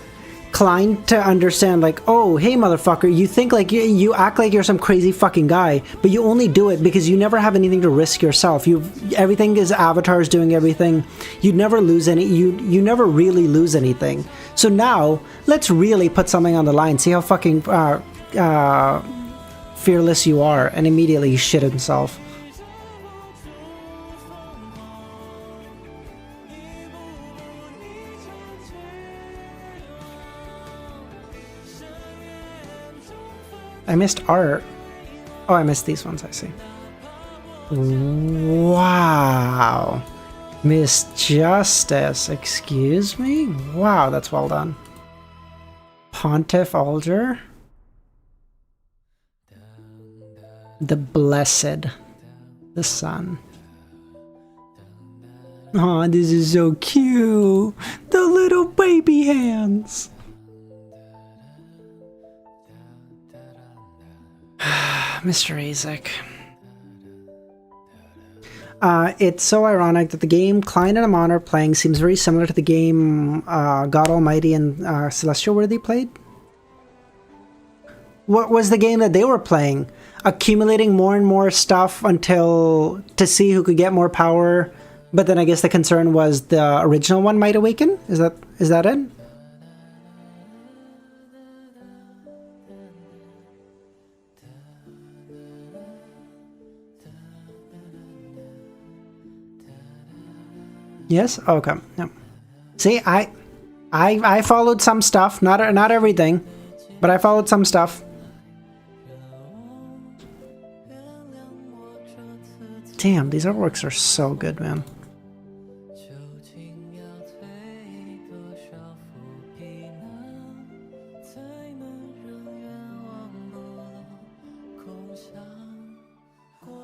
Speaker 1: Klein to understand, like, oh, hey, motherfucker, you think like you act like you're some crazy fucking guy, but you only do it because you never have anything to risk yourself. Everything is avatars doing everything. You'd never lose any. You never really lose anything. So now let's really put something on the line. See how fucking fearless you are. And immediately he shit himself. I missed art. Oh, I missed these ones, I see. Wow. Miss Justice, excuse me? Wow, that's well done. Pontiff Alger. The Blessed. The Sun. Oh, this is so cute. The little baby hands. Mr. Isaac. It's so ironic that the game Klein and Amon are playing seems very similar to the game God Almighty and Celestial where they played. What was the game that they were playing? Accumulating more and more stuff until to see who could get more power, but then I guess the concern was the original one might awaken? Is that it? Yes? Okay. No. See, I followed some stuff, not everything, but I followed some stuff. Damn, these artworks are so good, man.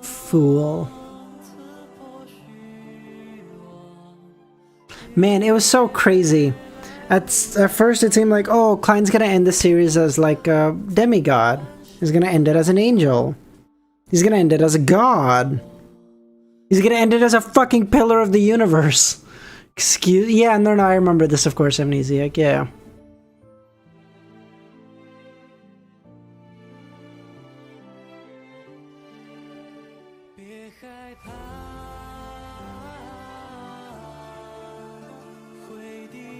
Speaker 1: Fool. Man, it was so crazy. At first it seemed like, oh, Klein's gonna end the series as like a demigod. He's gonna end it as an angel. He's gonna end it as a god. He's gonna end it as a fucking pillar of the universe. Yeah, no, I remember this, of course, Amnesiac, yeah.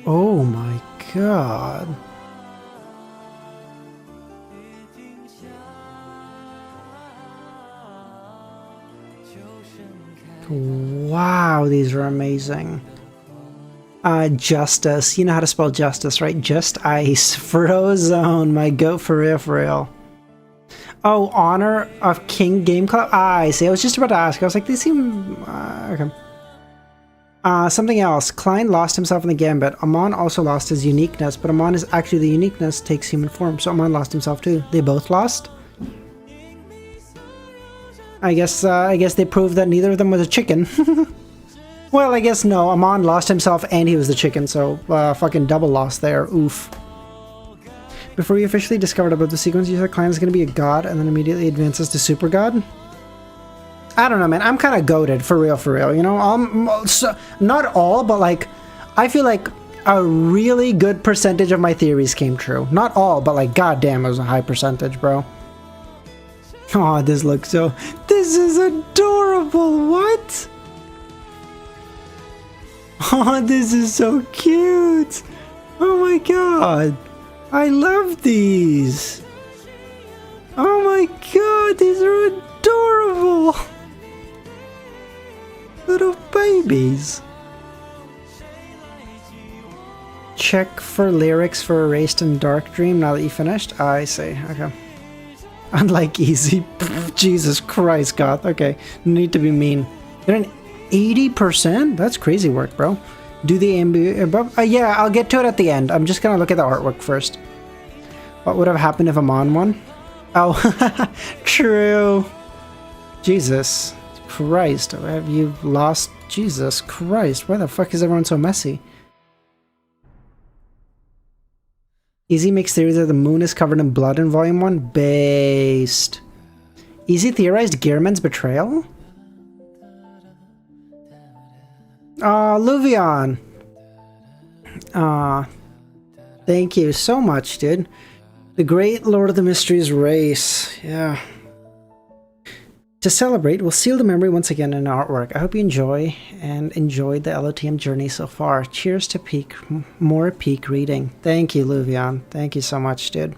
Speaker 1: Oh my god. Wow, these are amazing. Justice. You know how to spell justice, right? Just Ice. Frozone, my goat, for real, for real. Oh, Honor of King Game Club? I see. I was just about to ask. I was like, they seem... okay. Something else. Klein lost himself in the Gambit. Amon also lost his uniqueness, but Amon is actually the uniqueness takes human form, so Amon lost himself too. They both lost? I guess they proved that neither of them was a chicken. Well, I guess no. Amon lost himself and he was the chicken, so fucking double loss there. Oof. Before you officially discovered about the sequence, you said Klein is going to be a god and then immediately advances to super god? I don't know, man. I'm kind of goated, for real, you know? So, not all, but like, I feel like a really good percentage of my theories came true. Not all, but like, goddamn, it was a high percentage, bro. Oh, this looks so... This is adorable! What? Oh, this is so cute! Oh my god! I love these! Oh my god, these are adorable! Little babies! Check for lyrics for Erased and Dark Dream now that you finished? I see, okay. Unlike Easy. Jesus Christ, God. Okay, need to be mean. They're an 80%? That's crazy work, bro. Do the above? Yeah, I'll get to it at the end. I'm just gonna look at the artwork first. What would have happened if Amon won? Oh, true. Jesus Christ. Have you lost? Jesus Christ. Why the fuck is everyone so messy? Easy makes theories that the moon is covered in blood in Volume 1. Based. Easy theorized Gearman's betrayal? Luvion. Thank you so much, dude. The Great Lord of the Mysteries race. Yeah. To celebrate, we'll seal the memory once again in artwork. I hope you enjoy and enjoyed the LOTM journey so far. Cheers to more peak reading. Thank you, Luvion. Thank you so much, dude.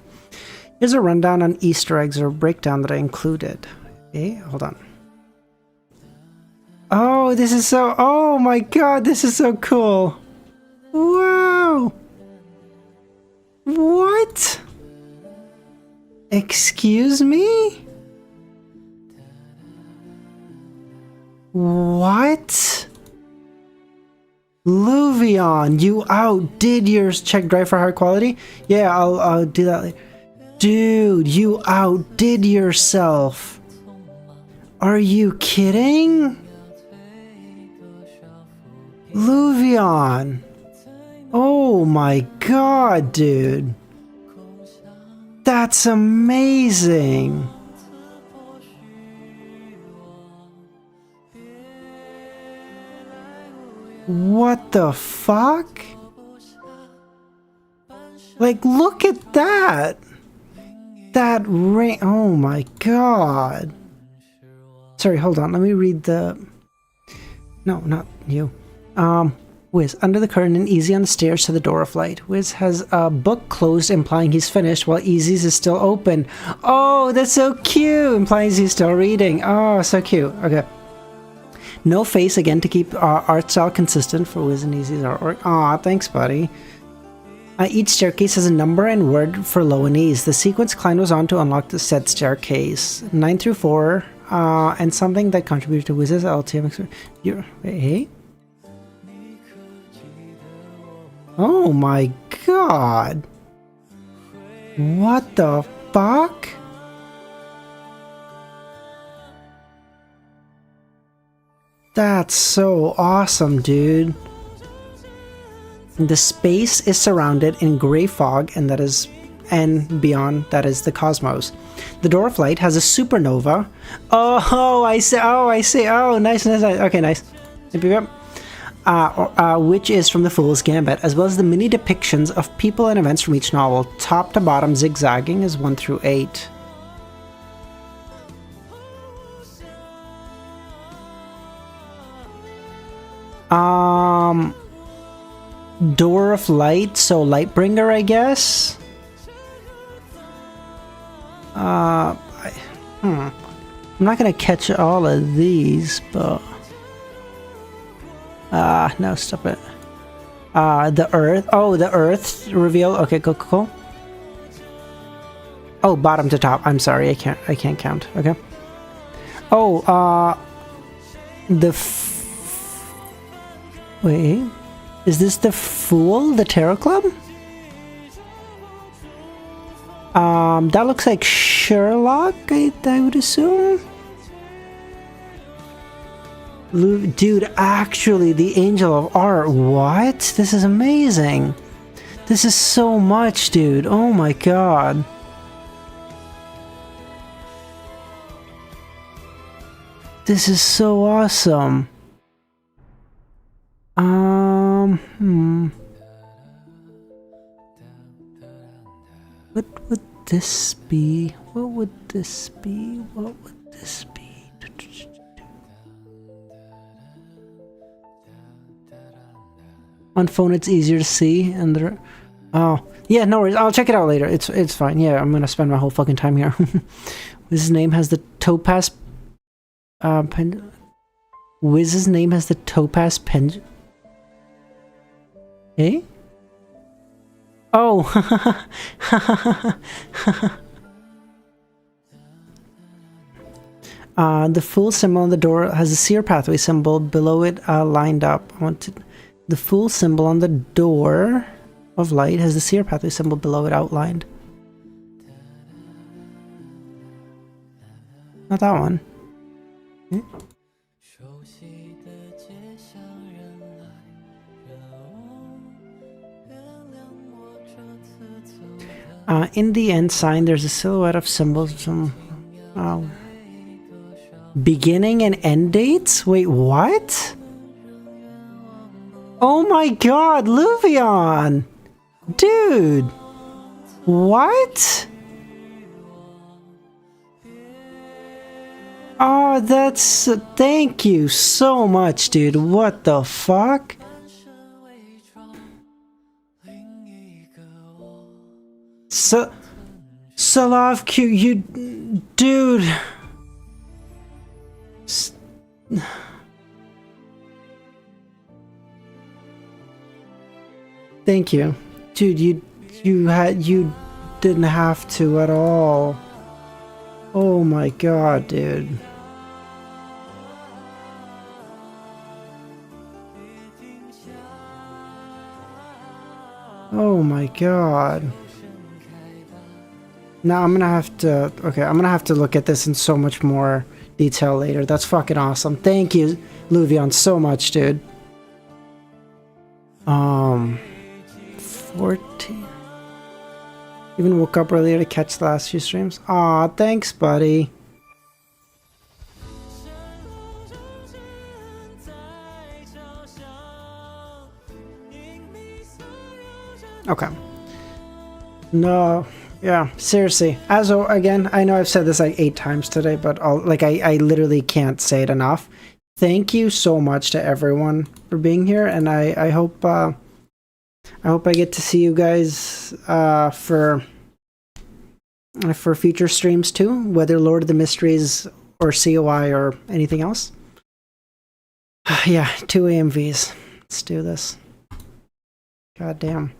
Speaker 1: Here's a rundown on Easter eggs or breakdown that I included. Okay, hold on. Oh, this is so... Oh my god, this is so cool. Wow. What? Excuse me? What? Luvion, you outdid yours. Check drive for high quality? Yeah, I'll do that later. Dude, you outdid yourself. Are you kidding? Luvion. Oh my god, dude. That's amazing. What the fuck? Like, look at that! That ring. Oh my god. Sorry, hold on. Let me read the... No, not you. Wiz, under the curtain and Easy on the stairs to the door of light. Wiz has a book closed, implying he's finished, while Easy's is still open. Oh, that's so cute! Implying he's still reading. Oh, so cute. Okay. No face again to keep art style consistent for Wiz and Easy's artwork. Aw, thanks, buddy. Each staircase has a number and word for low and ease. The sequence Klein was on to unlock the said staircase. 9 through 4, and something that contributed to Wiz's LTM experience. Hey? Oh my god. What the fuck? That's so awesome, dude. The space is surrounded in gray fog, and beyond that is the cosmos. The door of light has a supernova. Oh, I see. Oh, I see. Oh, nice. Okay, nice. Which is from the Fool's Gambit, as well as the mini depictions of people and events from each novel, top to bottom zigzagging as 1 through 8. Door of Light, so Lightbringer, I guess. I'm not gonna catch all of these, but no, stop it. The Earth. Oh, the Earth reveal. Okay, cool. Oh, bottom to top. I'm sorry, I can't count. Okay. Oh, wait. Is this the Fool, the Tarot Club? That looks like Sherlock, I would assume. Dude, actually, the Angel of Art. What? This is amazing. This is so much, dude. Oh my god. This is so awesome. What would this be? What would this be? What would this be? On phone it's easier to see, and there... Oh, yeah, no worries. I'll check it out later. It's fine. Yeah, I'm gonna spend my whole fucking time here. His name has the topaz... Wiz's name has the topaz pen... Eh? Oh! The Fool symbol on the door has a Seer Pathway symbol below it lined up. The Fool symbol on the door of light has the Seer Pathway symbol below it outlined. Not that one. Hmm? In the end sign, there's a silhouette of symbols from beginning and end dates? Wait, what? Oh my god, Luvion! Dude! What? Oh, that's... thank you so much, dude. What the fuck? Salov Q, you... dude... Thank you. Dude, you didn't have to at all. Oh my god, dude. Oh my god. Now I'm gonna have to... okay, I'm gonna have to look at this in so much more detail later. That's fucking awesome. Thank you, Luvion, so much, dude. 14. Even woke up earlier to catch the last few streams. Aw, thanks, buddy. Okay. No, yeah, seriously. As again, I know I've said this like 8 times today, but I literally can't say it enough. Thank you so much to everyone for being here, and I hope I get to see you guys for future streams too, whether Lord of the Mysteries or COI or anything else. Yeah, 2 AMVs. Let's do this. God damn.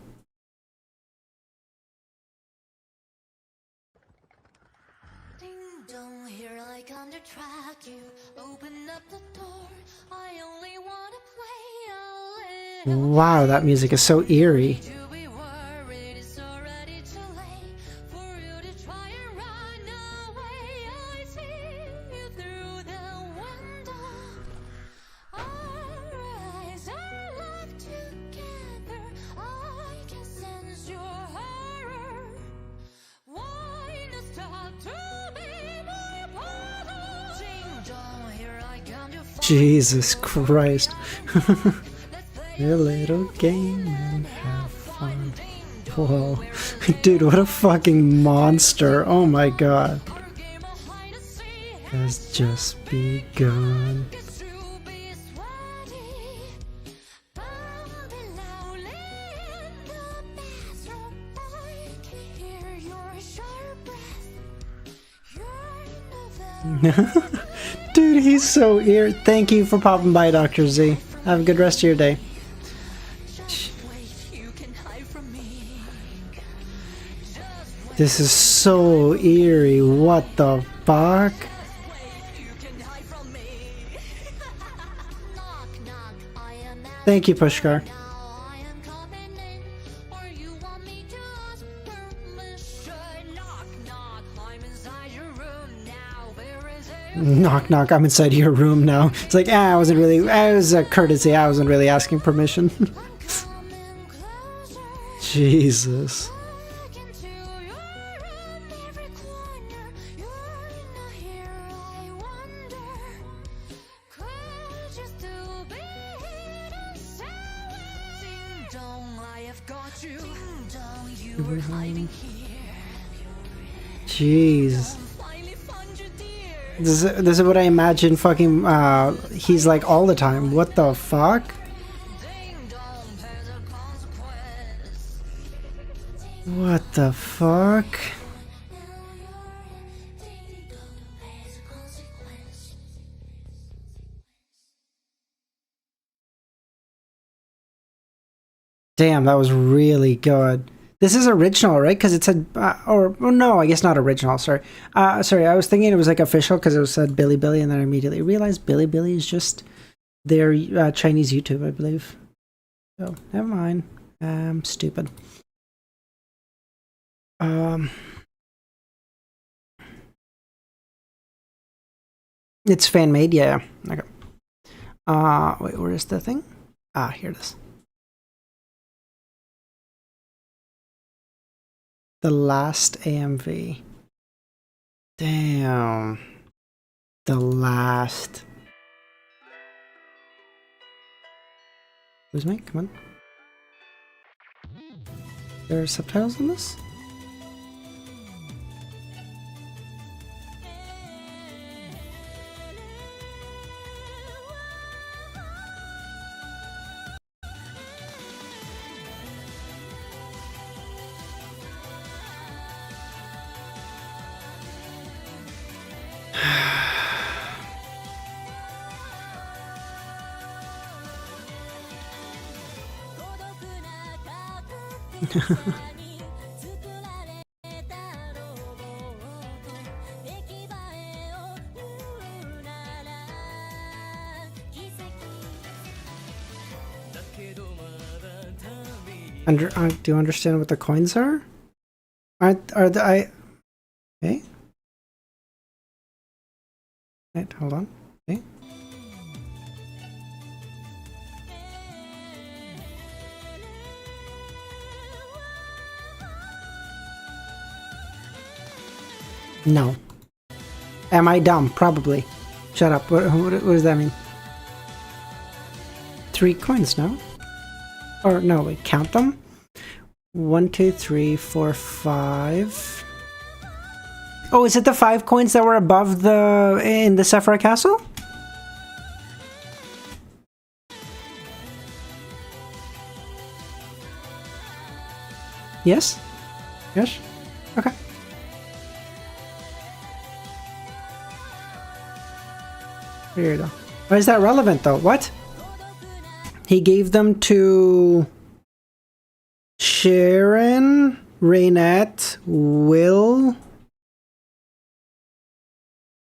Speaker 1: Wow, that music is so eerie. Jesus Christ. A little game and have fun. Whoa. Dude, what a fucking monster. Oh my god. Has just begun. Dude, he's so eerie. Thank you for popping by, Dr. Z. Have a good rest of your day. This is so eerie. What the fuck? Thank you, Pushkar. Knock, knock, I'm inside your room now. It's like, I was a courtesy, I wasn't really asking permission. Jesus. Jeez. This is what I imagine fucking, he's like all the time. What the fuck? What the fuck? Damn, that was really good. This is original, right? Because it said, or no, I guess not original. Sorry, sorry. I was thinking it was like official because it said Bilibili, and then I immediately realized Bilibili is just their Chinese YouTube, I believe. So never mind. I'm stupid. It's fan made, yeah. Okay. Wait, where is the thing? Ah, here it is. The last AMV. Damn. The last. Who's me? Come on. There are subtitles in this? Do you understand what the coins are? Are the okay? Wait, hold on. Okay. No. Am I dumb? Probably. Shut up. What does that mean? 3 coins, no? Or no, wait, count them. 1, 2, 3, 4, 5. Oh, is it the 5 coins that were above in the Sephira Castle? Yes? Yes? Okay. Here you go. Why is that relevant though? What? He gave them to Sharon, Raynette, Will.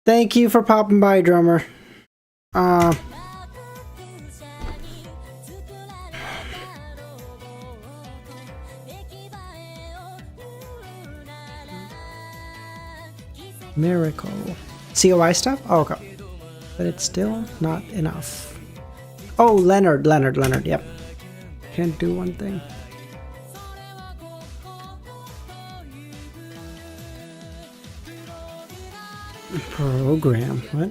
Speaker 1: Thank you for popping by, drummer. Miracle. COI stuff? Oh, okay. But it's still not enough. Oh, Leonard, yep. Can't do one thing. Program, what?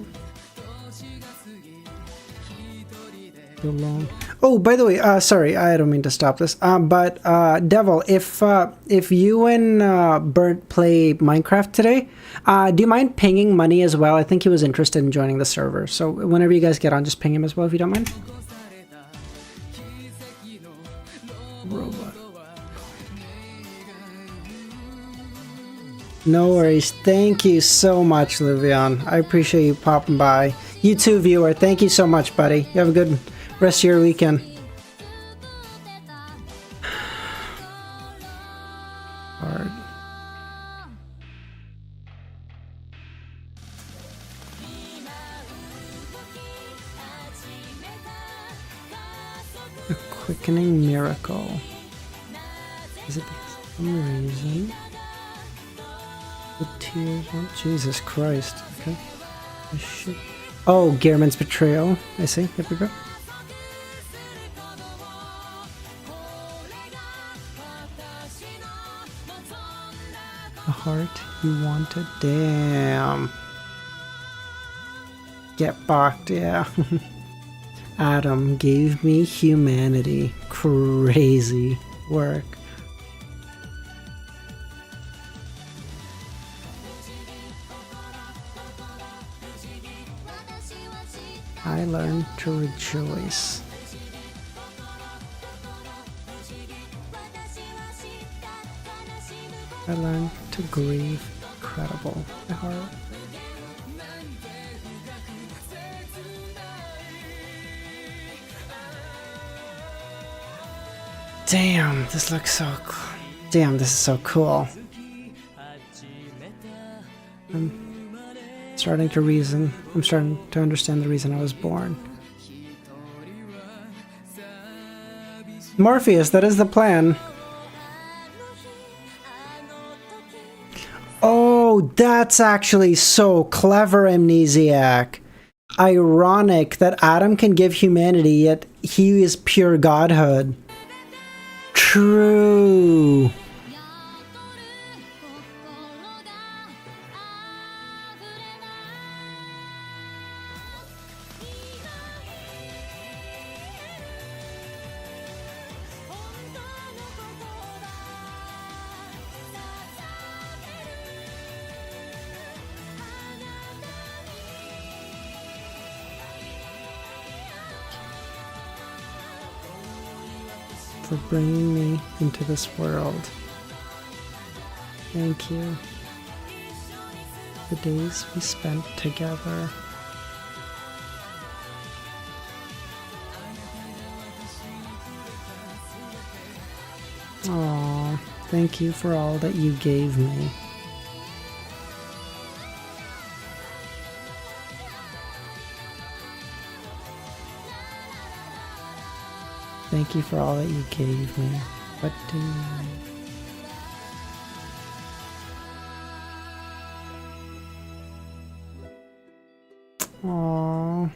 Speaker 1: Too long. Oh, by the way, sorry, I don't mean to stop this. But Devil, if you and Bert play Minecraft today, do you mind pinging Money as well? I think he was interested in joining the server. So whenever you guys get on, just ping him as well if you don't mind. Robot. No worries. Thank you so much, Livion. I appreciate you popping by. You too, viewer. Thank you so much, buddy. You have a good rest of your weekend. Hard. A quickening miracle. Is it for some reason? The tears. Oh, Jesus Christ. Okay. Oh, Gehrman's betrayal. I see. Here we go. The heart you wanted. Damn. Get barked, yeah. Adam gave me humanity. Crazy work. I learned to rejoice. I learned to grieve. Incredible. My heart. Damn, this looks so cool. Damn, this is so cool. I'm starting to reason. I'm starting to understand the reason I was born. Morpheus, that is the plan. Oh, that's actually so clever, Amnesiac. Ironic that Adam can give humanity, yet he is pure godhood. True. for bringing me into this world. Thank you. The days we spent together. Aww, thank you for all that you gave me. Thank you for all that you gave me. What do you mean? Aww.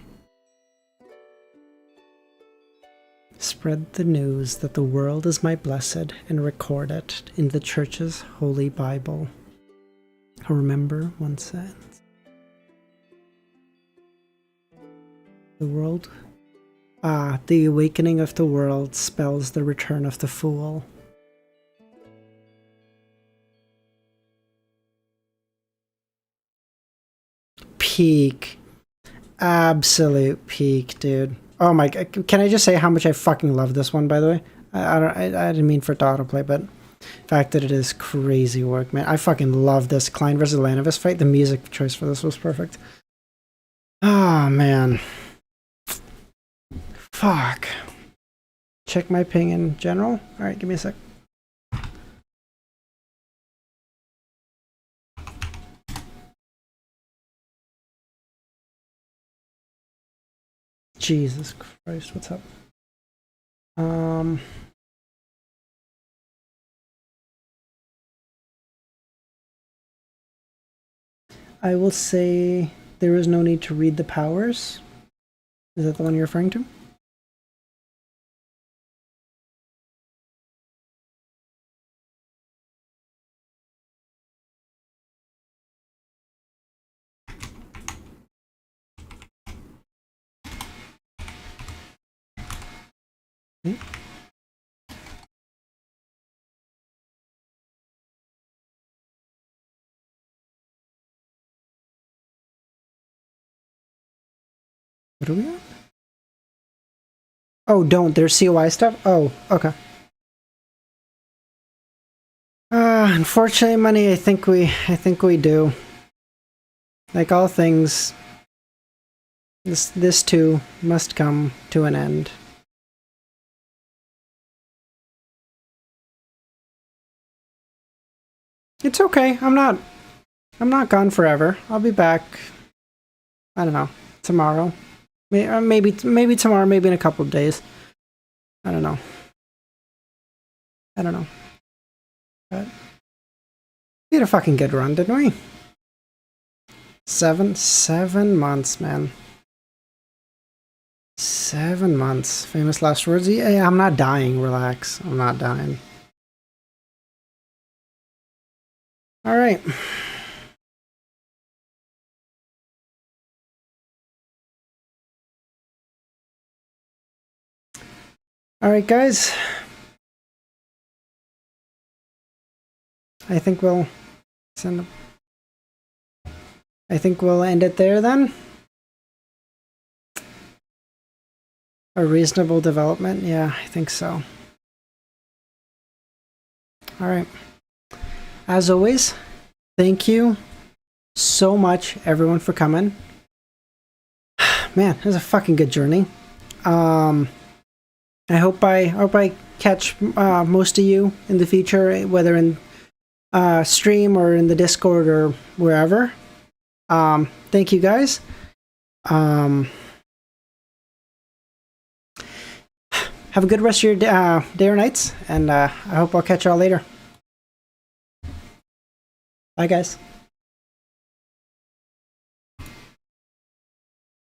Speaker 1: Spread the news that the world is my blessed and record it in the Church's Holy Bible. Remember one sentence. The world... the awakening of the world spells the return of the fool. Peak. Absolute peak, dude. Oh my god, can I just say how much I fucking love this one, by the way? I didn't mean for it to autoplay, but the fact that it is crazy work, man. I fucking love this Klein versus Lanovis fight. The music choice for this was perfect. Oh, man. Fuck. Check my ping in general. Alright, give me a sec. Jesus Christ, what's up? I will say there is no need to read the powers. Is that the one you're referring to? What are we on? Oh, don't. There's COI stuff? Oh, okay. Unfortunately, money, I think we do. Like all things, this too must come to an end. It's okay. I'm not gone forever. I'll be back. I don't know, tomorrow. Maybe tomorrow, maybe in a couple of days. I don't know. But we had a fucking good run, didn't we? 7 months, man. 7 months. Famous last words. Yeah, I'm not dying. Relax. I'm not dying. All right. All right, guys. I think we'll end it there then. A reasonable development? Yeah, I think so. All right. As always, thank you so much, everyone, for coming. Man, it was a fucking good journey. I hope I catch most of you in the future, whether in stream or in the Discord or wherever. Thank you, guys. Have a good rest of your day or nights, and I hope I'll catch y'all later. Bye, guys.